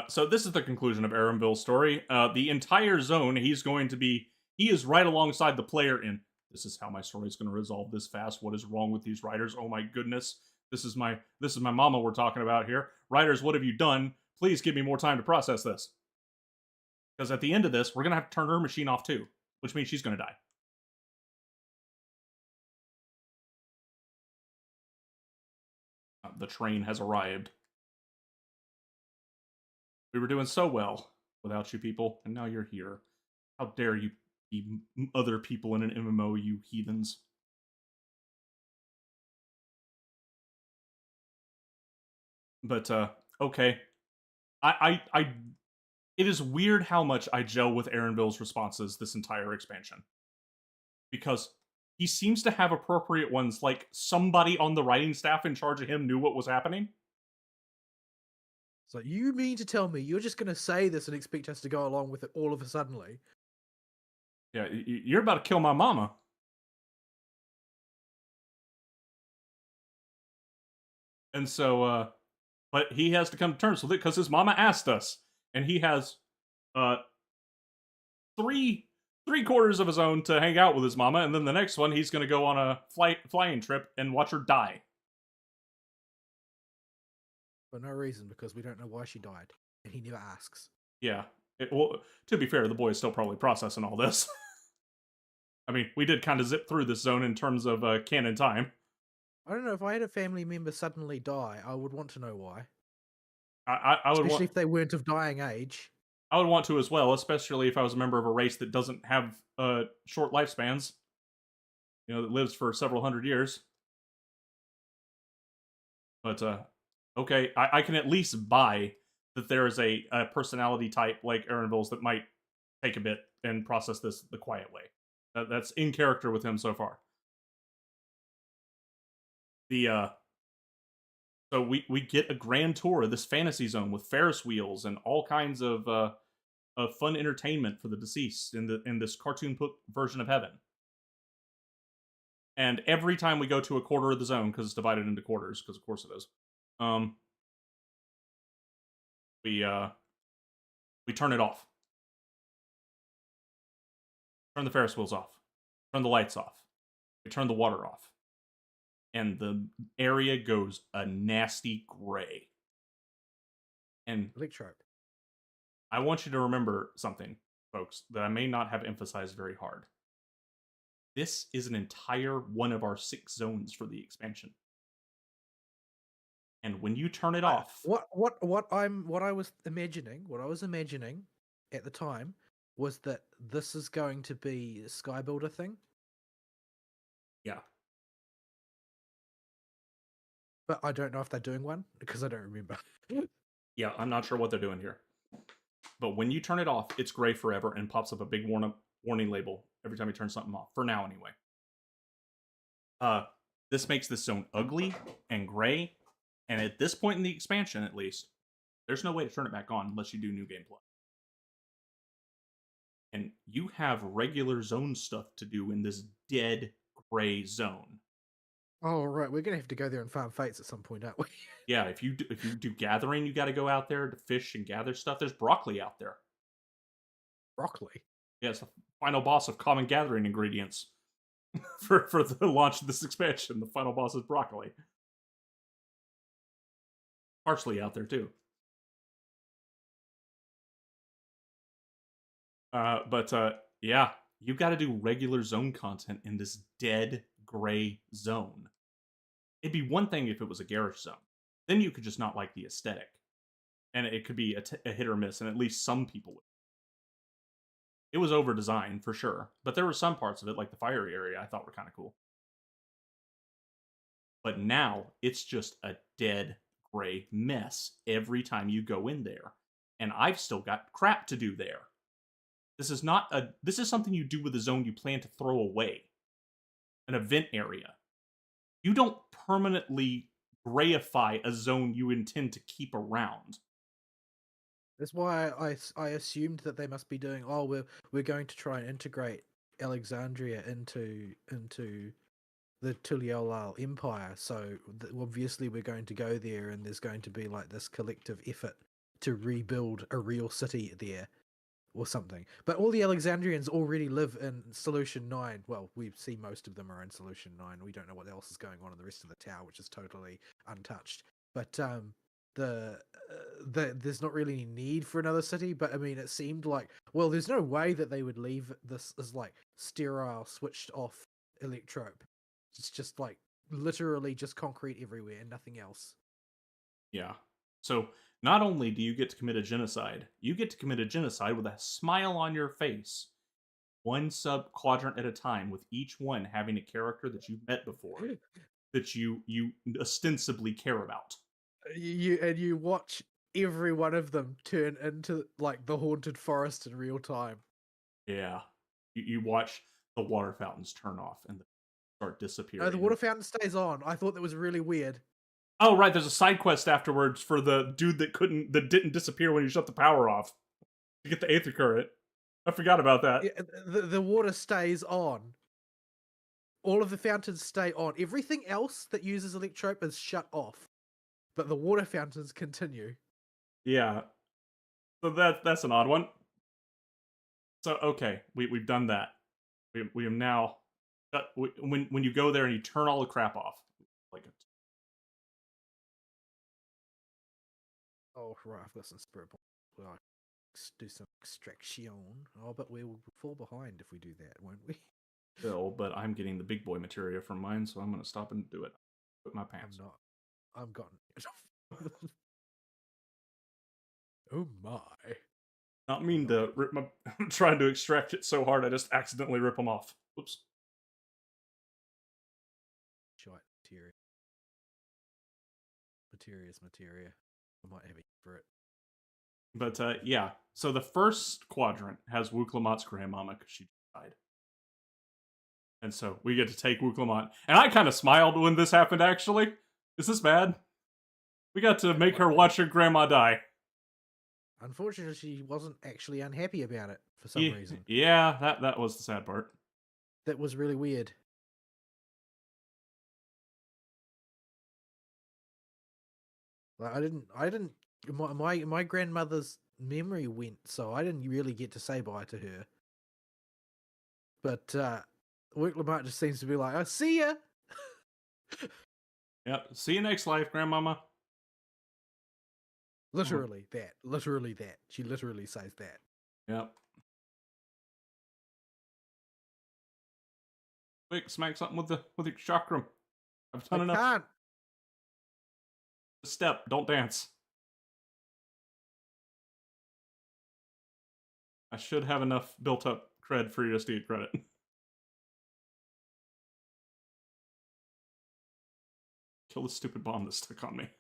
So this is the conclusion of Aramville's story. The entire zone, he is right alongside the player in, this is how my story is going to resolve this fast. What is wrong with these writers? Oh my goodness. This is my mama we're talking about here. Writers, what have you done? Please give me more time to process this. Because at the end of this, we're going to have to turn her machine off too, which means she's going to die. The train has arrived. We were doing so well without you people, and now you're here. How dare you be other people in an MMO, you heathens. But, okay. It is weird how much I gel with Aaronville's responses this entire expansion. Because he seems to have appropriate ones, like somebody on the writing staff in charge of him knew what was happening. So you mean to tell me you're just going to say this and expect us to go along with it all of a suddenly? Yeah, you're about to kill my mama. And so, but he has to come to terms with it because his mama asked us. And he has, three-quarters of his own to hang out with his mama, and then the next one he's going to go on a flying trip and watch her die. For no reason, because we don't know why she died, and he never asks. Yeah. Well, to be fair, the boy is still probably processing all this. I mean, we did kind of zip through this zone in terms of canon time. I don't know, if I had a family member suddenly die, I would want to know why. I would Especially if they weren't of dying age. I would want to as well, especially if I was a member of a race that doesn't have short lifespans. You know, that lives for several hundred years. But okay, I can at least buy that there is a personality type like Aaronville's that might take a bit and process this the quiet way. That's in character with him so far. The so we get a grand tour of this fantasy zone with Ferris wheels and all kinds of fun entertainment for the deceased in this cartoon version of heaven. And every time we go to a quarter of the zone, because it's divided into quarters, because of course it is, we turn it off. Turn the Ferris wheels off. Turn the lights off. We turn the water off. And the area goes a nasty gray. And Electrope. I want you to remember something, folks, that I may not have emphasized very hard. This is an entire one of our 6 zones for the expansion. And when you turn it off, What I was imagining at the time was that this is going to be a Sky Builder thing. yeah, But I don't know if they're doing one because I don't remember. yeah, I'm not sure what they're doing here. But when you turn it off, it's gray forever and pops up a big warning label every time you turn something off. For now, anyway. This makes this zone ugly and gray, and at this point in the expansion, at least, there's no way to turn it back on unless you do new gameplay. And you have regular zone stuff to do in this dead gray zone. Oh right, we're gonna have to go there and farm fates at some point, aren't we? Yeah, if you do gathering, you got to go out there to fish and gather stuff. There's broccoli out there. Broccoli. Yeah, it's the final boss of common gathering ingredients for the launch of this expansion. The final boss is broccoli. Parsley out there too. Yeah, you got to do regular zone content in this dead gray zone. It'd be one thing if it was a garage zone. Then you could just not like the aesthetic. And it could be a hit or miss, and at least some people would. It was over-designed, for sure. But there were some parts of it, like the fiery area, I thought were kind of cool. But now, it's just a dead gray mess every time you go in there. And I've still got crap to do there. This is something you do with a zone you plan to throw away. An event area. You don't permanently grayify a zone you intend to keep around. That's why I assumed that they must be doing. Oh, we're going to try and integrate Alexandria into the Tuliolal Empire. So obviously we're going to go there, and there's going to be like this collective effort to rebuild a real city there, or something. But all the Alexandrians already live in Solution 9. Well, we see most of them are in Solution 9. We don't know what else is going on in the rest of the tower, which is totally untouched. But there's not really any need for another city. But I mean, it seemed like, well, there's no way that they would leave this as like sterile, switched off electrope. It's just like literally just concrete everywhere and nothing else. Yeah. So not only do you get to commit a genocide, you get to commit a genocide with a smile on your face, one sub-quadrant at a time, with each one having a character that you've met before, that you ostensibly care about. You watch every one of them turn into like the haunted forest in real time. Yeah. You watch the water fountains turn off and start disappearing. No, the water fountain stays on. I thought that was really weird. Oh, right, there's a side quest afterwards for the dude that didn't disappear when you shut the power off to get the aether current. I forgot about that. Yeah, the water stays on. All of the fountains stay on. Everything else that uses electrope is shut off. But the water fountains continue. Yeah. So that's an odd one. So, okay, we've done that. We have now... when you go there and you turn all the crap off, like it. Oh, right, I've got some spirit bombs. Well, do some extraction. Oh, but we'll fall behind if we do that, won't we? Bill, but I'm getting the big boy materia from mine, so I'm going to stop and do it. Put my pants. I'm gotten. Oh my. Not mean to rip my... I'm trying to extract it so hard I just accidentally rip them off. Oops. Shite, material. Materia is materia. I might have it for it. But yeah, so the first quadrant has Wuklamat's grandmama because she died. And so we get to take Wuklamat. And I kind of smiled when this happened, actually. Is this bad? We got to make her watch her grandma die. Unfortunately, she wasn't actually unhappy about it for some reason. Yeah, that was the sad part. That was really weird. Like, I didn't. My grandmother's memory went, so I didn't really get to say bye to her. But Wicklemart just seems to be like, "I see ya." Yep. See you next life, grandmama. Literally that. Literally that. She literally says that. Yep. Quick, smack something with your chakram. I've done I enough. can't. Step, don't dance. I should have enough built up cred for you to get credit. Kill the stupid bomb that stuck on me.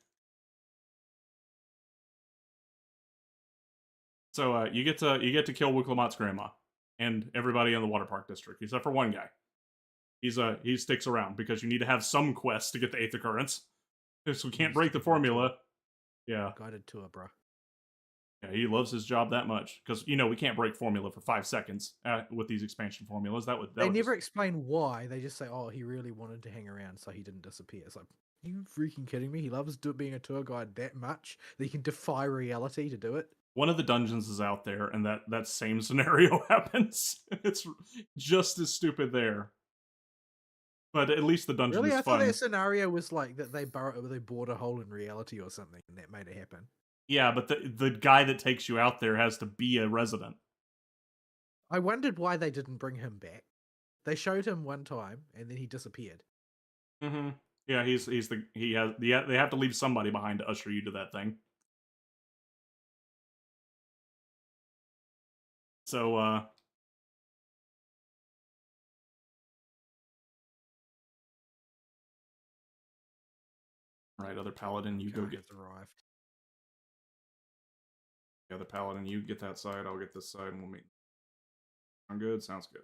So you get to kill Wiklamat's grandma and everybody in the water park district except for one guy. He sticks around because you need to have some quest to get the 8th occurrence. So we can't break the formula. Yeah. Guided tour, bro. Yeah, he loves his job that much because we can't break formula for 5 seconds with these expansion formulas. They never explain why. They just say, "Oh, he really wanted to hang around, so he didn't disappear." It's like, are you freaking kidding me? He loves being a tour guide that much that he can defy reality to do it. One of the dungeons is out there, and that same scenario happens. It's just as stupid there, but at least the dungeon Really, is I fun. thought that scenario was like that they bored a hole in reality or something, and that made it happen. Yeah, but the guy that takes you out there has to be a resident. I wondered why they didn't bring him back. They showed him one time, and then he disappeared. Mm-hmm. Yeah, they have to leave somebody behind to usher you to that thing. So right, other paladin, you go get arrived. The other paladin, you get that side, I'll get this side, and we'll meet. Sound good? Sounds good.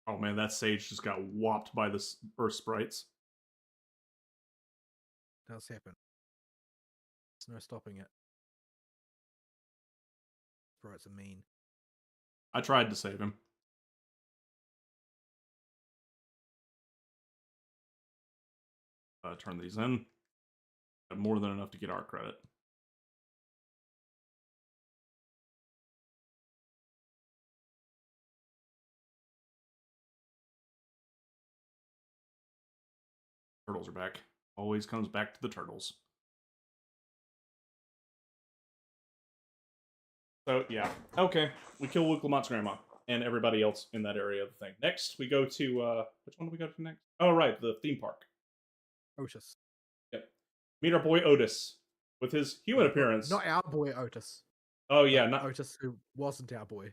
Oh man, that sage just got whopped by the earth sprites. Does happen. There's no stopping it. Sprites are mean. I tried to save him. Turn these in. Have more than enough to get our credit. Turtles are back. Always comes back to the turtles. So, yeah. Okay. We kill Wiklamat's grandma and everybody else in that area of the thing. Next, we go to, which one do we go to next? Oh, right, the theme park. Otis. Yep. Meet our boy Otis with his human appearance. Not our boy Otis. Oh, yeah. Not Otis, who wasn't our boy.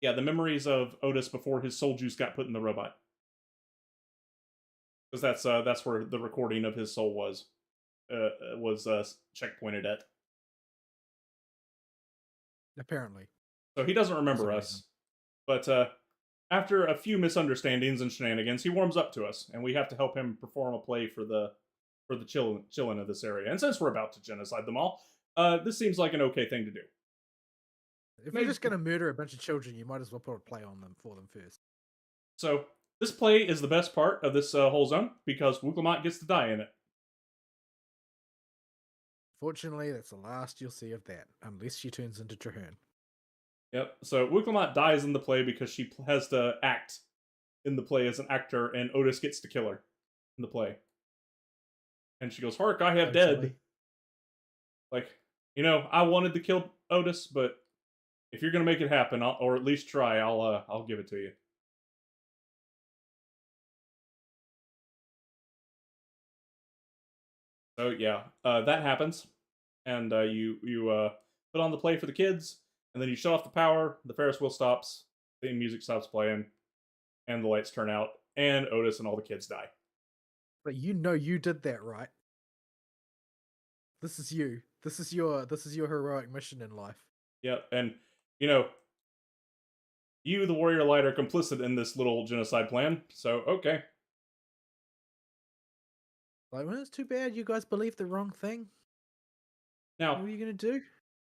Yeah, the memories of Otis before his soul juice got put in the robot. Because that's where the recording of his soul was checkpointed at. Apparently. So he doesn't remember us. But after a few misunderstandings and shenanigans, he warms up to us, and we have to help him perform a play for the chillin' of this area. And since we're about to genocide them all, this seems like an okay thing to do. If you're just going to murder a bunch of children, you might as well put a play on them for them first. So this play is the best part of this whole zone because Wuklamat gets to die in it. Fortunately, that's the last you'll see of that, unless she turns into Traherne. Yep. So Wuklamat dies in the play because she has to act in the play as an actor, and Otis gets to kill her in the play. And she goes, "Hark, I have dead." Like, I wanted to kill Otis, but if you're gonna make it happen, or at least try, I'll give it to you. So yeah, that happens, and you put on the play for the kids, and then you shut off the power. The Ferris wheel stops, the music stops playing, and the lights turn out, and Otis and all the kids die. But you did that, right? This is you. This is your heroic mission in life. Yep, and you, the warrior light, are complicit in this little genocide plan. So okay. Like, well, it's too bad you guys believed the wrong thing. Now, What are you gonna do?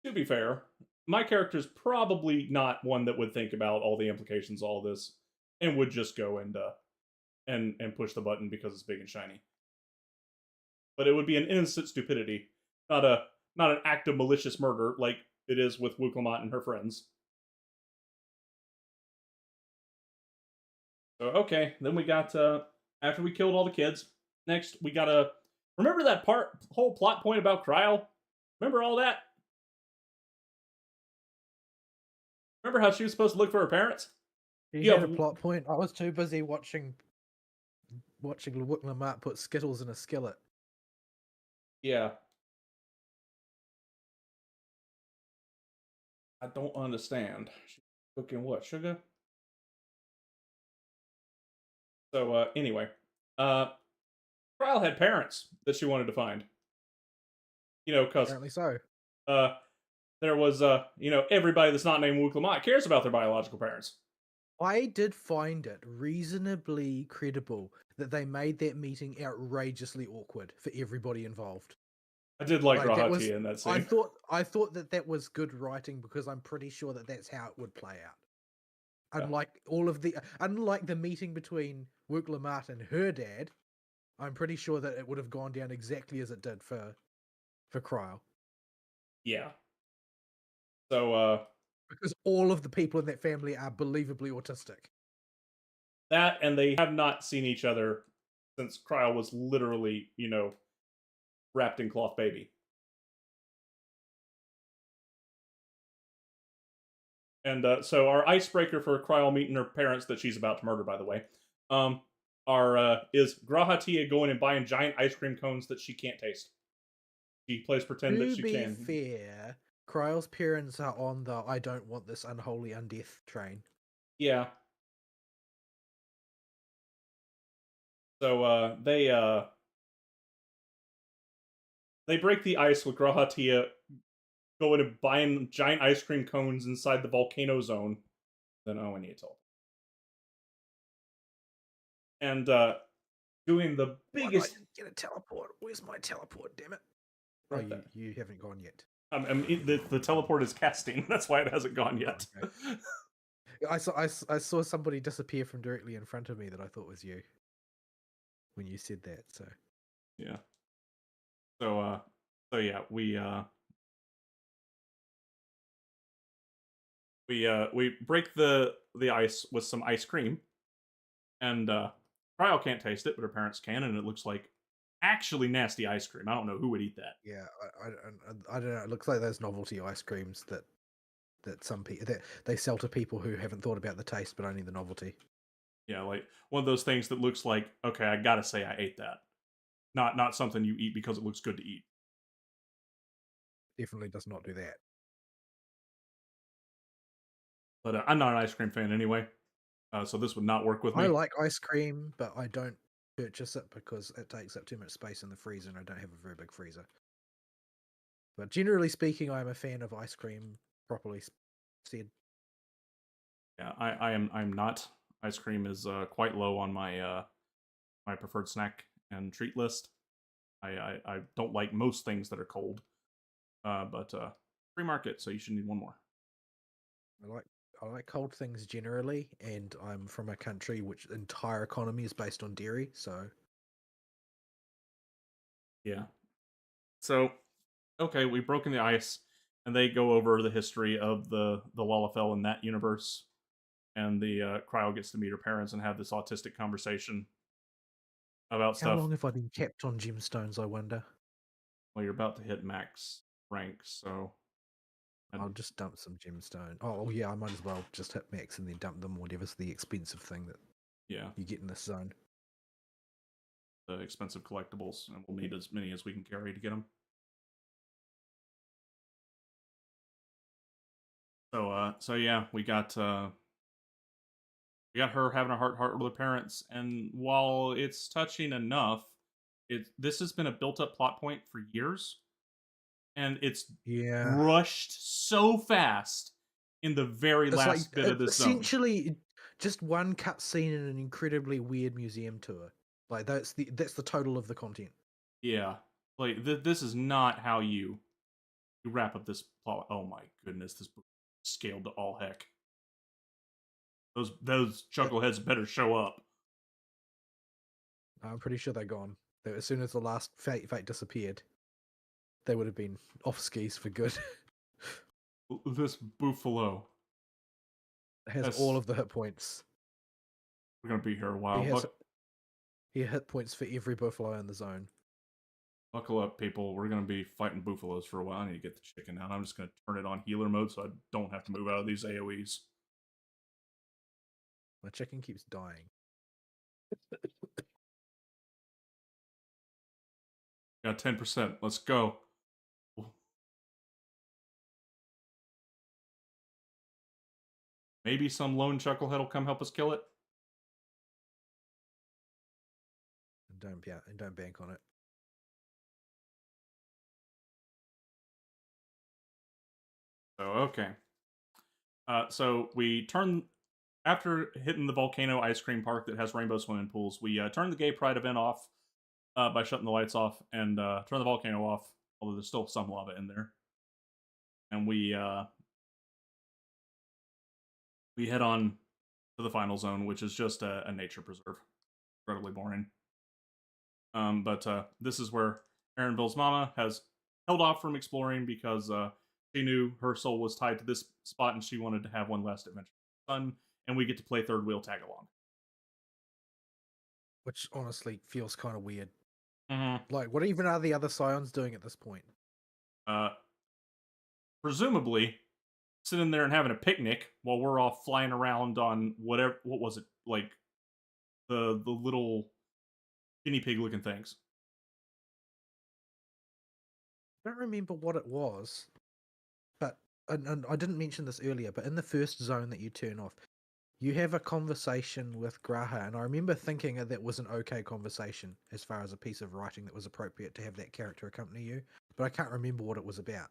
to be fair, my character's probably not one that would think about all the implications of all this and would just go and push the button because it's big and shiny. But it would be an innocent stupidity, not an act of malicious murder like it is with Wuklamat and her friends. So okay, then we got after we killed all the kids. Next, we gotta remember that whole plot point about Kryl. Remember all that? Remember how she was supposed to look for her parents? You had a plot point. I was too busy watching Lamart put Skittles in a skillet. Yeah. I don't understand. She's cooking what? Sugar? So anyway, Kryl had parents that she wanted to find. Because Apparently so. There was everybody that's not named Wuklamat cares about their biological parents. I did find it reasonably credible that they made that meeting outrageously awkward for everybody involved. I did like Rahati in that scene. I thought that was good writing because I'm pretty sure that that's how it would play out. Unlike the meeting between Wuklamat and her dad, I'm pretty sure that it would have gone down exactly as it did for Kryl. Yeah. So because all of the people in that family are believably autistic. That, and they have not seen each other since Kryl was literally, wrapped in cloth baby. And so our icebreaker for Kryl meeting her parents that she's about to murder, by the way, is Grahatia going and buying giant ice cream cones that she can't taste. She plays pretend that she can. To be fair, Kryl's parents are on the I don't want this unholy undeath train. Yeah. So they break the ice with Grahatia going and buying giant ice cream cones inside the volcano zone. Then Owen need to. And doing the biggest. I didn't get a teleport. Where's my teleport? Damn it! Oh, you haven't gone yet. The teleport is casting. That's why it hasn't gone yet. Okay. I saw somebody disappear from directly in front of me that I thought was you when you said that. So yeah. So yeah, we break the ice with some ice cream, and Kryl can't taste it, but her parents can, and it looks like actually nasty ice cream. I don't know who would eat that. Yeah, I don't know. It looks like those novelty ice creams that some people that they sell to people who haven't thought about the taste, but only the novelty. Yeah, like one of those things that looks like, okay, I gotta say I ate that. Not something you eat because it looks good to eat. Definitely does not do that. But I'm not an ice cream fan anyway, so this would not work with me. I like ice cream, but I don't purchase it because it takes up too much space in the freezer, and I don't have a very big freezer. But generally speaking, I'm a fan of ice cream, properly said. Yeah, I'm not. Ice cream is quite low on my my preferred snack and treat list. I don't like most things that are cold, but free market, so you should need one more. I like cold things generally, and I'm from a country which entire economy is based on dairy, so yeah. So okay, we've broken the ice, and they go over the history of the Lalafell in that universe, and the Kryl gets to meet her parents and have this autistic conversation about stuff. How long have I been kept on gemstones, I wonder? Well, you're about to hit max rank, so I'll just dump some gemstone. Oh yeah, I might as well just hit max and then dump them, whatever's the expensive thing that you get in this zone. The expensive collectibles, and we'll need as many as we can carry to get them. So yeah, we got her having a heart with her parents, and while it's touching enough, this has been a built-up plot point for years, and it's Yeah. rushed so fast in the very It's like last bit of this zone. essentially just one cutscene in an incredibly weird museum tour. Like that's the total of the content. Yeah, like this is not how you wrap up this plot. Oh my goodness, this book scaled to all heck. Those But chuckleheads better show up. I'm pretty sure they're gone. As soon as the last fate disappeared, they would have been off skis for good. This buffalo. It has all That's, of the hit points. we're gonna be here a He while. has hit points for every buffalo in the zone. Buckle up, people. We're gonna be fighting buffaloes for a while. I need to get the chicken out. I'm just gonna turn it on healer mode so I don't have to move out of these AoEs. My chicken keeps dying. Got 10%. Let's go. Maybe some lone chucklehead will come help us kill it. And don't bank on it. So okay. So we turn after hitting the volcano ice cream park that has rainbow swimming pools. We turn the gay pride event off by shutting the lights off and turn the volcano off. Although there's still some lava in there, and we head on to the final zone, which is just a nature preserve. Incredibly boring. But this is where Aaronville's mama has held off from exploring because she knew her soul was tied to this spot and she wanted to have one last adventure with her son, and we get to play third wheel tag along. Which honestly feels kind of weird. Mm-hmm. Like, what even are the other Scions doing at this point? Presumably sitting there and having a picnic while we're all flying around on whatever. What was it, like the little guinea pig looking things? I don't remember what it was, but and I didn't mention this earlier, but in the first zone that you turn off, you have a conversation with Graha, and I remember thinking that was an okay conversation as far as a piece of writing that was appropriate to have that character accompany you, but I can't remember what it was about.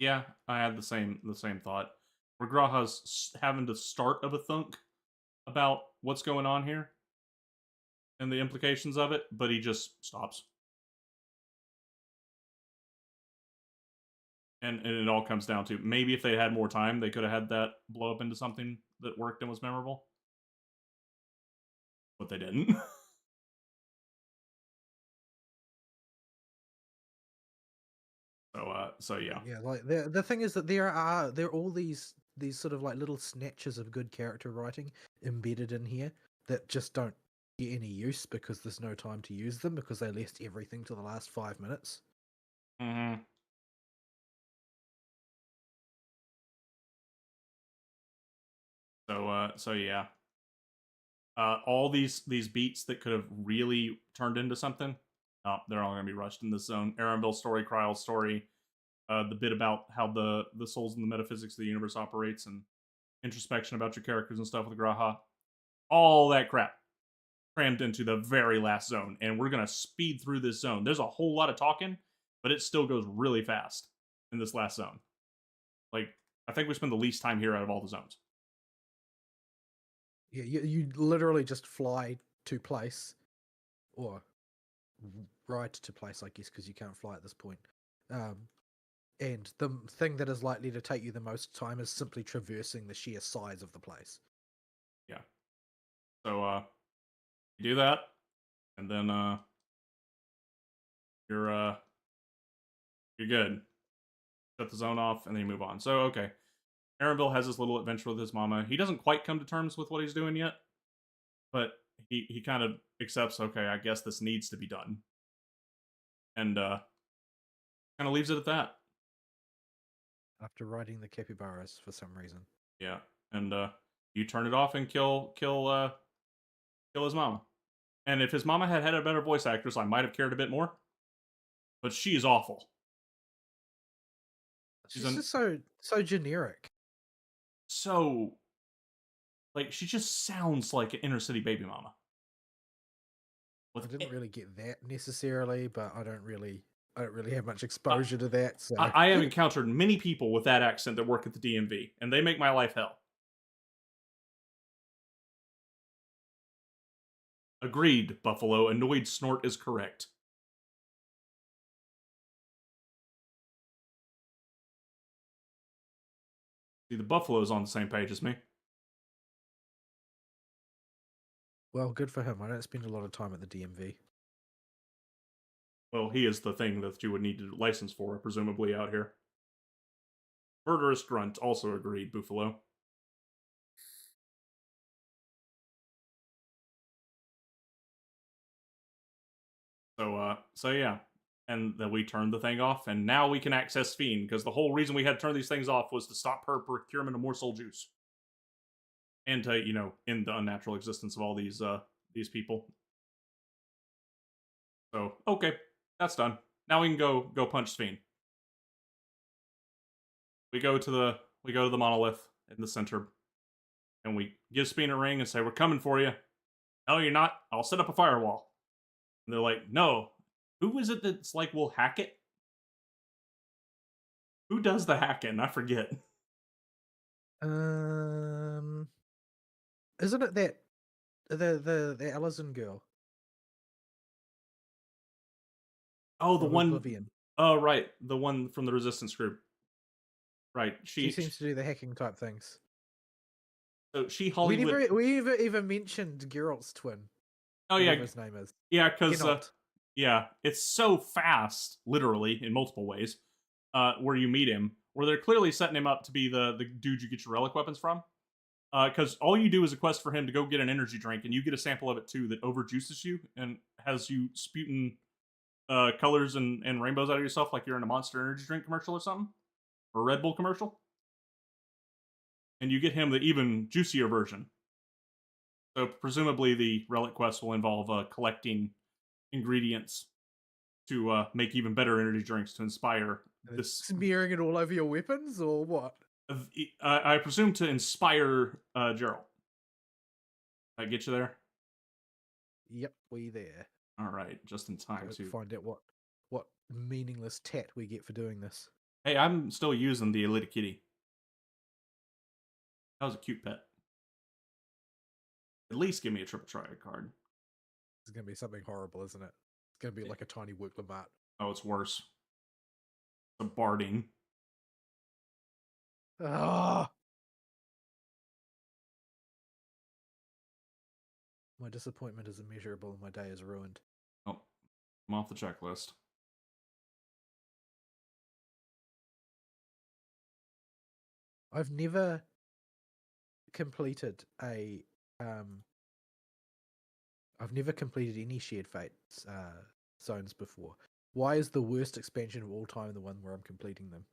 Yeah, I had the same thought. Where Graha's having to start of a thunk about what's going on here and the implications of it, but he just stops. And it all comes down to maybe if they had more time, they could have had that blow up into something that worked and was memorable. But they didn't. So yeah. Yeah, like the thing is that there are all these sort of like little snatches of good character writing embedded in here that just don't get any use because there's no time to use them because they left everything to the last 5 minutes. Mm-hmm. So yeah. All these beats that could have really turned into something, they're all gonna be rushed in this zone. Aaronville's story, Kryle's story, the bit about how the souls and the metaphysics of the universe operates, and introspection about your characters and stuff with Graha. All that crap crammed into the very last zone, and we're gonna speed through this zone. There's a whole lot of talking, but it still goes really fast in this last zone. Like, I think we spend the least time here out of all the zones. Yeah, you literally just fly to place, or ride to place, I guess, because you can't fly at this point. And the thing that is likely to take you the most time is simply traversing the sheer size of the place. Yeah. So you do that, and then you're good. Shut the zone off, and then you move on. So okay, Aaronville has this little adventure with his mama. He doesn't quite come to terms with what he's doing yet, but he kind of accepts. Okay, I guess this needs to be done, and kind of leaves it at that. After riding the capybaras for some reason. Yeah, and you turn it off and kill his mama. And if his mama had had a better voice actress, I might have cared a bit more. But she is awful. She's just so generic. So, like, she just sounds like an inner city baby mama. I With didn't really get that necessarily, but I don't really have much exposure to that. So I have encountered many people with that accent that work at the DMV, and they make my life hell. Agreed, Buffalo. Annoyed snort is correct. See, the Buffalo's on the same page as me. well, good for him. I don't spend a lot of time at the DMV. Well, he is the thing that you would need a license for, presumably, out here. Murderous Grunt also agreed, Buffalo. So yeah. And then we turned the thing off, and now we can access Fiend, because the whole reason we had to turn these things off was to stop her procurement of more soul juice. And to, end the unnatural existence of all these people. So, okay, that's done. Now we can go punch Fiend. We go to the monolith in the center, and we give Speen a ring and say, "We're coming for you." "No, you're not. I'll set up a firewall." And they're like, "No." Who is it that's like, "We'll hack it"? Who does the hacking? I forget. Isn't it that the Ellison girl? Oh, the From one. Oblivion. Oh, right, the one from the Resistance group. Right, She seems to do the hacking type things. So she We Hollywood. never even mentioned Geralt's twin. Oh yeah, Whatever his name is. yeah, because Geralt. yeah, it's so fast, literally in multiple ways. Where you meet him, where they're clearly setting him up to be the dude you get your relic weapons from. Because all you do is a quest for him to go get an energy drink, and you get a sample of it too that overjuices you and has you sputing colors and rainbows out of yourself like you're in a Monster Energy drink commercial or something, or a Red Bull commercial. And you get him the even juicier version. So presumably the relic quest will involve collecting ingredients to make even better energy drinks to inspire this. Smearing it all over your weapons, or what? I presume to inspire Gerald. Did I get you there? Yep, we there. All right, just in time to find out what meaningless tat we get for doing this. Hey, I'm still using the Elite Kitty. That was a cute pet. At least give me a triple triad card. It's gonna be something horrible, isn't it? It's gonna be like a tiny Wicklomat. Oh, it's worse. A Barding. Ah! My disappointment is immeasurable and my day is ruined. Oh, I'm off the checklist. I've never completed I've never completed any Shared Fates zones before. Why is the worst expansion of all time the one where I'm completing them?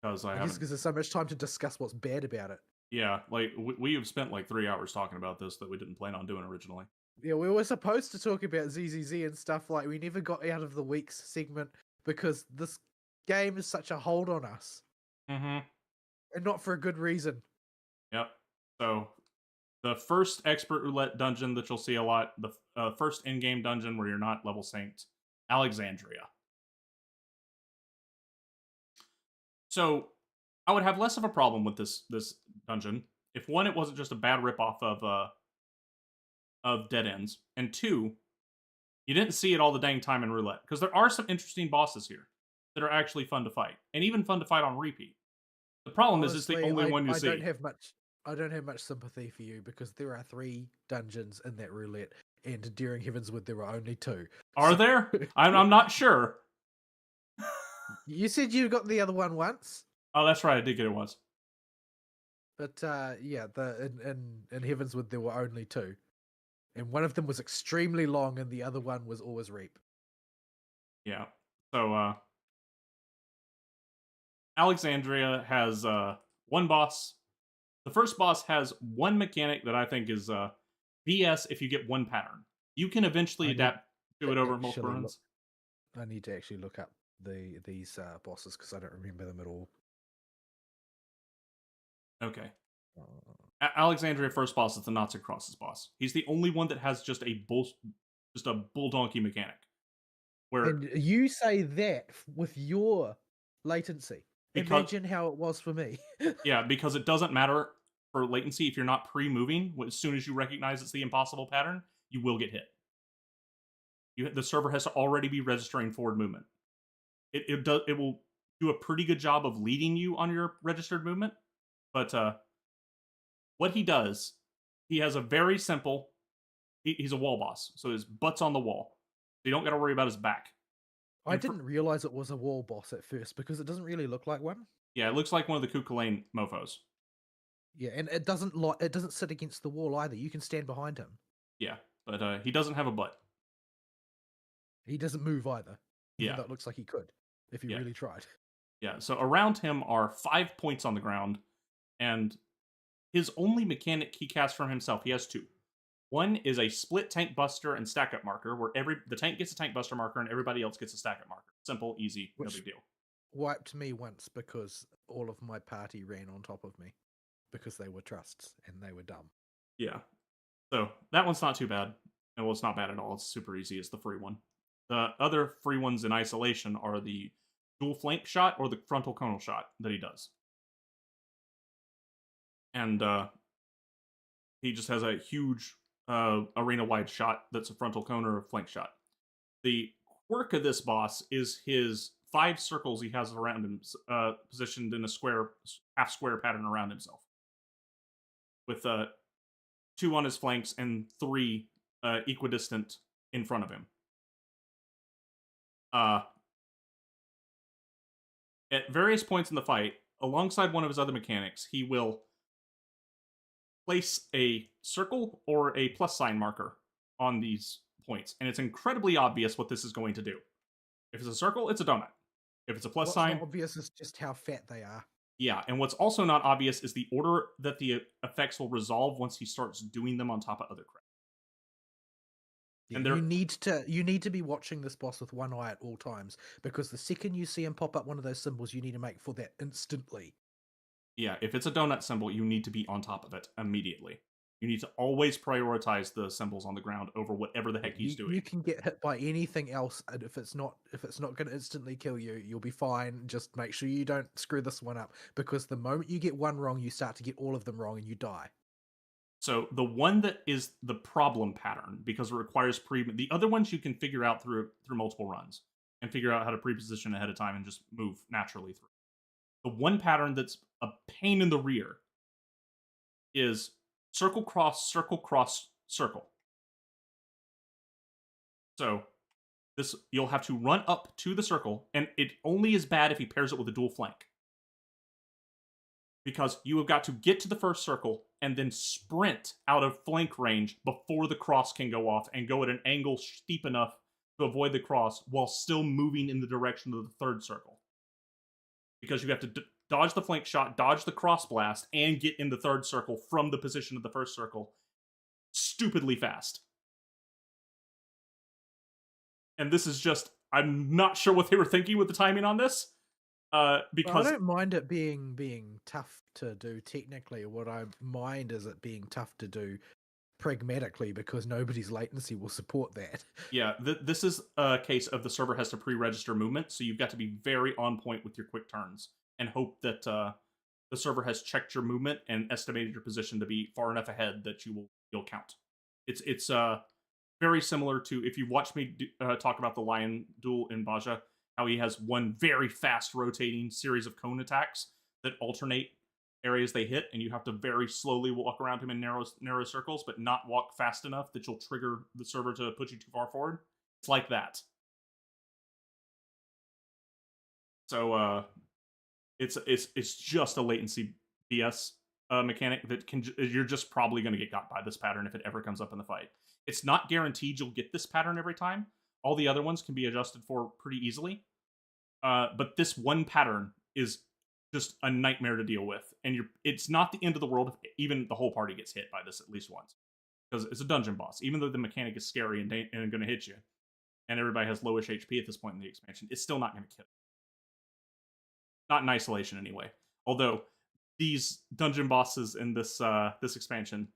Because I guess because there's so much time to discuss what's bad about it. Yeah, like we have spent like 3 hours talking about this that we didn't plan on doing originally. Yeah, we were supposed to talk about ZZZ and stuff, like we never got out of the week's segment because this game is such a hold on us. Mm-hmm. And not for a good reason. Yep. So the first expert roulette dungeon that you'll see a lot, the first in-game dungeon where you're not level synced, Alexandria. So I would have less of a problem with this dungeon if one, it wasn't just a bad ripoff of Dead Ends, and two, you didn't see it all the dang time in roulette, because there are some interesting bosses here that are actually fun to fight, and even fun to fight on repeat. The problem is it's the only one you see. I don't have much sympathy for you because there are 3 dungeons in that roulette, and during Heavenswood there were only 2. Are there? I'm not sure. You said you got the other one once. Oh, that's right. I did get it once. But yeah, in Heavenswood there were only 2, and one of them was extremely long, and the other one was always Reap. Yeah. So Alexandria has one boss. The first boss has one mechanic that I think is BS if you get one pattern. You can eventually adapt to it over multiple runs. I need to actually look up these bosses because I don't remember them at all. Okay. Alexandria first boss is the Knots and Crosses boss. He's the only one that has just a just a bull donkey mechanic. Where And you say that with your latency. Because- Imagine how it was for me. yeah, because it doesn't matter for latency if you're not pre-moving. As soon as you recognize it's the impossible pattern, you will get hit. The server has to already be registering forward movement. It will do a pretty good job of leading you on your registered movement, but what he does, he has a very simple. He's a wall boss, so his butt's on the wall. So you don't got to worry about his back. I didn't realize it was a wall boss at first because it doesn't really look like one. Yeah, it looks like one of the Kukulane mofos. Yeah, and it doesn't sit against the wall either. You can stand behind him. Yeah, but he doesn't have a butt. He doesn't move either. Yeah. Even though it looks like he could if he really tried. Yeah, so around him are 5 points on the ground, and his only mechanic he casts from himself, he has 2. One is a split tank buster and stack up marker, where the tank gets a tank buster marker and everybody else gets a stack up marker. Simple, easy, no big deal. Wiped me once because all of my party ran on top of me because they were trusts and they were dumb. Yeah. So that one's not too bad. And well, it's not bad at all. It's super easy. It's the free one. The other free ones in isolation are the dual flank shot or the frontal conal shot that he does. And he just has a huge arena-wide shot that's a frontal cone or a flank shot. The quirk of this boss is his 5 circles he has around him, positioned in a half square pattern around himself, with 2 on his flanks and 3 equidistant in front of him. At various points in the fight, alongside one of his other mechanics, he will place a circle or a plus sign marker on these points, and it's incredibly obvious what this is going to do. If it's a circle, it's a donut. If it's a plus sign, not obvious is just how fat they are. Yeah, and what's also not obvious is the order that the effects will resolve once he starts doing them on top of other crap. Yeah, And you need to be watching this boss with one eye at all times, because the second you see him pop up one of those symbols, you need to make for that instantly. Yeah, if it's a donut symbol, you need to be on top of it immediately. You need to always prioritize the symbols on the ground over whatever the heck he's doing. You can get hit by anything else, and if it's not going to instantly kill you, you'll be fine. Just make sure you don't screw this one up, because the moment you get one wrong, you start to get all of them wrong, and you die. So the one that is the problem pattern, because it requires the other ones you can figure out through multiple runs and figure out how to pre-position ahead of time and just move naturally through. The one pattern that's a pain in the rear is circle, cross, circle. So you'll have to run up to the circle, and it only is bad if he pairs it with a dual flank. Because you have got to get to the first circle and then sprint out of flank range before the cross can go off and go at an angle steep enough to avoid the cross while still moving in the direction of the third circle. Because you have to dodge the flank shot, dodge the cross blast, and get in the third circle from the position of the first circle stupidly fast. And this is just, I'm not sure what they were thinking with the timing on this. Because I don't mind it being tough to do technically. What I mind is it being tough to do pragmatically, because nobody's latency will support that. Yeah, this is a case of the server has to pre-register movement, so you've got to be very on point with your quick turns and hope that the server has checked your movement and estimated your position to be far enough ahead that you'll count. It's very similar to, if you've watched me talk about the Lion duel in Baja, how he has one very fast rotating series of cone attacks that alternate areas they hit, and you have to very slowly walk around him in narrow circles, but not walk fast enough that you'll trigger the server to put you too far forward. It's like that. So it's just a latency BS mechanic that you're just probably going to get got by this pattern if it ever comes up in the fight. It's not guaranteed you'll get this pattern every time. All the other ones can be adjusted for pretty easily. But this one pattern is just a nightmare to deal with. And it's not the end of the world if even the whole party gets hit by this at least once. Because it's a dungeon boss. Even though the mechanic is scary and going to hit you, and everybody has lowish HP at this point in the expansion, it's still not going to kill you. Not in isolation anyway. Although these dungeon bosses in this expansion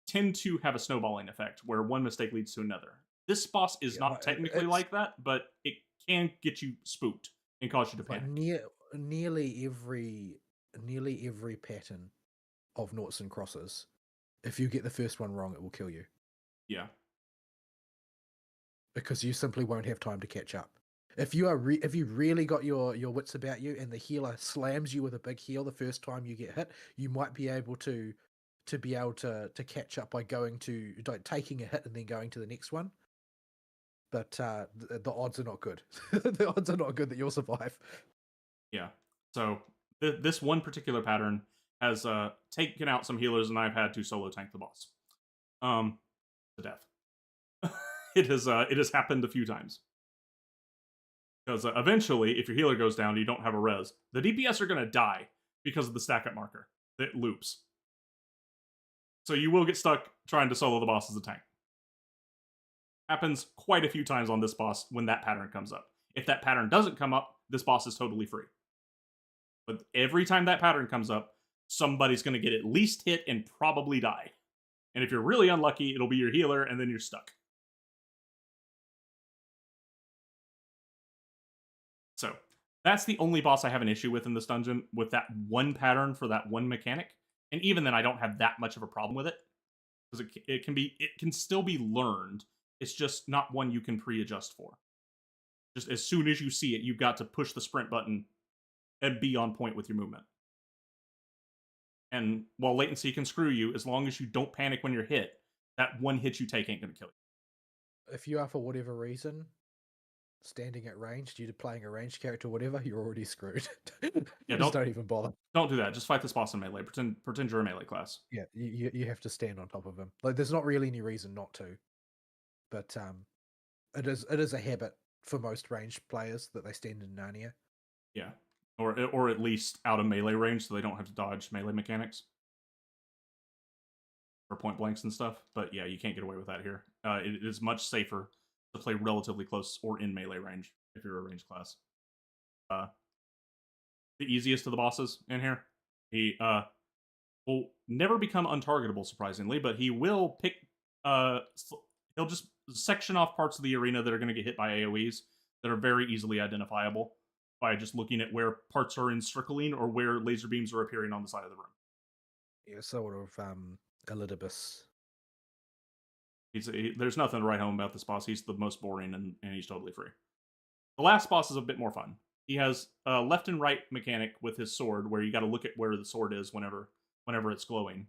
tend to have a snowballing effect, where one mistake leads to another. This boss is Yeah, not like, technically it's like that, but it can get you spooked and cause you to like panic. nearly every pattern of noughts and crosses. If you get the first one wrong, it will kill you Yeah. because you simply won't have time to catch up. If you really got your wits about you and the healer slams you with a big heal the first time you get hit, you might be able to catch up by going to like taking a hit and then going to the next one. But the odds are not good. The odds are not good that you'll survive. Yeah. So this one particular pattern has taken out some healers, and I've had to solo tank the boss. To death. It has happened a few times. Because eventually, if your healer goes down and you don't have a res, the DPS are going to die because of the stack up marker that loops. So you will get stuck trying to solo the boss as a tank. Happens quite a few times on this boss when that pattern comes up. If that pattern doesn't come up, this boss is totally free. But every time that pattern comes up, somebody's going to get at least hit and probably die. And if you're really unlucky, it'll be your healer, and then you're stuck. So, that's the only boss I have an issue with in this dungeon, with that one pattern for that one mechanic. And even then, I don't have that much of a problem with it. Because it can still be learned. It's just not one you can pre-adjust for. Just as soon as you see it, you've got to push the sprint button and be on point with your movement. And while latency can screw you, as long as you don't panic when you're hit, that one hit you take ain't going to kill you. If you are, for whatever reason, standing at range due to playing a ranged character or whatever, you're already screwed. Yeah, Just don't even bother. Don't do that. Just fight this boss in melee. Pretend you're a melee class. Yeah, you have to stand on top of him. Like, there's not really any reason not to. But it is a habit for most ranged players that they stand in Narnia. Yeah. Or at least out of melee range so they don't have to dodge melee mechanics. Or point blanks and stuff. But yeah, you can't get away with that here. It is much safer to play relatively close or in melee range if you're a ranged class. The easiest of the bosses in here. He will never become untargetable, surprisingly, but he will pick he'll just section off parts of the arena that are going to get hit by AoEs that are very easily identifiable by just looking at where parts are encircling or where laser beams are appearing on the side of the room. Yeah, sort of Elidibus. There's nothing to write home about this boss. He's the most boring, and he's totally free. The last boss is a bit more fun. He has a left and right mechanic with his sword, where you got to look at where the sword is whenever it's glowing.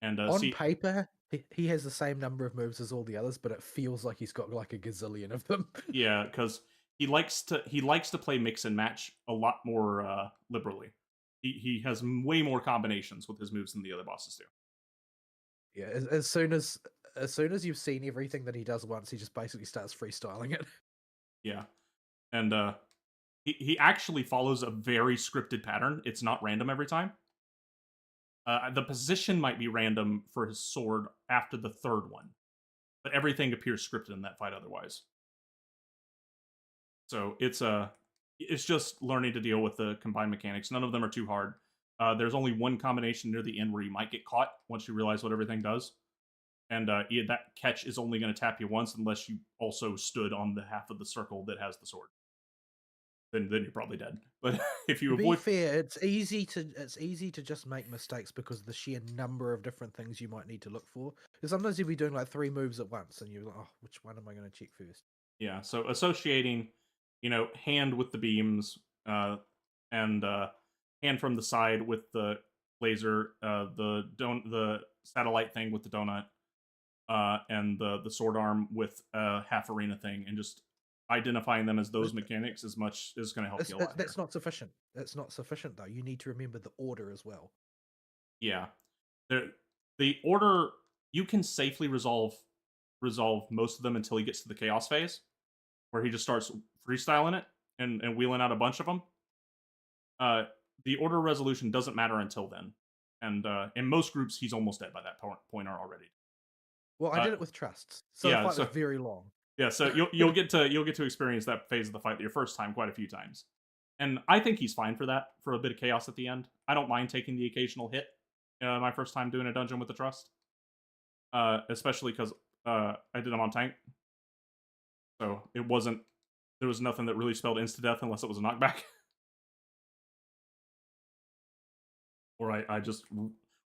And on paper, he has the same number of moves as all the others, but it feels like he's got like a gazillion of them. Yeah, because he likes to play mix and match a lot more liberally. He has way more combinations with his moves than the other bosses do. Yeah, as soon as you've seen everything that he does once, he just basically starts freestyling it. Yeah, and he actually follows a very scripted pattern. It's not random every time. The position might be random for his sword after the third one, but everything appears scripted in that fight otherwise. So it's just learning to deal with the combined mechanics. None of them are too hard. There's only one combination near the end where you might get caught once you realize what everything does. And that catch is only going to tap you once unless you also stood on the half of the circle that has the sword. Then you're probably dead. But if you avoid... To be fair, it's easy to just make mistakes because of the sheer number of different things you might need to look for. Because sometimes you'll be doing like 3 moves at once, and you're like, oh, which one am I going to check first? Yeah, so associating, hand with the beams, and hand from the side with the laser, the satellite thing with the donut, and the sword arm with half arena thing, and just identifying them as those mechanics as much is going to help you a lot. That's not sufficient. That's not sufficient, though. You need to remember the order as well. Yeah, the order, you can safely resolve most of them until he gets to the chaos phase, where he just starts freestyling it and wheeling out a bunch of them. The order resolution doesn't matter until then, and in most groups he's almost dead by that point already. Well, I did it with trusts, so the fight was very long. Yeah, so you'll get to experience that phase of the fight your first time quite a few times, and I think he's fine for that, for a bit of chaos at the end. I don't mind taking the occasional hit my first time doing a dungeon with the trust, especially because I did them on tank. So it wasn't. There was nothing that really spelled insta death unless it was a knockback. Or I just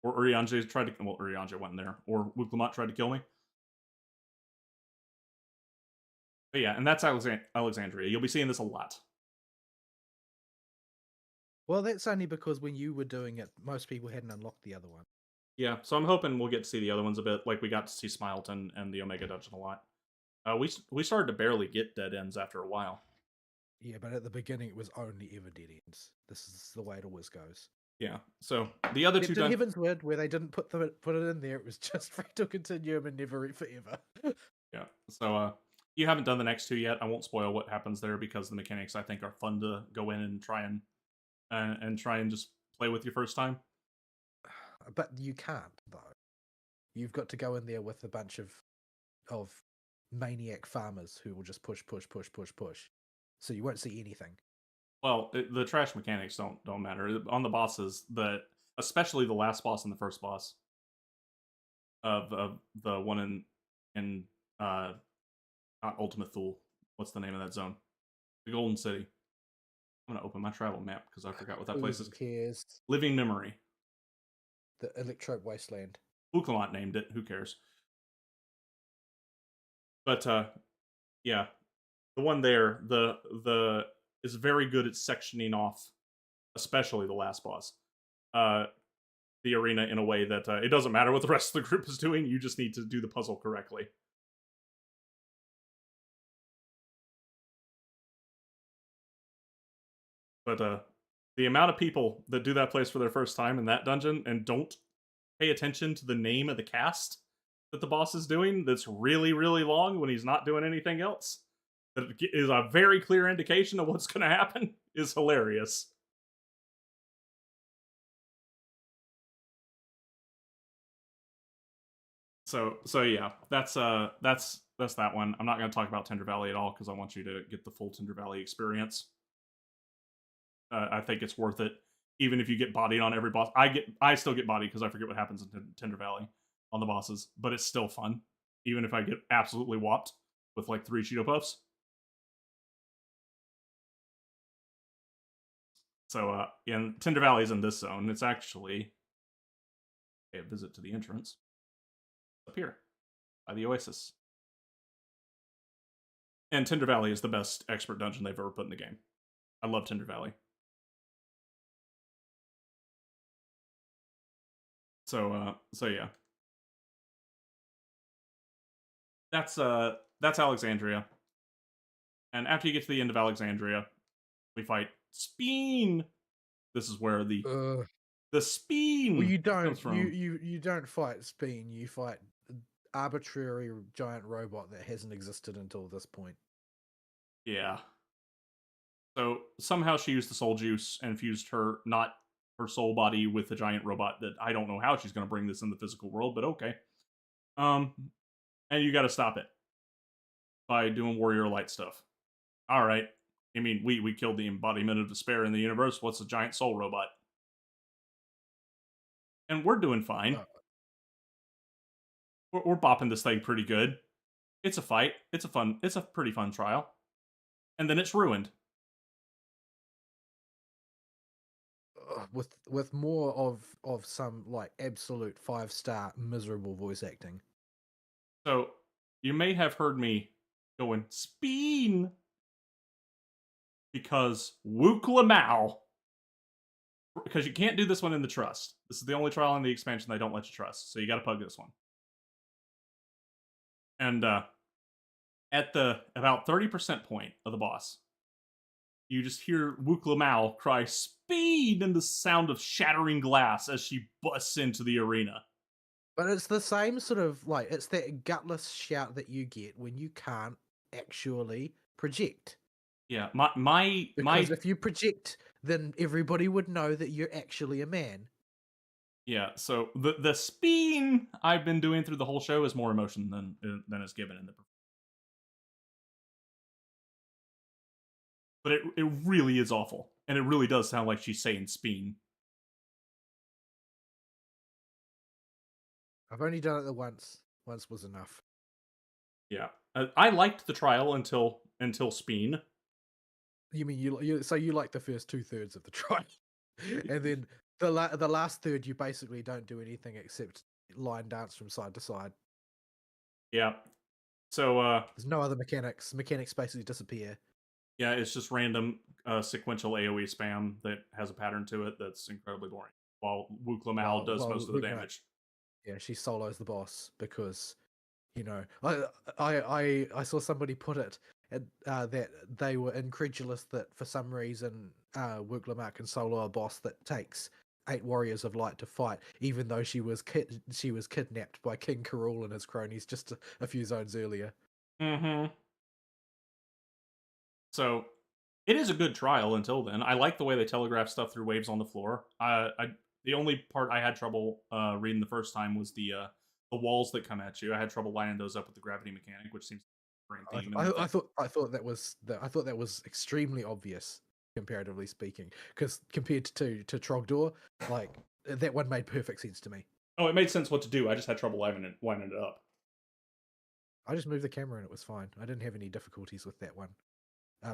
or Urianger tried to Urianger went in there, or Wuklamot tried to kill me. But yeah, and that's Alexandria. You'll be seeing this a lot. Well, that's only because when you were doing it, most people hadn't unlocked the other one. Yeah, so I'm hoping we'll get to see the other ones a bit. Like we got to see Smileton and the Omega Dungeon a lot. We started to barely get dead ends after a while. Yeah, but at the beginning it was only ever dead ends. This is the way it always goes. Yeah, so the other two Except in Heaven's Word, where they didn't put it in there, it was just free to continuum and never forever. Yeah, so you haven't done the next two yet. I won't spoil what happens there because the mechanics I think are fun to go in and try and just play with your first time. But you can't though. You've got to go in there with a bunch of maniac farmers who will just push. So you won't see anything. Well, the trash mechanics don't matter on the bosses. Especially the last boss and the first boss of the one in not Ultimate Thule. What's the name of that zone? The Golden City. I'm gonna open my travel map because I forgot what that place is. Cares? Living Memory. The Electrope Wasteland. Uklot named it. Who cares? But yeah, the one there, the is very good at sectioning off, especially the last boss, the arena in a way that it doesn't matter what the rest of the group is doing. You just need to do the puzzle correctly. But the amount of people that do that place for their first time in that dungeon and don't pay attention to the name of the cast that the boss is doing, that's really, really long when he's not doing anything else, that is a very clear indication of what's going to happen, is hilarious. So yeah, that's that one. I'm not going to talk about Tender Valley at all because I want you to get the full Tender Valley experience. I think it's worth it, even if you get bodied on every boss. I still get bodied because I forget what happens in Tender Valley on the bosses, but it's still fun, even if I get absolutely whopped with like 3 Cheeto Puffs. So in Tender Valley is in this zone. It's actually a visit to the entrance up here by the Oasis. And Tender Valley is the best expert dungeon they've ever put in the game. I love Tender Valley. So yeah. That's Alexandria. And after you get to the end of Alexandria, we fight Speen. This is where the Speen well, you don't comes from. you don't fight Speen, you fight arbitrary giant robot that hasn't existed until this point. Yeah. So somehow she used the soul juice and fused her soul body with the giant robot that I don't know how she's going to bring this in the physical world, but okay. And you got to stop it by doing warrior light stuff. All right. I mean, we killed the embodiment of despair in the universe. What's a giant soul robot? And we're doing fine. We're bopping this thing pretty good. It's a fight. It's a pretty fun trial. And then it's ruined. With more of some like absolute 5-star miserable voice acting. So you may have heard me going Speen because Wook Lamau. Because you can't do this one in the trust. This is the only trial in the expansion they don't let you trust. So you got to pug this one. And at the about 30% point of the boss, you just hear Wook Lamau cry "Speed!" and the sound of shattering glass as she busts into the arena. But it's the same sort of like, it's that gutless shout that you get when you can't actually project. Yeah, because if you project, then everybody would know that you're actually a man. Yeah, so the Speen I've been doing through the whole show is more emotion than is given in the. But it really is awful, and it really does sound like she's saying Speen. I've only done it the once. Once was enough. Yeah, I liked the trial until Speen. You mean so you like the first 2/3 of the trial, and then the last third you basically don't do anything except line dance from side to side. Yeah. So There's no other mechanics. Mechanics basically disappear. yeah, it's just random sequential AoE spam that has a pattern to it that's incredibly boring. While Wuklamal does most of the damage. Yeah, she solos the boss because I saw somebody put it that they were incredulous that for some reason Wuglamark can solo a boss that takes 8 warriors of light to fight, even though she was kidnapped by King Karul and his cronies just a few zones earlier. Mm-hmm. So it is a good trial until then. I like the way they telegraph stuff through waves on the floor. The only part I had trouble reading the first time was the walls that come at you. I had trouble lining those up with the gravity mechanic, which seems to be a theme. I thought that was extremely obvious, comparatively speaking, because compared to Trogdor, like that one made perfect sense to me. Oh, it made sense what to do. I just had trouble lining it up. I just moved the camera and it was fine. I didn't have any difficulties with that one.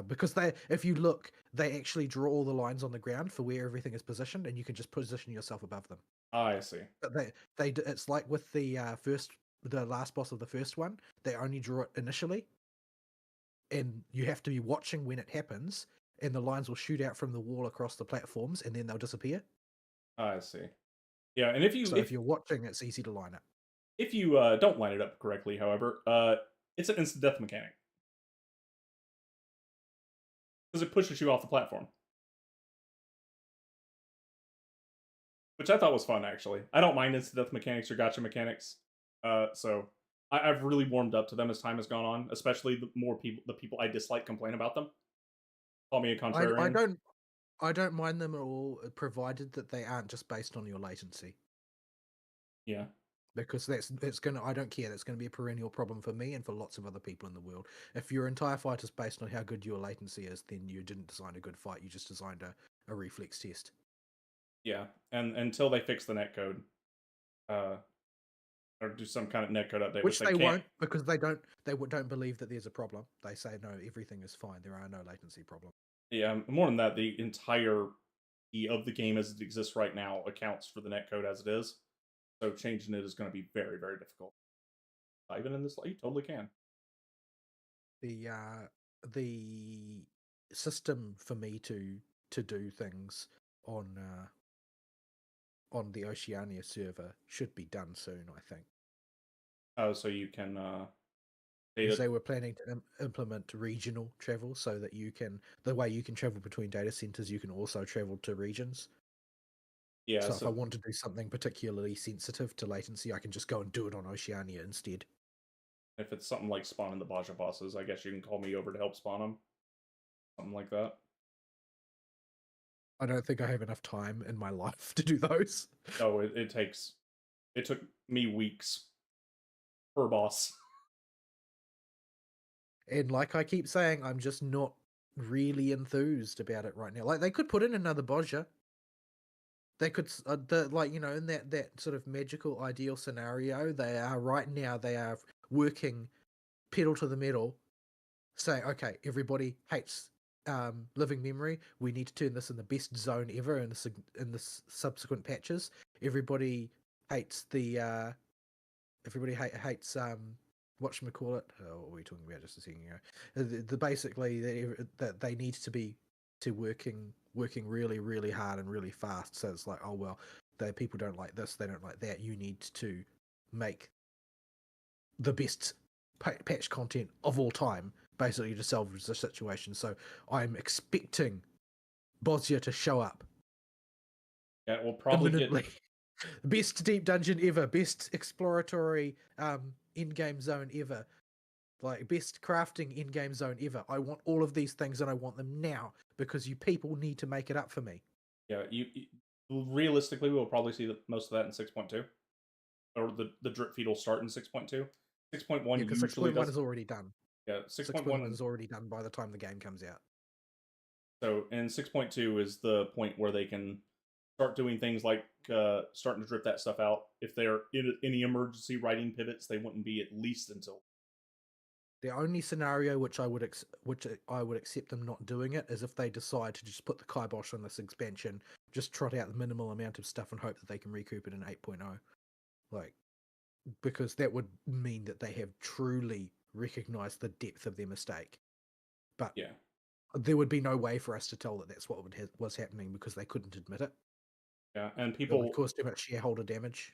Because if you look, they actually draw all the lines on the ground for where everything is positioned, and you can just position yourself above them. I see. But it's like with the last boss of the first one, they only draw it initially, and you have to be watching when it happens, and the lines will shoot out from the wall across the platforms, and then they'll disappear. I see. Yeah, and if you're watching, it's easy to line up. If you don't line it up correctly, however, it's an instant death mechanic. Because it pushes you off the platform. Which I thought was fun, actually. I don't mind instant death mechanics or gacha mechanics. So I've really warmed up to them as time has gone on, especially the people I dislike complain about them. Call me a contrarian. I don't mind them at all, provided that they aren't just based on your latency. Yeah. Because I don't care, that's gonna be a perennial problem for me and for lots of other people in the world. If your entire fight is based on how good your latency is, then you didn't design a good fight, you just designed a reflex test. Yeah, and until they fix the netcode, or do some kind of netcode update, which they won't, because they don't believe that there's a problem. They say no, everything is fine. There are no latency problems. Yeah, more than that, the entirety of the game as it exists right now accounts for the netcode as it is. So changing it is going to be very, very difficult. Even in this, you totally can. The system for me to do things on the Oceania server should be done soon, I think. Oh, so you can. Because they were planning to implement regional travel, so that the way you can travel between data centers, you can also travel to regions. Yeah. So if I want to do something particularly sensitive to latency, I can just go and do it on Oceania instead. If it's something like spawning the Baja bosses, I guess you can call me over to help spawn them. Something like that. I don't think I have enough time in my life to do those. No, it took me weeks per boss. And like I keep saying, I'm just not really enthused about it right now. Like, they could put in another Baja. They could, in that sort of magical ideal scenario, they are working pedal to the metal, saying, okay, everybody hates living memory. We need to turn this in the best zone ever in the subsequent patches. Everybody hates hates whatchamacallit. What were we talking about just a second ago? Basically that they need to be working really, really hard and really fast. So it's like, oh well, the people don't like this, they don't like that. You need to make the best patch content of all time, basically, to salvage the situation. So I'm expecting Bosnia to show up. Yeah, we'll probably imminently. Best deep dungeon ever, best exploratory in-game zone ever, like best crafting in-game zone ever. I want all of these things, and I want them now, because you people need to make it up for me. Yeah, you realistically, we'll probably see most of that in 6.2, or the drip feed will start in 6.2. 6.1 usually 6.1 is already done. Yeah, 6.1 is already done by the time the game comes out. So, and 6.2 is the point where they can start doing things like starting to drip that stuff out. If they're in any emergency writing pivots, they wouldn't be at least until The only scenario which I would accept them not doing it is if they decide to just put the kibosh on this expansion, just trot out the minimal amount of stuff and hope that they can recoup it in 8.0. Like, because that would mean that they have truly recognized the depth of their mistake. But Yeah. there would be no way for us to tell that that's what was happening because they couldn't admit it. Yeah, and It would people, cause too much shareholder damage.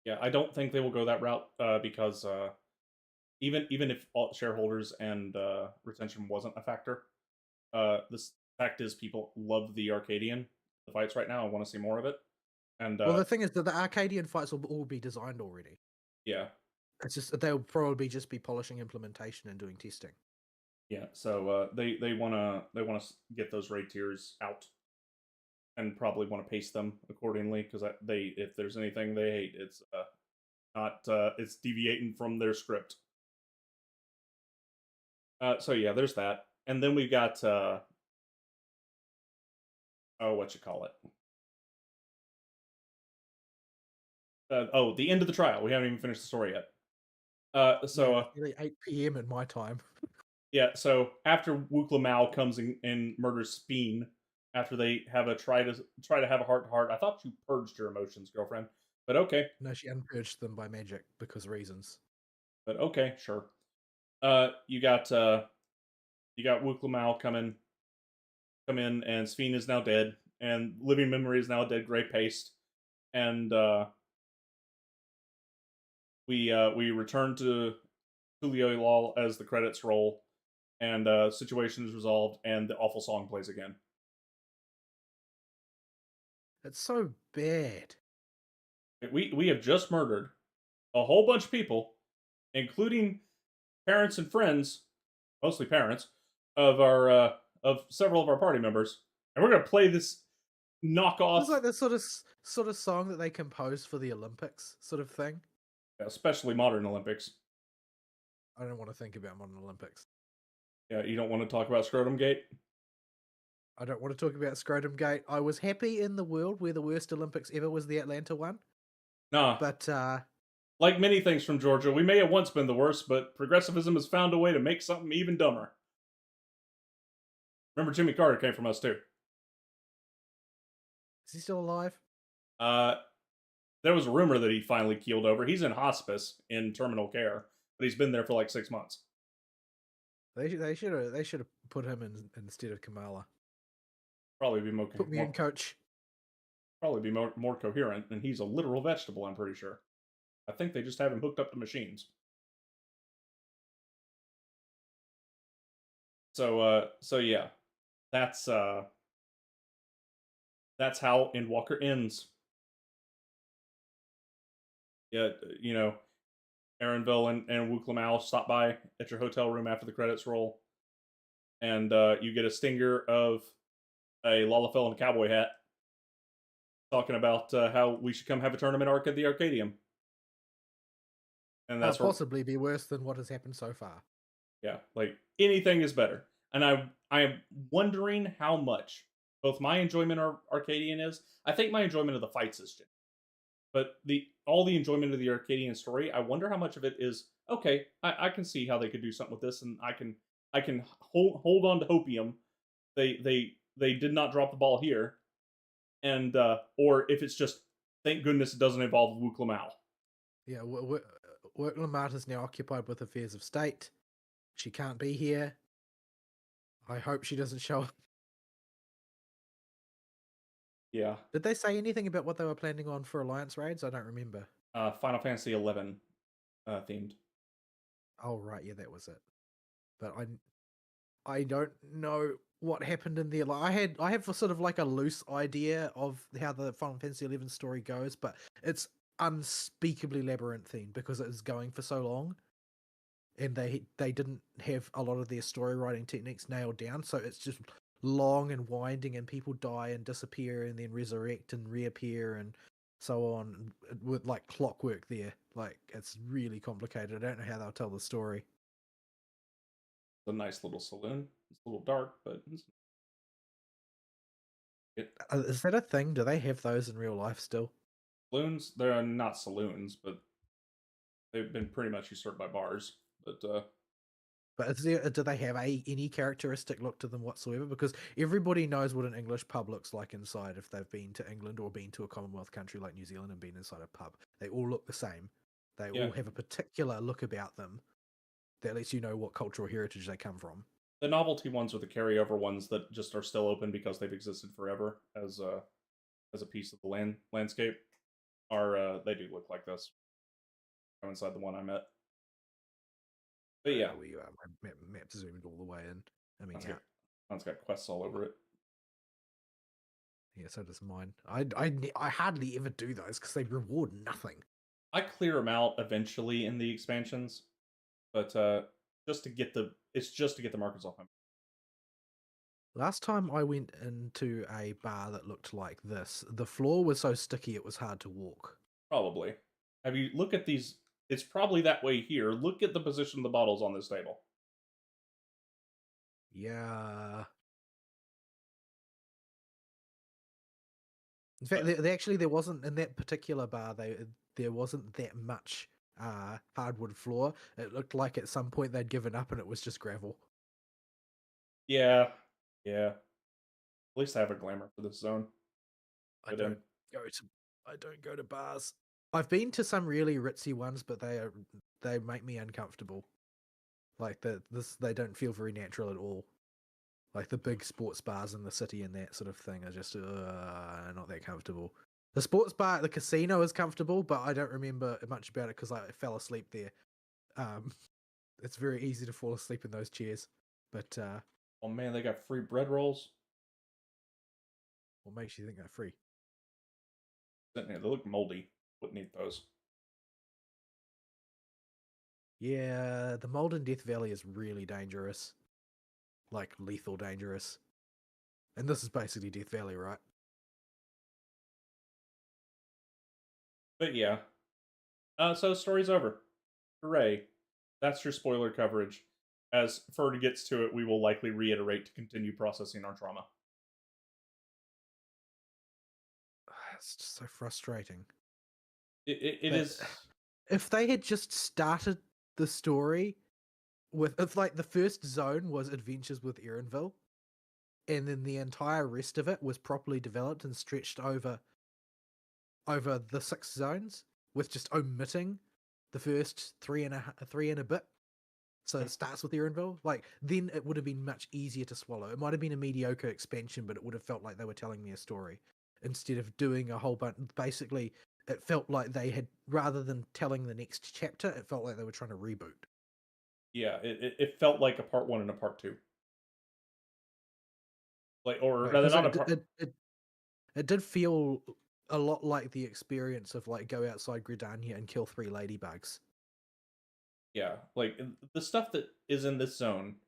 yeah, I don't think they will go that route because even if all shareholders and retention wasn't a factor, this fact is people love the Arcadian, the fights right now. I want to see more of it, and Well, the thing is that the Arcadian fights will all be designed already. yeah, It's just that they'll probably just be polishing implementation and doing testing. yeah. So they wanna get those raid tiers out, and probably want to pace them accordingly because they if there's anything they hate, it's not it's deviating from their script. So yeah, there's that, and then we've got oh, what you call it? Oh, the end of the trial. We haven't even finished the story yet. Yeah, it's nearly 8 p.m. in my time. yeah, so after Wukla Mao comes and murders Speen, after they have a try to have a heart to heart, I thought you purged your emotions, girlfriend. But okay, No, she unpurged them by magic because reasons. but okay, sure. You got Wukla Mao come in, and Speen is now dead, and Living Memory is now a dead gray paste, and we return to Julio Lal as the credits roll, and situation is resolved, and the awful song plays again. It's so bad. We have just murdered a whole bunch of people, including parents and friends, mostly parents, of our of several of our party members, and we're gonna play this knockoff, It's like the sort of song that they composed for the Olympics, sort of thing. especially modern Olympics. I don't want to think about modern Olympics. Yeah, you don't want to talk about Scrotum Gate. I don't want to talk about Scrotum Gate. I was happy in the world where the worst Olympics ever was the Atlanta one. Nah, But like many things from Georgia, we may have once been the worst, but progressivism has found a way to make something even dumber. Remember, Jimmy Carter came from us too. is he still alive? There was a rumor that he finally keeled over. He's in hospice in terminal care, but he's been there for like 6 months. They should have put him in instead of Kamala. Probably be more, Put me in, coach. probably be more coherent, and he's a literal vegetable. I'm pretty sure. I think they just have him hooked up to machines. So yeah, that's how Endwalker ends. Yeah, you know, Aaronville and Wukla Mao stop by at your hotel room after the credits roll, and you get a stinger of a Lalafell in a cowboy hat talking about how we should come have a tournament arc at the Arcadium. And that's possibly be worse than what has happened so far. Yeah, like anything is better. And I'm wondering how much both my enjoyment of Arcadian is. I think my enjoyment of the fights is genuine. But all the enjoyment of the Arcadian story, I wonder how much of it is okay. I can see how they could do something with this, and I can hold on to hopium. They did not drop the ball here, and or if it's just thank goodness it doesn't involve Wukla Mao. Yeah, Wukla Mao is now occupied with affairs of state. She can't be here. I hope she doesn't show up. Yeah. Did they say anything about what they were planning on for Alliance raids? I don't remember. Final Fantasy 11 themed. Oh right, yeah, that was it. But I don't know what happened in the. I have a sort of like a loose idea of how the Final Fantasy 11 story goes, but it's unspeakably labyrinthine because it is going for so long, and they didn't have a lot of their story writing techniques nailed down, so it's just long and winding, and people die and disappear and then resurrect and reappear and so on with like clockwork there. Like it's really complicated. I don't know how they'll tell the story. It's a nice little saloon. It's a little dark, but Is that a thing? Do they have those in real life still? saloons, they're not saloons, but they've been pretty much usurped by bars. But But do they have any characteristic look to them whatsoever? Because everybody knows what an English pub looks like inside if they've been to England or been to a Commonwealth country like New Zealand and been inside a pub. They all look the same. They Yeah. all have a particular look about them that lets you know what cultural heritage they come from. The novelty ones are the carryover ones that just are still open because they've existed forever as a piece of the landscape. They do look like this. I'm inside the one I met. But yeah, we map zoomed all the way in. I mean, yeah, mine's got quests all over it. Yeah, so does mine. I hardly ever do those because they reward nothing. I clear them out eventually in the expansions, but just to get the markers off my. Last time I went into a bar that looked like this, the floor was so sticky it was hard to walk. Probably. Have you look at these? It's probably that way here. Look at the position of the bottles on this table. Yeah. In fact, there wasn't in that particular bar. There wasn't that much hardwood floor. It looked like at some point they'd given up and it was just gravel. Yeah. At least I have a glamour for this zone. I don't go to bars. I've been to some really ritzy ones, but they make me uncomfortable. Like they don't feel very natural at all. Like the big sports bars in the city and that sort of thing are just not that comfortable. The sports bar at the casino is comfortable, but I don't remember much about it because I fell asleep there. It's very easy to fall asleep in those chairs. But oh man, they got free bread rolls. what makes you think they're free? They look moldy. Wouldn't eat those. Yeah, the mold in Death Valley is really dangerous. Like lethal dangerous. And this is basically Death Valley, right? But yeah. So story's over. Hooray. That's your spoiler coverage. As Ferd gets to it, we will likely reiterate to continue processing our trauma. It's just so frustrating. It is. If they had just started the story if like the first zone was Adventures with Erenville, and then the entire rest of it was properly developed and stretched over the 6 zones, with just omitting the first three and a bit. So it starts with Erenville. Like, then it would have been much easier to swallow. It might have been a mediocre expansion, but it would have felt like they were telling me a story instead of doing a whole bunch. Basically, it felt like they had, rather than telling the next chapter, it felt like they were trying to reboot. Yeah, it felt like a part 1 and a part 2. Like, or Right, rather, 'cause not a part. it did feel a lot like the experience of like go outside Gridania and kill 3 ladybugs. Yeah, like the stuff that is in this zone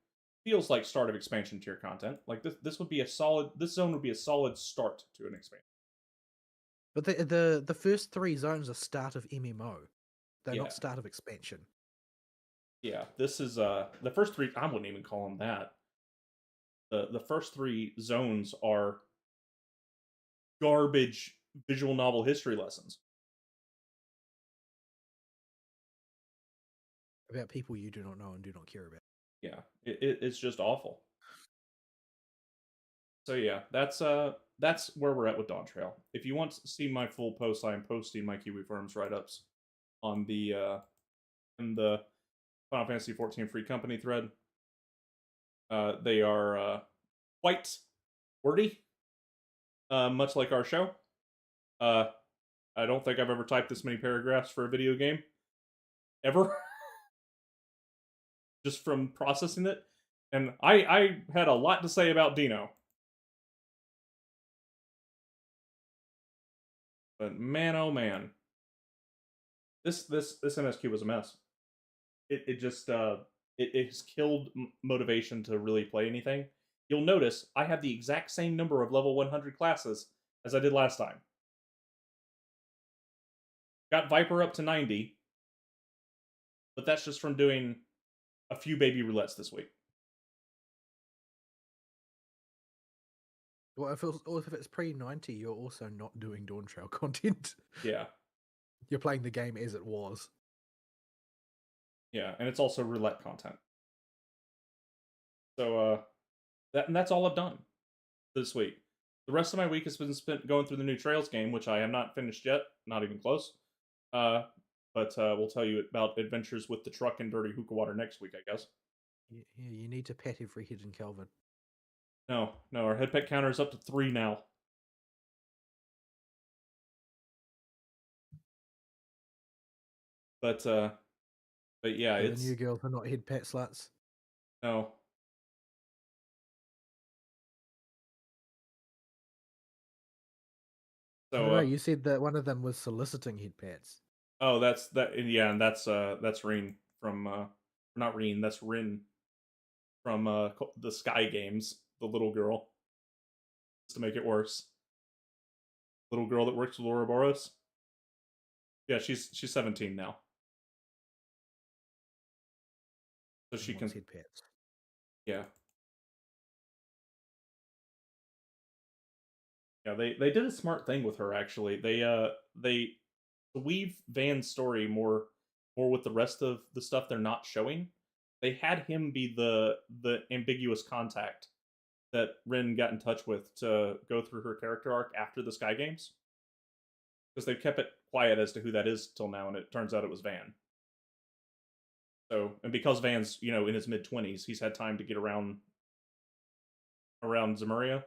feels like start of expansion tier content. Like this would be a solid. This zone would be a solid start to an expansion. But the first 3 zones are start of MMO. They're Yeah. not start of expansion. Yeah, this is the first 3. I wouldn't even call them that. The first 3 zones are garbage visual novel history lessons About people you do not know and do not care about. Yeah, it's just awful. So yeah, that's where we're at with Dawntrail. If you want to see my full post, I am posting my Kiwi Firms write-ups on the in the Final Fantasy 14 Free Company thread. They are quite wordy, much like our show. I don't think I've ever typed this many paragraphs for a video game, ever. Just from processing it, and I had a lot to say about Dino. But man, oh man, this MSQ was a mess. It just it has killed motivation to really play anything. You'll notice I have the exact same number of level 100 classes as I did last time. Got Viper up to 90, but that's just from doing a few baby roulettes this week. Well, if it's pre-90, you're also not doing Dawntrail content. Yeah. You're playing the game as it was. Yeah, and it's also roulette content. So that's all I've done this week. The rest of my week has been spent going through the new Trails game, which I have not finished yet, not even close. Uh, but we'll tell you about adventures with the truck and dirty hookah water next week, I guess. Yeah, you need to pet every hidden Kelvin. No, our head pet counter is up to 3 now. But yeah, So the it's new girls are not head pet sluts. no. I don't So know. You said that one of them was soliciting head pets. oh, and that's Reen from not Reen, that's Rin from the Sky Games, the little girl. Just to make it worse. Little girl that works with Ouroboros. Yeah, she's 17 now. So she can head pets. yeah. Yeah, they did a smart thing with her actually. They weave Van's story more with the rest of the stuff they're not showing. They had him be the ambiguous contact that Rin got in touch with to go through her character arc after the Sky Games. Because they've kept it quiet as to who that is till now, and it turns out it was Van. So, and because Van's, in his mid-20s, he's had time to get around Zemuria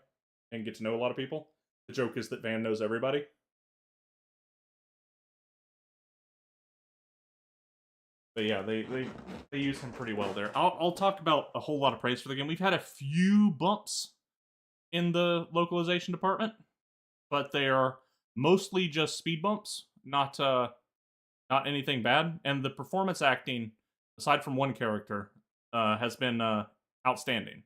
and get to know a lot of people. The joke is that Van knows everybody. But yeah, they use him pretty well there. I'll talk about a whole lot of praise for the game. We've had a few bumps in the localization department, but they are mostly just speed bumps, not anything bad. And the performance acting, aside from one character, has been outstanding.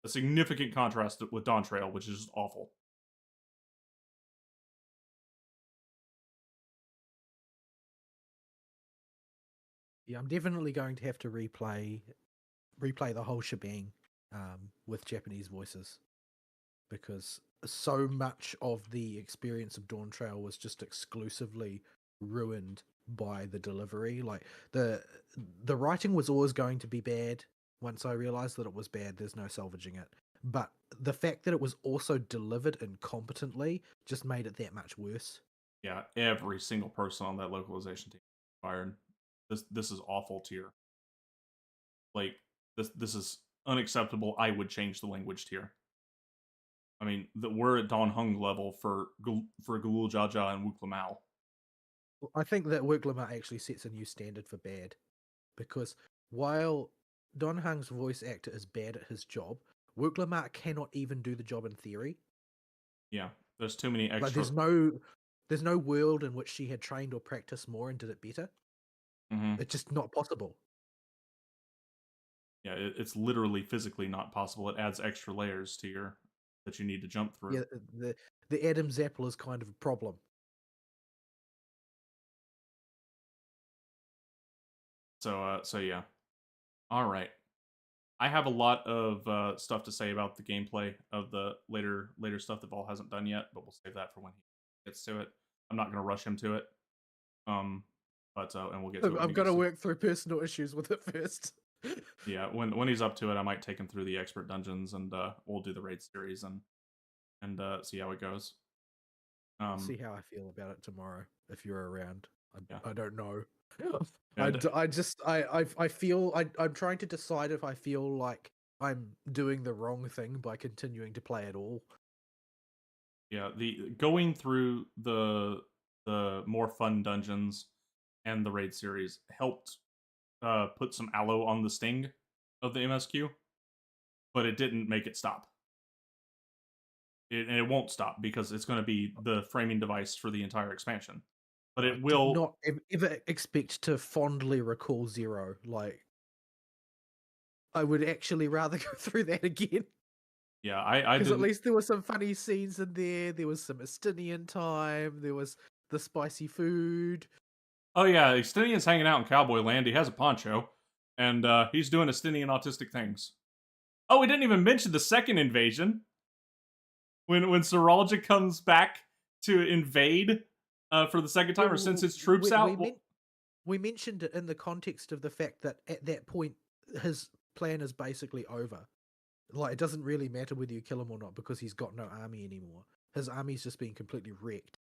A significant contrast with Dawntrail, which is awful. Yeah, I'm definitely going to have to replay the whole shebang with Japanese voices, because so much of the experience of Dawntrail was just exclusively ruined by the delivery. Like the writing was always going to be bad. Once I realized that it was bad, there's no salvaging it. But the fact that it was also delivered incompetently just made it that much worse. Yeah, every single person on that localization team fired. This is awful tier. Like this is unacceptable. I would change the language tier. I mean, we're at Don Hung level for Gulul Jaja and Wuklamau. I think that Wuklamau actually sets a new standard for bad, because while Don Hung's voice actor is bad at his job, Wuklamau cannot even do the job in theory. Yeah, there's too many extra. Like there's no world in which she had trained or practiced more and did it better. Mm-hmm. It's just not possible. Yeah, it's literally physically not possible. It adds extra layers to that you need to jump through. Yeah, the Adam's apple is kind of a problem. So yeah. All right. I have a lot of stuff to say about the gameplay of the later stuff that Vol hasn't done yet, but we'll save that for when he gets to it. I'm not going to rush him to it. But and we'll get to it. I've got to work through personal issues with it first. Yeah, when he's up to it, I might take him through the expert dungeons, and we'll do the raid series and see how it goes. See how I feel about it tomorrow if you're around. Yeah. I don't know. And I feel I'm trying to decide if I feel like I'm doing the wrong thing by continuing to play at all. Yeah, the going through the more fun dungeons and the raid series helped put some aloe on the sting of the MSQ, but it didn't make it stop. And it won't stop because it's going to be the framing device for the entire expansion. But it will not ever expect to fondly recall Zero. Like, I would actually rather go through that again. Yeah, I because at least there were some funny scenes in there. There was some Estinian time. There was the spicy food. Oh yeah, Estinian's hanging out in Cowboy Land. He has a poncho, and he's doing Estinian autistic things. Oh, we didn't even mention the second invasion. When Seralja comes back to invade for the second time, or sends his troops out. We mentioned it in the context of the fact that at that point, his plan is basically over. Like, it doesn't really matter whether you kill him or not because he's got no army anymore. His army's just been completely wrecked.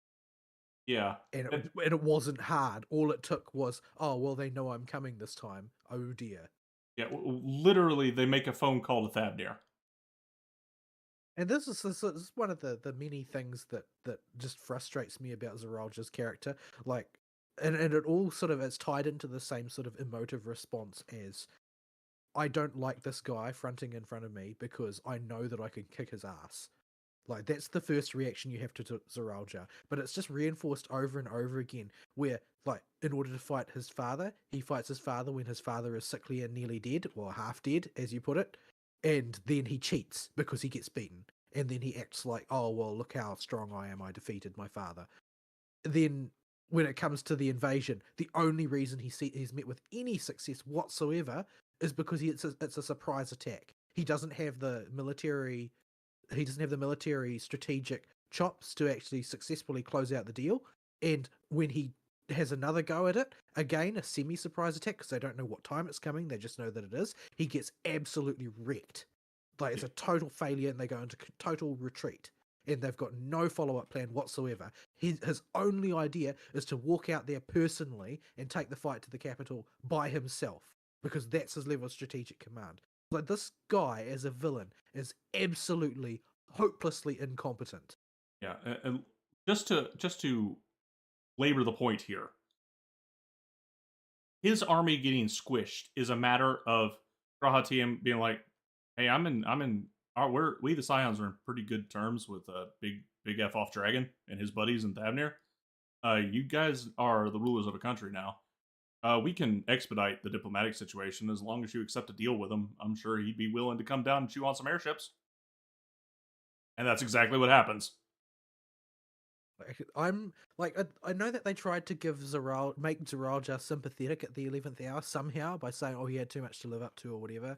Yeah. And it wasn't hard. All it took was, oh, well, they know I'm coming this time. Oh, dear. Yeah, literally, they make a phone call to Thabnir. And this is one of the many things that just frustrates me about Zeralja's character. Like, and it all sort of, it's tied into the same sort of emotive response as, I don't like this guy fronting in front of me because I know that I can kick his ass. Like, that's the first reaction you have to Zeralja. But it's just reinforced over and over again, where, like, in order to fight his father, he fights his father when his father is sickly and nearly dead, or half dead, as you put it. And then he cheats because he gets beaten. And then he acts like, oh, well, look how strong I am, I defeated my father. Then, when it comes to the invasion, the only reason he's met with any success whatsoever is because it's a surprise attack. He doesn't have the military strategic chops to actually successfully close out the deal. And when he has another go at it, again, a semi-surprise attack, because they don't know what time it's coming, they just know that it is, he gets absolutely wrecked. Like, it's a total failure, and they go into total retreat. And they've got no follow-up plan whatsoever. His only idea is to walk out there personally and take the fight to the capital by himself, because that's his level of strategic command. Like, this guy as a villain is absolutely hopelessly incompetent. Yeah, and just to labor the point here, his army getting squished is a matter of Grahatium being like, "Hey, we the Scions are in pretty good terms with big F off Dragon and his buddies in Thabnir. You guys are the rulers of a country now. We can expedite the diplomatic situation as long as you accept a deal with him. I'm sure he'd be willing to come down and chew on some airships." And that's exactly what happens. I'm like, I know that they tried to make Zeralja sympathetic at the 11th hour somehow by saying, oh, he had too much to live up to or whatever.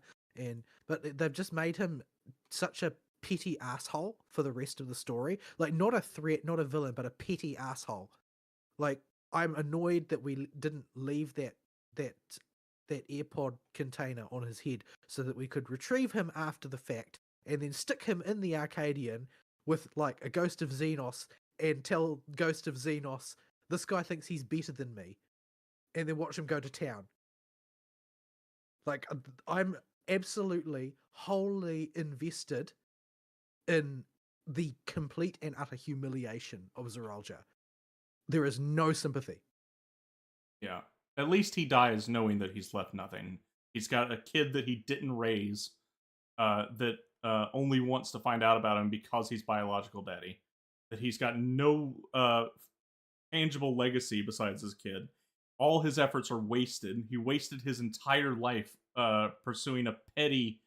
But they've just made him such a petty asshole for the rest of the story. Like, not a threat, not a villain, but a petty asshole. Like, I'm annoyed that we didn't leave that AirPod container on his head so that we could retrieve him after the fact and then stick him in the Arcadian with, like, a Ghost of Xenos and tell Ghost of Xenos, this guy thinks he's better than me, and then watch him go to town. Like, I'm absolutely, wholly invested in the complete and utter humiliation of Zeralja. There is no sympathy. Yeah. At least he dies knowing that he's left nothing. He's got a kid that he didn't raise, that only wants to find out about him because he's biological daddy. That he's got no tangible legacy besides his kid. All his efforts are wasted. He wasted his entire life pursuing a petty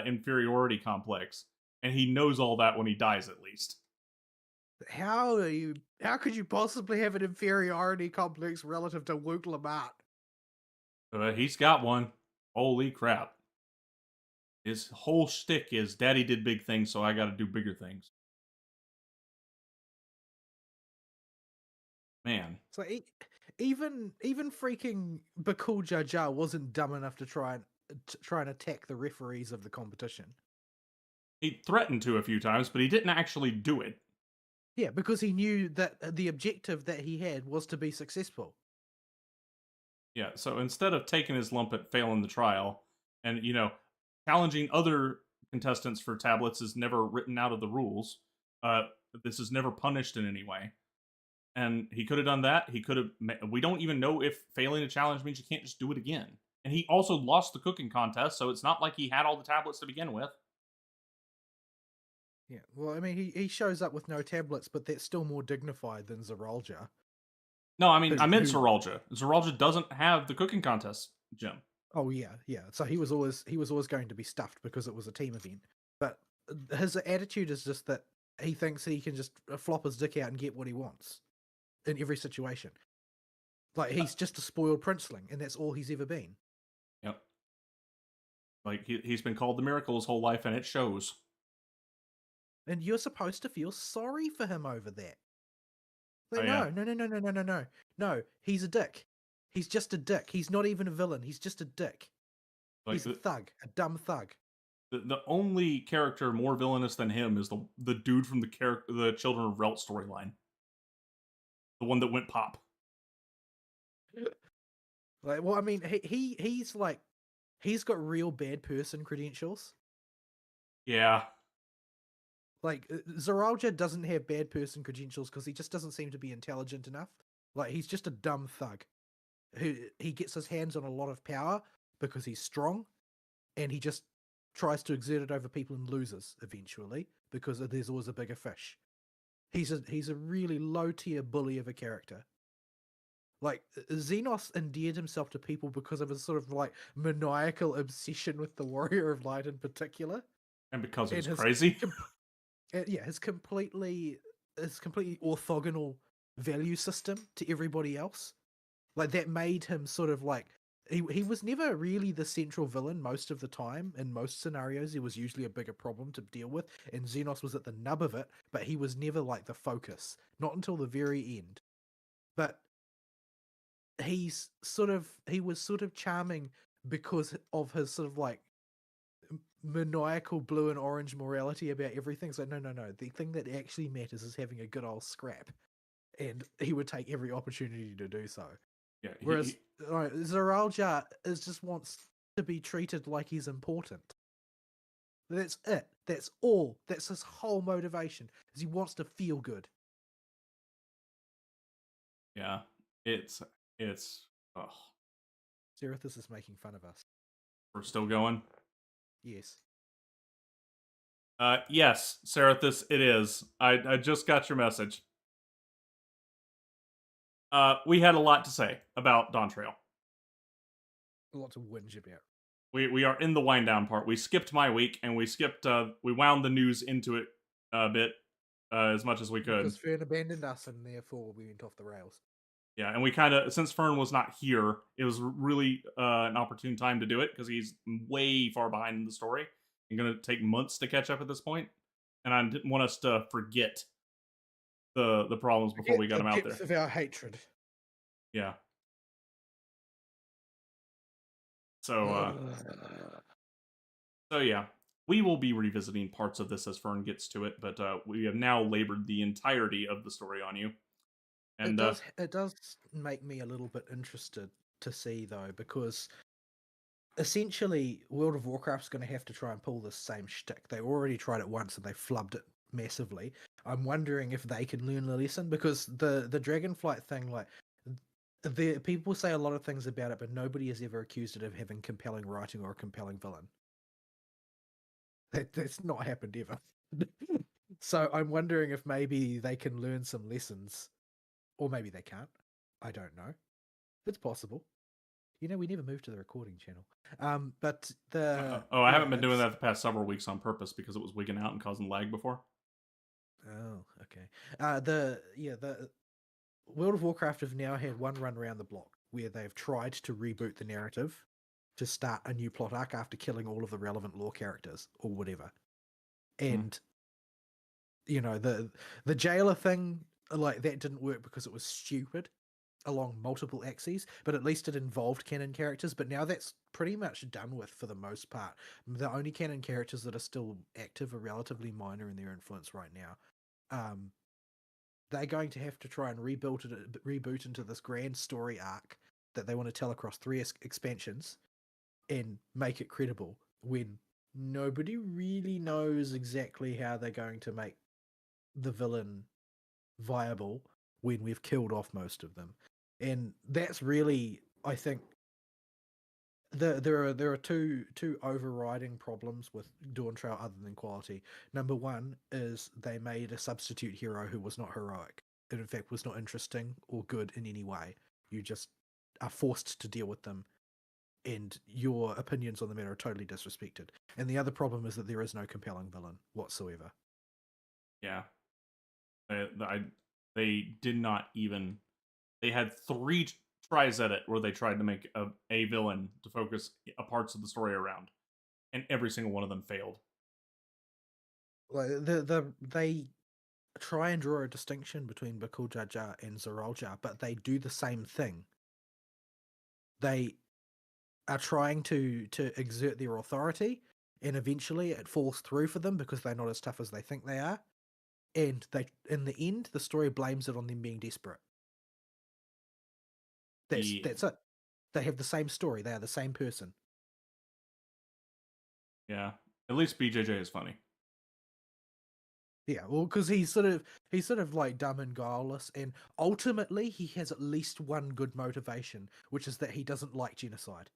inferiority complex. And he knows all that when he dies, at least. How could you possibly have an inferiority complex relative to Luke Lamont? He's got one. Holy crap. His whole shtick is, Daddy did big things, so I gotta do bigger things. Man. So even freaking Bakul Jar wasn't dumb enough to try and attack the referees of the competition. He threatened to a few times, but he didn't actually do it. Yeah, because he knew that the objective that he had was to be successful. Yeah, so instead of taking his lump at failing the trial, and, challenging other contestants for tablets is never written out of the rules. This is never punished in any way. And he could have done that. He could have... We don't even know if failing a challenge means you can't just do it again. And he also lost the cooking contest, so it's not like he had all the tablets to begin with. Yeah, well, I mean, he shows up with no tablets, but that's still more dignified than Zeralja. No, I mean, I meant Zeralja. Zeralja doesn't have the cooking contest, Jim. Oh yeah. So he was always going to be stuffed because it was a team event. But his attitude is just that he thinks he can just flop his dick out and get what he wants in every situation. Like, he's just a spoiled princeling, and that's all he's ever been. Yep. Like, he's been called the miracle his whole life, and it shows. And you're supposed to feel sorry for him over that. Like, yeah. No, he's a dick. He's just a dick. He's not even a villain. He's just a dick. Like He's a thug, a dumb thug. the only character more villainous than him is the dude from the Children of Relt storyline, the one that went pop. Like, well, I mean, he's like, he's got real bad person credentials. Yeah, Like, Zoralja doesn't have bad person credentials because he just doesn't seem to be intelligent enough. Like, he's just a dumb thug who he gets his hands on a lot of power because he's strong, and he just tries to exert it over people and loses eventually because there's always a bigger fish. He's a really low tier bully of a character. Like, Xenos endeared himself to people because of his sort of like maniacal obsession with the Warrior of Light in particular, and because and it's crazy. his completely orthogonal value system to everybody else. Like, that made him sort of like he was never really the central villain most of the time. In most scenarios, he was usually a bigger problem to deal with, and Xenos was at the nub of it, but he was never like the focus. Not until the very end. But he was sort of charming because of his sort of like maniacal blue and orange morality about everything. So no. The thing that actually matters is having a good old scrap, and he would take every opportunity to do so. Yeah, Whereas Zoralja just wants to be treated like he's important. That's it. That's all. That's his whole motivation. Is he wants to feel good. yeah, it's oh, Zerithus is making fun of us. we're still going. Yes. Yes, Sarathus, it is. I just got your message. We had a lot to say about Dawntrail. A lot to whinge about. We are in the wind down part. We skipped my week and we wound the news into it a bit as much as we could. Because Fern abandoned us, and therefore we went off the rails. Yeah, and we kind of, since Fern was not here, it was really an opportune time to do it because he's way far behind in the story and going to take months to catch up at this point. And I didn't want us to forget the problems before we got him out there. Of our hatred. Yeah. So yeah, we will be revisiting parts of this as Fern gets to it, but we have now labored the entirety of the story on you. And it does make me a little bit interested to see, though, because essentially World of Warcraft's going to have to try and pull this same shtick. They already tried it once and they flubbed it massively. I'm wondering if they can learn the lesson, because the Dragonflight thing, like, the people say a lot of things about it, but nobody has ever accused it of having compelling writing or a compelling villain. That's not happened ever. So I'm wondering if maybe they can learn some lessons. Or maybe they can't. I don't know. It's possible. You know, we never moved to the recording channel. But I haven't been doing that the past several weeks on purpose because it was wigging out and causing lag before. Oh, okay. The World of Warcraft have now had one run around the block where they've tried to reboot the narrative to start a new plot arc after killing all of the relevant lore characters or whatever. And you know, the jailer thing, like, that didn't work because it was stupid along multiple axes, but at least it involved canon characters. But now that's pretty much done with for the most part. The only canon characters that are still active are relatively minor in their influence right now. They're going to have to try and reboot into this grand story arc that they want to tell across 3 expansions and make it credible when nobody really knows exactly how they're going to make the villain viable when we've killed off most of them. And that's really, I think, there are two overriding problems with Dawntrail other than quality. Number one is they made a substitute hero who was not heroic, and in fact was not interesting or good in any way. You just are forced to deal with them, and your opinions on the matter are totally disrespected. And the other problem is that there is no compelling villain whatsoever. Yeah. They did not even. They had 3 tries at it where they tried to make a villain to focus parts of the story around, and every single one of them failed. Like they try and draw a distinction between Bakul Jaja and Zoralja, but they do the same thing. They are trying to exert their authority, and eventually it falls through for them because they're not as tough as they think they are, and in the end, the story blames it on them being desperate. That's it. They have the same story. They are the same person. Yeah. At least BJJ is funny. Yeah, well, because he's sort of like dumb and guileless, and ultimately he has at least one good motivation, which is that he doesn't like genocide.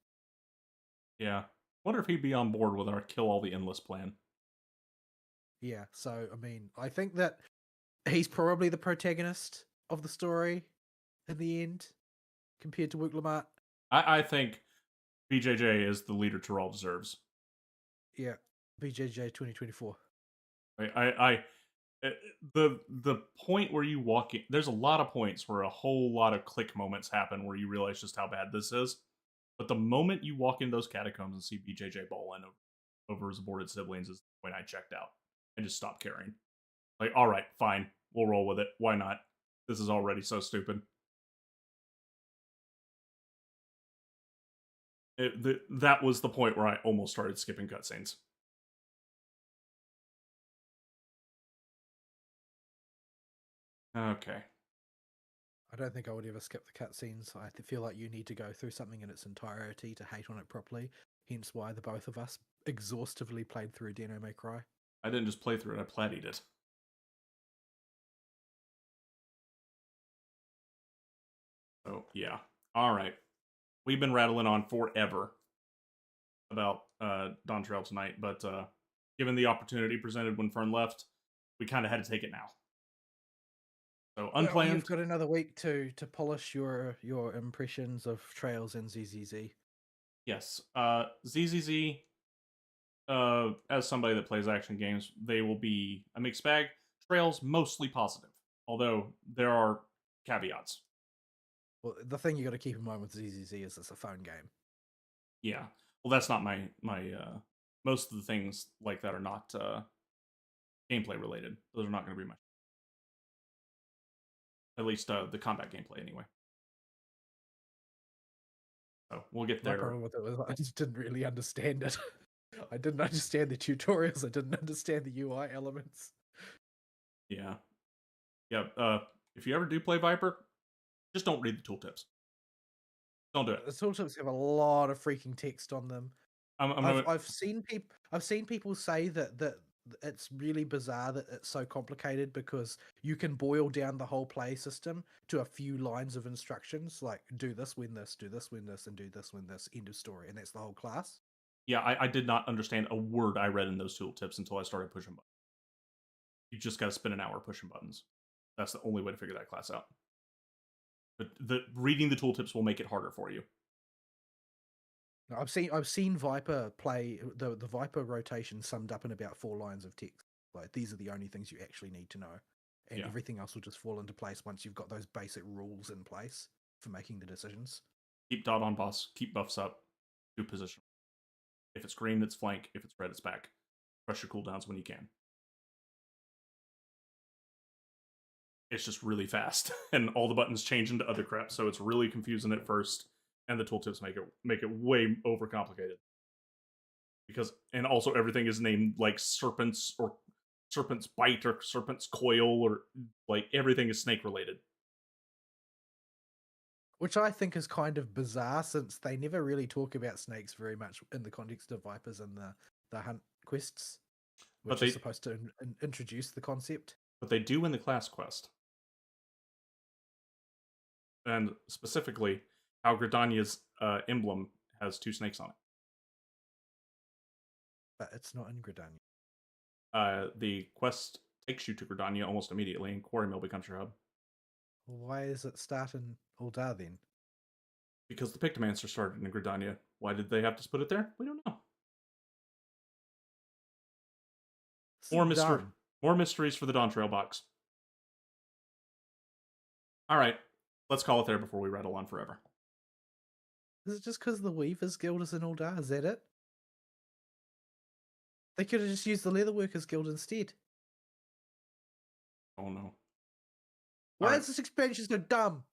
Yeah. Wonder if he'd be on board with our kill all the endless plan. Yeah, so I mean, I think that he's probably the protagonist of the story in the end, compared to Wook Lamart. I think BJJ is the leader Terrell deserves. Yeah, BJJ 2024. The point where you walk in, there's a lot of points where a whole lot of click moments happen where you realize just how bad this is. But the moment you walk in those catacombs and see BJJ balling over his aborted siblings is the point I checked out and just stopped caring. Like, all right, fine, we'll roll with it. Why not? This is already so stupid. That was the point where I almost started skipping cutscenes. Okay. I don't think I would ever skip the cutscenes. I feel like you need to go through something in its entirety to hate on it properly. Hence why the both of us exhaustively played through Dino May Cry. I didn't just play through it, I plattied it. So, yeah. Alright. We've been rattling on forever about Dawntrail tonight, but given the opportunity presented when Fern left, we kind of had to take it now. So, unplanned. Well, you've got another week to polish your impressions of Trails and ZZZ. Yes. ZZZ, as somebody that plays action games, they will be a mixed bag. Trails, mostly positive, although there are caveats. Well, the thing you got to keep in mind with ZZZ is it's a phone game. Yeah. Well, that's not my most of the things like that are not gameplay related. Those are not going to be my, at least the combat gameplay anyway. So we'll get My there. problem with it was I just didn't really understand it. I didn't understand the tutorials. I didn't understand the UI elements. Yeah. Yeah. If you ever do play Viper, just don't read the tooltips. Don't do it. The tooltips have a lot of freaking text on them. I've seen people say that it's really bizarre that it's so complicated because you can boil down the whole play system to a few lines of instructions, like do this when this, do this when this, and do this when this, end of story, and that's the whole class. Yeah, I did not understand a word I read in those tooltips until I started pushing buttons. You just got to spend an hour pushing buttons. That's the only way to figure that class out. But reading the tooltips will make it harder for you. I've seen Viper play the Viper rotation summed up in about 4 lines of text. Like, these are the only things you actually need to know, and everything else will just fall into place once you've got those basic rules in place for making the decisions. Keep dot on boss. Keep buffs up. Do position. If it's green, it's flank. If it's red, it's back. Press your cooldowns when you can. It's just really fast, and all the buttons change into other crap, so it's really confusing at first, and the tooltips make it way overcomplicated. And also everything is named like serpents or serpent's bite or serpent's coil, or like everything is snake related. Which I think is kind of bizarre, since they never really talk about snakes very much in the context of Vipers and the hunt quests, which is supposed to introduce the concept. But they do in the class quest. And specifically, how Gridania's emblem has 2 snakes on it. But it's not in Gridania. The quest takes you to Gridania almost immediately, and Quarry Mill becomes your hub. Why does it start in Uldar then? Because the Pictomancer started in Gridania. Why did they have to put it there? We don't know. More mysteries for the Dawntrail box. Alright, let's call it there before we rattle on forever. Is it just because the Weavers Guild is in Uldar? Is that it? They could have just used the Leatherworkers Guild instead. Oh no. Why is this expansion so dumb?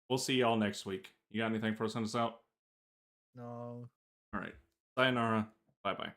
We'll see y'all next week. You got anything for us to send us out? No. All right. Sayonara. Bye bye.